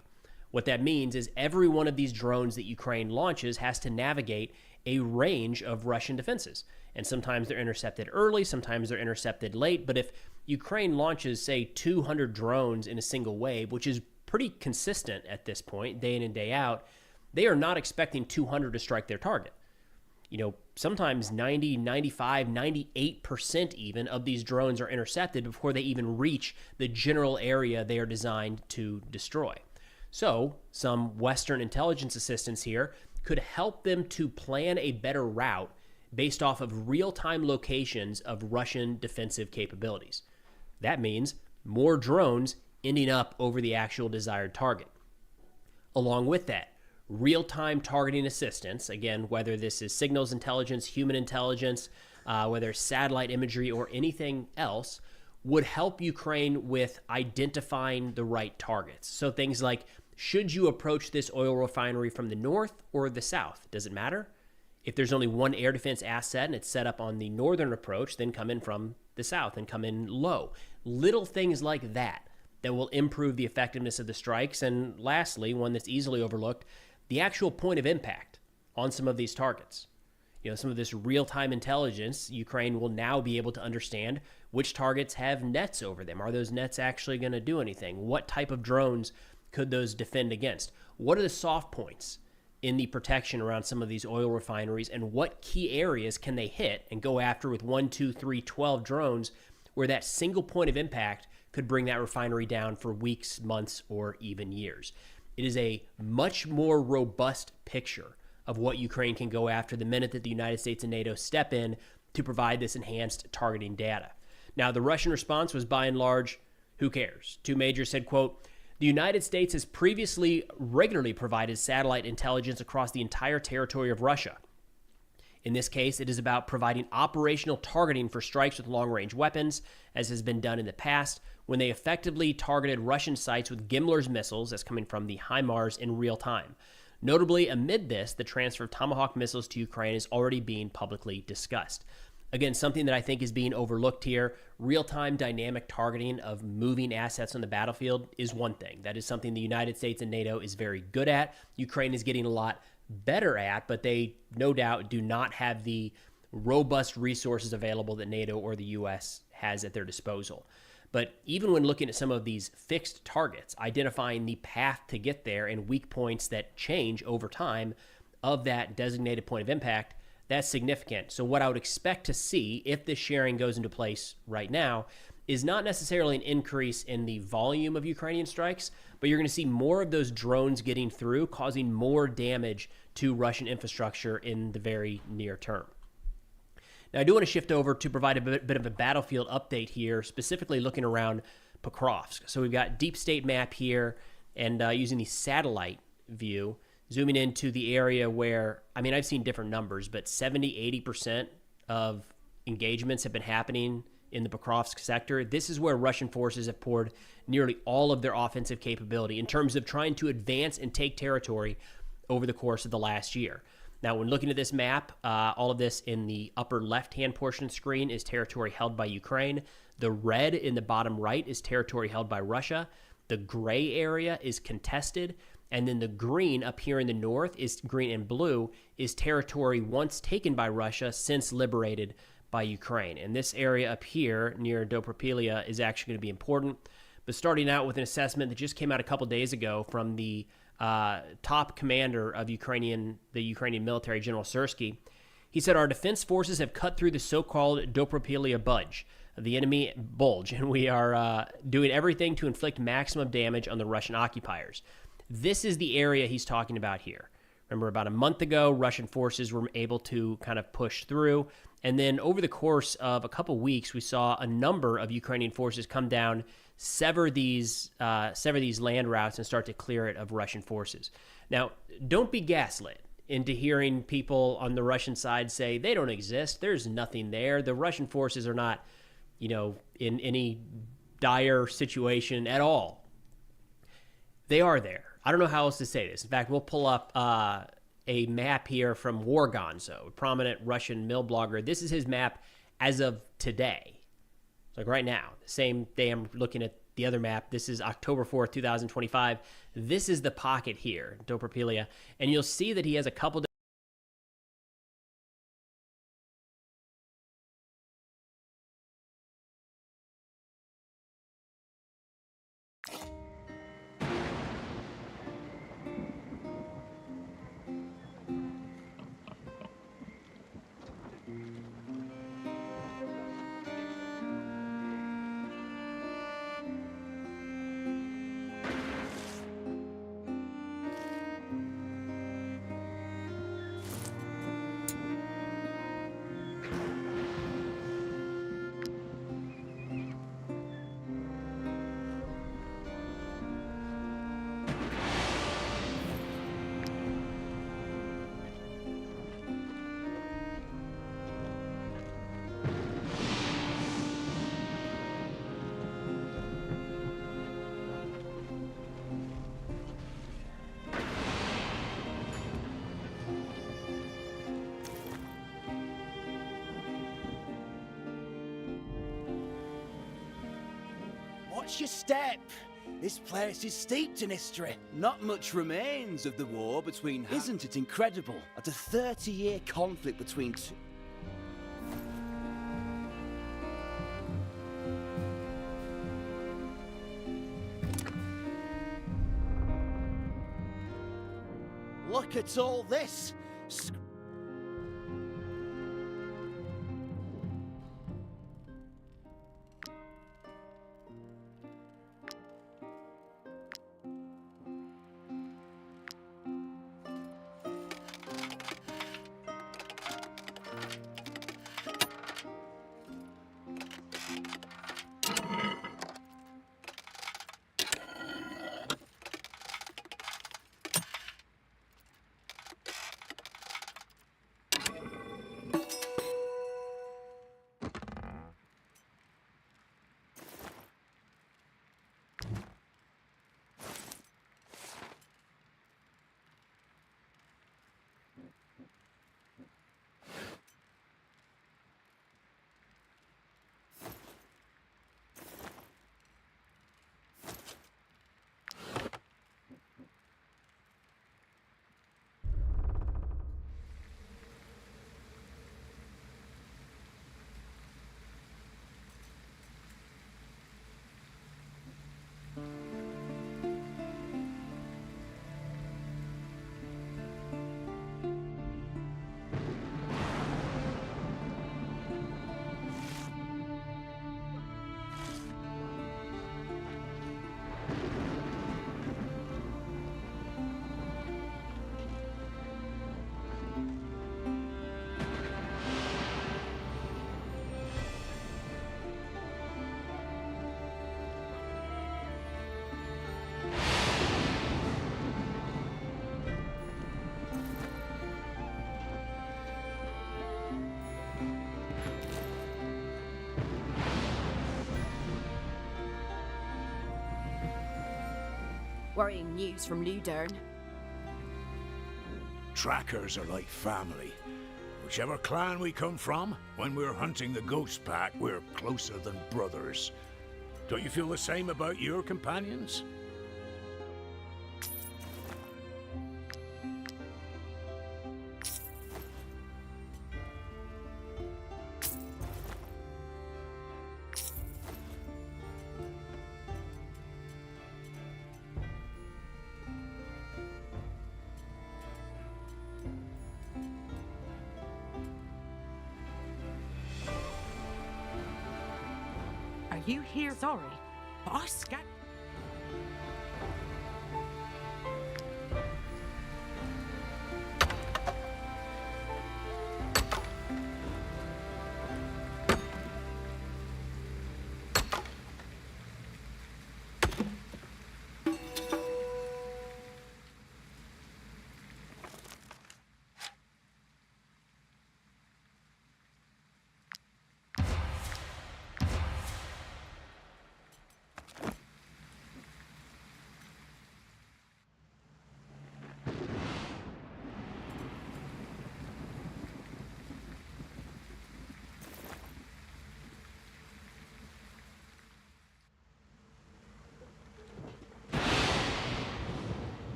What that means is every one of these drones that Ukraine launches has to navigate a range of Russian defenses. And sometimes they're intercepted early, sometimes they're intercepted late. But if Ukraine launches, say, 200 drones in a single wave, which is pretty consistent at this point, day in and day out, they are not expecting 200 to strike their target. You know, sometimes 90, 95, 98% even of these drones are intercepted before they even reach the general area they are designed to destroy. So some Western intelligence assistance here could help them to plan a better route based off of real-time locations of Russian defensive capabilities. That means more drones ending up over the actual desired target. Along with that, real-time targeting assistance, again, whether this is signals intelligence, human intelligence, whether it's satellite imagery or anything else, would help Ukraine with identifying the right targets. So things like, should you approach this oil refinery from the north or the south? Does it matter? If there's only one air defense asset and it's set up on the northern approach, then come in from the south and come in low. Little things like that that will improve the effectiveness of the strikes. And lastly, one that's easily overlooked, the actual point of impact on some of these targets. You know, some of this real-time intelligence, Ukraine will now be able to understand which targets have nets over them. Are those nets actually going to do anything? What type of drones could those defend against? What are the soft points in the protection around some of these oil refineries, and what key areas can they hit and go after with 1, 2, 3, 12 drones where that single point of impact could bring that refinery down for weeks, months, or even years? It is a much more robust picture of what Ukraine can go after the minute that the United States and NATO step in to provide this enhanced targeting data. Now, the Russian response was by and large, who cares? Two majors said, quote, the United States has previously regularly provided satellite intelligence across the entire territory of Russia. In this case, it is about providing operational targeting for strikes with long-range weapons, as has been done in the past, when they effectively targeted Russian sites with Gimler's missiles, that's coming from the HIMARS, in real time. Notably, amid this, the transfer of Tomahawk missiles to Ukraine is already being publicly discussed. Again, something that I think is being overlooked here, real-time dynamic targeting of moving assets on the battlefield is one thing. That is something the United States and NATO is very good at. Ukraine is getting a lot better at, but they no doubt do not have the robust resources available that NATO or the U.S. has at their disposal. But even when looking at some of these fixed targets, identifying the path to get there and weak points that change over time of that designated point of impact, that's significant. So what I would expect to see if this sharing goes into place right now is not necessarily an increase in the volume of Ukrainian strikes, but you're going to see more of those drones getting through, causing more damage to Russian infrastructure in the very near term. Now, I do want to shift over to provide a bit of a battlefield update here, specifically looking around Pokrovsk. So we've got deep state map here, and using the satellite view, zooming into the area where, I mean, I've seen different numbers, but 70-80% of engagements have been happening in the Pokrovsk sector. This is where Russian forces have poured nearly all of their offensive capability in terms of trying to advance and take territory over the course of the last year. Now, when looking at this map, all of this in the upper left-hand portion of the screen is territory held by Ukraine. The red in the bottom right is territory held by Russia. The gray area is contested. And then the green up here in the north is green and blue is territory once taken by Russia, since liberated by Ukraine. And this area up here near Dobropilia is actually going to be important. But starting out with an assessment that just came out a couple days ago from the top commander of the Ukrainian military, General Syrskyi, he said, "Our defense forces have cut through the so-called Dobropilia budge, the enemy bulge, and we are doing everything to inflict maximum damage on the Russian occupiers." This is the area he's talking about here. Remember, about a month ago, Russian forces were able to kind of push through. And then over the course of a couple weeks, we saw a number of Ukrainian forces come down, sever these land routes, and start to clear it of Russian forces. Now, don't be gaslit into hearing people on the Russian side say they don't exist. There's nothing there. The Russian forces are not, in any dire situation at all. They are there. I don't know how else to say this. In fact, we'll pull up a map here from Wargonzo, a prominent Russian mill blogger. This is his map as of today. It's like right now. The same day I'm looking at the other map. This is October 4th, 2025. This is the pocket here, Dobropilia. And you'll see that he has a couple Watch your step. This place is steeped in history. Not much remains of the war between... Isn't it incredible? At a 30-year conflict between two... Look at all this. Worrying news from Ludern. Trackers are like family. Whichever clan we come from, when we're hunting the Ghost Pack, we're closer than brothers. Don't you feel the same about your companions? Are you here? Sorry, but I scat.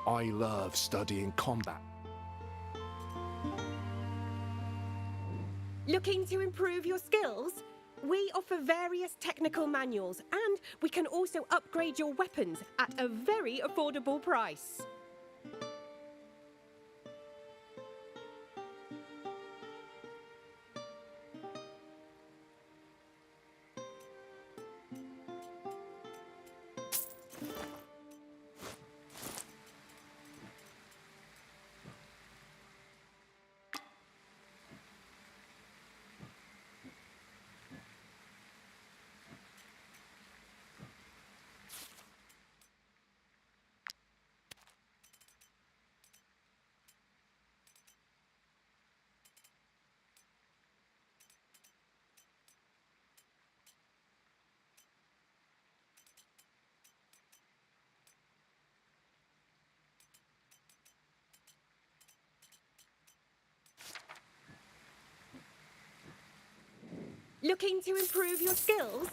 I love studying combat. Looking to improve your skills? We offer various technical manuals, and we can also upgrade your weapons at a very affordable price. Looking to improve your skills?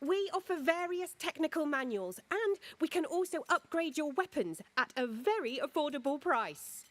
We offer various technical manuals, and we can also upgrade your weapons at a very affordable price.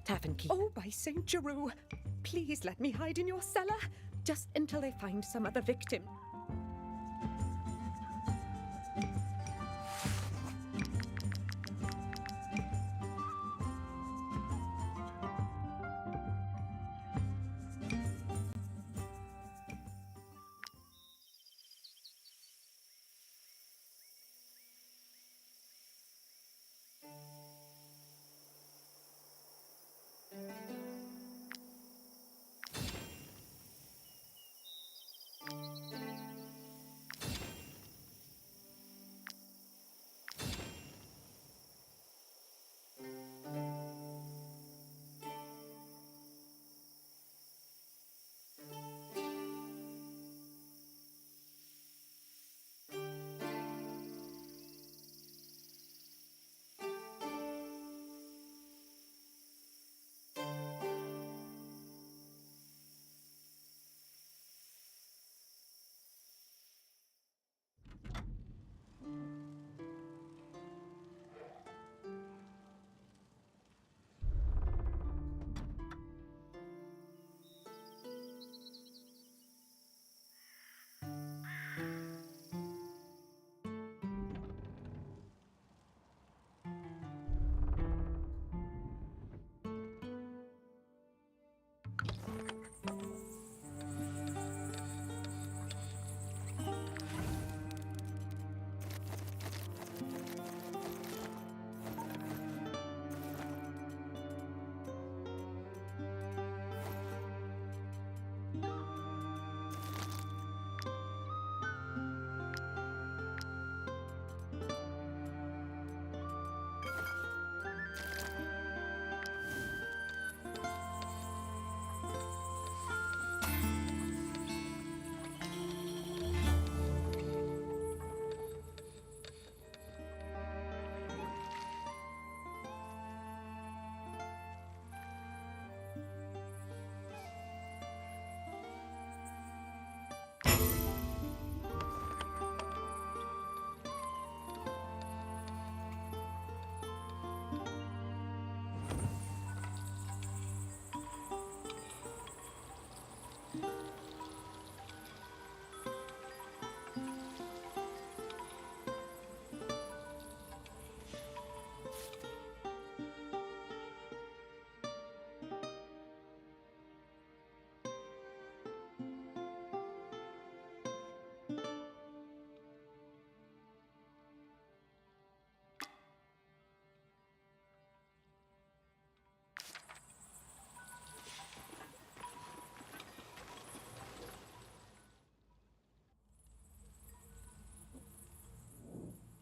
Tavern Keep. Oh, by St. Giroux, please let me hide in your cellar, just until they find some other victim.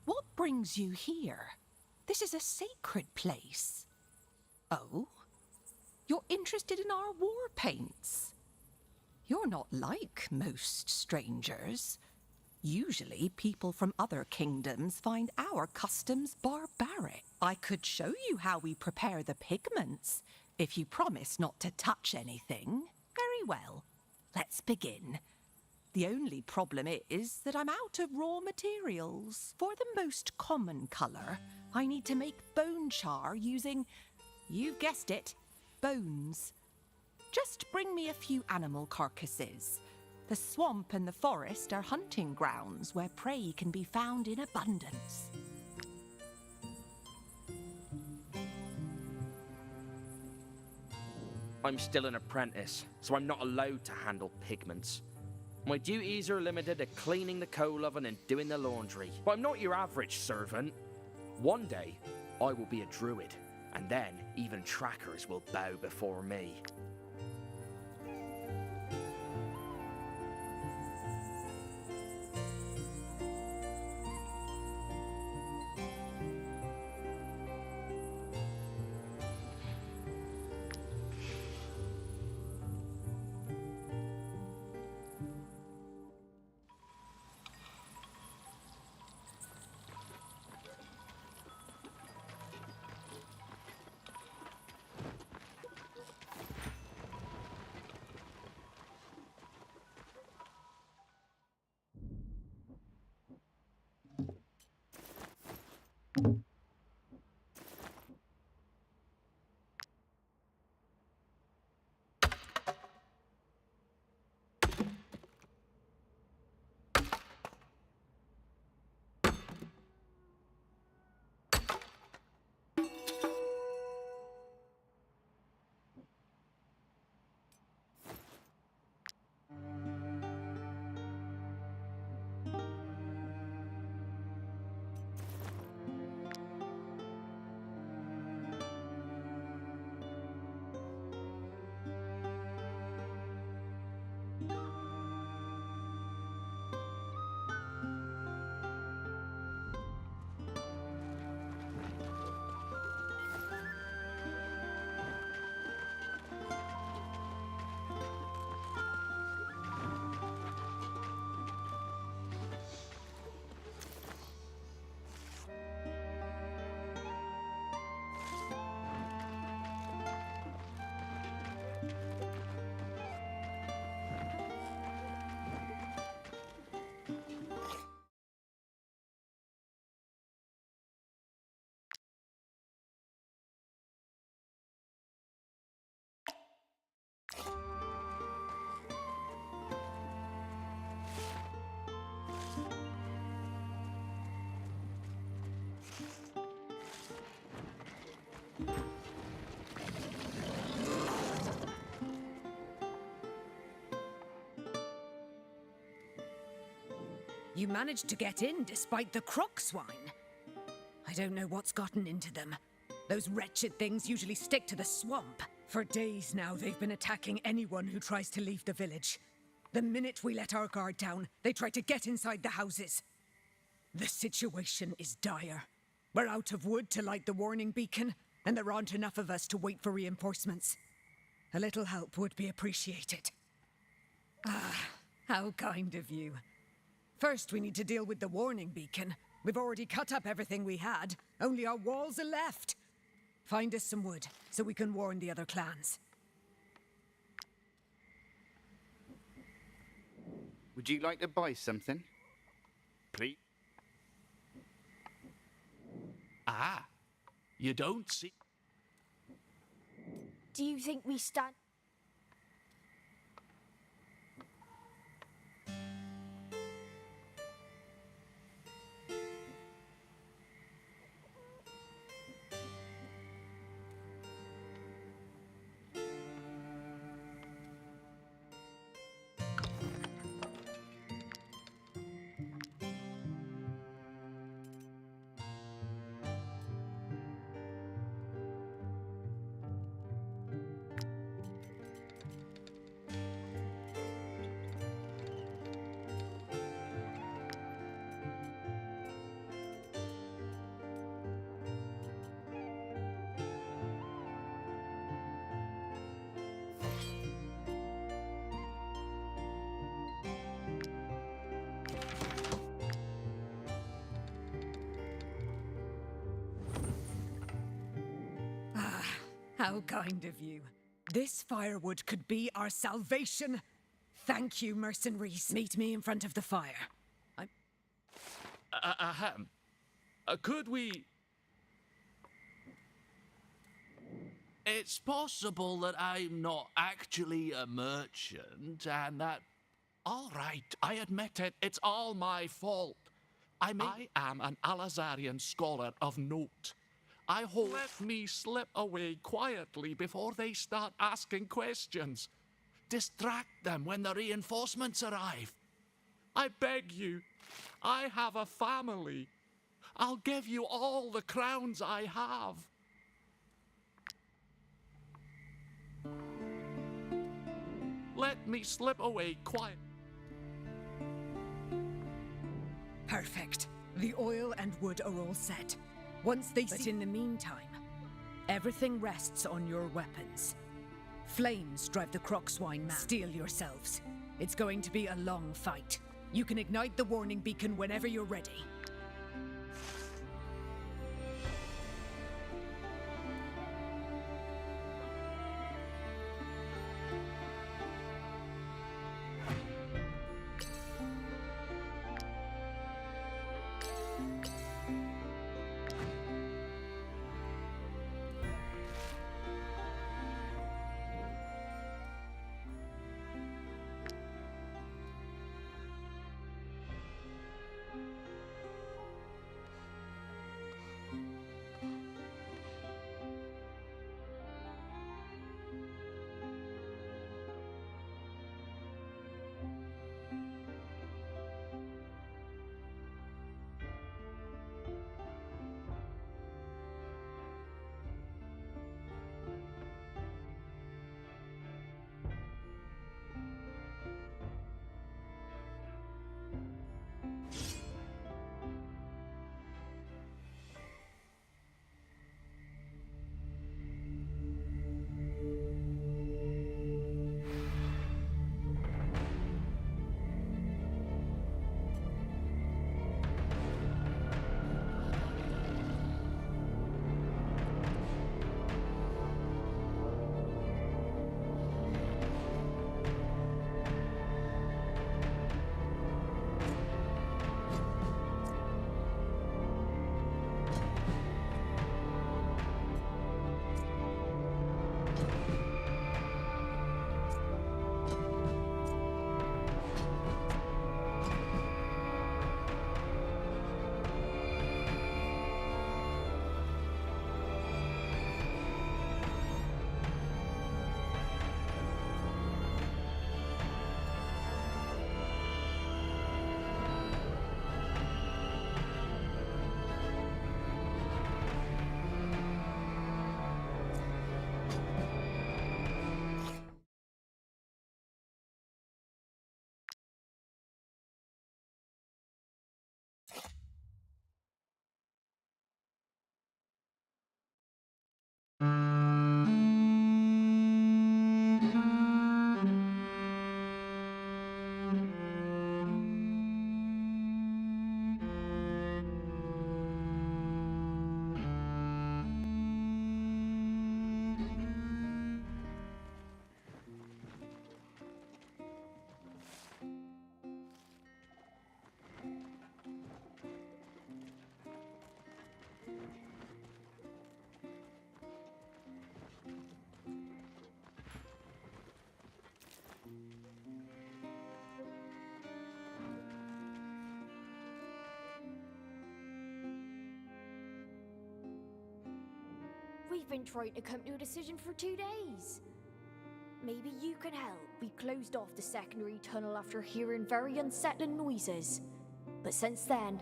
What brings you here? This is a sacred place. Oh? You're interested in our war paints? You're not like most strangers. Usually, people from other kingdoms find our customs barbaric. I could show you how we prepare the pigments, if you promise not to touch anything. Very well. Let's begin. The only problem is that I'm out of raw materials. For the most common colour, I need to make bone char using, you've guessed it, bones. Just bring me a few animal carcasses. The swamp and the forest are hunting grounds where prey can be found in abundance. I'm still an apprentice, so I'm not allowed to handle pigments. My duties are limited to cleaning the coal oven and doing the laundry. But I'm not your average servant. One day, I will be a druid, and then even trackers will bow before me. You managed to get in despite the croc swine. I don't know what's gotten into them. Those wretched things usually stick to the swamp. For days now, they've been attacking anyone who tries to leave the village. The minute we let our guard down, they try to get inside the houses. The situation is dire. We're out of wood to light the warning beacon, and there aren't enough of us to wait for reinforcements. A little help would be appreciated. Ah, how kind of you. First, we need to deal with the warning beacon. We've already cut up everything we had. Only our walls are left. Find us some wood, so we can warn the other clans. Would you like to buy something? Please? Ah, you don't see... Do you think we stand... How kind of you. This firewood could be our salvation. Thank you, mercenaries. Meet me in front of the fire. Ahem. Could we... It's possible that I'm not actually a merchant, and that... All right, I admit it. It's all my fault. I am an Alazarian scholar of note. I hope let me slip away quietly before they start asking questions. Distract them when the reinforcements arrive. I beg you. I have a family. I'll give you all the crowns I have. Let me slip away quiet. Perfect. The oil and wood are all set. Once they But in the meantime, everything rests on your weapons. Flames drive the croc swine mad. Steel yourselves. It's going to be a long fight. You can ignite the warning beacon whenever you're ready. We've been trying to come to a decision for 2 days. Maybe you can help. We closed off the secondary tunnel after hearing very unsettling noises. But since then,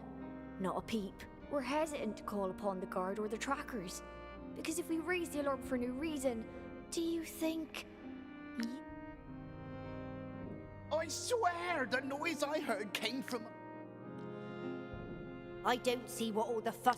not a peep. We're hesitant to call upon the guard or the trackers. Because if we raise the alarm for no reason, do you think... I swear the noise I heard came from... I don't see what all the fuss...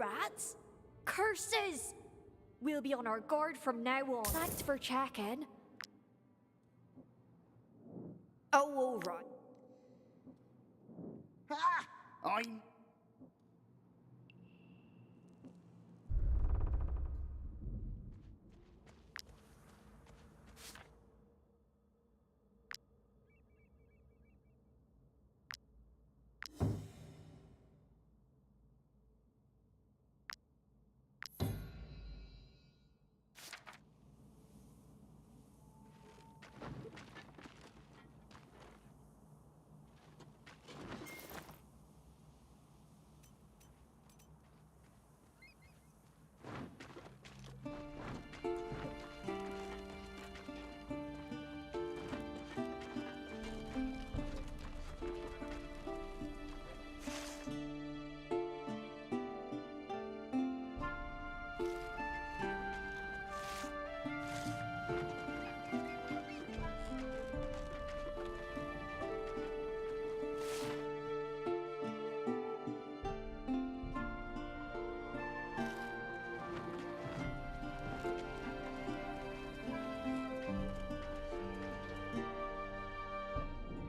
rats? Curses! We'll be on our guard from now on. Thanks for checking. Oh, all right. I'm...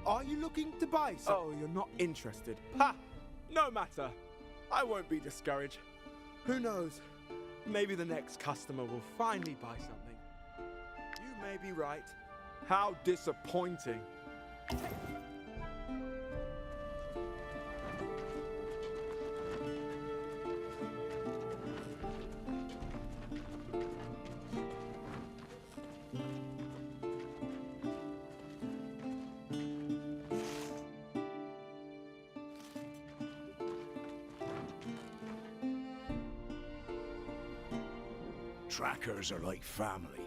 Are you looking to buy some? Oh, you're not interested. Ha! No matter. I won't be discouraged. Who knows? Maybe the next customer will finally buy something. You may be right. How disappointing. Trackers are like family.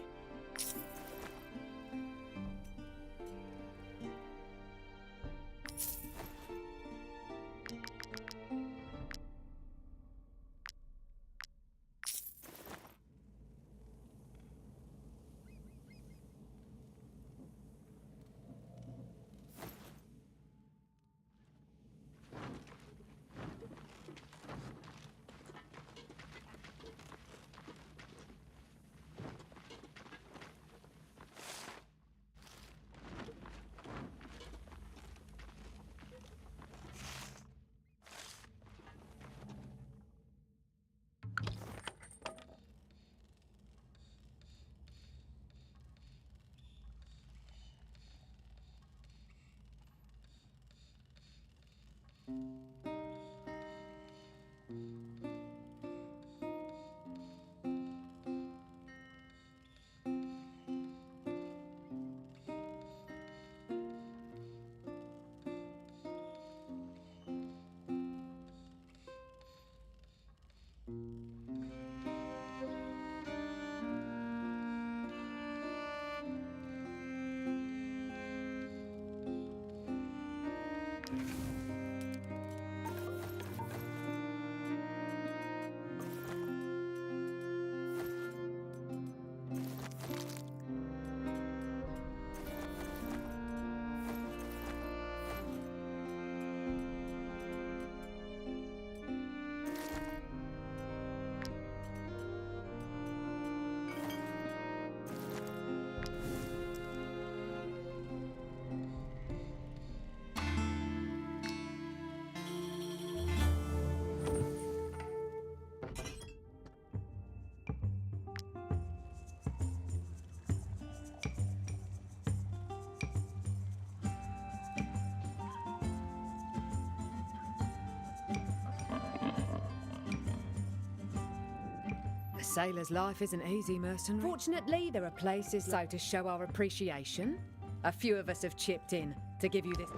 A sailor's life isn't easy, mercenary. Fortunately, there are places so to show our appreciation. A few of us have chipped in to give you this.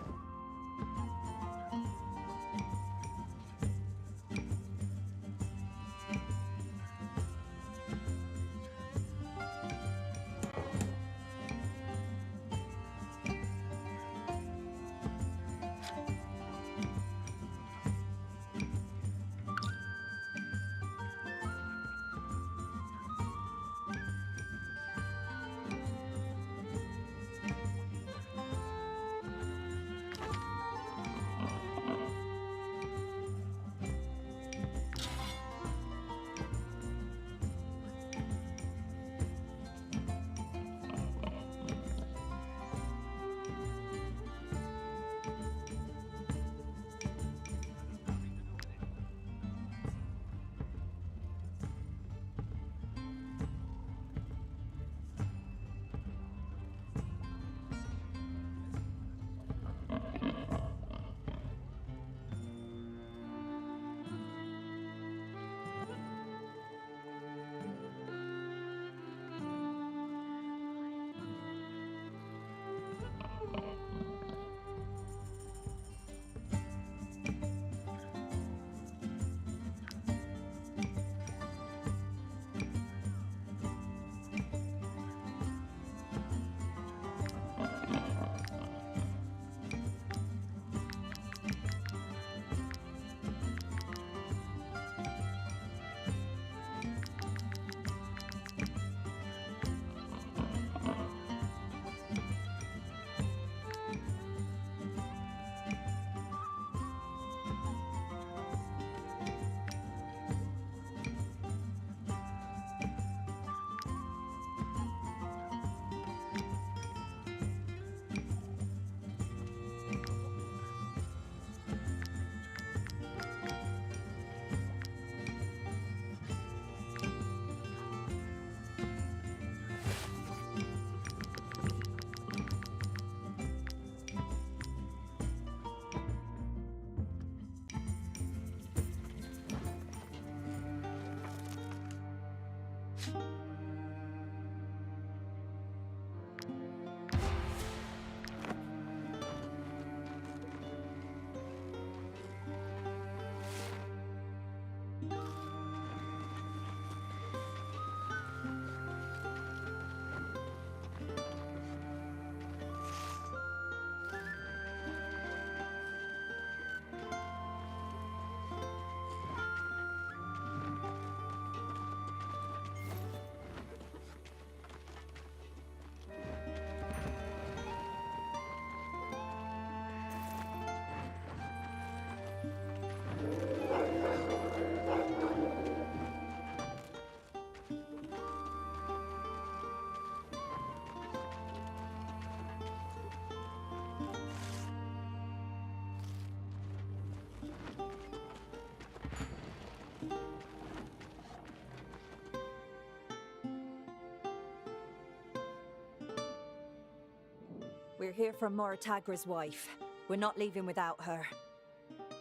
We're here for Moratagra's wife. We're not leaving without her.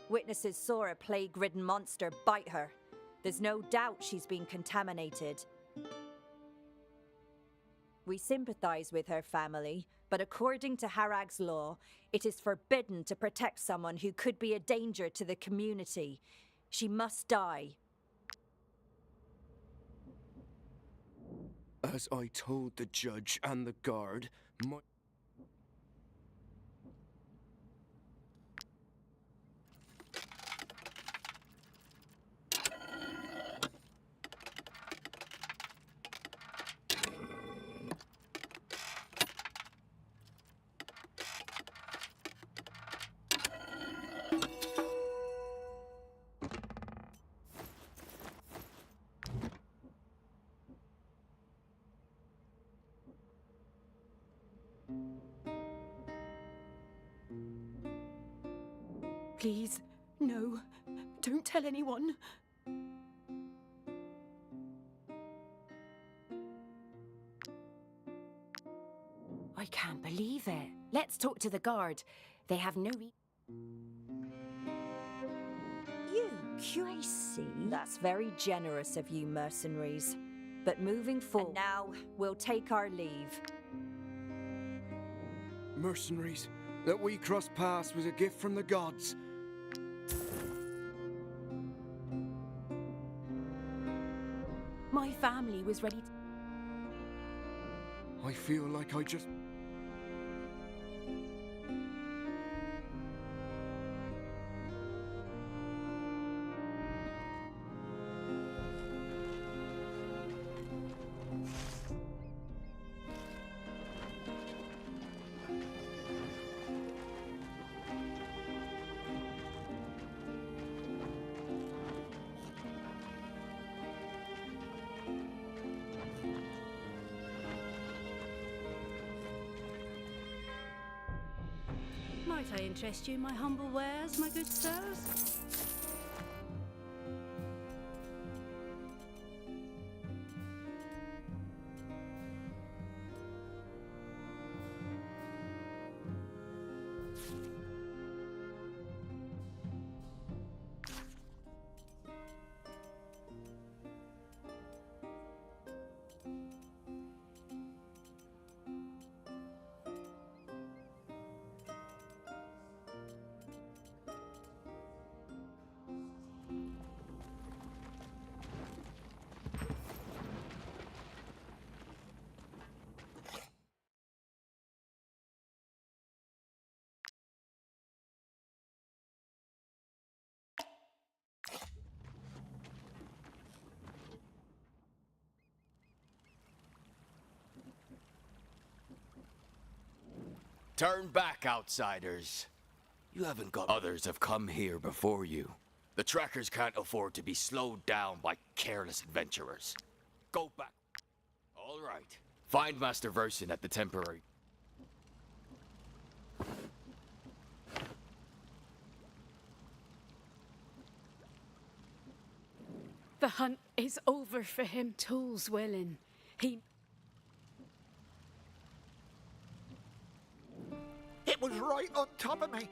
Witnesses saw a plague-ridden monster bite her. There's no doubt she's been contaminated. We sympathize with her family, but according to Harag's law, it is forbidden to protect someone who could be a danger to the community. She must die. As I told the judge and the guard, my... Please, no. Don't tell anyone. I can't believe it. Let's talk to the guard. They have no You crazy? That's very generous of you, mercenaries. But moving forward, now we'll take our leave. Mercenaries, that we crossed paths was a gift from the gods. My family was ready to... I feel like I just... Might I interest you in my humble wares, my good sirs? Turn back, outsiders. You haven't got... Others have come here before you. The trackers can't afford to be slowed down by careless adventurers. Go back. All right. Find Master Versin at the temporary... The hunt is over for him. Tool's willing. He... It was right on top of me.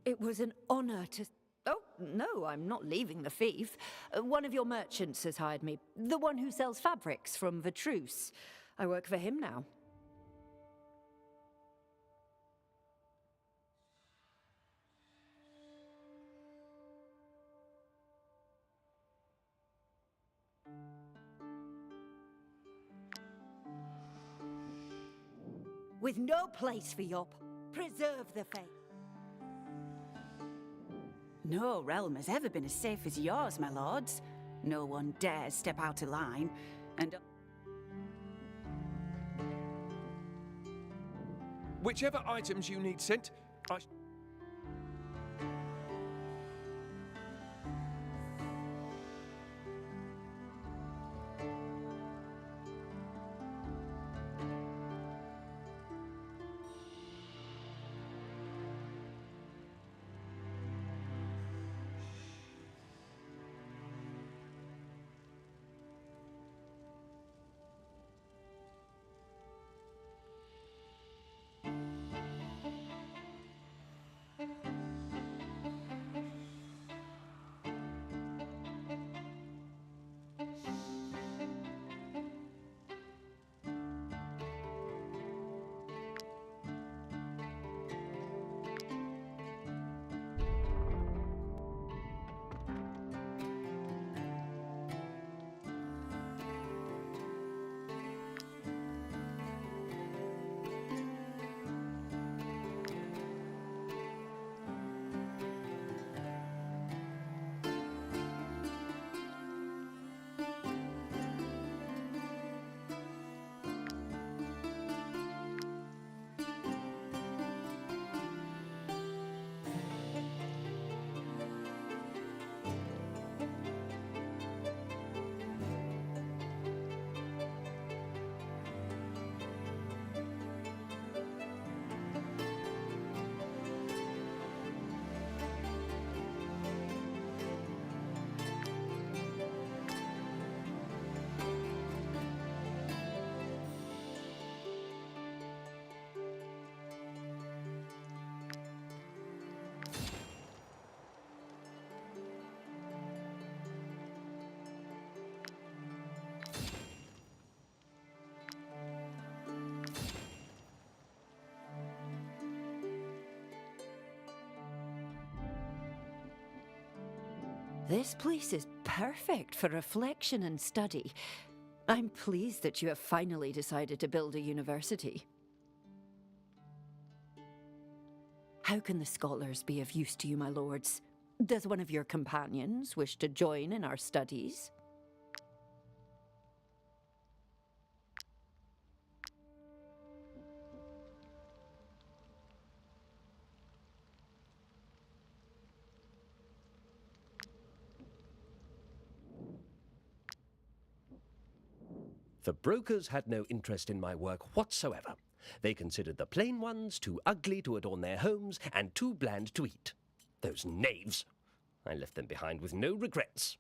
It was an honor to... Oh, no, I'm not leaving the fief. One of your merchants has hired me. The one who sells fabrics from Vitruce. I work for him now. With no place for your... Preserve the faith. No realm has ever been as safe as yours, my lords. No one dares step out of line, and... Whichever items you need sent, I... This place is perfect for reflection and study. I'm pleased that you have finally decided to build a university. How can the scholars be of use to you, my lords? Does one of your companions wish to join in our studies? The brokers had no interest in my work whatsoever. They considered the plain ones too ugly to adorn their homes and too bland to eat. Those knaves! I left them behind with no regrets.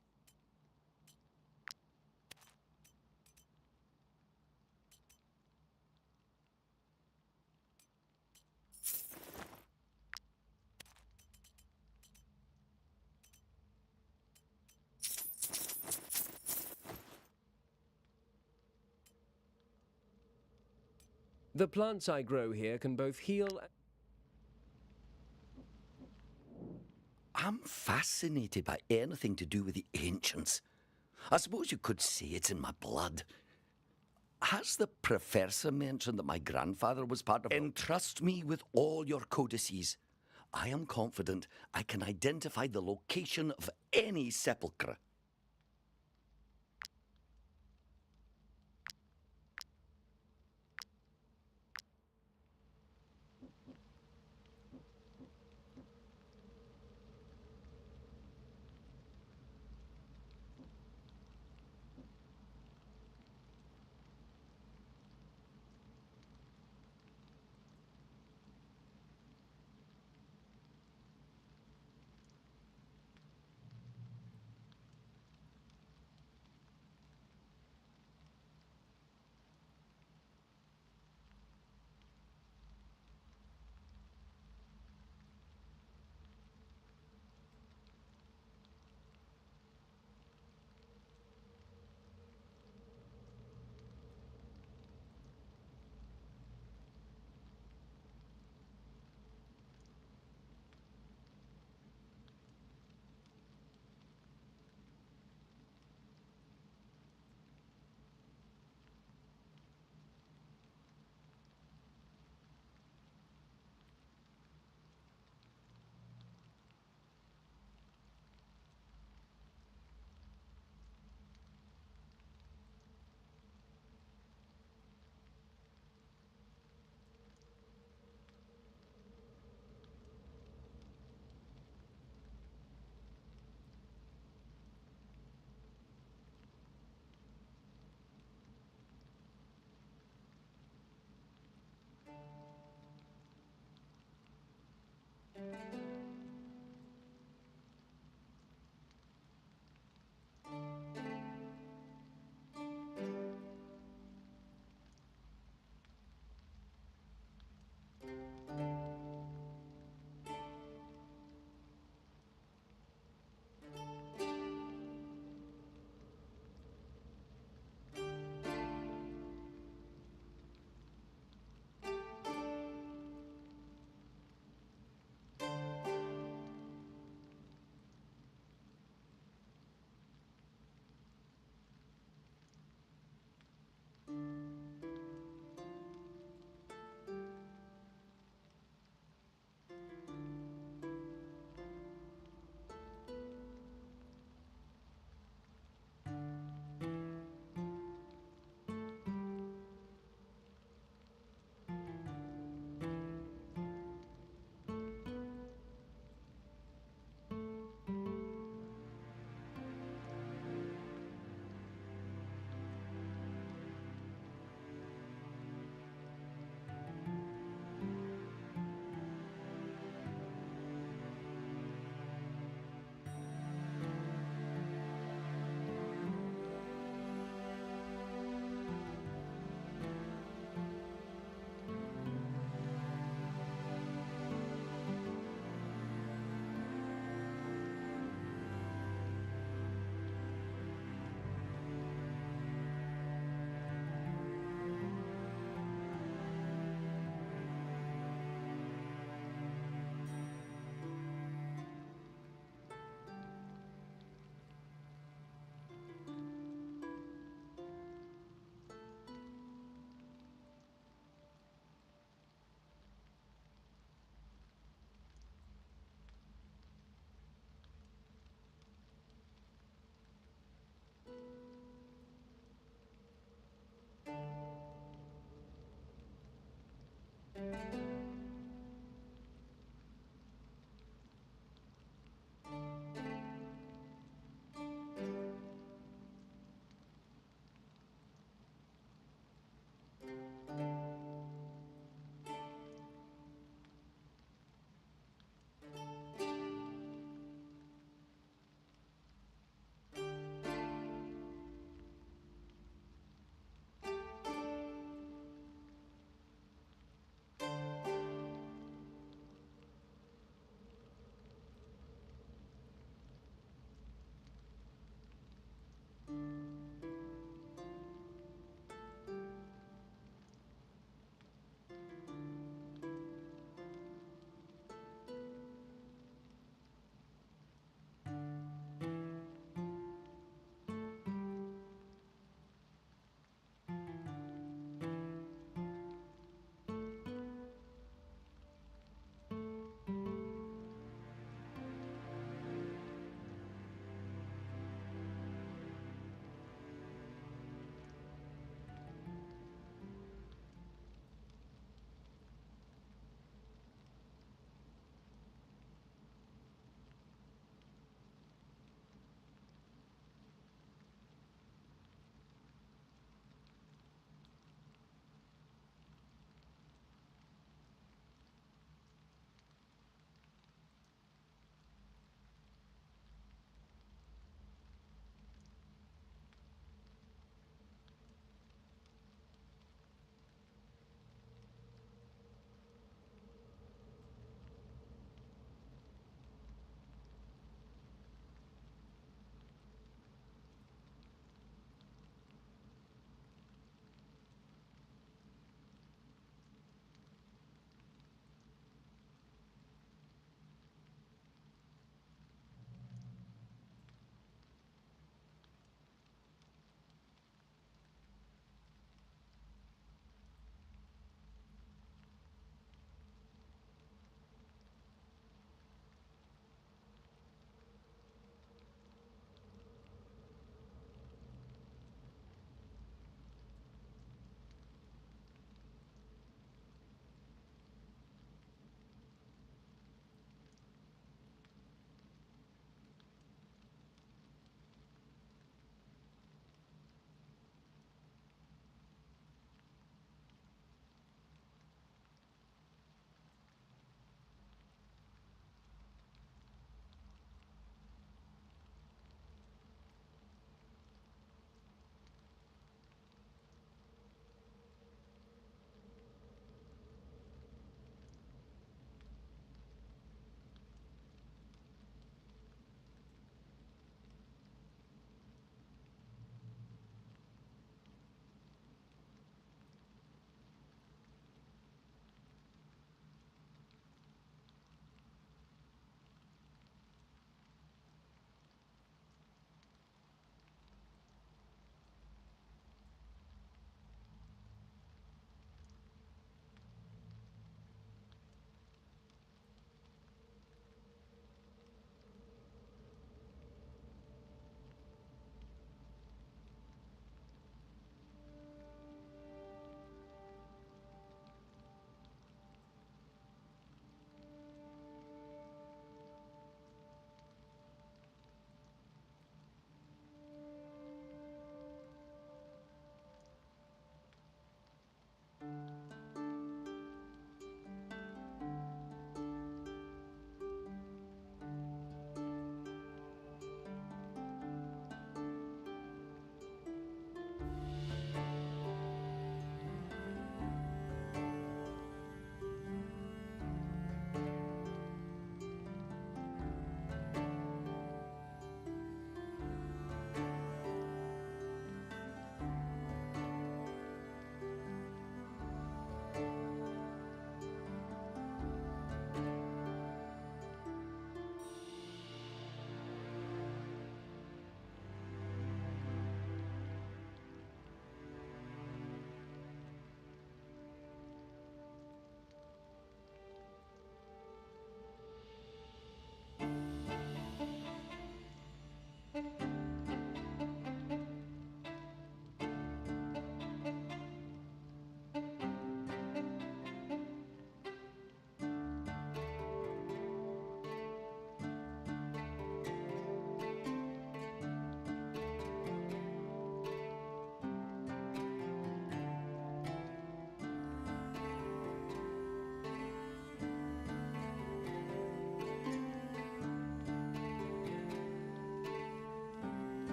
The plants I grow here can both heal... I'm fascinated by anything to do with the ancients. I suppose you could say it's in my blood. Has the professor mentioned that my grandfather was part of... Entrust me with all your codices. I am confident I can identify the location of any sepulchre.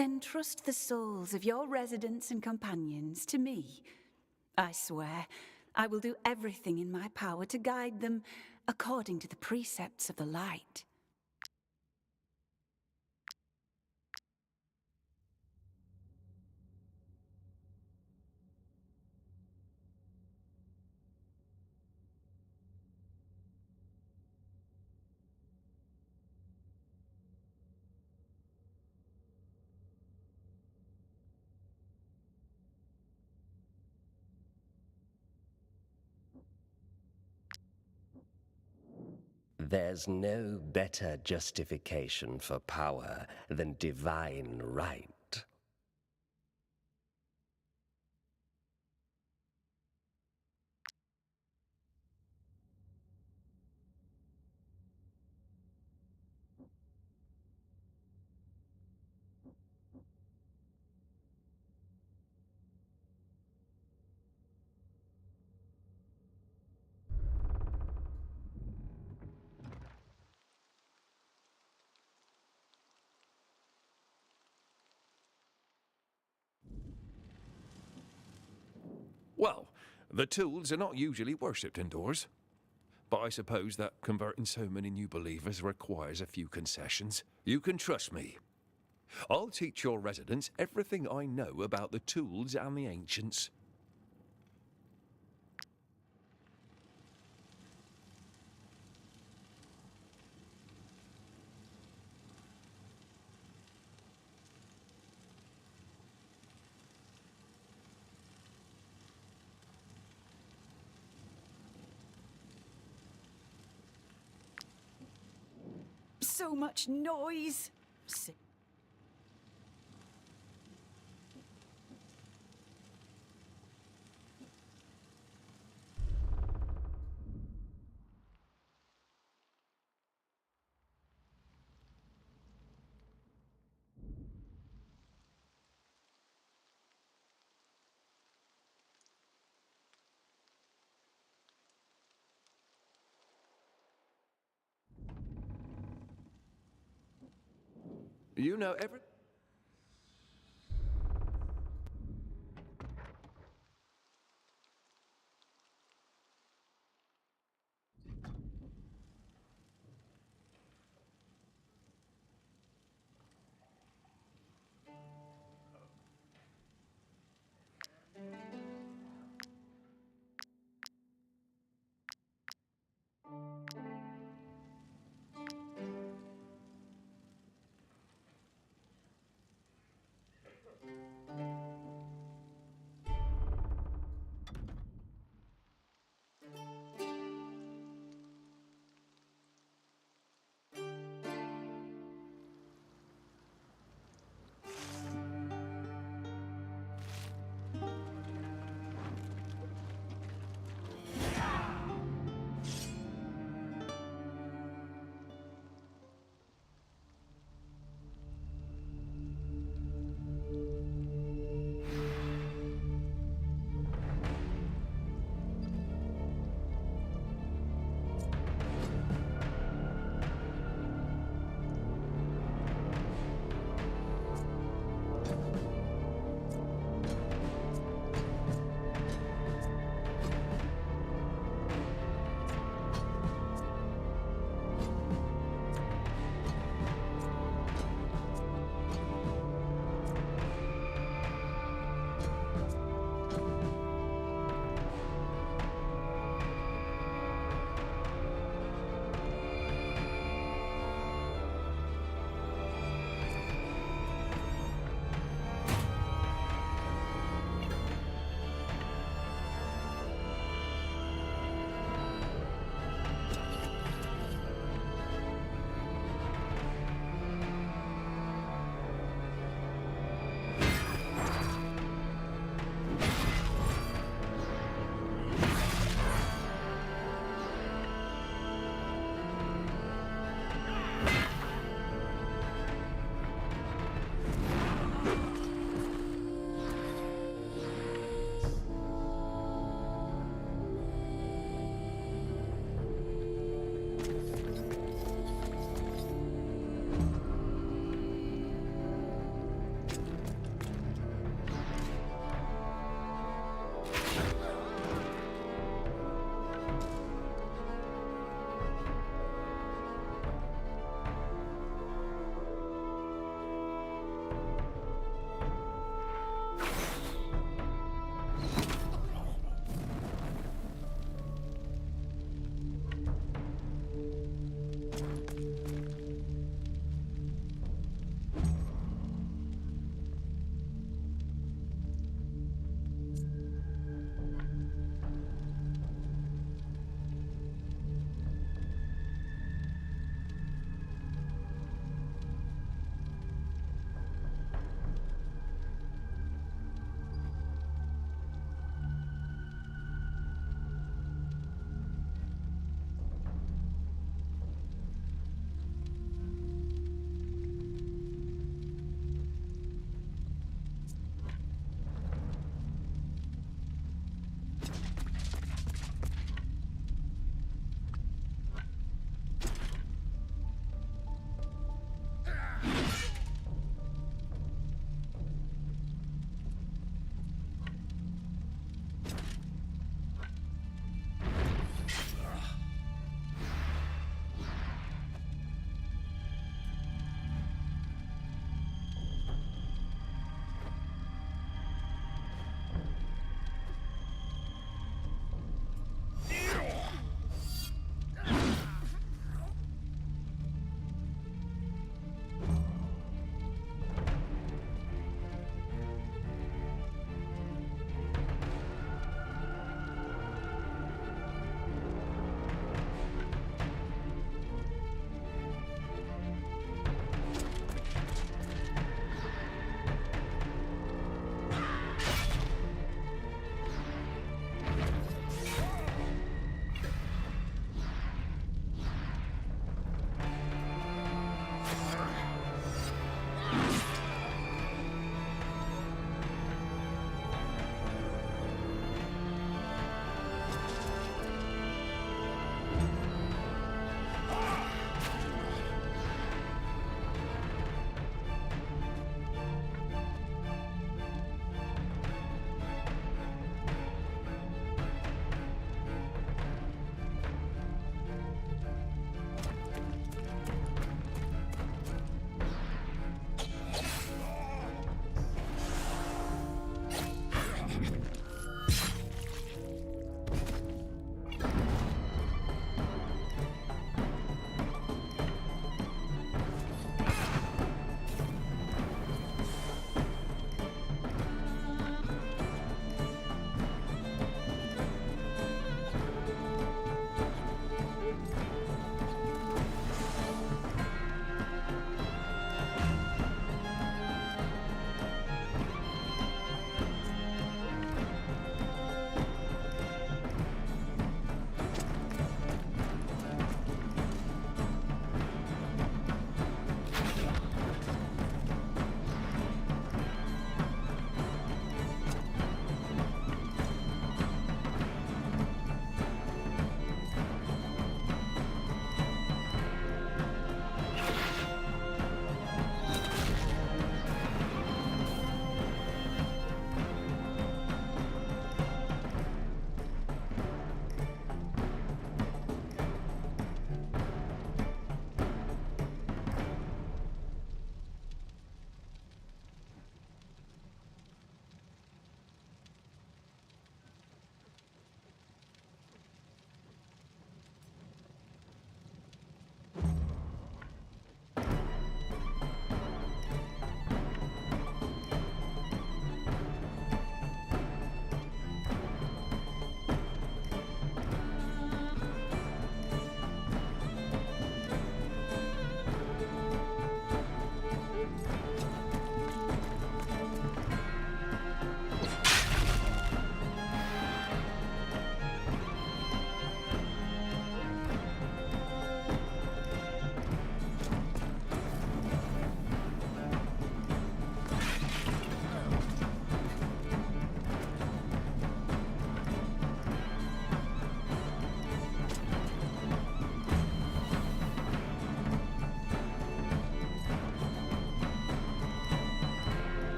Entrust the souls of your residents and companions to me. I swear, I will do everything in my power to guide them according to the precepts of the light. There's no better justification for power than divine right. Well, the tools are not usually worshipped indoors. But I suppose that converting so many new believers requires a few concessions. You can trust me. I'll teach your residents everything I know about the tools and the ancients. So much noise! You know every...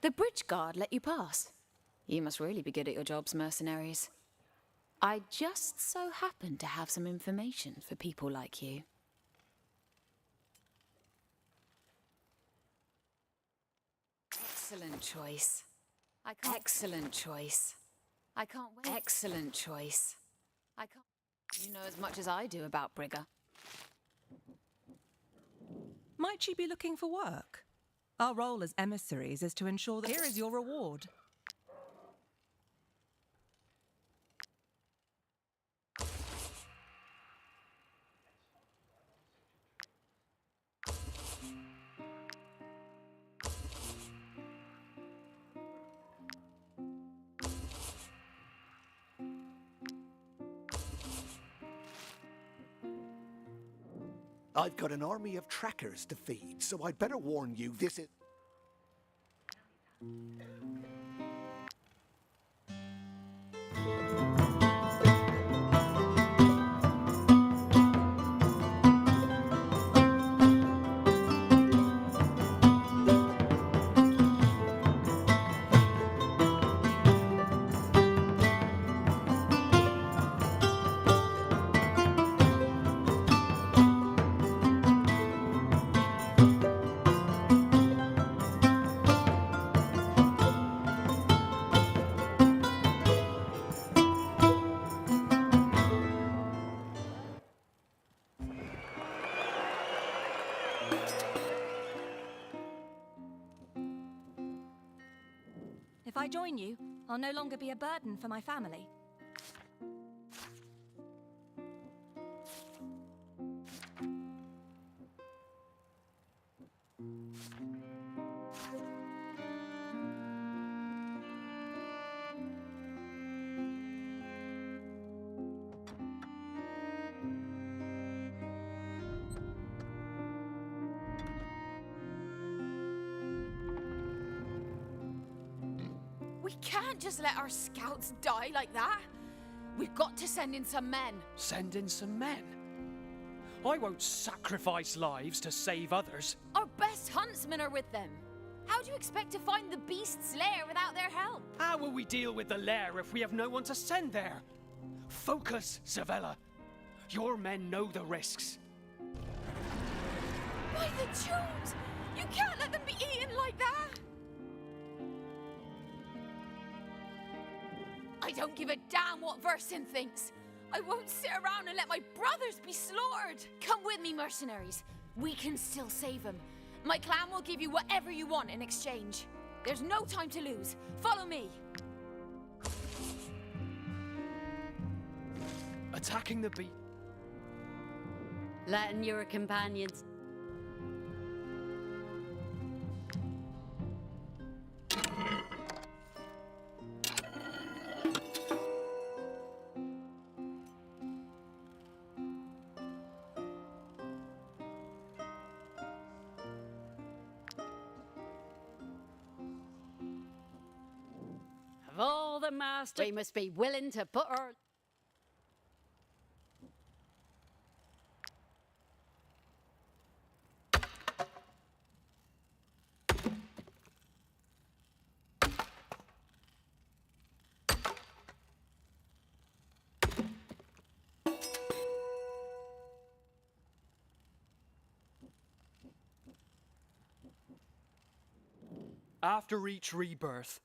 The bridge guard let you pass. You must really be good at your jobs, mercenaries. I just so happen to have some information for people like you. Excellent choice. Excellent choice. I can't wait. Excellent choice. I can't. You know as much as I do about Brigger. Might she be looking for work? Our role as emissaries is to ensure that here is your reward. I've got an army of trackers to feed, so I'd better warn you this is... If I join you, I'll no longer be a burden for my family. We can't just let our scouts die like that. We've got to send in some men. Send in some men? I won't sacrifice lives to save others. Our best huntsmen are with them. How do you expect to find the beast's lair without their help? How will we deal with the lair if we have no one to send there? Focus, Savella. Your men know the risks. By the Jones! You can't let them be eaten like that! I don't give a damn what Versin thinks. I won't sit around and let my brothers be slaughtered. Come with me, mercenaries. We can still save them. My clan will give you whatever you want in exchange. There's no time to lose. Follow me. Attacking the beast. Letting your companions. Of all the masters, we must be willing to put our... After each rebirth,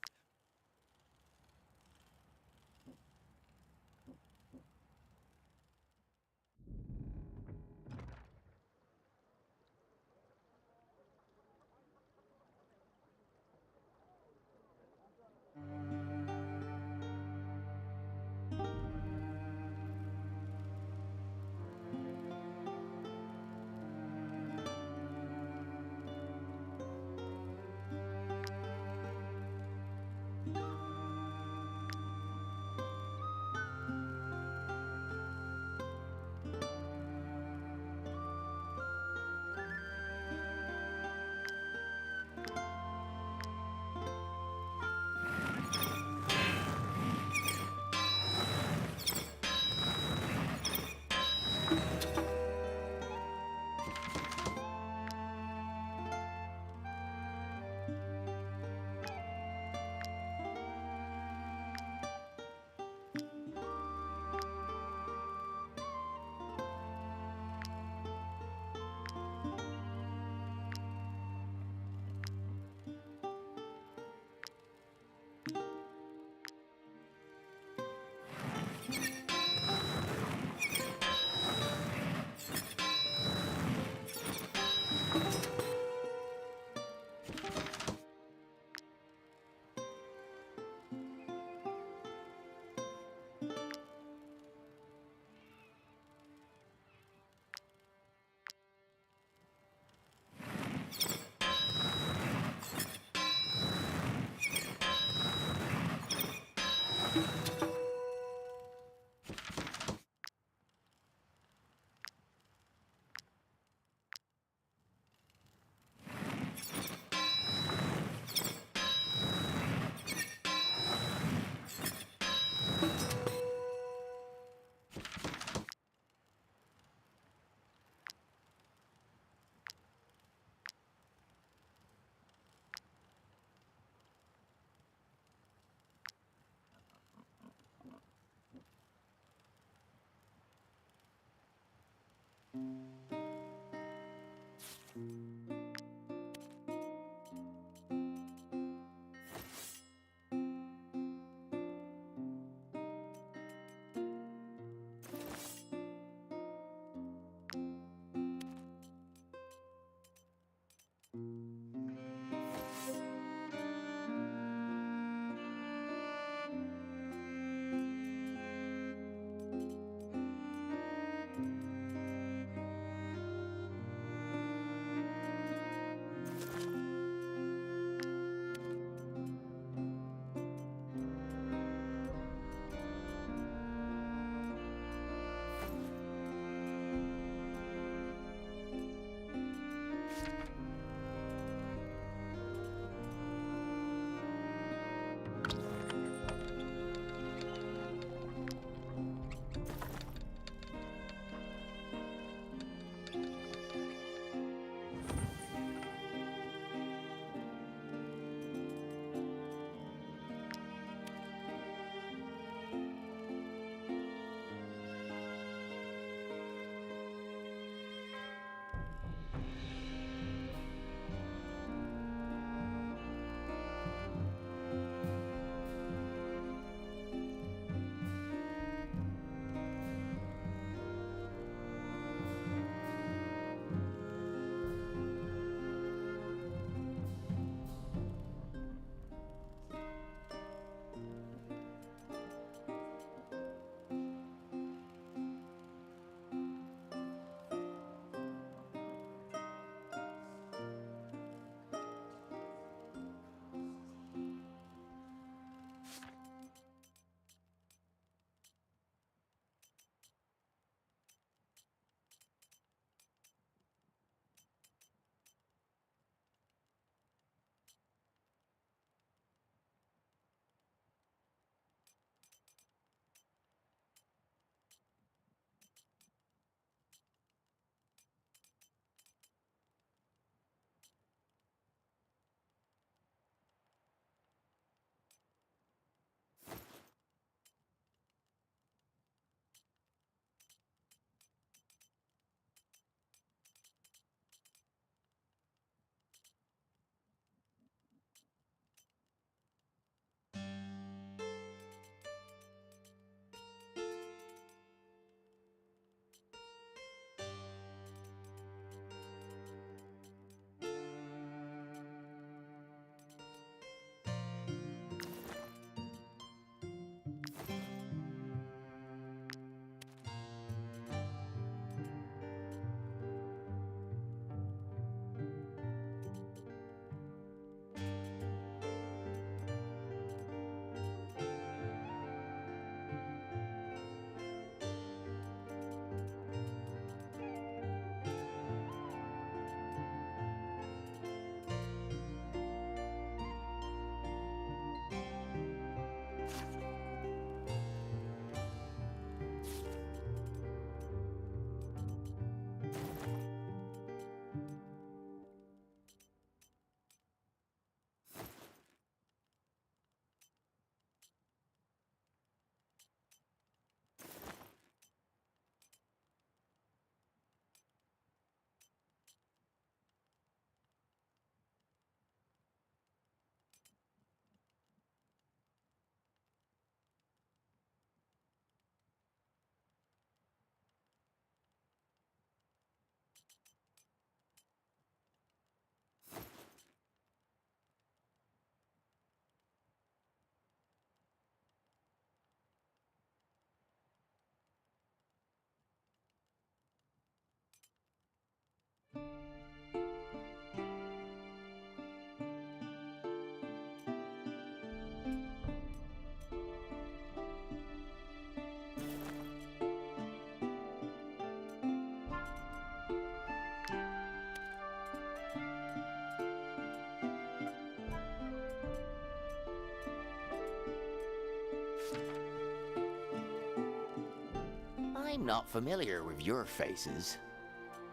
I'm not familiar with your faces.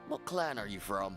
What clan are you from?